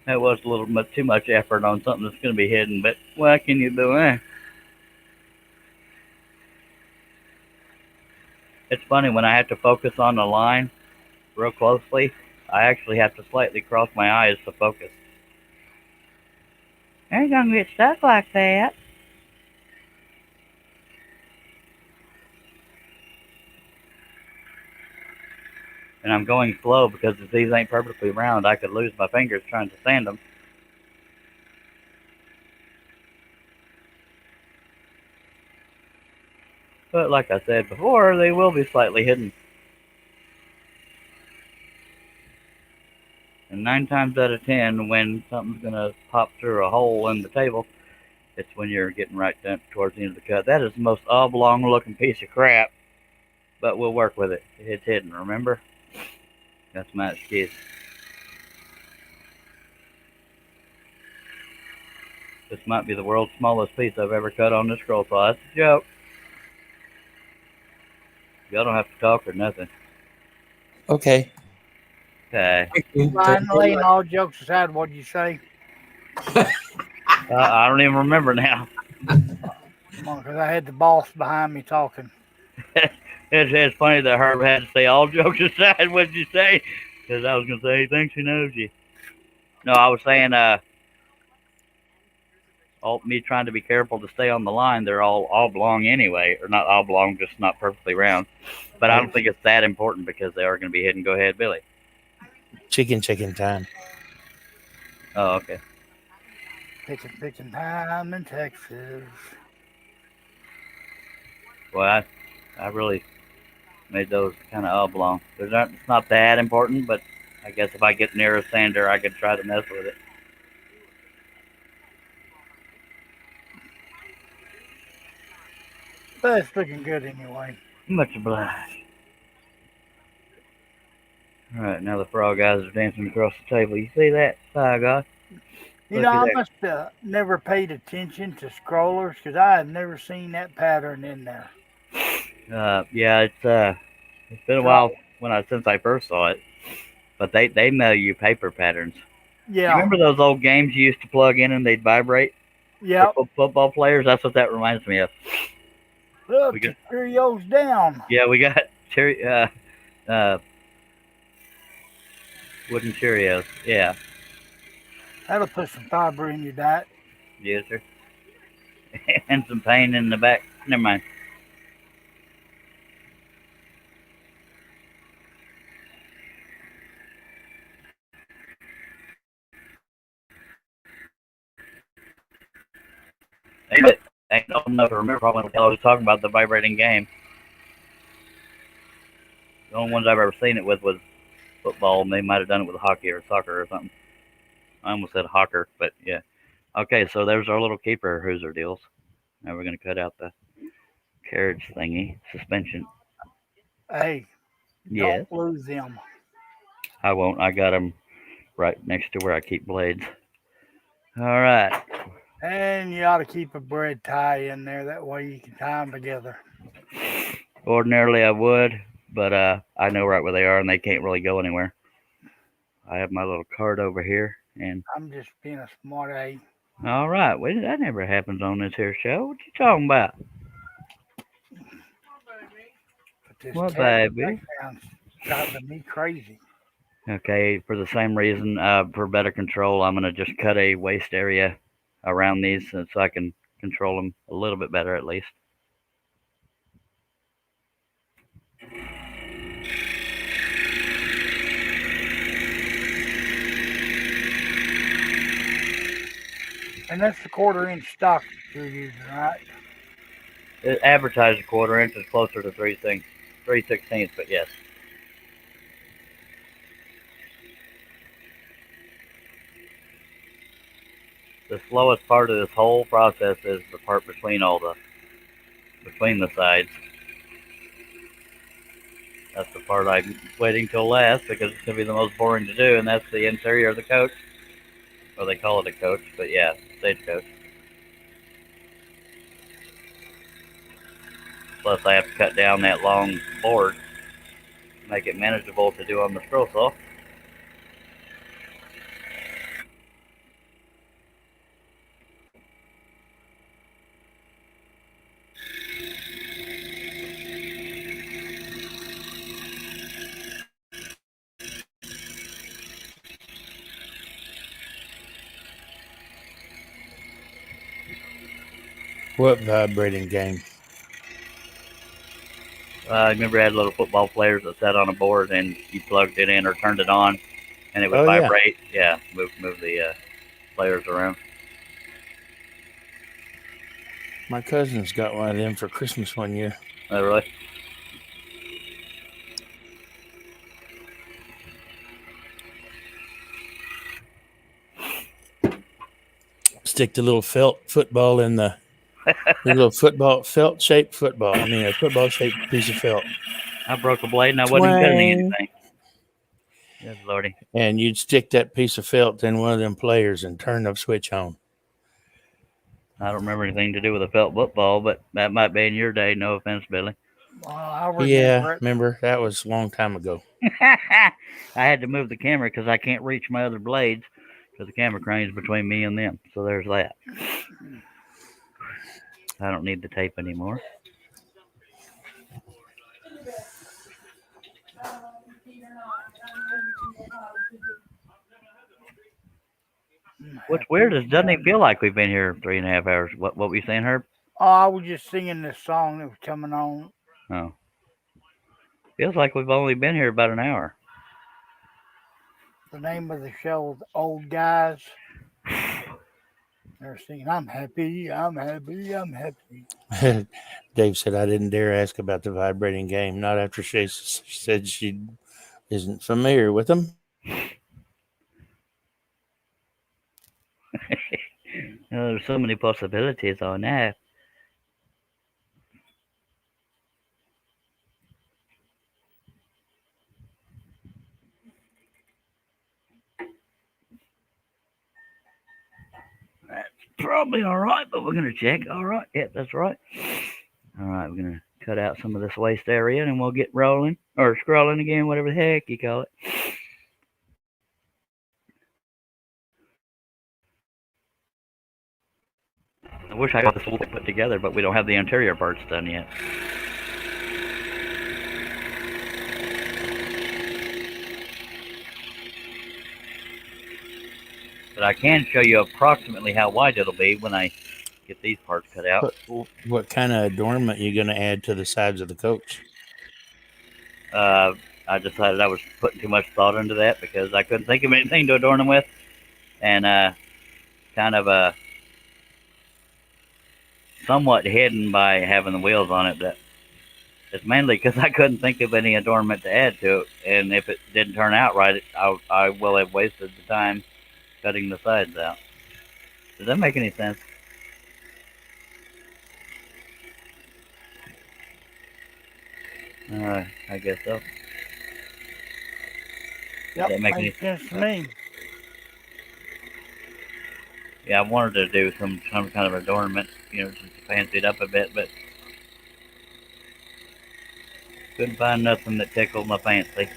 Speaker 1: That was a little bit too much effort on something that's going to be hidden, but what can you do? It's funny when I have to focus on the line real closely, I actually have to slightly cross my eyes to focus. Ain't gonna get stuck like that. And I'm going slow because if these ain't perfectly round, I could lose my fingers trying to sand them. But like I said before, they will be slightly hidden. And 9 times out of 10, when something's going to pop through a hole in the table, it's when you're getting right down towards the end of the cut. That is the most oblong looking piece of crap, but we'll work with it. It's hidden, remember? That's my excuse. This might be the world's smallest piece I've ever cut on this scroll saw. That's a joke. Y'all don't have to talk or nothing.
Speaker 7: Okay.
Speaker 1: Okay.
Speaker 2: Finally, and all jokes aside, what did you say?
Speaker 1: I don't even remember now.
Speaker 2: Because I had the boss behind me talking.
Speaker 1: It's funny that Herb had to say all jokes aside. What did you say? Because I was going to say he thinks he knows you. No, I was saying me trying to be careful to stay on the line. They're all oblong anyway, or not oblong, just not perfectly round. But I don't think it's that important because they are going to be hidden. Go ahead, Billy.
Speaker 7: Chicken time.
Speaker 1: Oh, okay.
Speaker 2: Picking time in Texas.
Speaker 1: Well, I really made those kind of oblong. It's not that important, but I guess if I get near a sander, I could try to mess with it.
Speaker 2: But it's looking good anyway.
Speaker 1: Much obliged. All right, now the frog guys are dancing across the table. You see that? By God.
Speaker 2: You know, I must have never paid attention to scrollers because I have never seen that pattern in there.
Speaker 1: Yeah, it's been a while since I first saw it, but they mail you paper patterns.
Speaker 2: Yeah.
Speaker 1: You remember those old games you used to plug in and they'd vibrate?
Speaker 2: Yeah.
Speaker 1: Football players. That's what that reminds me of.
Speaker 2: Look, the Cheerios down.
Speaker 1: Yeah, we got wooden Cheerios. Yeah.
Speaker 2: That'll put some fiber in your diet.
Speaker 1: Yes, sir. And some pain in the back. Never mind. Ain't old enough to remember probably what the hell I was talking about, the vibrating game. The only ones I've ever seen it with was football, and they might have done it with hockey or soccer or something. I almost said hawker, but yeah. Okay, so there's our little keeper hooser deals. Now we're going to cut out the carriage thingy, suspension.
Speaker 2: Hey,
Speaker 1: yes.
Speaker 2: Don't lose them.
Speaker 1: I won't. I got them right next to where I keep blades. All right.
Speaker 2: And you ought to keep a bread tie in there. That way you can tie them together.
Speaker 1: Ordinarily I would, but I know right where they are, and they can't really go anywhere. I have my little card over here, and
Speaker 2: I'm just being a smart A.
Speaker 1: All right. Well, that never happens on this here show. What you talking about? What, baby?
Speaker 2: Driving me crazy.
Speaker 1: Okay, for the same reason, for better control, I'm going to just cut a waste area around these so I can control them a little bit better at least.
Speaker 2: And that's the 1/4 inch stock you're using, right?
Speaker 1: It advertised a 1/4 inch is closer to 3/16, but yes. The slowest part of this whole process is the part between the sides. That's the part I'm waiting till last because it's going to be the most boring to do, and that's the interior of the coach. Well, they call it a coach, but yeah, Stagecoach. Plus, I have to cut down that long board to make it manageable to do on the scroll saw.
Speaker 7: What vibrating game?
Speaker 1: I remember I had little football players that sat on a board, and you plugged it in or turned it on, and it would
Speaker 7: Oh, yeah.
Speaker 1: vibrate. Yeah, move the players around.
Speaker 7: My cousins got one of them for Christmas one year.
Speaker 1: Oh, really?
Speaker 7: Stick the little felt football in the little felt shaped football. I mean, a football shaped piece of felt.
Speaker 1: I broke a blade, and I wasn't even cutting
Speaker 7: Twang.
Speaker 1: anything. Yes, Lordy.
Speaker 7: And you'd stick that piece of felt in one of them players and turn the switch on.
Speaker 1: I don't remember anything to do with a felt football, but that might be in your day. No offense, Billy.
Speaker 2: I remember
Speaker 7: Yeah,
Speaker 2: it.
Speaker 7: remember? That was a long time ago.
Speaker 1: I had to move the camera because I can't reach my other blades because the camera crane's between me and them. So there's that. I don't need the tape anymore. What's weird is it doesn't even feel like we've been here 3.5 hours. What were you saying, Herb?
Speaker 2: Oh, I was just singing this song that was coming on.
Speaker 1: Oh. Feels like we've only been here about an hour.
Speaker 2: The name of the show is Old Guys. They're singing, I'm happy, I'm happy, I'm happy.
Speaker 7: Dave said, I didn't dare ask about the vibrating game, not after she said she isn't familiar with them.
Speaker 1: There's so many possibilities on that. That's probably all right, but we're going to check. All right. Yeah, that's right. All right, we're going to cut out some of this waste area and we'll get rolling or scrolling again, whatever the heck you call it. I wish I got this whole thing put together, but we don't have the interior parts done yet. But I can show you approximately how wide it'll be when I get these parts cut out.
Speaker 7: What kind of adornment are you going to add to the sides of the coach?
Speaker 1: I decided I was putting too much thought into that because I couldn't think of anything to adorn them with. And kind of somewhat hidden by having the wheels on it. That it's mainly because I couldn't think of any adornment to add to it. And if it didn't turn out right, I will have wasted the time cutting the sides out. Does that make any sense? I guess so.
Speaker 2: Yep,
Speaker 1: Does that make any
Speaker 2: makes sense to me.
Speaker 1: Yeah, I wanted to do some kind of adornment, just to fancy it up a bit, but couldn't find nothing that tickled my fancy.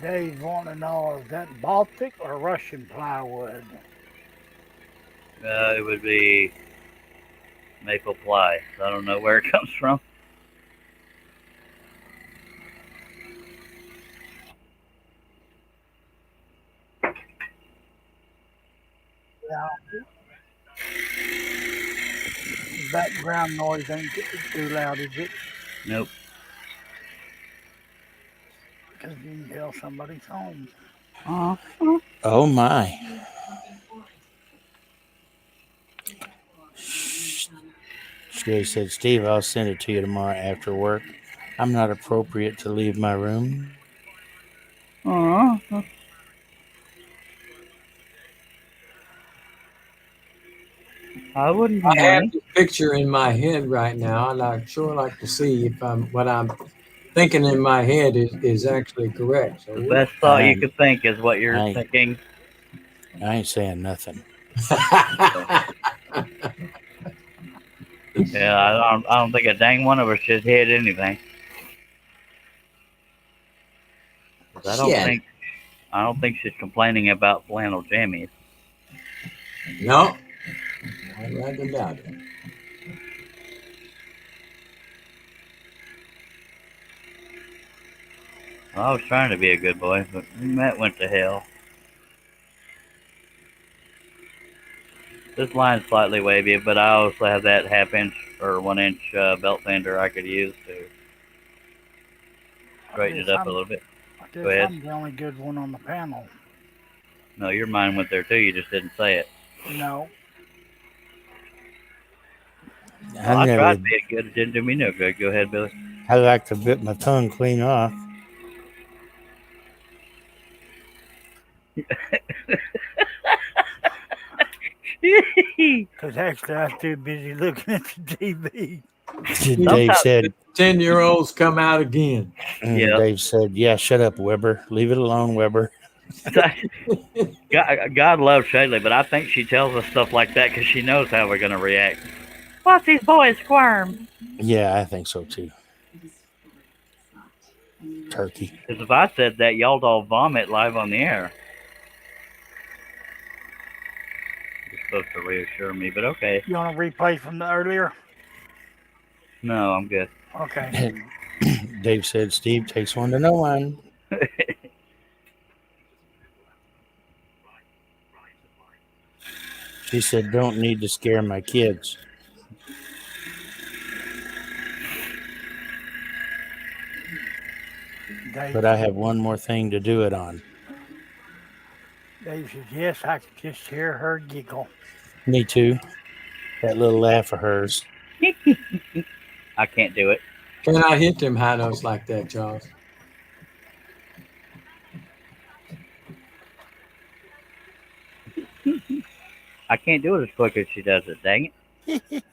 Speaker 2: Dave wanting to know, is that Baltic or Russian plywood?
Speaker 1: It would be maple ply. So I don't know where it comes from.
Speaker 2: Yeah. Background noise ain't too loud, is it?
Speaker 1: Nope.
Speaker 2: Because you can tell somebody's home.
Speaker 7: Oh, my. Jay said, Steve, I'll send it to you tomorrow after work. I'm not appropriate to leave my room.
Speaker 1: Aww. I wouldn't
Speaker 10: I have
Speaker 1: complain.
Speaker 10: the picture in my head right now, and I'd sure like to see if what I'm thinking in my head is actually correct. So
Speaker 1: The best thought you
Speaker 7: I'm-
Speaker 1: could think is what you're
Speaker 7: I-
Speaker 1: thinking.
Speaker 7: I ain't saying nothing.
Speaker 1: Yeah, I don't think a dang one of us should hit anything. 'Cause I don't think she's complaining about flannel jammies.
Speaker 10: No, I rather doubt it.
Speaker 1: Well, I was trying to be a good boy, but that went to hell. This line's slightly wavy, but I also have that half-inch or 1-inch belt sander I could use to straighten it up a little bit.
Speaker 2: I
Speaker 1: Go
Speaker 2: guess
Speaker 1: ahead.
Speaker 2: I'm the only good one on the panel.
Speaker 1: No, your mind went there too. You just didn't say it.
Speaker 2: No.
Speaker 1: Well, I tried to be good. It didn't do me no good. Go ahead, Billy.
Speaker 7: I like to bit my tongue clean off.
Speaker 2: Because actually, I was too busy looking at the TV.
Speaker 7: Dave said,
Speaker 12: 10-year-olds come out again.
Speaker 1: Yeah.
Speaker 7: Dave said, yeah, shut up, Weber. Leave it alone, Weber.
Speaker 1: God loves Shaylee, but I think she tells us stuff like that because she knows how we're going to react. Watch these boys squirm.
Speaker 7: Yeah, I think so too. Turkey.
Speaker 1: Because if I said that, y'all'd all vomit live on the air. You're supposed to reassure me, but okay.
Speaker 2: You want to replay from the earlier?
Speaker 1: No, I'm good.
Speaker 2: Okay.
Speaker 7: Dave said, Steve takes one to know one. She said, don't need to scare my kids. But I have one more thing to do it on.
Speaker 2: Dave says, yes, I could just hear her giggle.
Speaker 7: Me too. That little laugh of hers.
Speaker 1: I can't do it.
Speaker 12: Can I hit them high notes like that, Charles?
Speaker 1: I can't do it as quick as she does it, dang it.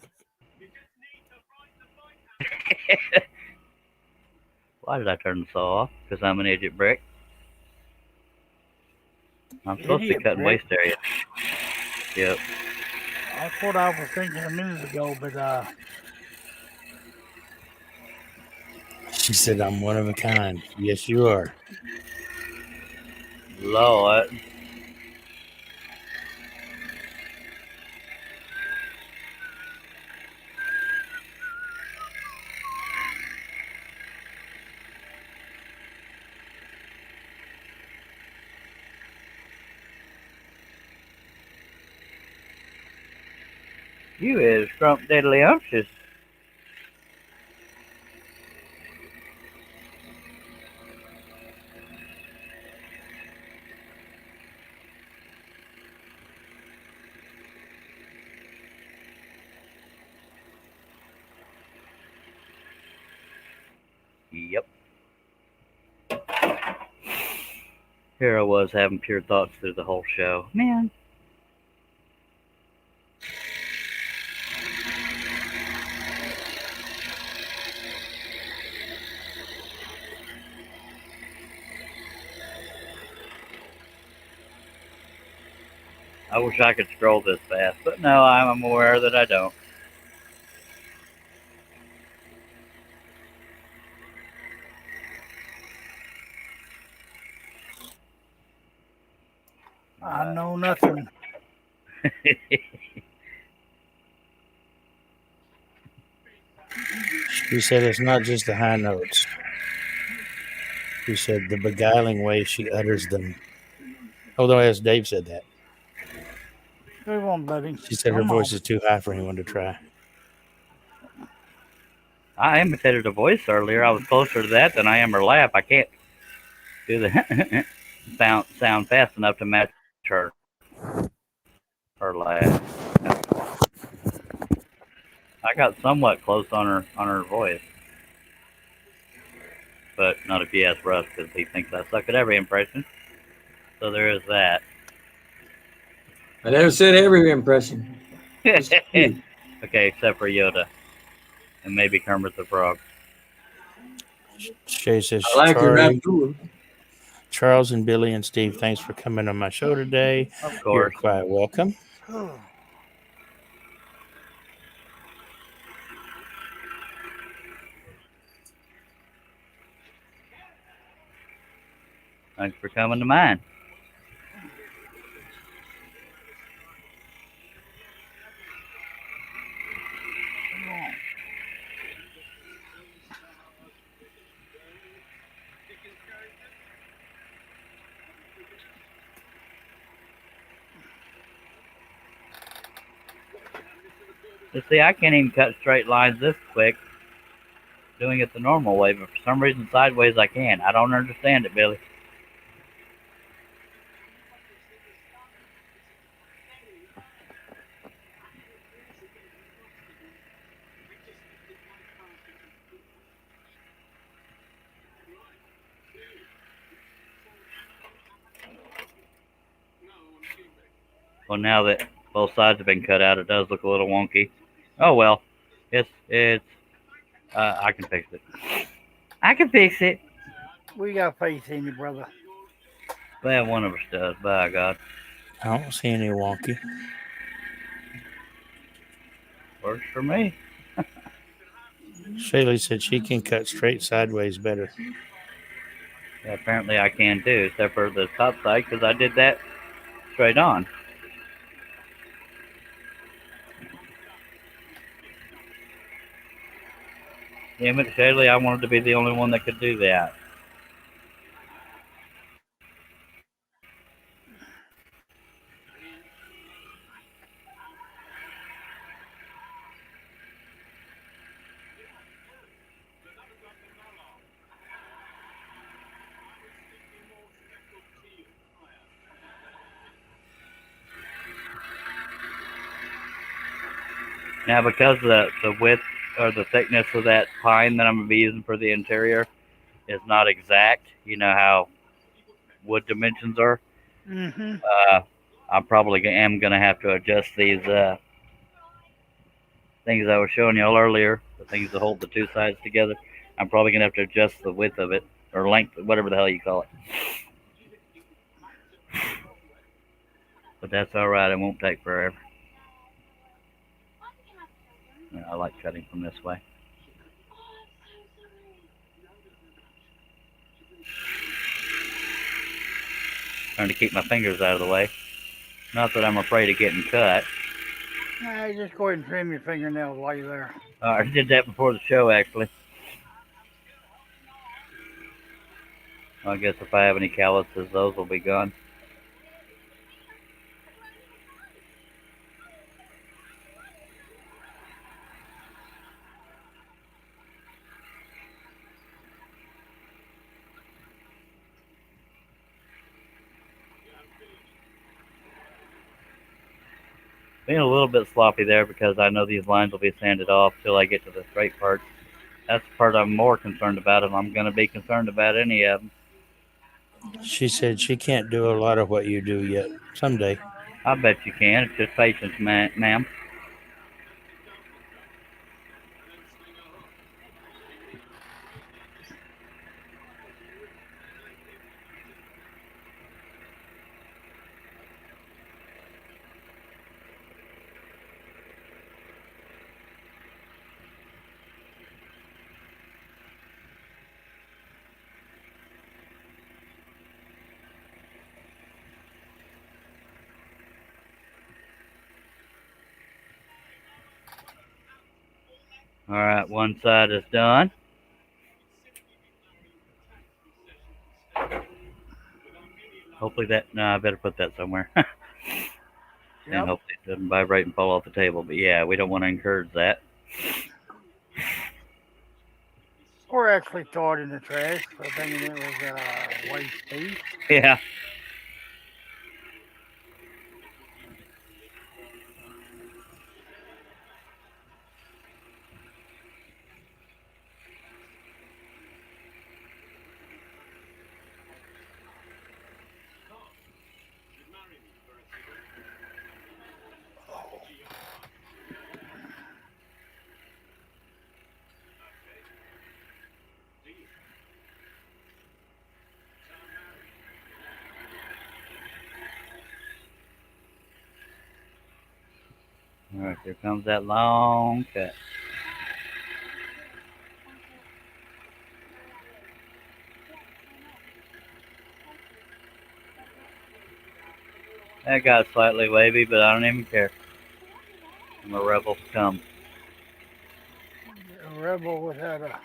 Speaker 1: Why did I turn the saw off? Because I'm an idiot brick. I'm supposed to be cutting waste area. Yep.
Speaker 2: That's what I was thinking a minute ago, but
Speaker 7: She said, I'm one of a kind. Yes, you are.
Speaker 1: Lord. You is scrumptiddlyumptious. Yep. Here I was having pure thoughts through the whole show. Man. I wish I could scroll this fast, but no, I'm aware that I don't.
Speaker 2: I know nothing.
Speaker 7: She said it's not just the high notes. She said the beguiling way she utters them. Although, as Dave said that.
Speaker 2: Come on, buddy.
Speaker 7: She said her voice is too high for anyone to try.
Speaker 1: I imitated a voice earlier. I was closer to that than I am her laugh. I can't do the sound fast enough to match her laugh. I got somewhat close on her voice, but not if you ask Russ because he thinks I suck at every impression. So there is that.
Speaker 12: I never said every impression.
Speaker 1: Okay, except for Yoda and maybe Kermit the Frog.
Speaker 7: Shay says,
Speaker 12: I like your rap.
Speaker 7: Charles and Billy and Steve, thanks for coming on my show today.
Speaker 1: Of course.
Speaker 7: You're quite welcome.
Speaker 1: Thanks for coming to mine. You see, I can't even cut straight lines this quick doing it the normal way, but for some reason sideways I can. I don't understand it, Billy. Well, now that both sides have been cut out, it does look a little wonky. Oh well, it's. I can fix it. I can fix it.
Speaker 2: We got faith in you, brother.
Speaker 1: Well, one of us does. By God,
Speaker 7: I don't see any wonky.
Speaker 1: works for me.
Speaker 7: Shaylee said she can cut straight sideways better.
Speaker 1: Yeah, apparently I can too, except for the top side because I did that straight on. Damn it, Shaylee! I wanted to be the only one that could do that. Now, because the width or the thickness of that pine that I'm going to be using for the interior is not exact, you know how wood dimensions are,
Speaker 2: Mm-hmm.
Speaker 1: I probably am going to have to adjust these things I was showing y'all earlier, the things that hold the two sides together. I'm probably going to have to adjust the width of it, or length, whatever the hell you call it. But that's all right. It won't take forever. I like cutting from this way. Trying to keep my fingers out of the way. Not that I'm afraid of getting cut.
Speaker 2: Nah, just go ahead and trim your fingernails while you're there.
Speaker 1: I did that before the show, actually. I guess if I have any calluses, those will be gone. Being a little bit sloppy there because I know these lines will be sanded off till I get to the straight parts. That's the part I'm more concerned about if I'm going to be concerned about any of them.
Speaker 7: She said she can't do a lot of what you do yet. Someday.
Speaker 1: I bet you can. It's just patience, ma'am. All right, one side is done. Hopefully that. No, I better put that somewhere. And hopefully it doesn't vibrate and fall off the table. But yeah, we don't want to encourage that.
Speaker 2: Or actually throw it in the trash for thinking it was waste piece.
Speaker 1: Yeah. All right, here comes that long cut. That got slightly wavy, but I don't even care. I'm a rebel scum.
Speaker 2: A rebel without a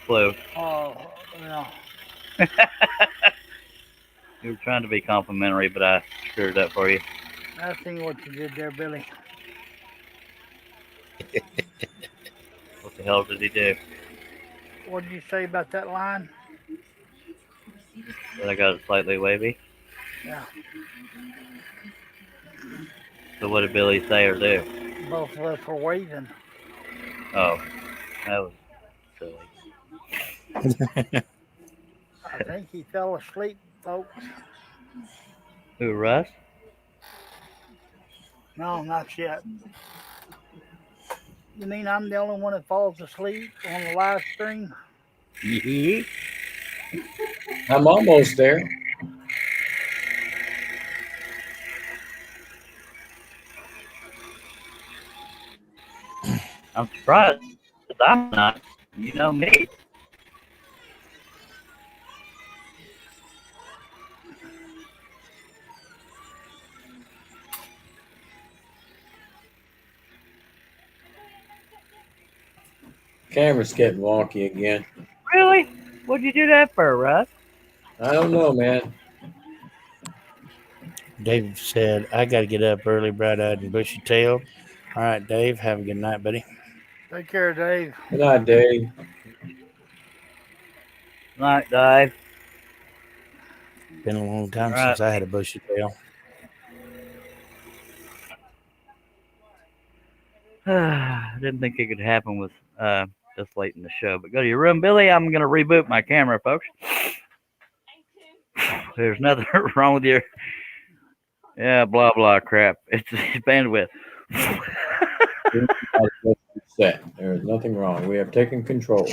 Speaker 1: Blue.
Speaker 2: Yeah.
Speaker 1: You were trying to be complimentary, but I screwed up for you.
Speaker 2: I seen what you did there, Billy.
Speaker 1: What the hell did he do?
Speaker 2: What did you say about that line?
Speaker 1: That I got it slightly wavy.
Speaker 2: Yeah,
Speaker 1: So what did Billy say or do?
Speaker 2: both of us were waving.
Speaker 1: Oh, that was silly.
Speaker 2: I think he fell asleep, folks.
Speaker 1: Who, Russ?
Speaker 2: No, not yet. You mean I'm the only one that falls asleep on the live stream?
Speaker 12: I'm almost there.
Speaker 1: I'm surprised I'm not. You know me.
Speaker 12: Camera's getting wonky again.
Speaker 1: Really? What'd you do that for, Russ?
Speaker 12: I don't know, man.
Speaker 7: Dave said, I got to get up early, bright eyed and bushy tailed. All right, Dave, have a good night, buddy.
Speaker 2: Take care, Dave.
Speaker 12: Good night, Dave.
Speaker 1: Night, Dave.
Speaker 7: Been a long time
Speaker 1: All right.
Speaker 7: since I had a bushy tail.
Speaker 1: I didn't think it could happen with this late in the show. But go to your room, Billy. I'm going to reboot my camera, folks. There's nothing wrong with your... Yeah, blah, blah, crap. It's bandwidth.
Speaker 12: Set. There is nothing wrong. We have taken control.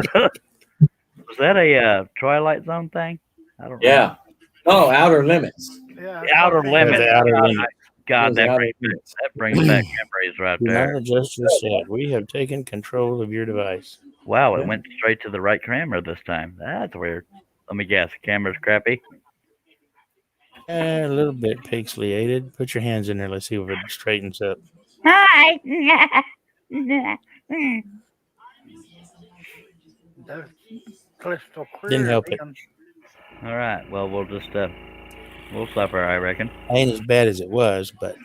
Speaker 1: Was that a Twilight Zone thing? I don't
Speaker 12: Yeah. Oh, Outer Limits.
Speaker 2: Yeah,
Speaker 1: Outer Limits.
Speaker 7: The Outer Limits.
Speaker 1: God,
Speaker 12: The
Speaker 1: that
Speaker 12: Outer
Speaker 1: brings back memories right there.
Speaker 7: None just said, we have taken control of your device.
Speaker 1: Wow, it went straight to the right camera this time. That's weird. Let me guess. Camera's crappy?
Speaker 7: A little bit pixelated. Put your hands in there. Let's see if it straightens up.
Speaker 1: Hi.
Speaker 2: That's crystal clear.
Speaker 7: Didn't help it.
Speaker 1: All right. Well, we'll just we'll suffer, I reckon.
Speaker 7: Ain't as bad as it was, but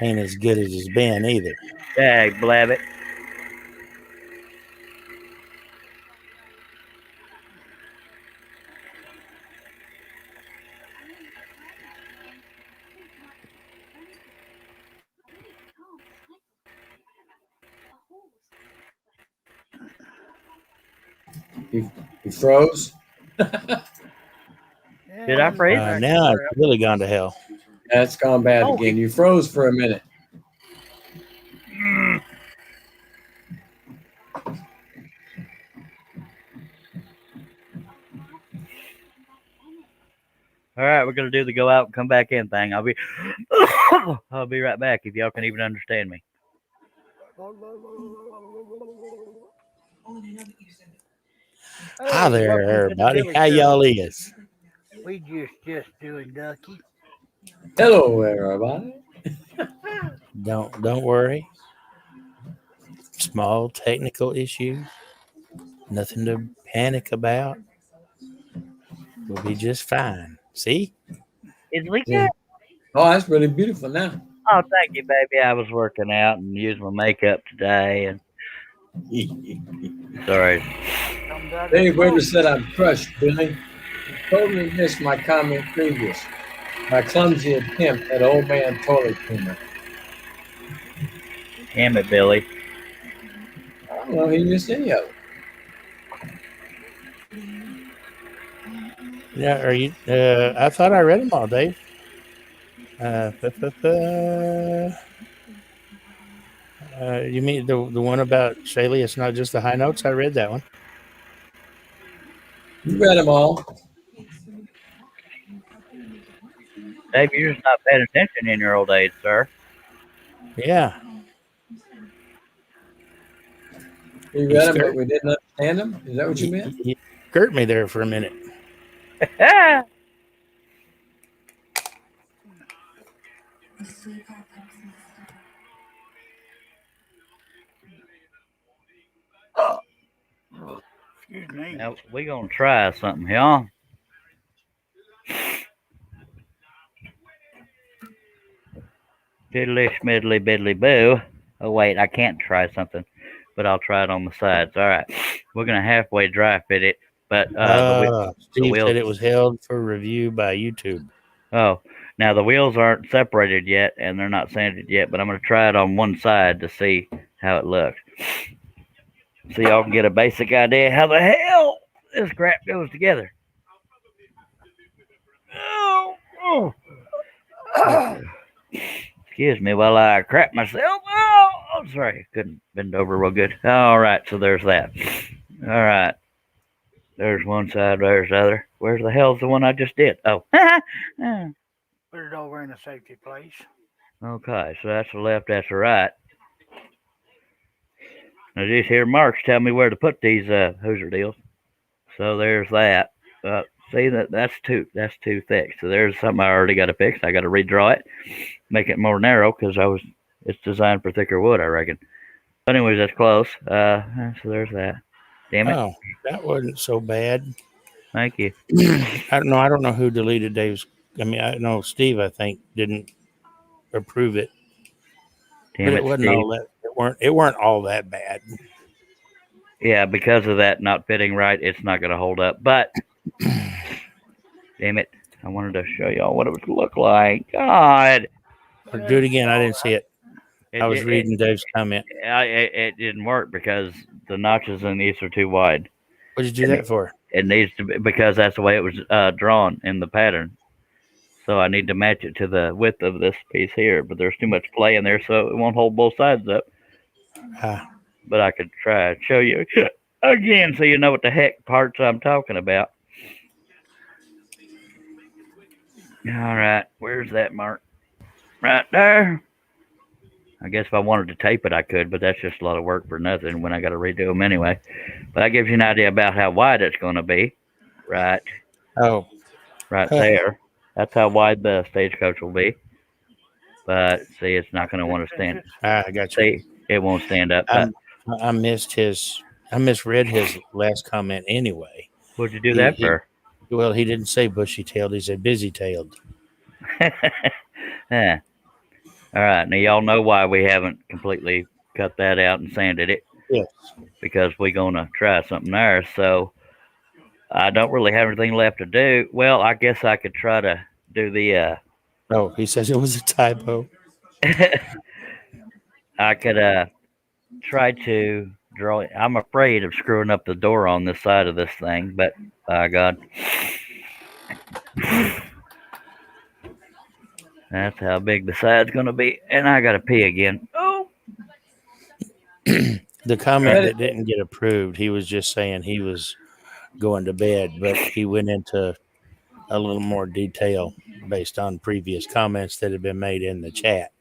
Speaker 7: ain't as good as it's been either.
Speaker 1: Dag blabbit.
Speaker 12: You froze?
Speaker 1: Did I freeze?
Speaker 7: Now it's really gone to hell.
Speaker 12: That's gone bad again. You froze for a minute.
Speaker 1: All right, we're gonna do the go out and come back in thing. I'll be right back if y'all can even understand me.
Speaker 7: Hi there, everybody. How y'all is?
Speaker 2: We just doing Ducky.
Speaker 12: Hello, everybody.
Speaker 7: Don't worry. Small technical issues. Nothing to panic about. We'll be just fine. See?
Speaker 1: Is we good?
Speaker 12: Yeah. Oh, that's really beautiful now.
Speaker 1: Oh, thank you, baby. I was working out and using my makeup today, and sorry.
Speaker 12: Dave Weber said I'm crushed, Billy. You totally missed my comment previous. My clumsy attempt at old man toilet cleaner.
Speaker 1: Damn it, Billy.
Speaker 12: I don't know if he missed any of it.
Speaker 7: Yeah, are you? I thought I read them all, Dave. You mean the one about Shaley? It's not just the high notes. I read that one.
Speaker 12: You read them all.
Speaker 1: Dave, you're just not paying attention in your old age, sir.
Speaker 7: Yeah.
Speaker 12: You read them, but we didn't understand them? Is that what you meant?
Speaker 7: You hurt me there for a minute.
Speaker 2: Excuse me.
Speaker 1: Now, we're going to try something here. Diddly schmiddly biddly boo. Oh wait, I can't try something, but I'll try it on the sides. All right, we're gonna halfway dry fit it, but the
Speaker 7: Steve
Speaker 1: wheels.
Speaker 7: said it was held for review by YouTube.
Speaker 1: Oh, now the wheels aren't separated yet, and they're not sanded yet. But I'm gonna try it on one side to see how it looks, so y'all can get a basic idea how the hell this crap goes together. Oh, oh. Excuse me while I crap myself. Oh, sorry, couldn't bend over real good. All right, so there's that. All right, there's one side, there's the other. Where's the hell's the one I just did? Oh,
Speaker 2: Put it over in a safety place.
Speaker 1: okay, so that's the left, that's the right. Now these here marks tell me where to put these Hoosier deals. So there's that. See that's too thick. So there's something I already got to fix. I got to redraw it, make it more narrow because it's designed for thicker wood, I reckon. But anyways, that's close. So there's that. Damn it.
Speaker 7: Oh, that wasn't so bad.
Speaker 1: Thank you.
Speaker 7: I don't know who deleted Dave's. I mean, I know Steve. I think didn't approve it,
Speaker 1: Damn
Speaker 7: but
Speaker 1: it,
Speaker 7: it wasn't
Speaker 1: Steve.
Speaker 7: all that. It weren't all that bad.
Speaker 1: Yeah, because of that not fitting right, it's not going to hold up. But damn it, I wanted to show y'all what it would look like. God.
Speaker 7: Or do it again. I didn't see it. I was reading Dave's comment.
Speaker 1: It didn't work because the notches in these are too wide.
Speaker 7: What did you do that for?
Speaker 1: It needs to be because that's the way it was drawn in the pattern. So I need to match it to the width of this piece here, but there's too much play in there, so it won't hold both sides up. But I could try and show you again so you know what the heck parts I'm talking about. All right, where's that mark? Right there. I guess if I wanted to tape it, I could, but that's just a lot of work for nothing when I got to redo them anyway. But that gives you an idea about how wide it's going to be. Right.
Speaker 7: Oh.
Speaker 1: Right there. That's how wide the Stagecoach will be. But see, it's not going to want to stand.
Speaker 7: I got you.
Speaker 1: See, it won't stand up.
Speaker 7: I misread his last comment anyway.
Speaker 1: What'd you do that for?
Speaker 7: Well, he didn't say bushy-tailed. He said busy-tailed.
Speaker 1: Yeah. All right. Now, y'all know why we haven't completely cut that out and sanded it.
Speaker 7: Yes.
Speaker 1: Because we're going to try something there. So I don't really have anything left to do. Well, I guess I could try to do the...
Speaker 7: Oh, he says it was a typo.
Speaker 1: I could try to draw it. I'm afraid of screwing up the door on this side of this thing, but by God. That's how big the side's going to be. And I got to pee again. Oh.
Speaker 7: The comment that didn't get approved, he was just saying he was going to bed, but he went into a little more detail based on previous comments that had been made in the chat.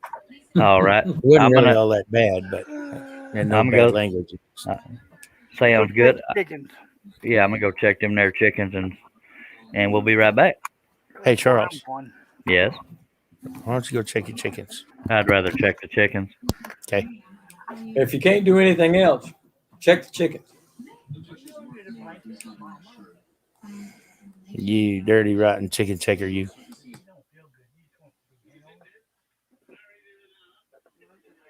Speaker 1: All right.
Speaker 7: It wasn't really all that bad, but and no bad language.
Speaker 1: Sounds good.
Speaker 2: Chickens.
Speaker 1: Yeah, I'm going to go check them there chickens, and we'll be right back.
Speaker 7: Hey, Charles.
Speaker 1: Yes?
Speaker 7: Why don't you go check your chickens?
Speaker 1: I'd rather check the chickens.
Speaker 7: Okay.
Speaker 12: If you can't do anything else, check the chickens.
Speaker 7: You dirty, rotten chicken checker, you.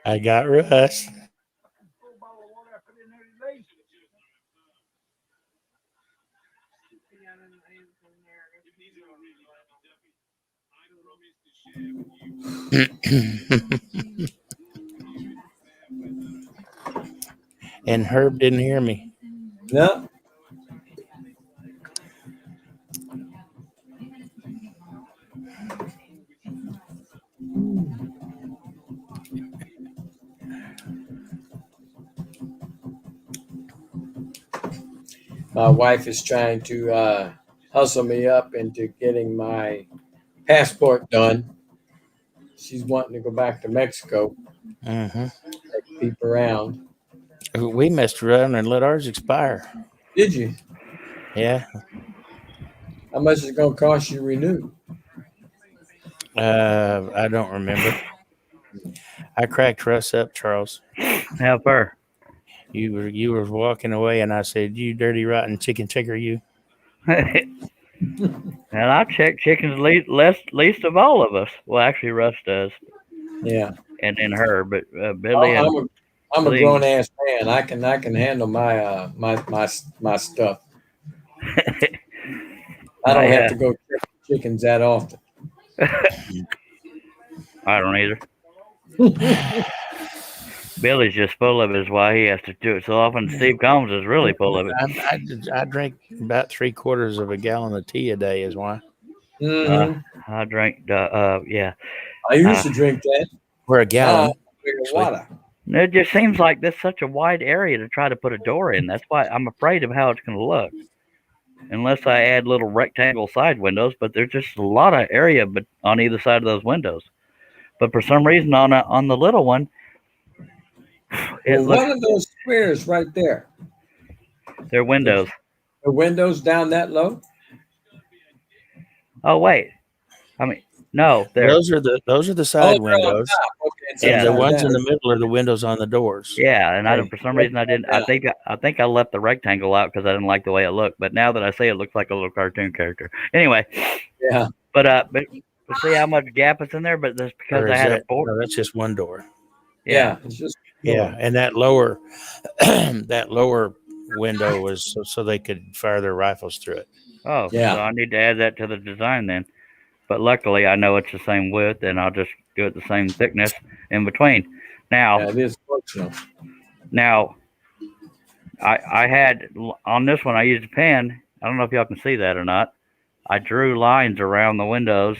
Speaker 7: I got Russ. And Herb didn't hear me.
Speaker 12: No. My wife is trying to hustle me up into getting my passport done. She's wanting to go back to Mexico.
Speaker 7: Mm-hmm.
Speaker 12: Peep around.
Speaker 7: We messed around and let ours expire.
Speaker 12: Did you?
Speaker 7: Yeah.
Speaker 12: How much is it going to cost you to renew?
Speaker 7: I don't remember. I cracked Russ up, Charles.
Speaker 1: How far?
Speaker 7: You were walking away, and I said, "You dirty, rotten chicken checker, you."
Speaker 1: And I check chickens least of all of us. Well, actually, Russ does.
Speaker 12: Yeah.
Speaker 1: and then her. But Billy and
Speaker 12: I'm a
Speaker 1: Billy
Speaker 12: grown ass man. I can handle my my stuff. I don't have to go check the chickens that often.
Speaker 1: I don't either. Billy's just full of it is why he has to do it so often. Steve Combs is really full of it.
Speaker 7: I drink about 3/4 of a gallon of tea a day is why.
Speaker 1: I drank, yeah.
Speaker 12: I used to drink that.
Speaker 7: Or a gallon.
Speaker 12: Water.
Speaker 1: It just seems like there's such a wide area to try to put a door in. That's why I'm afraid of how it's going to look. Unless I add little rectangle side windows, but there's just a lot of area on either side of those windows. But for some reason on the little one,
Speaker 12: one of those squares right there.
Speaker 1: They're windows.
Speaker 12: The windows down that low?
Speaker 1: Oh wait, I mean no.
Speaker 7: Those are the side windows.
Speaker 12: Okay,
Speaker 7: and the ones in the middle are the windows on the doors.
Speaker 1: Yeah, and for some reason I didn't. I think I left the rectangle out because I didn't like the way it looked. But now that I say it looks like a little cartoon character. Anyway.
Speaker 12: Yeah.
Speaker 1: But see how much gap is in there. But that's because I had a board.
Speaker 7: No, that's just one door.
Speaker 12: Yeah, it's just
Speaker 7: and that lower that lower window was so they could fire their rifles through it.
Speaker 1: Oh, yeah. So I need to add that to the design then. But luckily, I know it's the same width, and I'll just do it the same thickness in between. Now,
Speaker 12: it is functional.
Speaker 1: Now, I had on this one, I used a pen. I don't know if y'all can see that or not. I drew lines around the windows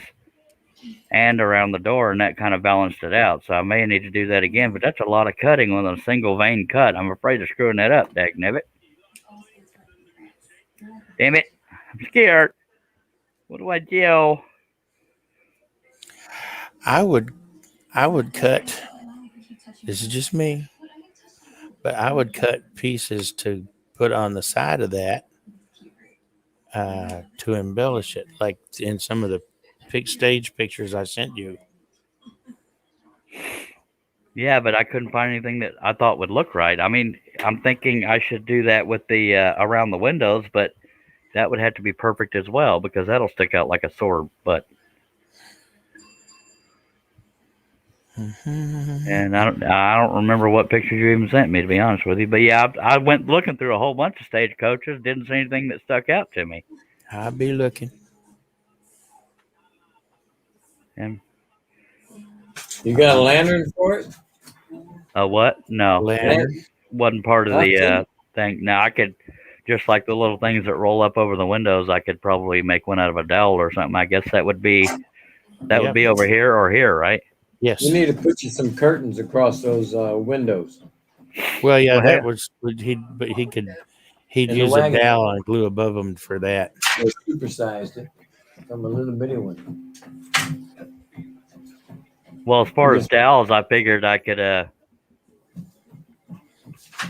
Speaker 1: and around the door, and that kind of balanced it out. So I may need to do that again, but that's a lot of cutting on a single vein cut. I'm afraid of screwing that up, dagnabbit. Damn it. I'm scared. What do I do?
Speaker 7: I would cut. This is just me, but I would cut pieces to put on the side of that to embellish it, like in some of the stage pictures I sent you.
Speaker 1: Yeah, but I couldn't find anything that I thought would look right. I mean, I'm thinking I should do that with the around the windows, but that would have to be perfect as well because that'll stick out like a sore butt. And I don't remember what pictures you even sent me, to be honest with you. But yeah, I went looking through a whole bunch of Stagecoaches, didn't see anything that stuck out to me.
Speaker 7: I'll be looking.
Speaker 1: And
Speaker 12: you got a lantern for it?
Speaker 1: A what? No,
Speaker 7: lantern
Speaker 1: wasn't part of the thing. Now I could, just like the little things that roll up over the windows, I could probably make one out of a dowel or something. I guess that would be would be over here or here, right?
Speaker 7: Yes.
Speaker 12: We need to put you some curtains across those windows.
Speaker 7: Well, yeah, that was he'd use a dowel and glue above them for that.
Speaker 12: They supersized it from a little bitty one.
Speaker 1: Well, as far as dowels, I figured I could,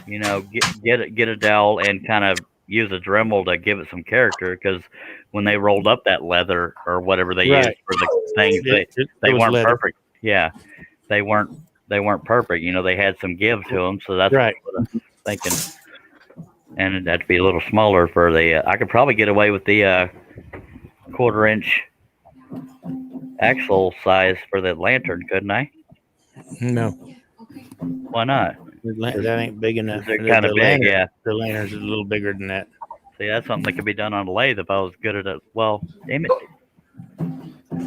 Speaker 1: get a dowel and kind of use a Dremel to give it some character. Because when they rolled up that leather or whatever they used for the things, they weren't perfect. Yeah, they weren't perfect. They had some give to them, so that's
Speaker 7: right.
Speaker 1: what I'm thinking. And that'd be a little smaller for the. I could probably get away with the 1/4-inch axle size for the lantern, couldn't I?
Speaker 7: No.
Speaker 1: Why not?
Speaker 7: That ain't big enough.
Speaker 1: They're kind of big, yeah.
Speaker 7: The lantern's a little bigger than that.
Speaker 1: See, that's something that could be done on a lathe if I was good at it. Well, damn it.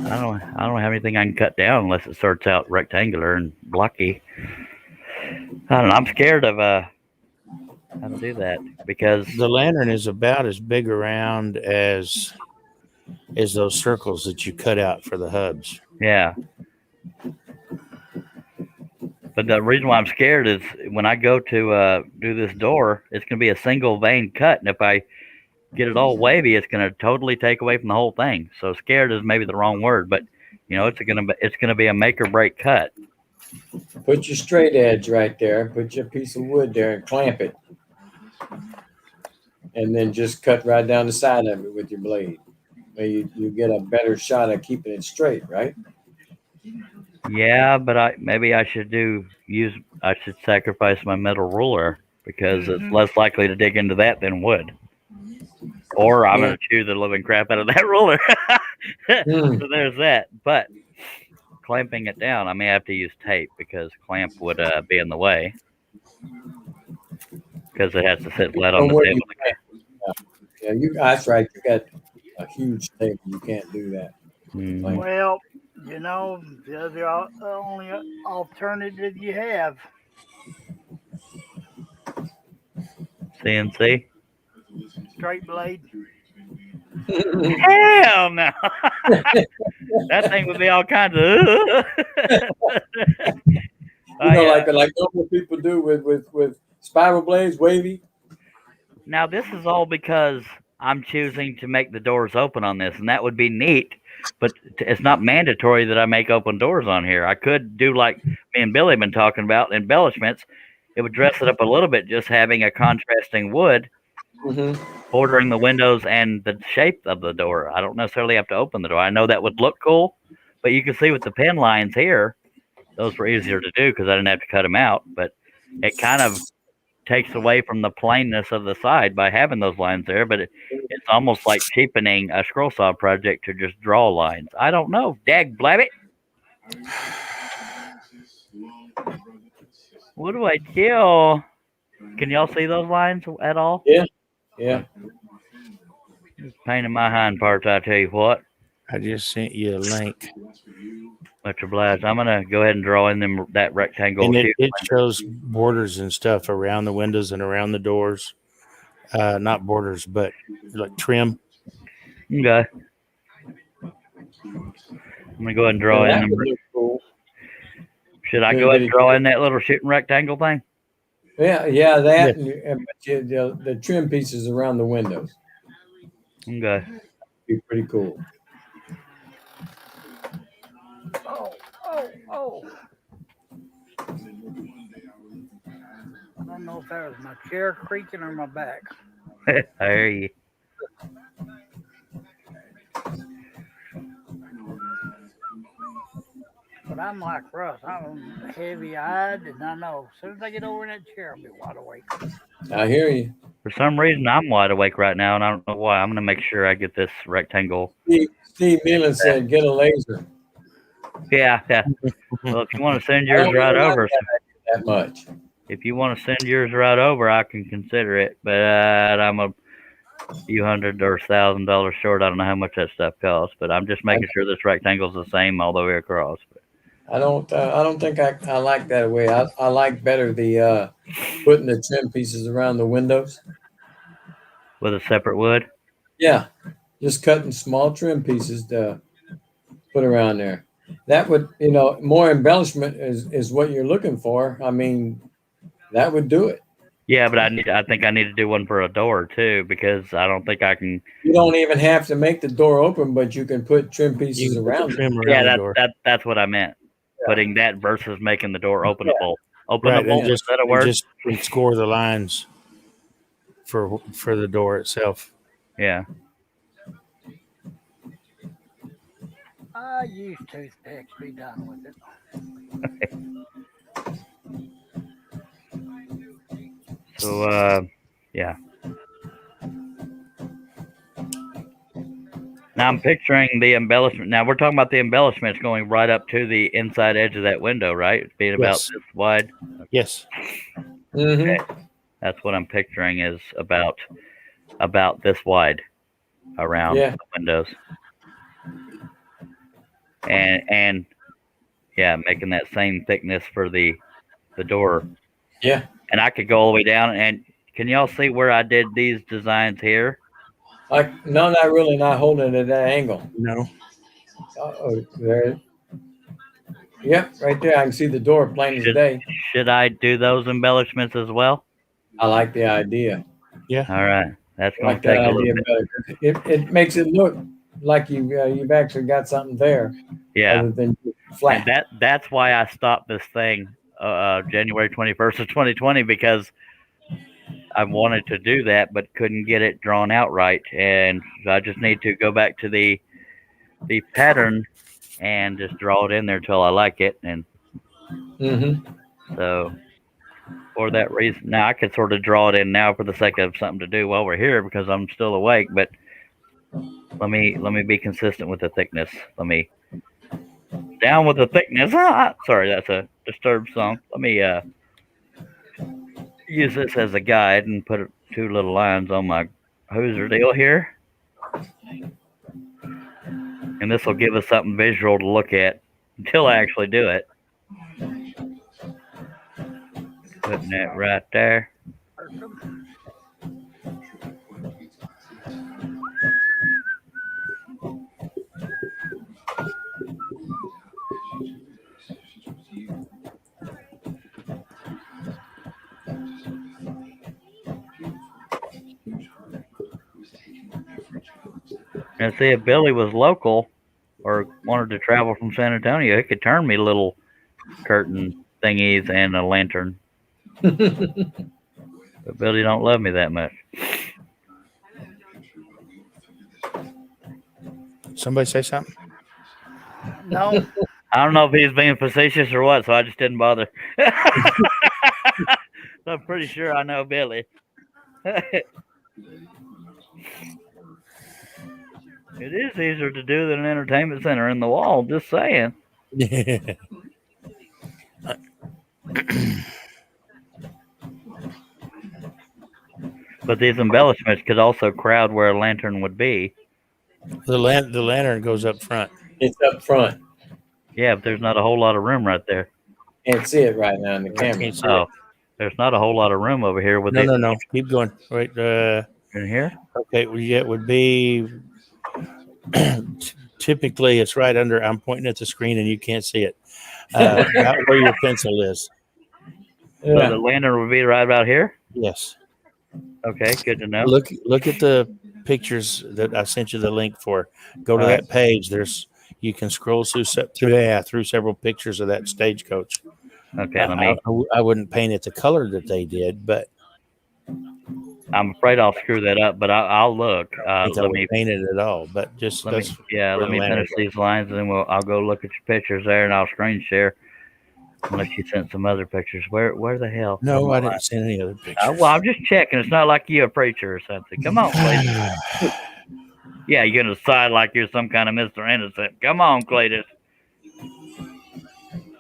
Speaker 1: I don't have anything I can cut down unless it starts out rectangular and blocky. I don't know. I'm scared of how to do that because
Speaker 7: the lantern is about as big around as those circles that you cut out for the hubs.
Speaker 1: Yeah. But the reason why I'm scared is when I go to do this door, it's going to be a single vein cut, and if I get it all wavy, it's going to totally take away from the whole thing. So scared is maybe the wrong word, but it's going to be a make or break cut.
Speaker 12: Put your straight edge right there. Put your piece of wood there and clamp it, and then just cut right down the side of it with your blade. You get a better shot at keeping it straight, right?
Speaker 1: Yeah, but maybe I should sacrifice my metal ruler because it's less likely to dig into that than wood. Or I'm going to chew the living crap out of that ruler. So there's that. But clamping it down, I may have to use tape because clamp would be in the way because it has to sit flat on
Speaker 12: From
Speaker 1: the
Speaker 12: where
Speaker 1: table.
Speaker 12: you yeah, that's right. You got a huge table. You can't do that.
Speaker 1: Mhm.
Speaker 2: Well, you know, the other only alternative you have.
Speaker 1: CNC?
Speaker 2: Straight blade.
Speaker 1: Hell no! That thing would be all kinds of.
Speaker 12: You know,
Speaker 1: Yeah.
Speaker 12: like normal people do with spiral blades, wavy.
Speaker 1: Now this is all because I'm choosing to make the doors open on this, and that would be neat. But it's not mandatory that I make open doors on here. I could do like me and Billy have been talking about embellishments. It would dress it up a little bit, just having a contrasting wood bordering the windows and the shape of the door. I don't necessarily have to open the door. I know that would look cool, but you can see with the pin lines here, those were easier to do because I didn't have to cut them out. But it kind of takes away from the plainness of the side by having those lines there. But it's almost like cheapening a scroll saw project to just draw lines. I don't know. Dag blabbit. What do I kill? Can y'all see those lines at all?
Speaker 12: Yeah. Yeah.
Speaker 1: Pain in my hind parts, I tell you what.
Speaker 7: I just sent you a link.
Speaker 1: Much obliged. I'm gonna go ahead and draw in them that rectangle.
Speaker 7: And
Speaker 1: shoot.
Speaker 7: it shows borders and stuff around the windows and around the doors. Not borders, but like trim.
Speaker 1: Okay. I'm gonna go ahead and draw in them.
Speaker 12: Cool.
Speaker 1: Should I go ahead and draw in that little shooting rectangle thing?
Speaker 12: Yeah, that and the trim pieces around the windows.
Speaker 1: Okay.
Speaker 12: Be pretty cool.
Speaker 2: Oh. I don't know if that was my chair creaking or my back.
Speaker 1: I hear you.
Speaker 2: But I'm like Russ. I'm heavy-eyed, and I know as soon as I get over in that chair, I'll be wide awake.
Speaker 12: I hear you.
Speaker 1: For some reason, I'm wide awake right now, and I don't know why. I'm gonna make sure I get this rectangle.
Speaker 12: Steve Nealon said, "Get a laser."
Speaker 1: Yeah. Well, if you want to send yours right over,
Speaker 12: that much.
Speaker 1: If you want to send yours right over, I can consider it. But I'm a few $100 or $1,000 short. I don't know how much that stuff costs, but I'm just making sure this rectangle's the same all the way across.
Speaker 12: I don't think I like that way. I like better the putting the trim pieces around the windows
Speaker 1: with a separate wood.
Speaker 12: Yeah, just cutting small trim pieces to put around there. That would, more embellishment is what you're looking for. I mean, that would do it.
Speaker 1: Yeah, but I think I need to do one for a door too, because I don't think I can.
Speaker 12: You don't even have to make the door open, but you can put trim pieces around it.
Speaker 1: Yeah, that's what I meant. Yeah. Putting that versus making the door openable. Openable.
Speaker 7: Right,
Speaker 1: is that a word?
Speaker 7: Just score the lines for the door itself.
Speaker 1: Yeah.
Speaker 2: I use toothpicks. Be done with it.
Speaker 1: So, yeah. Now I'm picturing the embellishment. Now we're talking about the embellishments going right up to the inside edge of that window, right? Being about this wide.
Speaker 7: Yes.
Speaker 12: Mm-hmm.
Speaker 1: Okay. That's what I'm picturing is about this wide around the windows. And yeah, making that same thickness for the door.
Speaker 12: Yeah.
Speaker 1: And I could go all the way down. And can y'all see where I did these designs here?
Speaker 12: No, not really. Not holding it at that angle.
Speaker 7: No.
Speaker 12: Oh, there. Yep, right there. I can see the door plain as day.
Speaker 1: Should I do those embellishments as well?
Speaker 12: I like the idea.
Speaker 7: Yeah.
Speaker 1: All right. That's going to take a little bit.
Speaker 12: It makes it look like you've actually got something there.
Speaker 1: Yeah.
Speaker 12: Other than flat.
Speaker 1: And that's why I stopped this thing January 21st of 2020, because I wanted to do that but couldn't get it drawn out right, and so I just need to go back to the pattern and just draw it in there till I like it. And so for that reason, now I could sort of draw it in now for the sake of something to do while we're here because I'm still awake. But let me be consistent with the thickness. Let me Down with the thickness. Sorry, that's a Disturbed song. Let me use this as a guide and put two little lines on my hoser deal here. And this will give us something visual to look at until I actually do it. Putting that right there. And see, if Billy was local or wanted to travel from San Antonio, he could turn me little curtain thingies and a lantern. But Billy don't love me that much.
Speaker 7: Somebody say something?
Speaker 2: No.
Speaker 1: I don't know if he's being facetious or what, so I just didn't bother. I'm pretty sure I know Billy. It is easier to do than an entertainment center in the wall, just saying. But these embellishments could also crowd where a lantern would be.
Speaker 7: The lantern goes up front.
Speaker 12: It's up front.
Speaker 1: Yeah, but there's not a whole lot of room right there.
Speaker 12: Can't see it right now in the
Speaker 7: I
Speaker 12: camera.
Speaker 7: can't see
Speaker 1: Oh,
Speaker 7: it.
Speaker 1: there's not a whole lot of room over here with
Speaker 7: No. Keep going. Wait.
Speaker 1: in here.
Speaker 7: Okay. It would be typically it's right under. I'm pointing at the screen and you can't see it. About where your pencil is.
Speaker 1: So the lantern would be right about here.
Speaker 7: Yes.
Speaker 1: Okay, good to know.
Speaker 7: Look at the pictures that I sent you the link for. Go to that page. You can scroll through several pictures of that Stagecoach.
Speaker 1: Okay, let me.
Speaker 7: I wouldn't paint it the color that they did, but
Speaker 1: I'm afraid I'll screw that up, but I'll look.
Speaker 7: let me paint it at all. But just
Speaker 1: let me finish these lines, and then I'll go look at your pictures there, and I'll screen share. Unless you sent some other pictures. Where the hell?
Speaker 7: No, I didn't send any other pictures.
Speaker 1: Well, I'm just checking. It's not like you're a preacher or something. Come on, Cletus. Yeah, you're gonna decide like you're some kind of Mr. Innocent. Come on, Cletus.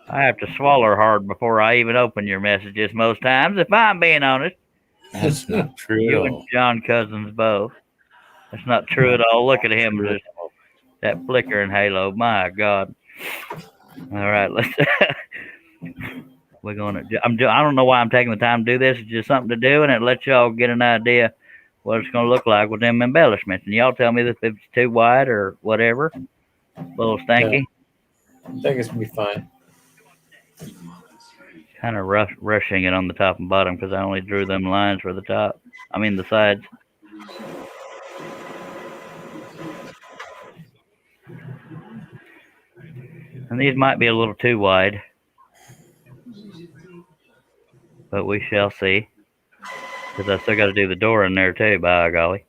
Speaker 1: I have to swallow hard before I even open your messages most times, if I'm being honest.
Speaker 7: That's not true
Speaker 1: You
Speaker 7: at
Speaker 1: and
Speaker 7: all.
Speaker 1: John Cousins both. That's not true at all. Look at him, just that flickering halo. My God. All right, let's. We're gonna. I don't know why I'm taking the time to do this. It's just something to do, and it lets y'all get an idea what it's gonna look like with them embellishments. And y'all tell me if it's too wide or whatever. A little stanky.
Speaker 12: I think it's gonna be fine.
Speaker 1: Kind of rushing it on the top and bottom because I only drew them lines for the top. I mean the sides. And these might be a little too wide. But we shall see. Because I still got to do the door in there too, by golly.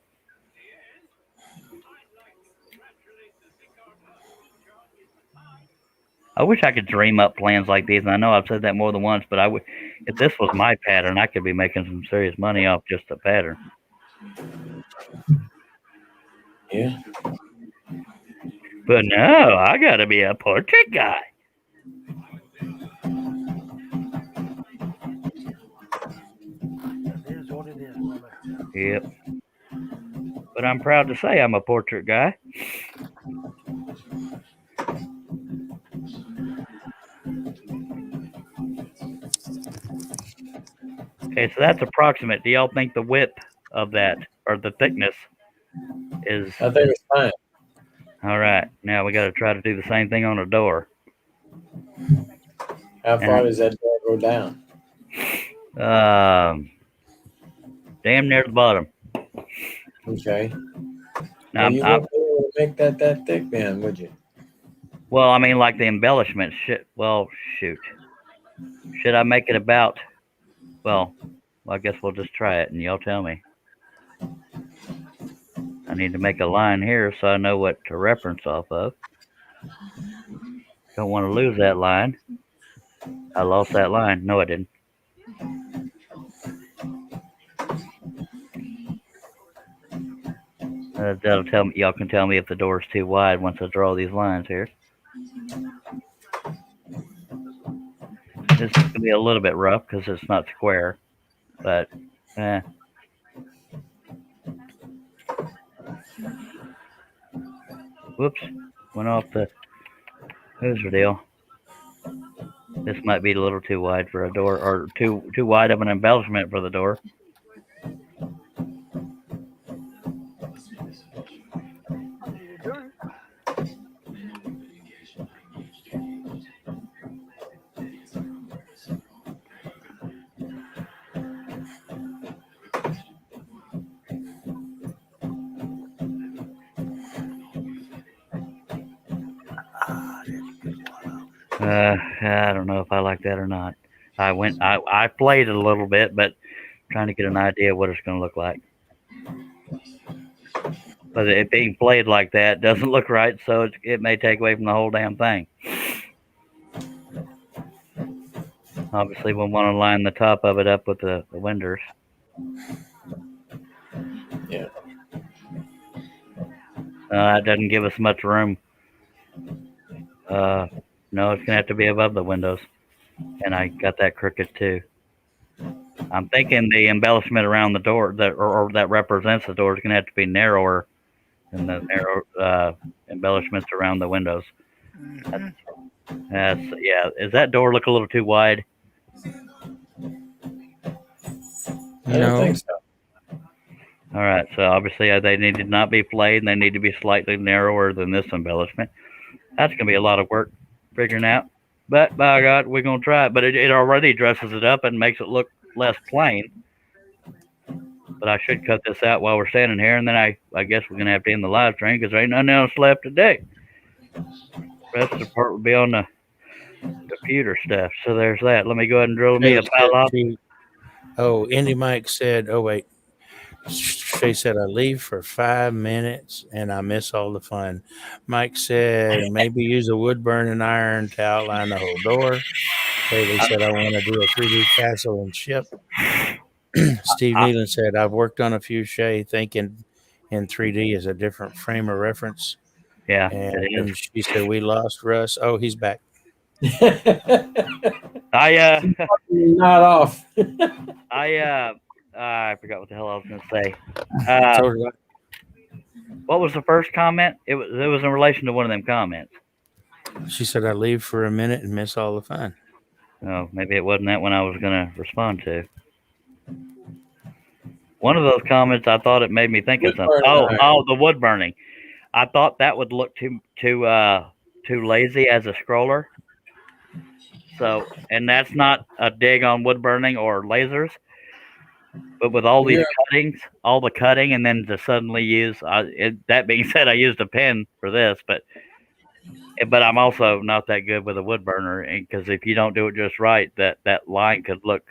Speaker 1: I wish I could dream up plans like these, and I know I've said that more than once, but if this was my pattern, I could be making some serious money off just the pattern.
Speaker 12: Yeah.
Speaker 1: But no, I got to be a portrait guy.
Speaker 2: It is what it is, brother.
Speaker 1: Yep. But I'm proud to say I'm a portrait guy. Okay, so that's approximate. Do y'all think the width of that, or the thickness, is...
Speaker 12: I think it's fine.
Speaker 1: All right. Now we got to try to do the same thing on a door.
Speaker 12: How far does that door go down?
Speaker 1: Damn near the bottom.
Speaker 12: Okay.
Speaker 1: Now,
Speaker 12: you wouldn't be able to make that thick then, would you?
Speaker 1: Well, I mean, like the embellishments. Well, shoot. Should I make it about... Well, I guess we'll just try it, and y'all tell me. I need to make a line here so I know what to reference off of. Don't want to lose that line. I lost that line. No, I didn't. That'll tell me. Y'all can tell me if the door's too wide once I draw these lines here. This is gonna be a little bit rough because it's not square, but whoops, went off the hooser deal. This might be a little too wide for a door, or too wide of an embellishment for the door. I don't know if I like that or not. I played it a little bit, but trying to get an idea of what it's going to look like. But it being played like that doesn't look right, so it may take away from the whole damn thing. Obviously, we'll want to line the top of it up with the windows.
Speaker 12: Yeah.
Speaker 1: That doesn't give us much room. No, it's gonna have to be above the windows, and I got that crooked too. I'm thinking the embellishment around the door or that represents the door is gonna have to be narrower than the narrow embellishments around the windows. Yeah. Does that door look a little too wide?
Speaker 12: I don't think so.
Speaker 1: All right, so obviously they need to not be flayed, and they need to be slightly narrower than this embellishment. That's going to be a lot of work figuring out. But, by God, we're going to try it. But it already dresses it up and makes it look less plain. But I should cut this out while we're standing here, and then I guess we're going to have to end the live stream because there ain't nothing else left to do. The rest of the part will be on the computer stuff. So there's that. Let me go ahead and drill me a pile off.
Speaker 7: Oh, Indy Mike said, oh, wait. Shay said, I leave for 5 minutes and I miss all the fun. Mike said, maybe use a wood burning iron to outline the whole door. Haley said, I want to do a 3D castle and ship. Steve Nealon said, I've worked on a few, Shay, thinking in 3D is a different frame of reference.
Speaker 1: Yeah,
Speaker 7: and she said, we lost Russ. Oh, he's back.
Speaker 12: Not off.
Speaker 1: I forgot what the hell I was going to say. What was the first comment? It was in relation to one of them comments.
Speaker 7: She said, I leave for a minute and miss all the fun.
Speaker 1: Oh, maybe it wasn't that one I was going to respond to. One of those comments, I thought it made me think of something. The wood burning. I thought that would look too lazy as a scroller. So, and that's not a dig on wood burning or lasers. But with all these cuttings, all the cutting, and then to suddenly use that being said, I used a pen for this, but I'm also not that good with a wood burner, because if you don't do it just right, that line could look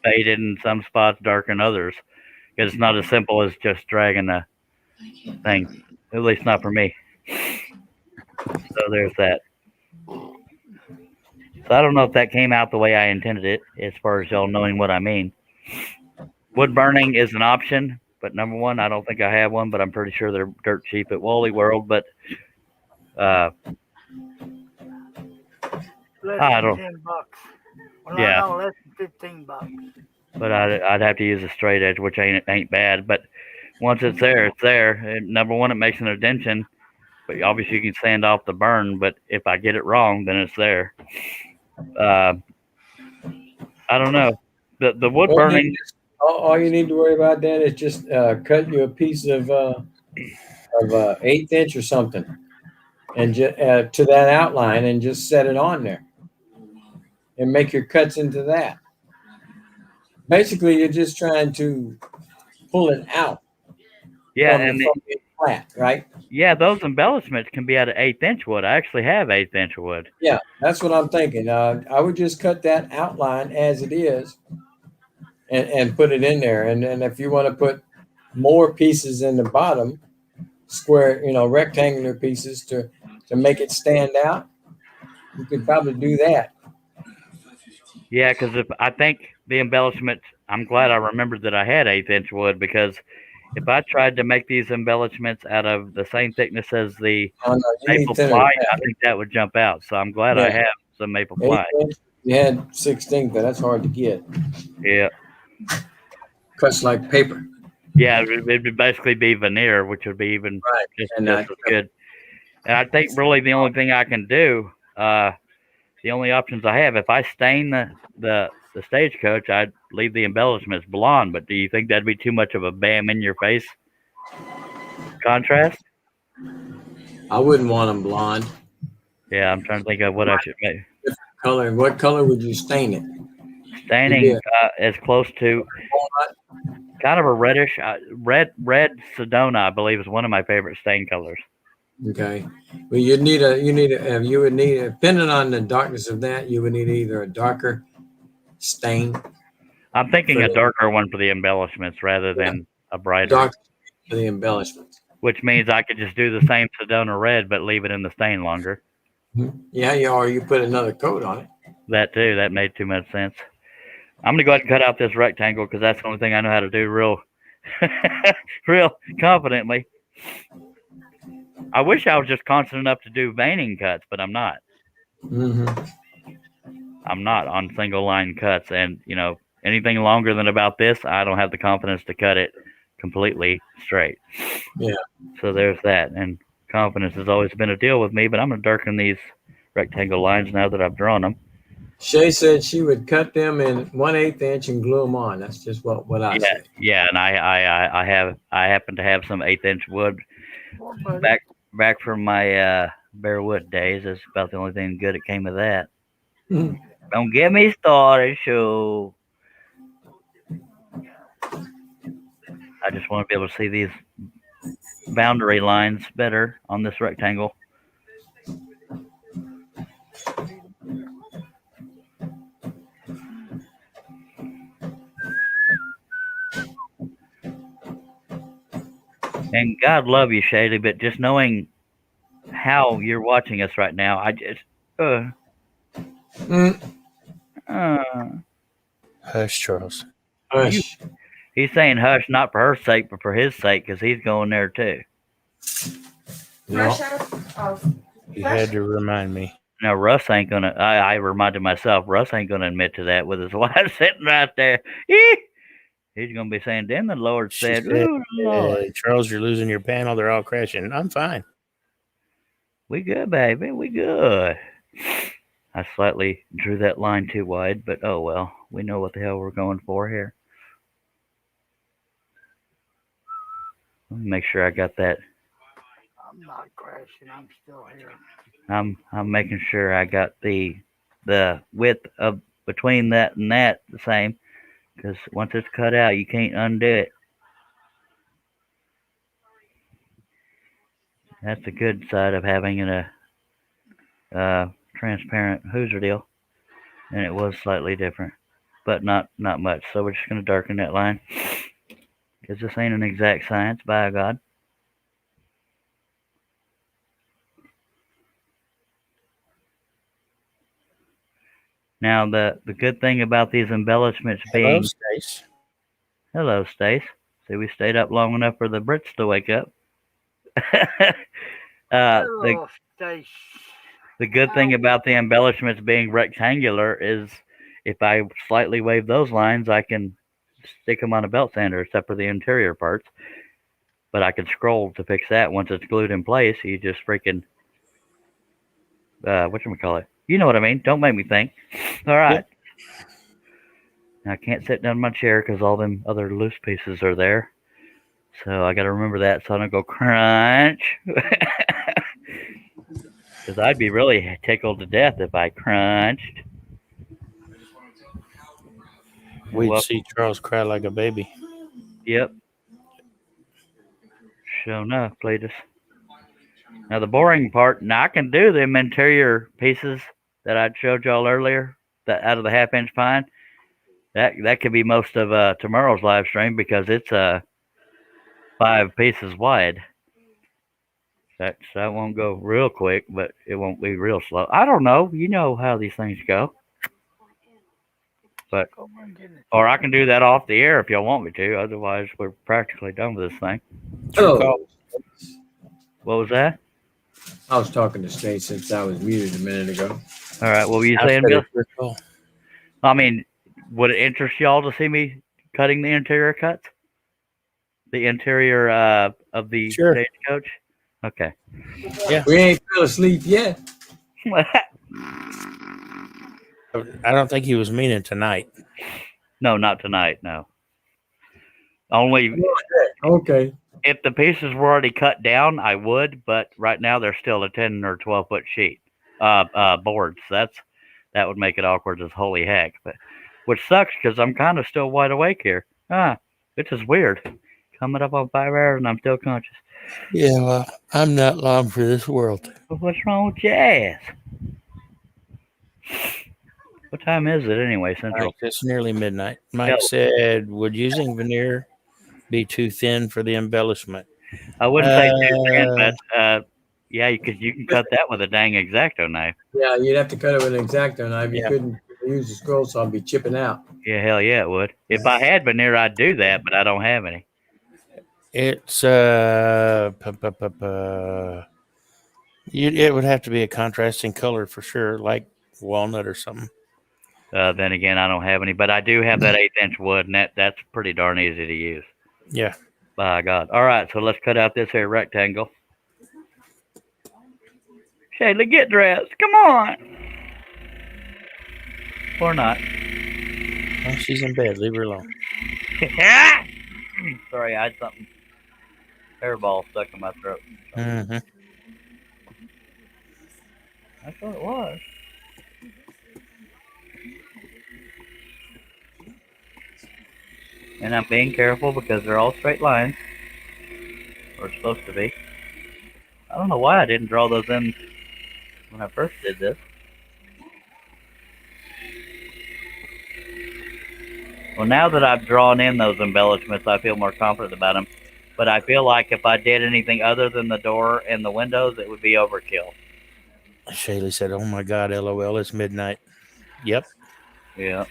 Speaker 1: faded in some spots, dark in others. Because it's not as simple as just dragging the thing, at least not for me. So there's that. So I don't know if that came out the way I intended it, as far as y'all knowing what I mean. Wood burning is an option, but number one, I don't think I have one, but I'm pretty sure they're dirt cheap at Wally World. But I don't.
Speaker 2: $10. Well,
Speaker 1: Yeah.
Speaker 2: no, less than $15.
Speaker 1: But I'd have to use a straight edge, which ain't bad. But once it's there, it's there. And number one, it makes an indentation, but obviously you can sand off the burn. But if I get it wrong, then it's there. I don't know. The wood burning.
Speaker 12: All you need to worry about then is just cut you a piece of 1/8 inch or something, and to that outline, and just set it on there, and make your cuts into that. Basically, you're just trying to pull it out.
Speaker 1: Yeah,
Speaker 12: from the flat, right?
Speaker 1: Yeah, those embellishments can be out of 1/8 inch wood. I actually have 1/8 inch wood.
Speaker 12: Yeah, that's what I'm thinking. I would just cut that outline as it is, and put it in there. And then if you want to put more pieces in the bottom, square, rectangular pieces to make it stand out, you could probably do that.
Speaker 1: Yeah, because I think the embellishments, I'm glad I remembered that I had 1/8 inch wood, because if I tried to make these embellishments out of the same thickness as the maple ply, I think that would jump out. So I'm glad I have some maple ply.
Speaker 12: You had 16th, but that's hard to get.
Speaker 1: Yeah.
Speaker 12: Cuts like paper.
Speaker 1: Yeah, it would basically be veneer, which would be even
Speaker 12: Right.
Speaker 1: just
Speaker 12: And
Speaker 1: as good. And I think really the only thing I can do, the only options I have, if I stain the Stagecoach, I'd leave the embellishments blonde. But do you think that'd be too much of a bam in your face contrast?
Speaker 12: I wouldn't want them blonde.
Speaker 1: Yeah, I'm trying to think of what I should make.
Speaker 12: Color. What color would you stain it?
Speaker 1: Staining as close to kind of a reddish, red Sedona, I believe, is one of my favorite stain colors.
Speaker 12: Okay. Well, you would need, depending on the darkness of that, you would need either a darker stain.
Speaker 1: I'm thinking a darker one for the embellishments rather than a brighter.
Speaker 12: Dark for the embellishments.
Speaker 1: Which means I could just do the same Sedona red, but leave it in the stain longer.
Speaker 12: Yeah, or you put another coat on it.
Speaker 1: That too. That made too much sense. I'm gonna go ahead and cut out this rectangle because that's the only thing I know how to do real confidently. I wish I was just constant enough to do veining cuts, but I'm not. I'm not on single line cuts, and anything longer than about this, I don't have the confidence to cut it completely straight.
Speaker 12: Yeah.
Speaker 1: So there's that, and confidence has always been a deal with me, but I'm gonna darken these rectangle lines now that I've drawn them.
Speaker 12: Shay said she would cut them in 1/8 inch and glue them on. That's just what I said.
Speaker 1: Yeah, and I happen to have some 1/8 inch wood back from my bare wood days. That's about the only thing good that came of that. Don't get me started, show. I just want to be able to see these boundary lines better on this rectangle. And God love you, Shady, but just knowing how you're watching us right now, I just
Speaker 7: Hush, Charles.
Speaker 12: Hush.
Speaker 1: He's saying hush, not for her sake, but for his sake, because he's going there too.
Speaker 12: No.
Speaker 7: You had to remind me.
Speaker 1: No, Russ ain't gonna. I reminded myself, Russ ain't gonna admit to that with his wife sitting right there. He's gonna be saying, "Then the Lord said, ooh, Lord.
Speaker 7: Charles, you're losing your panel. They're all crashing. I'm fine.
Speaker 1: We good, baby. We good." I slightly drew that line too wide, but oh well. We know what the hell we're going for here. Let me make sure I got that.
Speaker 2: I'm not crashing. I'm still here.
Speaker 1: I'm making sure I got the width of between that and that the same, because once it's cut out, you can't undo it. That's the good side of having a transparent Hoosier deal, and it was slightly different, but not much. So we're just gonna darken that line, because this ain't an exact science, by God. Now, the good thing about these embellishments being... Hello, Stace. See, we stayed up long enough for the Brits to wake up.
Speaker 2: Hello, Stace.
Speaker 1: The good thing about the embellishments being rectangular is if I slightly wave those lines, I can stick them on a belt sander, except for the interior parts. But I can scroll to fix that once it's glued in place. You just freaking... whatchamacallit? You know what I mean. Don't make me think. All right. Now, I can't sit down in my chair because all them other loose pieces are there. So I got to remember that so I don't go crunch. Because I'd be really tickled to death if I crunched.
Speaker 7: We'd see Charles cry like a baby.
Speaker 1: Yep. Sure enough, Cletus. Now, the boring part, now I can do them interior pieces that I showed y'all earlier, that out of the 1/2 inch pine. That could be most of tomorrow's live stream because it's 5 pieces wide. That won't go real quick, but it won't be real slow. I don't know. You know how these things go. But or I can do that off the air if y'all want me to. Otherwise, we're practically done with this thing.
Speaker 12: Oh.
Speaker 1: What was that?
Speaker 12: I was talking to Stace since I was muted a minute ago.
Speaker 1: All right. What were you saying, Bill? I mean, would it interest y'all to see me cutting the interior cuts? The interior of the
Speaker 7: Sure.
Speaker 1: Stagecoach? Okay.
Speaker 12: We ain't fell asleep yet.
Speaker 7: I don't think he was meaning tonight.
Speaker 1: No, not tonight, no. Only
Speaker 12: Okay.
Speaker 1: if the pieces were already cut down, I would, but right now they're still a 10 or 12-foot sheet boards. That would make it awkward as holy heck. But which sucks because I'm kind of still wide awake here. Which is weird. Coming up on 5 hours and I'm still conscious.
Speaker 7: Yeah, well, I'm not long for this world.
Speaker 1: But what's wrong with your ass? What time is it anyway, Central?
Speaker 7: Mike, it's nearly midnight. Mike
Speaker 1: No.
Speaker 7: said, would using veneer be too thin for the embellishment?
Speaker 1: I wouldn't say too thin, but yeah, because you can cut that with a dang X-Acto knife.
Speaker 12: Yeah, you'd have to cut it with an X-Acto knife. You
Speaker 7: Yeah.
Speaker 12: couldn't use the scroll saw and be chipping out.
Speaker 1: Yeah, hell yeah, it would. If I had veneer, I'd do that, but I don't have any.
Speaker 7: It's it would have to be a contrasting color for sure, like walnut or something.
Speaker 1: Then again, I don't have any, but I do have that 1/8-inch wood, and that's pretty darn easy to use.
Speaker 7: Yeah.
Speaker 1: By God. All right, so let's cut out this here rectangle. Shayla, get dressed. Come on. Or not.
Speaker 7: Well, she's in bed. Leave her alone.
Speaker 1: Sorry, I had something hairball stuck in my throat.
Speaker 7: Mm-hmm.
Speaker 1: I thought it was. And I'm being careful because they're all straight lines. Or supposed to be. I don't know why I didn't draw those in when I first did this. Well, now that I've drawn in those embellishments, I feel more confident about them. But I feel like if I did anything other than the door and the windows, it would be overkill.
Speaker 7: Shaylee said, "Oh my God, LOL, it's midnight." Yep.
Speaker 1: Yeah.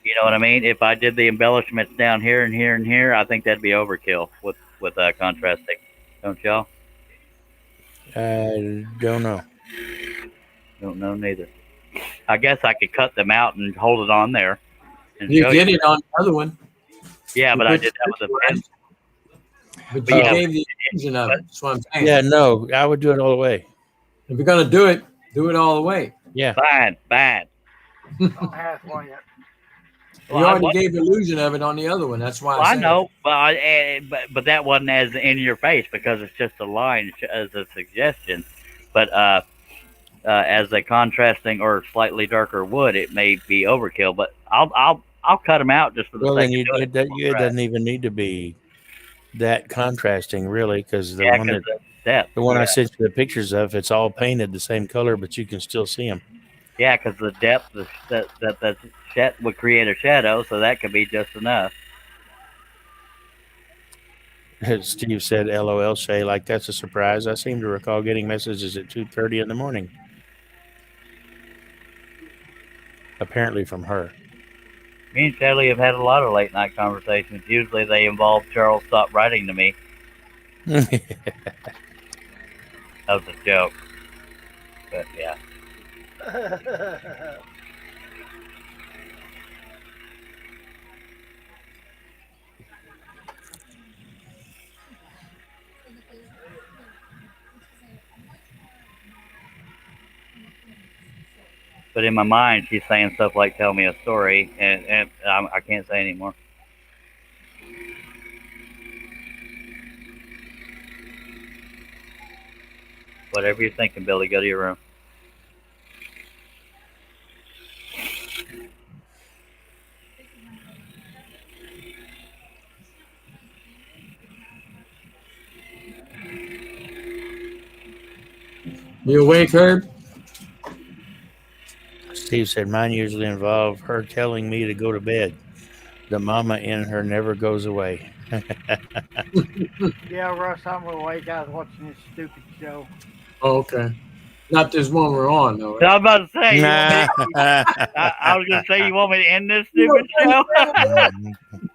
Speaker 1: You know what I mean? If I did the embellishments down here and here and here, I think that'd be overkill with contrasting. Don't y'all?
Speaker 7: I don't know.
Speaker 1: Don't know neither. I guess I could cut them out and hold it on there. And
Speaker 12: You
Speaker 1: show
Speaker 12: did it on the other one.
Speaker 1: Yeah,
Speaker 12: You
Speaker 1: but I
Speaker 12: put
Speaker 1: did that with a pen.
Speaker 12: But you gave the illusion of it. That's what I'm saying.
Speaker 7: Yeah, no, I would do it all the way.
Speaker 12: If you're gonna do it all the way.
Speaker 7: Yeah.
Speaker 1: Fine.
Speaker 2: Don't halfway it.
Speaker 12: You already gave the illusion of it on the other one. That's why
Speaker 1: Well, I
Speaker 12: said
Speaker 1: know, but that wasn't as in your face because it's just a line as a suggestion. But as a contrasting or slightly darker wood, it may be overkill. But I'll cut them out just for the
Speaker 7: Well,
Speaker 1: sake
Speaker 7: then
Speaker 1: of doing
Speaker 7: it doesn't even need to be that contrasting, really, because the
Speaker 1: Yeah,
Speaker 7: one
Speaker 1: 'cause
Speaker 7: that
Speaker 1: the depth,
Speaker 7: I
Speaker 1: yeah.
Speaker 7: sent you the pictures of, it's all painted the same color, but you can still see them.
Speaker 1: Yeah, because the depth that would create a shadow, so that could be just enough.
Speaker 7: Steve said, "LOL, Shay, like that's a surprise. I seem to recall getting messages at 2:30 in the morning." Apparently from her.
Speaker 1: Me and Shelly have had a lot of late night conversations. Usually they involve Charles stop writing to me. That was a joke. But yeah. But in my mind, she's saying stuff like "Tell me a story," and I can't say anymore. Whatever you're thinking, Billy, go to your room.
Speaker 12: You awake, Herb?
Speaker 7: Steve said, "Mine usually involve her telling me to go to bed. The mama in her never goes away."
Speaker 2: Yeah, Russ, I'm awake. I was watching this stupid show.
Speaker 12: Oh, okay. Not this one we're on, though.
Speaker 1: I was about to say, I was going to say, you want me to end this stupid show?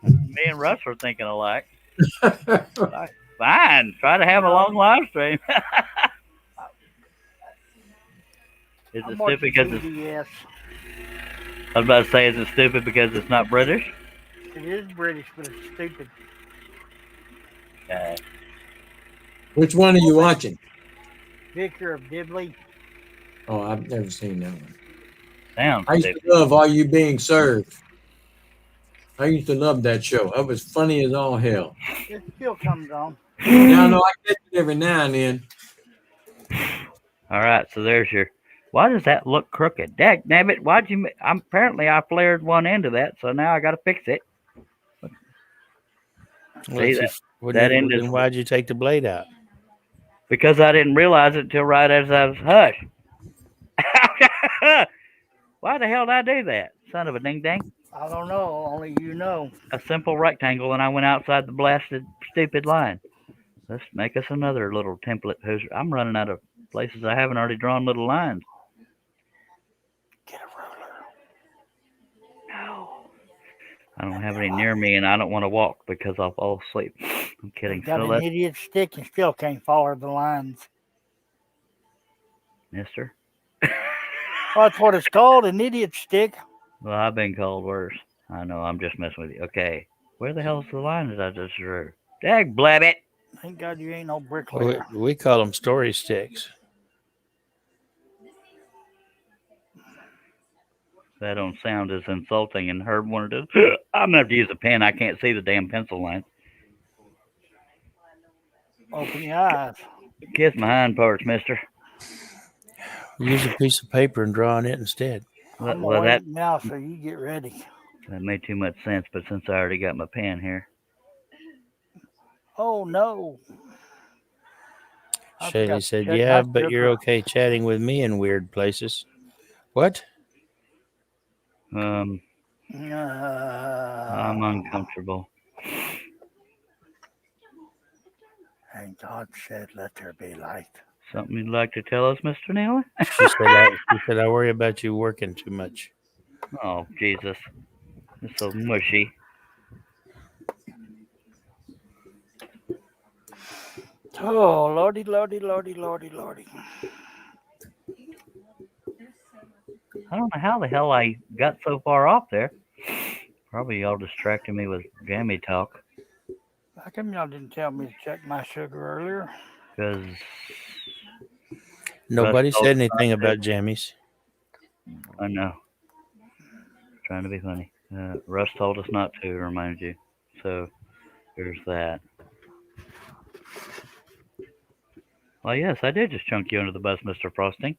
Speaker 1: Me and Russ were thinking alike. Fine. Try to have a long live stream. Is it stupid because it's...
Speaker 2: Yes.
Speaker 1: I was about to say, is it stupid because it's not British?
Speaker 2: It is British, but it's stupid.
Speaker 1: Okay.
Speaker 12: Which one are you watching?
Speaker 2: Vicar of Dibley.
Speaker 12: Oh, I've never seen that one.
Speaker 1: Sounds
Speaker 12: I used to
Speaker 1: stupid.
Speaker 12: love Are You Being Served? I used to love that show. That was funny as all hell.
Speaker 2: It still comes on.
Speaker 12: Now, no, I catch it every now and then.
Speaker 1: All right, so there's your. Why does that look crooked? Dag nabbit, why'd you? Apparently I flared one end of that, so now I got to fix it.
Speaker 7: Well,
Speaker 1: See, that end is
Speaker 7: then why'd you take the blade out?
Speaker 1: because I didn't realize it till right as I was hush. Why the hell did I do that? Son of a ding dang.
Speaker 2: I don't know. Only you know.
Speaker 1: A simple rectangle, and I went outside the blasted stupid line. Let's make us another little template. I'm running out of places I haven't already drawn little lines.
Speaker 2: Get a ruler.
Speaker 1: No. I don't have any near me, and I don't want to walk because I'll fall asleep. I'm kidding.
Speaker 2: Got
Speaker 1: So
Speaker 2: an
Speaker 1: let's,
Speaker 2: idiot stick and still can't follow the lines.
Speaker 1: mister.
Speaker 2: Well, that's what it's called, an idiot stick.
Speaker 1: Well, I've been called worse. I know, I'm just messing with you. Okay. Where the hell's the line that I just drew? Dag blabbit.
Speaker 2: Thank God you ain't no bricklayer.
Speaker 7: We call them story sticks.
Speaker 1: That don't sound as insulting, and Herb wanted to. I'm gonna have to use a pen. I can't see the damn pencil line.
Speaker 2: Open your eyes.
Speaker 1: Kiss my hind parts, mister.
Speaker 7: Use a piece of paper and draw on it instead.
Speaker 2: I'm
Speaker 1: Well,
Speaker 2: waiting now, so you get ready.
Speaker 1: that made too much sense, but since I already got my pen here.
Speaker 2: Oh no. I forgot
Speaker 7: Shady
Speaker 2: to
Speaker 7: said,
Speaker 2: check
Speaker 7: "Yeah,
Speaker 2: my
Speaker 7: but you're
Speaker 2: sugar.
Speaker 7: okay chatting with me in weird places." What?
Speaker 1: I'm uncomfortable.
Speaker 2: And God said, "Let there be light."
Speaker 1: Something you'd like to tell us, Mr. Neely?
Speaker 7: She said, I worry about you working too much.
Speaker 1: Oh, Jesus. It's so mushy.
Speaker 2: Oh, lordy, lordy, lordy, lordy, lordy.
Speaker 1: I don't know how the hell I got so far off there. Probably y'all distracted me with jammy talk.
Speaker 2: How come y'all didn't tell me to check my sugar earlier?
Speaker 1: Because
Speaker 7: Nobody
Speaker 1: Russ told
Speaker 7: said
Speaker 1: us
Speaker 7: anything
Speaker 1: not to.
Speaker 7: about jammies.
Speaker 1: I know. Trying to be funny. Russ told us not to, remind you. So there's that. Well, yes, I did just chunk you under the bus, Mr. Frosting.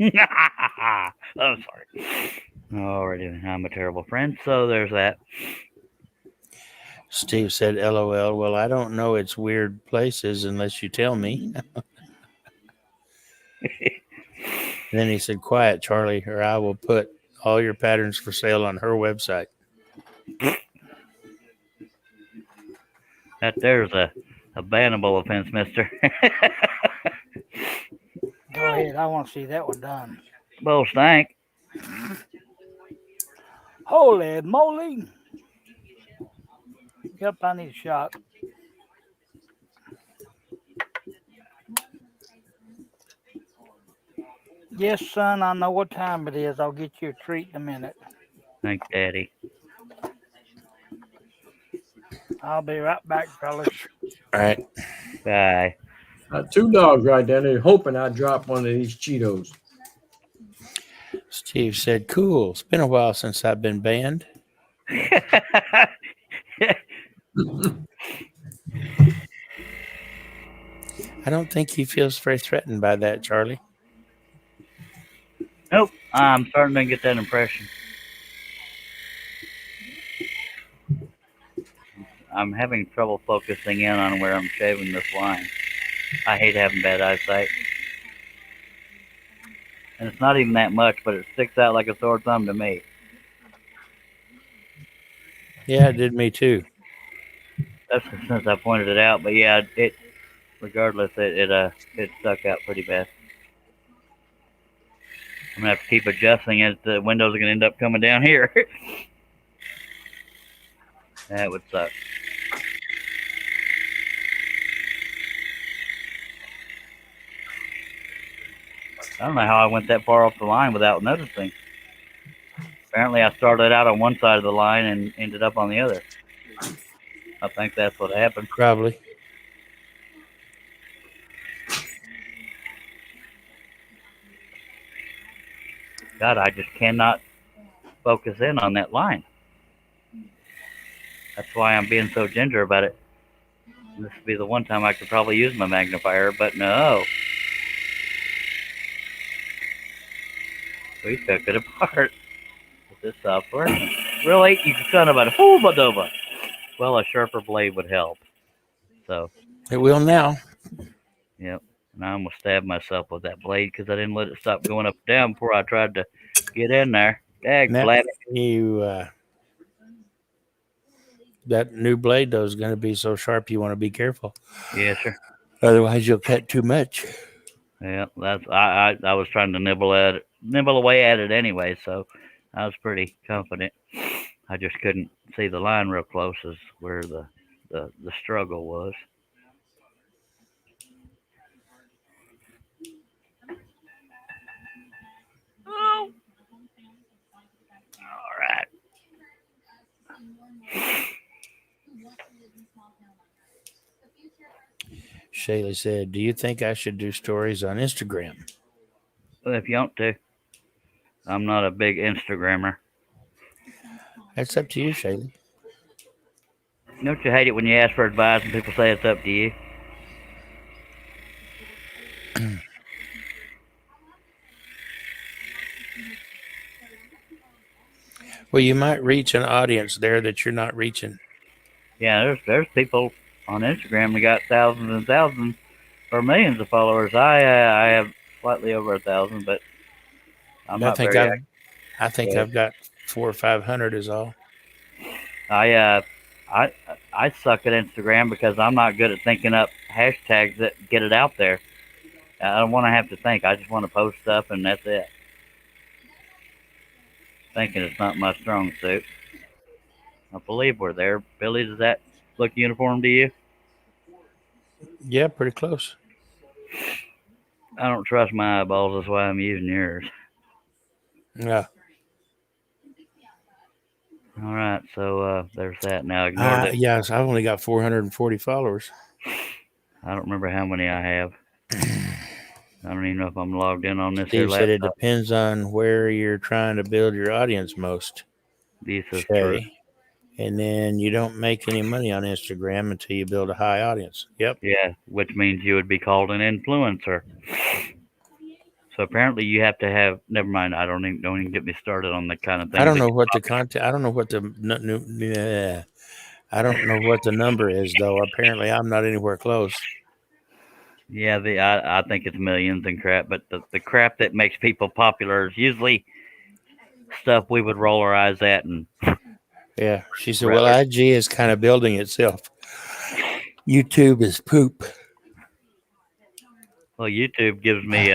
Speaker 1: I'm sorry. Alrighty, I'm a terrible friend. So there's that.
Speaker 7: Steve said, LOL. Well, I don't know its weird places unless you tell me. Then he said, quiet, Charlie, or I will put all your patterns for sale on her website.
Speaker 1: That there's a bannable offense, mister.
Speaker 2: Go ahead. I want to see that one done.
Speaker 1: Bull stank.
Speaker 2: Holy moly. Yep, I need a shot. Yes, son, I know what time it is. I'll get you a treat in a minute.
Speaker 1: Thanks, Daddy.
Speaker 2: I'll be right back, fellas.
Speaker 7: All right.
Speaker 1: Bye.
Speaker 12: Two dogs right there. They're hoping I drop one of these Cheetos.
Speaker 7: Steve said, cool. It's been a while since I've been banned. I don't think he feels very threatened by that, Charlie.
Speaker 1: Nope. I'm starting to get that impression. I'm having trouble focusing in on where I'm shaving this line. I hate having bad eyesight. And it's not even that much, but it sticks out like a sore thumb to me.
Speaker 7: Yeah, it did me too.
Speaker 1: That's since I pointed it out, but yeah, regardless, it stuck out pretty bad. I'm gonna have to keep adjusting it. The windows are gonna end up coming down here. That would suck. I don't know how I went that far off the line without noticing. Apparently, I started out on one side of the line and ended up on the other. I think that's what happened.
Speaker 7: Probably.
Speaker 1: God, I just cannot focus in on that line. That's why I'm being so ginger about it. This would be the one time I could probably use my magnifier, but no. We took it apart. But this stopped working. Really? You son of a hoobadova. Well, a sharper blade would help. So,
Speaker 7: It will now.
Speaker 1: yep. And I almost stabbed myself with that blade because I didn't let it stop going up and down before I tried to get in there. Dag
Speaker 7: Now
Speaker 1: blabbit.
Speaker 7: you that new blade though is going to be so sharp you want to be careful.
Speaker 1: Yes, sir.
Speaker 7: Otherwise, you'll cut too much.
Speaker 1: Yeah, that's I was trying to nibble away at it anyway, so I was pretty confident. I just couldn't see the line real close as where the struggle was. Oh, all right.
Speaker 7: Shaylee said, "Do you think I should do stories on Instagram?"
Speaker 1: Well, if you want to, I'm not a big Instagrammer.
Speaker 7: That's up to you, Shaylee.
Speaker 1: Don't you hate it when you ask for advice and people say it's up to you?
Speaker 7: Well, you might reach an audience there that you're not reaching.
Speaker 1: Yeah, there's people on Instagram that got thousands and thousands or millions of followers. I have slightly over 1,000, but I'm
Speaker 7: I
Speaker 1: not
Speaker 7: think
Speaker 1: very
Speaker 7: I've
Speaker 1: active.
Speaker 7: I think
Speaker 1: So
Speaker 7: I've got 400 or 500 is all.
Speaker 1: I uh I I suck at Instagram because I'm not good at thinking up hashtags that get it out there. I don't want to have to think. I just want to post stuff and that's it. Thinking it's not my strong suit. I believe we're there. Billy, does that look uniform to you?
Speaker 7: Yeah, pretty close.
Speaker 1: I don't trust my eyeballs. That's why I'm using yours.
Speaker 7: Yeah.
Speaker 1: All right, so there's that. Now ignore that.
Speaker 7: Yes, I've only got 440 followers.
Speaker 1: I don't remember how many I have. I don't even know if I'm logged in on this here
Speaker 7: Steve said it
Speaker 1: laptop.
Speaker 7: depends on where you're trying to build your audience most,
Speaker 1: This is true.
Speaker 7: Shay. And then you don't make any money on Instagram until you build a high audience. Yep.
Speaker 1: Yeah, which means you would be called an influencer. So apparently you have to have. Never mind. Don't even get me started on the kind of things.
Speaker 7: I don't
Speaker 1: That
Speaker 7: know
Speaker 1: get
Speaker 7: what the
Speaker 1: popular.
Speaker 7: content. I don't know what the I don't know what the number is though. Apparently, I'm not anywhere close.
Speaker 1: Yeah, I think it's millions and crap, but the crap that makes people popular is usually stuff we would roll our eyes at and
Speaker 7: Yeah, she said. Well,
Speaker 1: rather.
Speaker 7: IG is kind of building itself. YouTube is poop.
Speaker 1: Well, YouTube gives me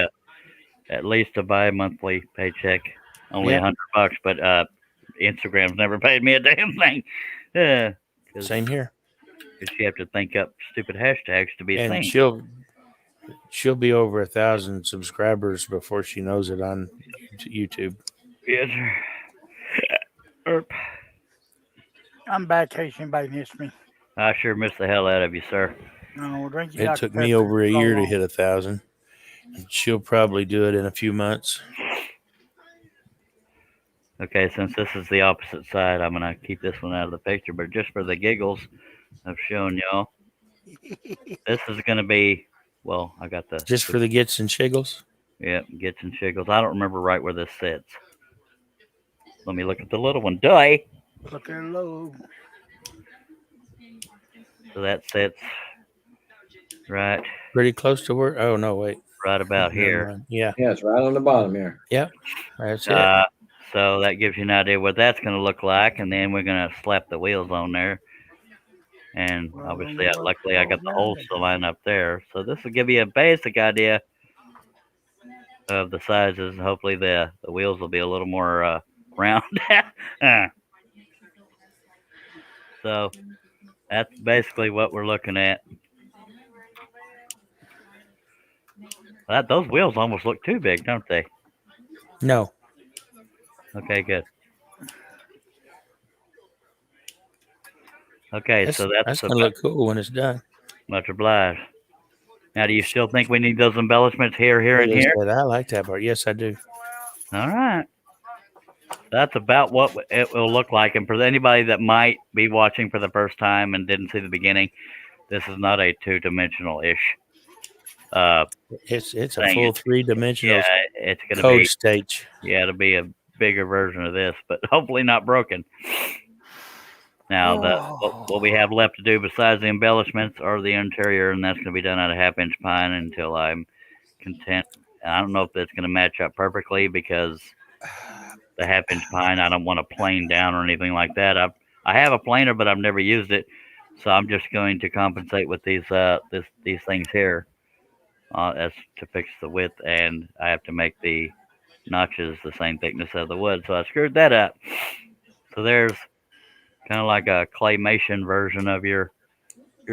Speaker 1: at least a bi-monthly paycheck, only
Speaker 7: Yeah,
Speaker 1: $100, but Instagram's never paid me a damn thing. Because
Speaker 7: same here.
Speaker 1: you have to think up stupid hashtags to be
Speaker 7: And
Speaker 1: seen.
Speaker 7: she'll be over 1,000 subscribers before she knows it on YouTube.
Speaker 1: Yes, sir.
Speaker 2: I'm back in case anybody missed me.
Speaker 1: I sure miss the hell out of you, sir.
Speaker 2: No, drink your
Speaker 7: It
Speaker 2: Dr.
Speaker 7: took
Speaker 2: Pepper.
Speaker 7: me over a
Speaker 2: Go
Speaker 7: year to
Speaker 2: on.
Speaker 7: hit 1,000. She'll probably do it in a few months.
Speaker 1: Okay, since this is the opposite side, I'm gonna keep this one out of the picture, but just for the giggles of showing y'all, this is gonna be. Well, I got the
Speaker 7: Just for the gets and shiggles.
Speaker 1: yeah gets and shiggles. I don't remember right where this sits. Let me look at the little one. Duh.
Speaker 2: Look at low.
Speaker 1: So that sits right
Speaker 7: Pretty close to where. Oh no, wait.
Speaker 1: about
Speaker 7: Never
Speaker 1: here.
Speaker 7: mind. Yeah,
Speaker 10: Yeah, it's right on the bottom here.
Speaker 7: yep. That's it.
Speaker 1: So that gives you an idea what that's going to look like, and then we're going to slap the wheels on there. And
Speaker 2: Well,
Speaker 1: obviously,
Speaker 2: don't
Speaker 1: luckily, I got the
Speaker 2: go
Speaker 1: holes
Speaker 2: down.
Speaker 1: to line up there. So this will give you a basic idea of the sizes. Hopefully, the wheels will be a little more round. So that's basically what we're looking at. Those wheels almost look too big, don't they?
Speaker 7: No,
Speaker 1: Okay, good. Okay,
Speaker 7: That's
Speaker 1: so
Speaker 7: that's
Speaker 1: that's
Speaker 7: gonna look cool when it's done.
Speaker 1: much obliged. Now, do you still think we need those embellishments here,
Speaker 7: Like
Speaker 1: and
Speaker 7: I
Speaker 1: here?
Speaker 7: said, I like that part. Yes, I do.
Speaker 1: All right. That's about what it will look like. And for anybody that might be watching for the first time and didn't see the beginning, this is not a two-dimensional-ish
Speaker 7: It's a
Speaker 1: thing.
Speaker 7: full 3-dimensional
Speaker 1: Yeah, it's going to
Speaker 7: code
Speaker 1: be,
Speaker 7: stage.
Speaker 1: yeah, it'll be a bigger version of this, but hopefully not broken. Now, what we have left to do besides the embellishments are the interior, and that's going to be done out of half-inch pine until I'm content. I don't know if that's going to match up perfectly because the half-inch pine, I don't want to plane down or anything like that. I have a planer, but I've never used it, so I'm just going to compensate with these things here as to fix the width, and I have to make the notches the same thickness as the wood. So I screwed that up. So there's kind of like a claymation version of your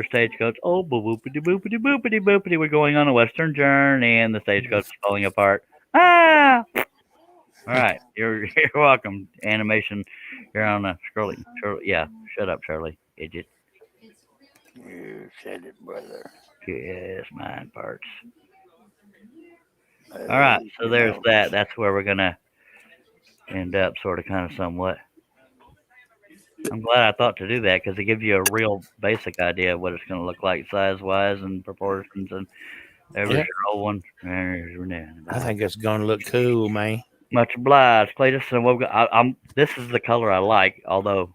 Speaker 1: stagecoach. Oh, boopity boopity boopity boopity. We're going on a western journey, and the stagecoach is falling apart. Ah! All right, you're welcome. Animation, you're on a scrolling. Yeah, shut up, Charlie. Idiot.
Speaker 2: You said it, brother.
Speaker 1: Yes, mine parts. All right, so there's that. That's where we're gonna end up, sort of, kind of, somewhat. I'm glad I thought to do that because it gives you a real basic idea of what it's going to look like size-wise and proportions. And there's
Speaker 7: Yep.
Speaker 1: your old one. There's your new.
Speaker 7: I think it's gonna look cool, man.
Speaker 1: Much obliged, Cletus. And this is the color I like, although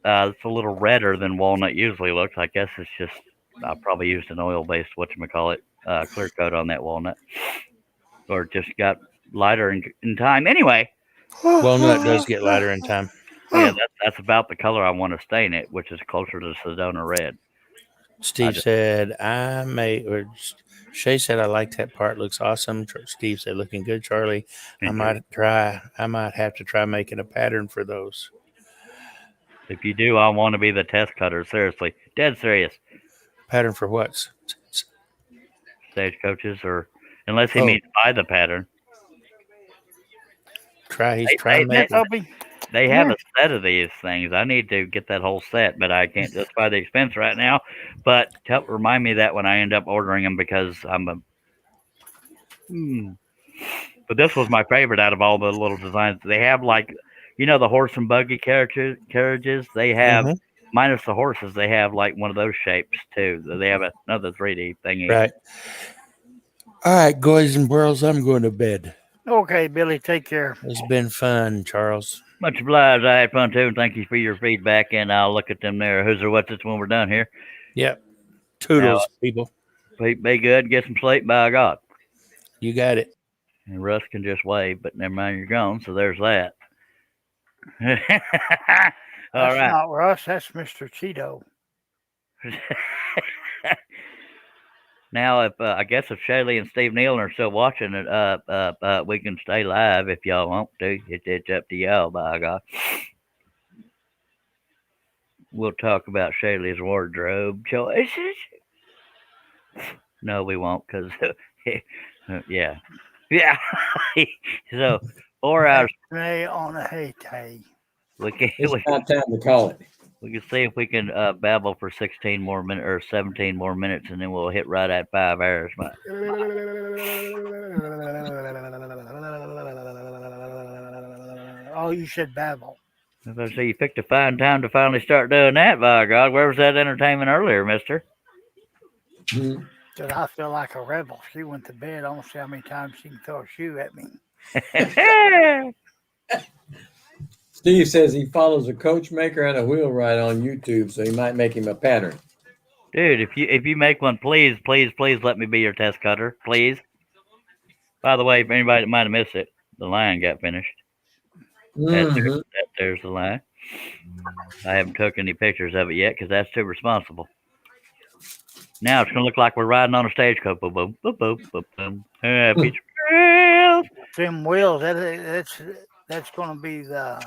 Speaker 1: it's a little redder than walnut usually looks. I guess it's just I probably used an oil-based whatchamacallit clear coat on that walnut, or just got lighter in time. Anyway,
Speaker 7: Walnut does get lighter in time.
Speaker 1: yeah, that's about the color I want to stain it, which is closer to Sedona red.
Speaker 7: Steve said, Shay said, I like that part. Looks awesome. Steve said, looking good, Charlie. I might have to try making a pattern for those.
Speaker 1: If you do, I want to be the test cutter. Seriously, dead serious.
Speaker 7: Pattern for what?
Speaker 1: Stagecoaches, or unless he means buy the pattern. They have a set of these things. I need to get that whole set, but I can't justify the expense right now. But remind me of that when I end up ordering them, because I'm a. But this was my favorite out of all the little designs. They have, like, the horse and buggy carriages. They have minus the horses. They have like one of those shapes too. They have another 3D thingy.
Speaker 7: Right. All right, boys and girls, I'm going to bed.
Speaker 2: Okay, Billy, take care.
Speaker 7: It's been fun, Charles.
Speaker 1: Much obliged. I had fun too, and thank you for your feedback. And I'll look at them there. Who's or what's it when we're done here?
Speaker 7: Yep. Toodles, people.
Speaker 1: Be good. Get some sleep, by God.
Speaker 7: You got it.
Speaker 1: And Russ can just wave, but never mind, you're gone. So there's that. All
Speaker 2: That's
Speaker 1: right.
Speaker 2: not Russ. That's Mr. Cheeto.
Speaker 1: Now, if I guess if Shaylee and Steve Neal are still watching it, we can stay live if y'all want to. It's up to y'all, by God. We'll talk about Shaylee's wardrobe choices. No, we won't, because yeah. So 4 hours.
Speaker 2: On a heyday.
Speaker 12: It's not time to call it.
Speaker 1: We can see if we can babble for 16 more minutes or 17 more minutes, and then we'll hit right at 5 hours.
Speaker 2: Oh, you said babble.
Speaker 1: If I see you picked a fine time to finally start doing that, by God, where was that entertainment earlier, mister?
Speaker 2: Because I feel like a rebel. She went to bed. I don't see how many times she can throw a shoe at me.
Speaker 12: Steve says he follows a coach maker and a wheelwright on YouTube, so he might make him a pattern.
Speaker 1: Dude, if you make one, please let me be your test cutter, please. By the way, if anybody that might have missed it, the line got finished. There's the line. I haven't took any pictures of it yet because that's too responsible. Now it's gonna look like we're riding on a stagecoach. Boom, boom, boom, boom, boom, boom. Happy trails.
Speaker 2: Them wheels. That's gonna be the.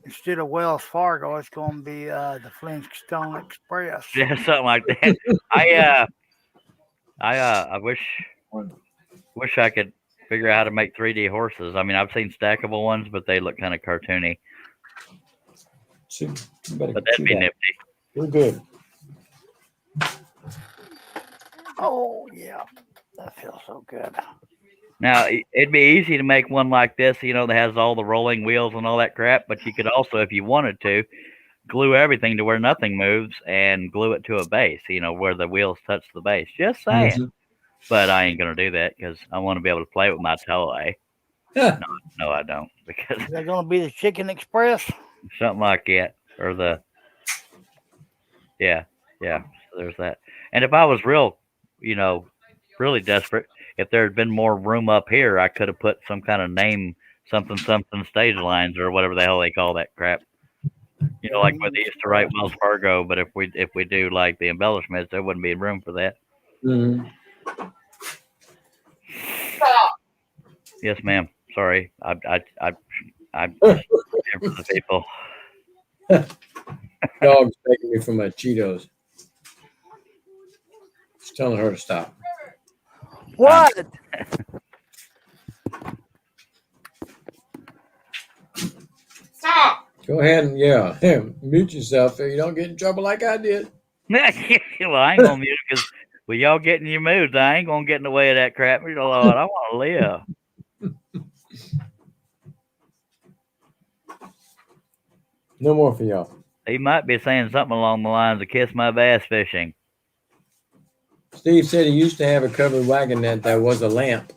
Speaker 2: Instead of Wells Fargo, it's going to be the Flintstone Express.
Speaker 1: Yeah, something like that. I wish I could figure out how to make 3D horses. I mean, I've seen stackable ones, but they look kind of cartoony.
Speaker 12: See, you better
Speaker 1: But that'd
Speaker 12: chew
Speaker 1: be
Speaker 12: that.
Speaker 1: nifty.
Speaker 12: You're good.
Speaker 2: Oh yeah, that feels so good.
Speaker 1: Now, it'd be easy to make one like this, that has all the rolling wheels and all that crap, but you could also, if you wanted to, glue everything to where nothing moves and glue it to a base, where the wheels touch the base. Just saying.
Speaker 12: Mhm.
Speaker 1: But I ain't going to do that because I want to be able to play with my toy. No, I don't. Because
Speaker 2: Is that gonna be the Chicken Express?
Speaker 1: something like that. Or yeah. So there's that. And if I was really desperate, if there had been more room up here, I could have put some kind of name, something stage lines or whatever the hell they call that crap. Like what they used to write Wells Fargo. But if we do like the embellishments, there wouldn't be room for that.
Speaker 12: Mhm.
Speaker 1: Yes, ma'am. Sorry, I'm just here for the people.
Speaker 12: Dog's begging me for my Cheetos. Just telling her to stop.
Speaker 2: What?
Speaker 6: Stop!
Speaker 12: Go ahead and mute yourself so you don't get in trouble like I did.
Speaker 1: Well, I ain't gonna mute because with y'all getting your moods, I ain't gonna get in the way of that crap. Lord, I want to live.
Speaker 12: No more for y'all.
Speaker 1: He might be saying something along the lines of "kiss my bass fishing."
Speaker 12: Steve said he used to have a covered wagon that was a lamp.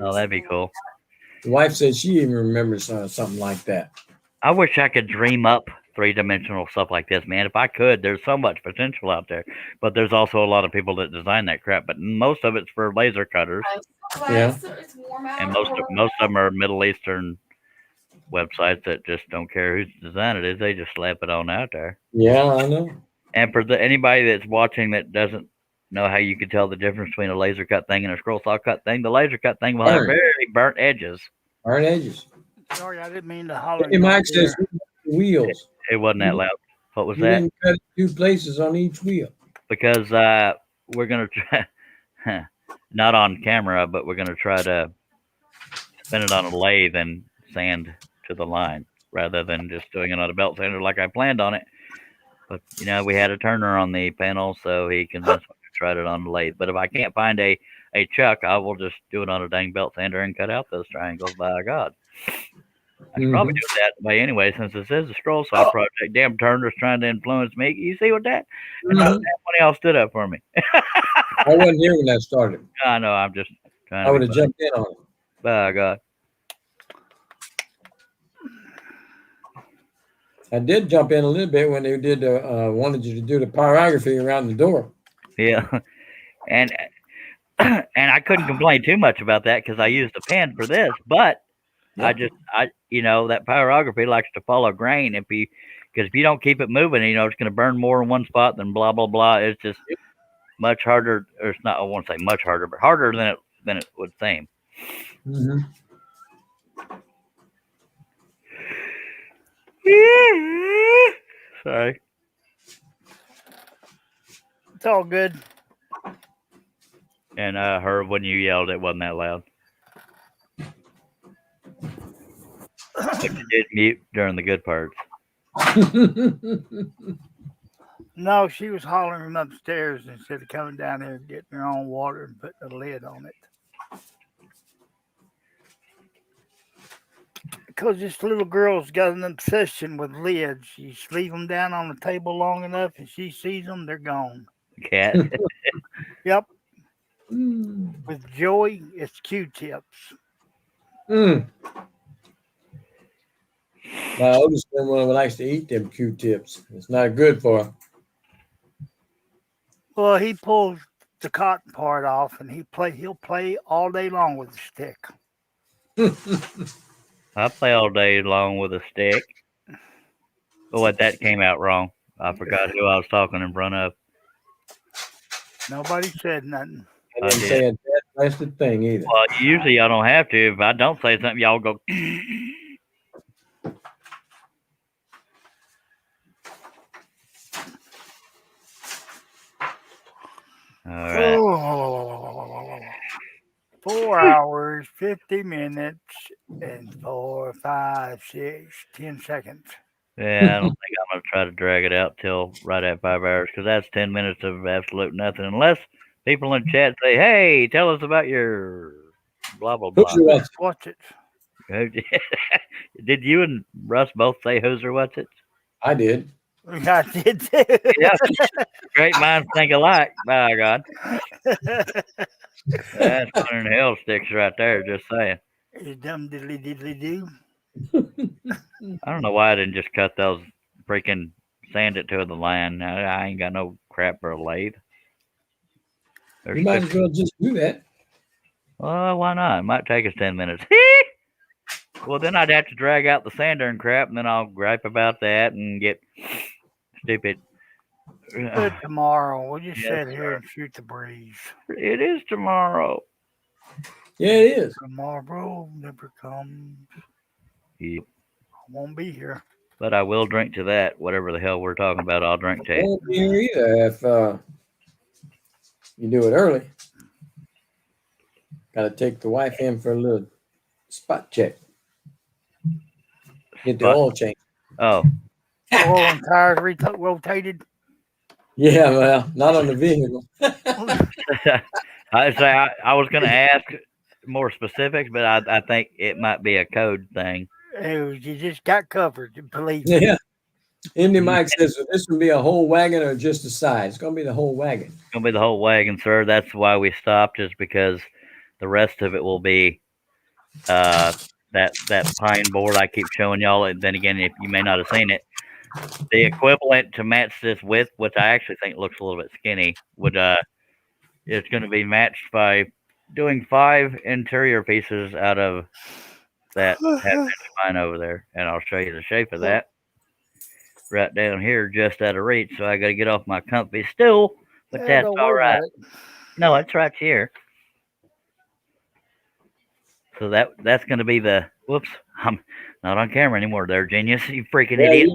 Speaker 1: Oh, that'd be cool.
Speaker 12: The wife said she even remembers something like that.
Speaker 1: I wish I could dream up three-dimensional stuff like this, man. If I could, there's so much potential out there. But there's also a lot of people that design that crap. But most of it's for laser cutters,
Speaker 12: Yeah.
Speaker 8: It's warm out.
Speaker 1: and most of them are Middle Eastern websites that just don't care whose design it is. They just slap it on out there.
Speaker 12: Yeah, I know.
Speaker 1: And for anybody that's watching that doesn't know how you can tell the difference between a laser cut thing and a scroll saw cut thing, the laser cut thing will have very burnt edges.
Speaker 12: Burnt edges.
Speaker 2: Sorry, I didn't mean to holler.
Speaker 12: Hey, Mike says wheels.
Speaker 1: It wasn't that loud. What was
Speaker 12: You
Speaker 1: that?
Speaker 12: didn't cut it 2 places on each wheel.
Speaker 1: Because we're gonna try, not on camera, but we're gonna try to spin it on a lathe and sand to the line rather than just doing it on a belt sander like I planned on it. But we had a turner on the panel, so he convinced me to try it on the lathe. But if I can't find a chuck, I will just do it on a dang belt sander and cut out those triangles. By God, I should probably do it that way anyway, since this is a scroll saw project. Damn Turner's trying to influence me. You see what that? And no, somebody else stood up for me.
Speaker 12: I wasn't here when that started.
Speaker 1: I know. I'm just trying.
Speaker 12: I would have jumped in on it.
Speaker 1: By God.
Speaker 12: I did jump in a little bit when they did wanted you to do the pyrography around the door.
Speaker 1: Yeah, and I couldn't complain too much about that because I used a pen for this, but
Speaker 12: Yeah.
Speaker 1: that pyrography likes to follow grain because if you don't keep it moving, it's going to burn more in one spot than blah blah blah. It's just much harder, or it's not. I won't say much harder, but harder than it would seem.
Speaker 12: Mm-hmm.
Speaker 1: Sorry.
Speaker 2: It's all good.
Speaker 1: And I heard when you yelled, it wasn't that loud. But you did mute during the good parts.
Speaker 2: No, she was hollering upstairs instead of coming down here and getting her own water and putting a lid on it. Because this little girl's got an obsession with lids. You leave them down on the table long enough and she sees them, they're gone.
Speaker 1: Cat.
Speaker 2: Yep. With Joey, it's Q-tips.
Speaker 12: My oldest one likes to eat them Q-tips. It's not good for him.
Speaker 2: Well, he pulls the cotton part off and he'll play all day long with the stick.
Speaker 1: I play all day long with a stick. Oh, what, that came out wrong. I forgot who I was talking in front of.
Speaker 2: Nobody said nothing.
Speaker 12: I didn't say a dead blasted thing either.
Speaker 1: Well, usually I don't have to. If I don't say something, y'all go. All right.
Speaker 2: Oh, 4 hours, 50 minutes, and 4, 5, 6, 10 seconds.
Speaker 1: Yeah, I don't think I'm gonna try to drag it out till right at 5 hours because that's 10 minutes of absolute nothing. Unless people in chat say, "Hey, tell us about your blah blah
Speaker 12: Who's
Speaker 1: blah."
Speaker 12: your watch?
Speaker 2: Watch it.
Speaker 1: Did you and Russ both say "Hoser what's it"?
Speaker 12: I did.
Speaker 2: I did too.
Speaker 1: Yeah, great minds think alike. By God, that's one in hell sticks right there. Just saying.
Speaker 2: You dumb diddly diddly do.
Speaker 1: I don't know why I didn't just cut those freaking sand it to the line. I ain't got no crap for a lathe. There's
Speaker 12: You might
Speaker 1: 50
Speaker 12: as well just do that.
Speaker 1: Well, why not? It might take us 10 minutes. Well, then I'd have to drag out the sander and crap, and then I'll gripe about that and get stupid.
Speaker 2: Do it tomorrow. We'll just
Speaker 1: Yes,
Speaker 2: sit here and shoot the breeze.
Speaker 1: It is tomorrow.
Speaker 12: Yeah, it is.
Speaker 2: Tomorrow never comes.
Speaker 1: Yep.
Speaker 2: I won't be here.
Speaker 1: But I will drink to that. Whatever the hell we're talking about, I'll drink to
Speaker 12: I
Speaker 1: it.
Speaker 12: won't be here either if you do it early. Got to take the wife in for a little spot check. Get the
Speaker 1: Spot-
Speaker 12: oil change.
Speaker 1: Oh,
Speaker 2: Oil and tires rotated.
Speaker 12: Yeah, well, not on the vehicle.
Speaker 1: I was going to ask more specifics, but I think it might be a code thing.
Speaker 2: You just got covered. Believe me.
Speaker 12: Yeah. MD Mike says, so this would be a whole wagon or just the side? It's going to be the whole wagon.
Speaker 1: It's going to be the whole wagon, sir. That's why we stopped, is because the rest of it will be that pine board I keep showing y'all. And then again, if you may not have seen it, the equivalent to match this width, which I actually think looks a little bit skinny, would it's going to be matched by doing 5 interior pieces out of that half-inch pine over there, and I'll show you the shape of that. Right down here, just out of reach. So I got to get off my comfy stool, but that's
Speaker 2: don't
Speaker 1: all
Speaker 2: worry
Speaker 1: right.
Speaker 2: about it.
Speaker 1: No, it's right here. So that's going to be the whoops. I'm not on camera anymore. There, genius, you freaking idiot.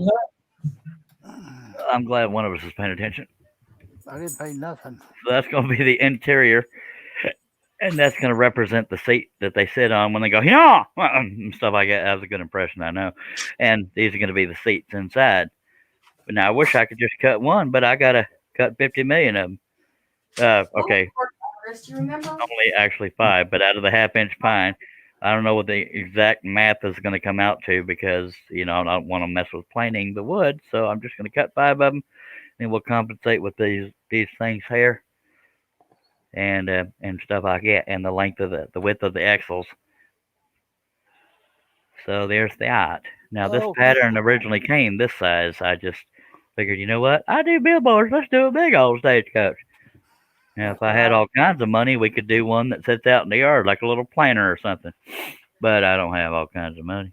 Speaker 1: I'm glad one of us is paying attention.
Speaker 2: I didn't pay nothing.
Speaker 1: So that's going to be the interior, and that's going to represent the seat that they sit on when they go yeah and stuff like that. That was a good impression, I know. And these are going to be the seats inside. But now I wish I could just cut one, but I gotta cut 50 million of them. Okay,
Speaker 8: Do you remember?
Speaker 1: only actually 5, but out of the half-inch pine, I don't know what the exact math is going to come out to because I don't want to mess with planing the wood, so I'm just going to cut 5 of them, and we'll compensate with these things here, and stuff like that, and the length of the width of the axles. So there's that. Now this pattern originally came this size. I just figured, you know what? I do billboards. Let's do a big old stagecoach. Now, if I had all kinds of money, we could do one that sits out in the yard like a little planter or something. But I don't have all kinds of money.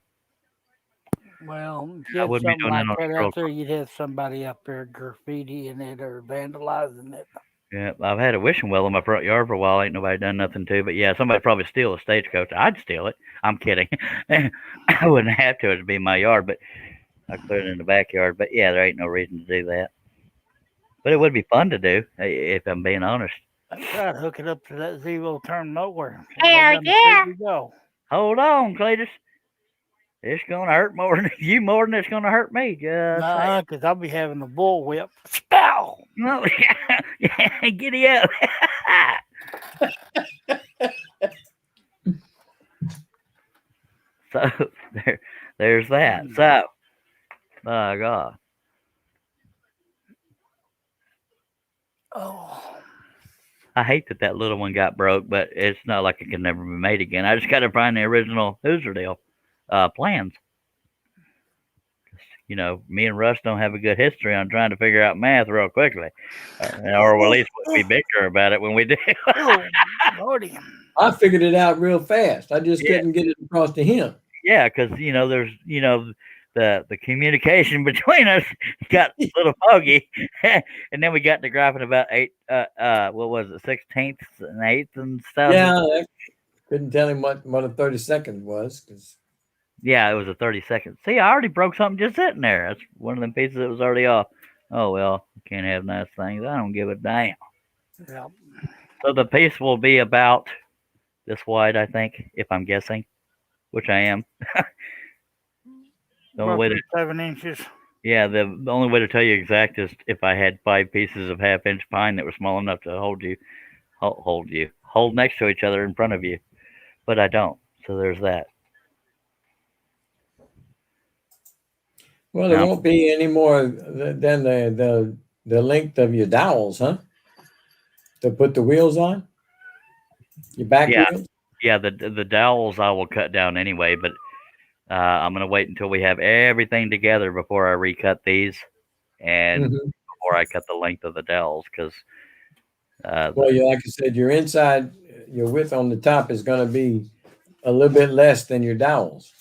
Speaker 2: Well, if
Speaker 1: I
Speaker 2: you had
Speaker 1: wouldn't be
Speaker 2: something
Speaker 1: doing
Speaker 2: like
Speaker 1: that on
Speaker 2: that
Speaker 1: scroll.
Speaker 2: out there, you'd have somebody up there graffitiing it or vandalizing it.
Speaker 1: Yeah, I've had a wishing well in my front yard for a while. Ain't nobody done nothing to. But yeah, somebody probably steal a stagecoach. I'd steal it. I'm kidding. I wouldn't have to. It'd be my yard, but I cleared it in the backyard. But yeah, there ain't no reason to do that. But it would be fun to do, if I'm being honest.
Speaker 2: I tried to hook it up to that zero turn mower.
Speaker 8: Hell yeah.
Speaker 2: You go.
Speaker 1: Hold on, Cletus. It's gonna hurt more than you more than it's gonna hurt me. Just
Speaker 2: Nah, because I'll be having the bull whip. Spow!
Speaker 1: no, yeah, giddy up. So there's that. So, my God.
Speaker 2: Oh,
Speaker 1: I hate that little one got broke, but it's not like it can never be made again. I just got to find the original Hooserdale plans. Me and Russ don't have a good history on trying to figure out math real quickly, or at least we bicker about it when we do.
Speaker 2: oh, Lordy.
Speaker 12: I figured it out real fast. I just couldn't get it across to him.
Speaker 1: Yeah, because there's the communication between us got a little foggy, and then we got to griping about what was it, 16ths and 8ths and stuff.
Speaker 12: Yeah, I couldn't tell him what a 30-second was because.
Speaker 1: Yeah, it was a 30-second. See, I already broke something just sitting there. That's one of them pieces that was already off. Oh well, can't have nice things. I don't give a damn.
Speaker 2: Yep.
Speaker 1: So the piece will be about this wide, I think, if I'm guessing, which I am. The only way to,
Speaker 2: roughly 7 inches.
Speaker 1: yeah, the only way to tell you exact is if I had 5 pieces of half-inch pine that were small enough to hold next to each other in front of you, but I don't. So there's that.
Speaker 12: Well, it
Speaker 1: Now,
Speaker 12: won't be any more than the length of your dowels, huh? To put the wheels on, your back
Speaker 1: yeah,
Speaker 12: wheels.
Speaker 1: yeah, the dowels I will cut down anyway, but I'm gonna wait until we have everything together before I recut these and
Speaker 12: Mhm.
Speaker 1: before I cut the length of the dowels because
Speaker 12: Well, like I said, your inside, your width on the top is going to be a little bit less than your dowels.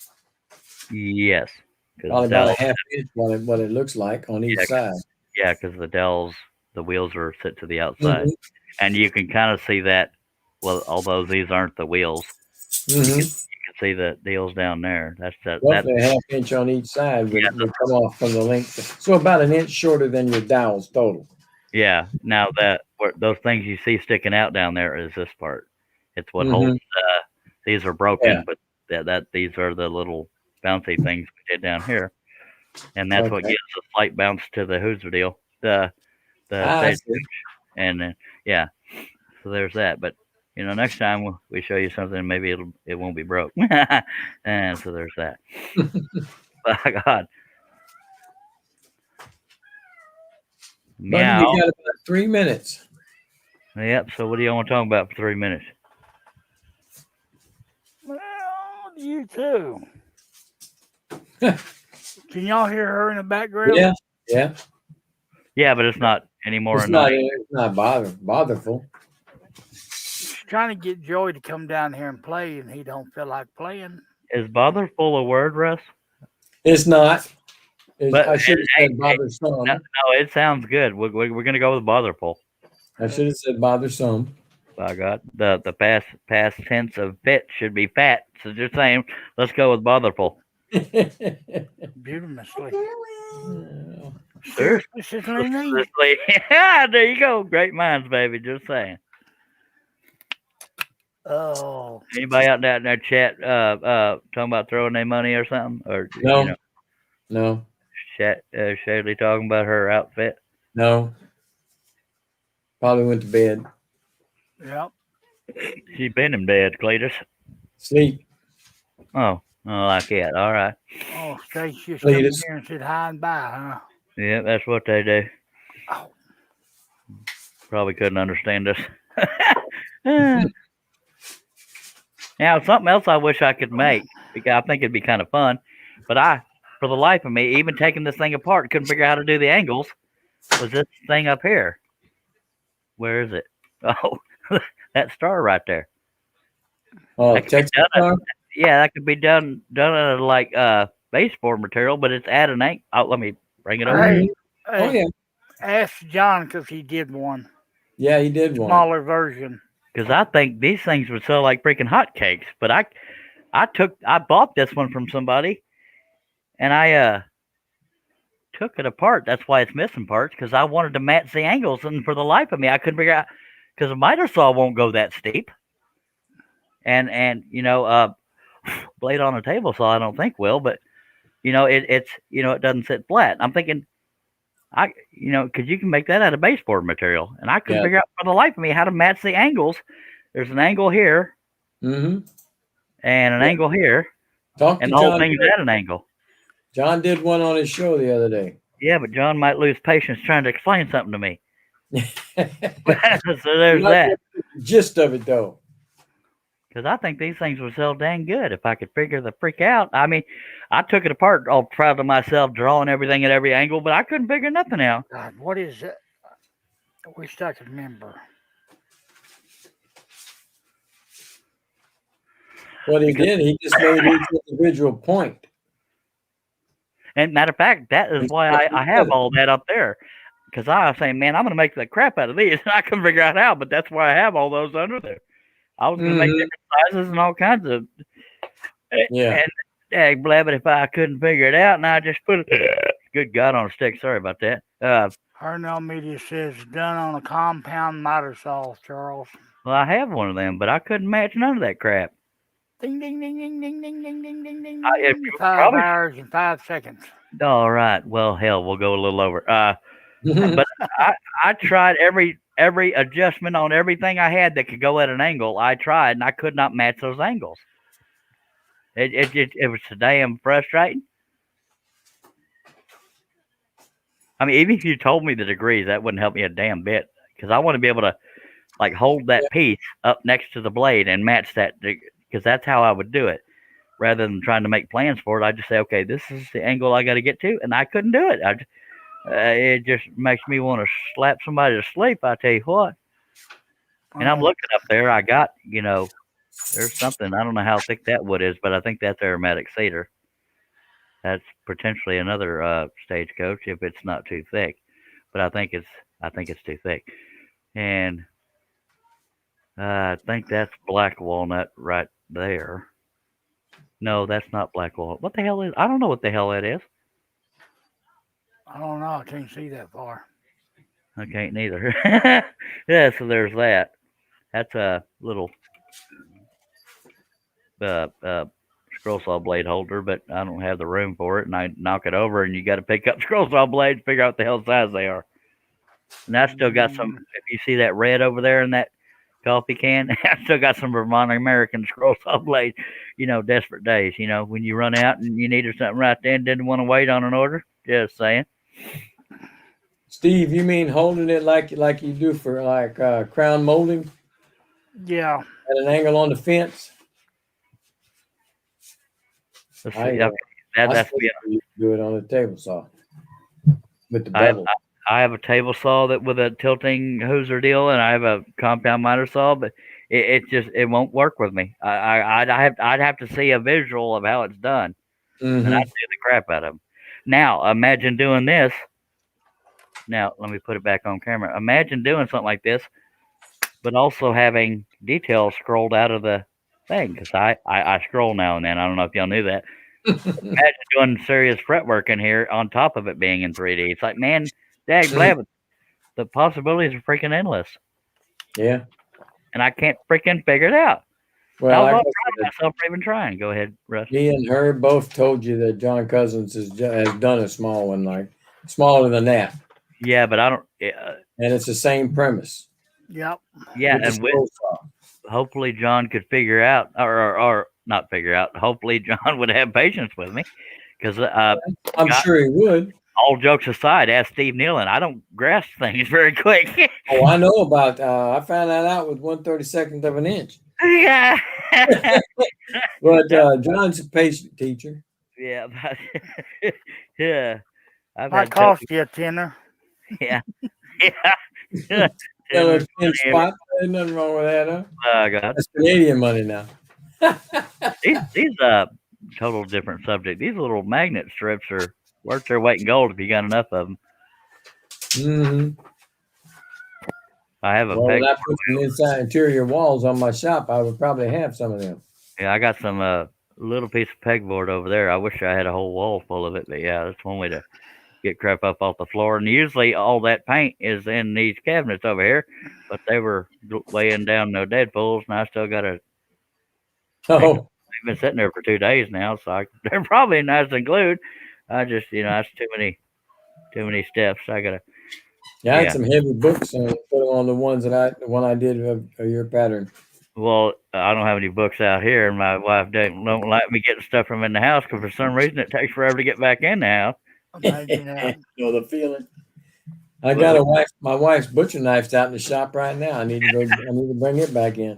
Speaker 1: yes, because
Speaker 12: Probably
Speaker 1: the
Speaker 12: about
Speaker 1: dowels,
Speaker 12: a half inch what it looks like on each
Speaker 1: yeah,
Speaker 12: side.
Speaker 1: yeah, because the dowels, the wheels are set to the outside,
Speaker 12: Mhm.
Speaker 1: and you can kind of see that. Well, although these aren't the wheels, you can
Speaker 12: Mhm.
Speaker 1: see the deals down there. That
Speaker 12: Roughly a half inch on each side
Speaker 1: yeah,
Speaker 12: would come off from the length. So about an inch shorter than your dowels total.
Speaker 1: yeah. Now those things you see sticking out down there is this part. It's what holds.
Speaker 12: Mhm.
Speaker 1: These are
Speaker 12: Yeah.
Speaker 1: broken, but these are the little bouncy things we did down here, and that's what
Speaker 12: Okay.
Speaker 1: gives a slight bounce to the Who's deal. The
Speaker 12: I
Speaker 1: stage,
Speaker 12: see.
Speaker 1: and yeah. So there's that. But next time we show you something, maybe it won't be broke. And so there's that. By God,
Speaker 12: Buddy, you
Speaker 1: meow.
Speaker 12: got about 3 minutes.
Speaker 1: Yep. So what do you want to talk about for 3 minutes?
Speaker 2: Well, you too. Can y'all hear her in the background?
Speaker 12: Yeah. Yeah.
Speaker 1: Yeah, but it's not any more
Speaker 12: It's not.
Speaker 1: annoying.
Speaker 12: It's not botherful.
Speaker 2: She's trying to get Joey to come down here and play, and he don't feel like playing.
Speaker 1: Is botherful a word, Russ?
Speaker 12: It's not.
Speaker 1: But
Speaker 12: I should have
Speaker 1: hey,
Speaker 12: said bothersome.
Speaker 1: no, it sounds good. We're gonna go with botherful.
Speaker 12: I should have said bothersome.
Speaker 1: By God, the past tense of fit should be fat. So just saying, let's go with botherful.
Speaker 2: Beautifully.
Speaker 1: Sure.
Speaker 2: Seriously.
Speaker 1: Yeah, there you go. Great minds, baby. Just saying.
Speaker 2: Oh.
Speaker 1: Anybody out there in that chat talking about throwing their money or something? Or
Speaker 12: No. No.
Speaker 1: Shaylee talking about her outfit?
Speaker 12: No. Probably went to bed.
Speaker 2: Yep.
Speaker 1: She's been in bed, Cletus.
Speaker 12: Sleep.
Speaker 1: Oh, like that. All right.
Speaker 2: Oh, Stacy just come
Speaker 12: Cletus.
Speaker 2: here and said hi and bye, huh?
Speaker 1: Yeah, that's what they do.
Speaker 2: Oh.
Speaker 1: Probably couldn't understand us. Now, something else I wish I could make, because I think it'd be kind of fun, but for the life of me, even taking this thing apart, couldn't figure out how to do the angles, was this thing up here. Where is it? Oh, that star right there.
Speaker 12: Oh,
Speaker 1: That could be
Speaker 12: Texas
Speaker 1: done
Speaker 12: star?
Speaker 1: yeah, that could be done out of like baseboard material, but it's at an angle. Oh, let me bring it over here.
Speaker 12: Oh, yeah.
Speaker 2: Ask John because he did one.
Speaker 12: Yeah, he did one.
Speaker 2: Smaller version.
Speaker 1: Because I think these things would sell like freaking hotcakes, but I bought this one from somebody, and I took it apart. That's why it's missing parts, because I wanted to match the angles, and for the life of me, I couldn't figure out, because a miter saw won't go that steep, and blade on a table saw I don't think will, but it doesn't sit flat. I'm thinking because you can make that out of baseboard material, and I couldn't figure out for the life of me how to match the angles. There's an angle here,
Speaker 12: Mm-hmm.
Speaker 1: and an angle here,
Speaker 12: and
Speaker 1: the whole thing's at an angle.
Speaker 12: John did one on his show the other day.
Speaker 1: Yeah, but John might lose patience trying to explain something to me. So there's that.
Speaker 12: The gist of it, though.
Speaker 1: Because I think these things would sell dang good if I could figure the freak out. I mean, I took it apart, all proud of myself, drawing everything at every angle, but I couldn't figure nothing out.
Speaker 2: God, what is it? I wish I could remember.
Speaker 12: What he did, he just made each individual point.
Speaker 1: And matter of fact, that is why I have all that up there. Because I was saying, man, I'm going to make the crap out of these. And I couldn't figure out how, but that's why I have all those under there. I was going to make different sizes and all kinds of.
Speaker 12: Yeah.
Speaker 1: And blabbing if I couldn't figure it out, and I just put it. Good God on a stick. Sorry about that.
Speaker 2: Harnell Media says done on a compound miter saw, Charles.
Speaker 1: Well, I have one of them, but I couldn't match none of that crap.
Speaker 2: Ding, ding, ding, ding, ding, ding, ding, ding, ding, ding,
Speaker 1: If
Speaker 2: ding.
Speaker 1: you
Speaker 2: 5 hours and 5 seconds.
Speaker 1: all right. Well, hell, we'll go a little over. But I tried every adjustment on everything I had that could go at an angle. I tried, and I could not match those angles. It was so damn frustrating. I mean, even if you told me the degrees, that wouldn't help me a damn bit because I want to be able to like hold that piece up next to the blade and match that because that's how I would do it. Rather than trying to make plans for it, I just say, okay, this is the angle I got to get to, and I couldn't do it. It just makes me want to slap somebody to sleep. I tell you what. And I'm looking up there. I got, there's something. I don't know how thick that wood is, but I think that's aromatic cedar. That's potentially another stagecoach if it's not too thick. But I think it's too thick. And I think that's black walnut right there. No, that's not black walnut. What the hell is? I don't know what the hell that is.
Speaker 2: I don't know. I can't see that far.
Speaker 1: I can't neither. Yeah, so there's that. That's a little uh, uh, scroll saw blade holder, but I don't have the room for it, and I knock it over, and you got to pick up scroll saw blades, figure out what the hell size they are. And I still got some. If you see that red over there in that coffee can, I still got some Vermont American scroll saw blades. Desperate days. When you run out and you needed something right then, didn't want to wait on an order. Just saying.
Speaker 12: Steve, you mean holding it like you do for like crown molding
Speaker 2: Yeah.
Speaker 12: at an angle on the fence?
Speaker 1: Let's
Speaker 12: I
Speaker 1: see.
Speaker 12: know.
Speaker 1: Okay, that's
Speaker 12: I
Speaker 1: me.
Speaker 12: do it on a table saw with the
Speaker 1: I,
Speaker 12: bevel.
Speaker 1: I have a table saw that with a tilting hooser deal, and I have a compound miter saw, but it won't work with me. I'd have to see a visual of how it's done, and I'd do the crap out of them. Now imagine doing this. Now let me put it back on camera. Imagine doing something like this, but also having details scrolled out of the thing because I scroll now and then. I don't know if y'all knew that. Imagine doing serious fretwork in here on top of it being in 3D. It's like, man, dag blabbing. The possibilities are freaking endless,
Speaker 12: Yeah.
Speaker 1: and I can't freaking figure it out.
Speaker 12: Well,
Speaker 1: I was
Speaker 12: like
Speaker 1: all
Speaker 12: I
Speaker 1: proud of
Speaker 12: said,
Speaker 1: myself for even trying. Go ahead, Russ.
Speaker 12: me and her both told you that John Cousins has done a small one, like smaller than that,
Speaker 1: Yeah, but I don't.
Speaker 12: and it's the same premise.
Speaker 2: Yep.
Speaker 1: Yeah,
Speaker 12: With the
Speaker 1: and
Speaker 12: scroll saw.
Speaker 1: hopefully John could figure out, or not figure out. Hopefully John would have patience with me, because
Speaker 12: I'm sure he would.
Speaker 1: all jokes aside, ask Steve Nealon. I don't grasp things very quick.
Speaker 12: Oh, I know about. I found that out with 1/32 of an inch.
Speaker 1: Yeah.
Speaker 12: But John's a patient teacher.
Speaker 1: Yeah. Yeah. I've
Speaker 2: Might
Speaker 1: had
Speaker 2: cost you a tenner.
Speaker 1: Yeah. Yeah.
Speaker 12: Well, it's in spot. There's nothing wrong with that, huh?
Speaker 1: Oh God.
Speaker 12: That's Canadian money now.
Speaker 1: These total different subject. These little magnet strips are worth their weight in gold if you got enough of them.
Speaker 12: Mm-hmm.
Speaker 1: I have a
Speaker 12: Well,
Speaker 1: peg.
Speaker 12: when I put some inside interior walls on my shop, I would probably have some of them.
Speaker 1: Yeah, I got some little piece of pegboard over there. I wish I had a whole wall full of it, but yeah, that's one way to get crap up off the floor. And usually all that paint is in these cabinets over here, but they were laying down no Deadpools, and I still got a.
Speaker 12: Oh,
Speaker 1: They've been sitting there for 2 days now, so they're probably nice and glued. I just, that's too many steps. I gotta.
Speaker 12: yeah, I had
Speaker 1: Yeah.
Speaker 12: some heavy books and put them on the one I did of your pattern.
Speaker 1: Well, I don't have any books out here, and my wife don't like me getting stuff from in the house because for some reason it takes forever to get back in the house.
Speaker 2: Imagine that.
Speaker 12: You know the feeling. I got a wife. My wife's butcher knife's out in the shop right now. I need to bring it back in.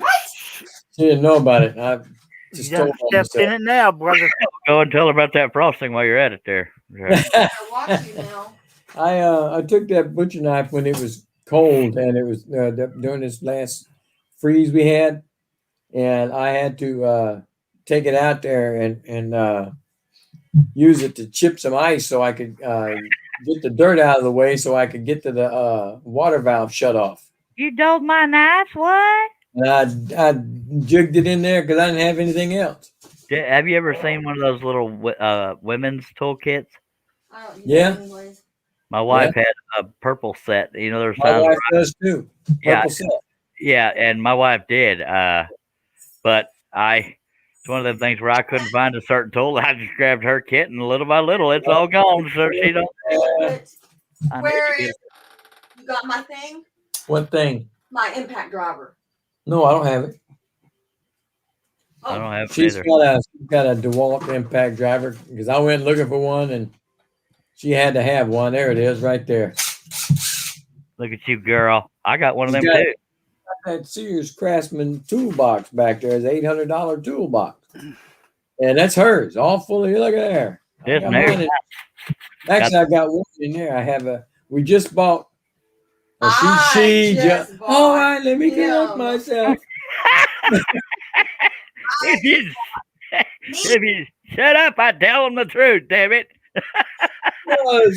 Speaker 12: She didn't know about it. I just
Speaker 2: You
Speaker 12: told
Speaker 2: done
Speaker 12: her
Speaker 2: stepped in it now, brother.
Speaker 1: Go and tell her about that frosting while you're at it there.
Speaker 8: I watch you now.
Speaker 12: I took that butcher knife when it was cold and it was during this last freeze we had, and I had to take it out there and use it to chip some ice so I could get the dirt out of the way so I could get to the water valve shut off.
Speaker 1: You dulled my knife, what?
Speaker 12: And I jigged it in there because I didn't have anything else.
Speaker 1: Have you ever seen one of those little women's toolkits?
Speaker 8: I don't use
Speaker 12: Yeah.
Speaker 8: it anyways.
Speaker 1: My wife had a purple set. There's
Speaker 12: My
Speaker 1: times
Speaker 12: wife
Speaker 1: where
Speaker 12: does too.
Speaker 1: Yeah.
Speaker 12: Purple set.
Speaker 1: yeah, and my wife did. But I It's one of them things where I couldn't find a certain tool. I just grabbed her kit, and little by little, it's all gone. So she don't. I need
Speaker 11: Where
Speaker 1: to get
Speaker 11: is you got my thing?
Speaker 12: What thing?
Speaker 11: My impact driver.
Speaker 12: No, I don't have it.
Speaker 1: I don't have it
Speaker 12: She's
Speaker 1: either.
Speaker 12: got a DeWalt impact driver because I went looking for one and she had to have one. There it is, right there.
Speaker 1: Look at you, girl. I got one of
Speaker 12: She's
Speaker 1: them
Speaker 12: got
Speaker 1: too.
Speaker 12: that Sears Craftsman toolbox back there. It's $800 toolbox, and that's hers, all fully. Look at there.
Speaker 1: This
Speaker 12: I got
Speaker 1: new.
Speaker 12: mine in- Actually, I got one in there. I have a. We just bought. She just. All right, let me correct myself.
Speaker 1: If you shut up, I tell them the truth. Damn it.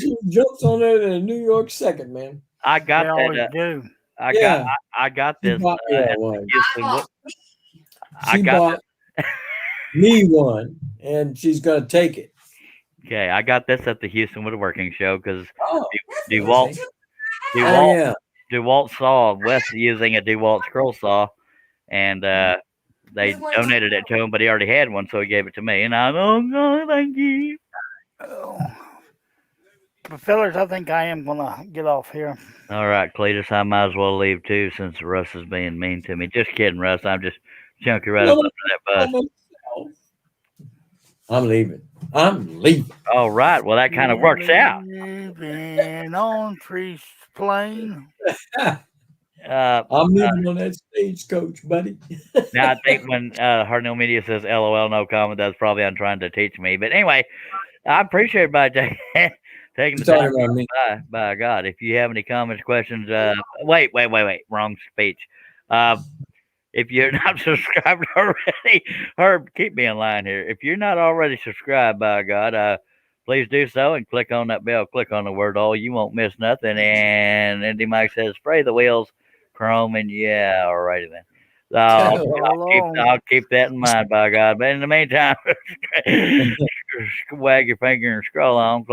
Speaker 12: She jumps on it in a New York second, man.
Speaker 1: I got
Speaker 2: They always
Speaker 1: that.
Speaker 2: do.
Speaker 1: I got
Speaker 12: She
Speaker 1: this.
Speaker 12: bought me
Speaker 1: at
Speaker 12: one.
Speaker 1: Houston.
Speaker 12: She bought me one, and she's gonna take it.
Speaker 1: Okay, I got this at the Houston Woodworking Show because
Speaker 12: DeWalt.
Speaker 1: DeWalt saw Wes using a DeWalt scroll saw, and they donated it to him, but he already had one, so he gave it to me. And I'm, oh, no, thank you.
Speaker 2: But fellas, I think I am gonna get off here.
Speaker 1: All right, Cletus, I might as well leave too since Russ is being mean to me. Just kidding, Russ. I'm just chunking right up under that bus.
Speaker 12: I'm leaving. I'm leaving.
Speaker 1: All right. Well, that kind of works out.
Speaker 2: Living on Trees Plain.
Speaker 12: I'm leaving on that stagecoach, buddy.
Speaker 1: Now, I think when Hardnell Media says LOL, no comment, that's probably I'm trying to teach me. But anyway, I appreciate everybody taking the time.
Speaker 12: About me.
Speaker 1: By God, if you have any comments, questions, wait, wrong speech. If you're not subscribed already, Herb, keep me in line here. If you're not already subscribed, by God, please do so and click on that bell. Click on the word all. You won't miss nothing. And Andy Mike says, spray the wheels, chrome, and yeah, alrighty then. I'll keep that in mind, by God. But in the meantime, wag your finger and scroll on.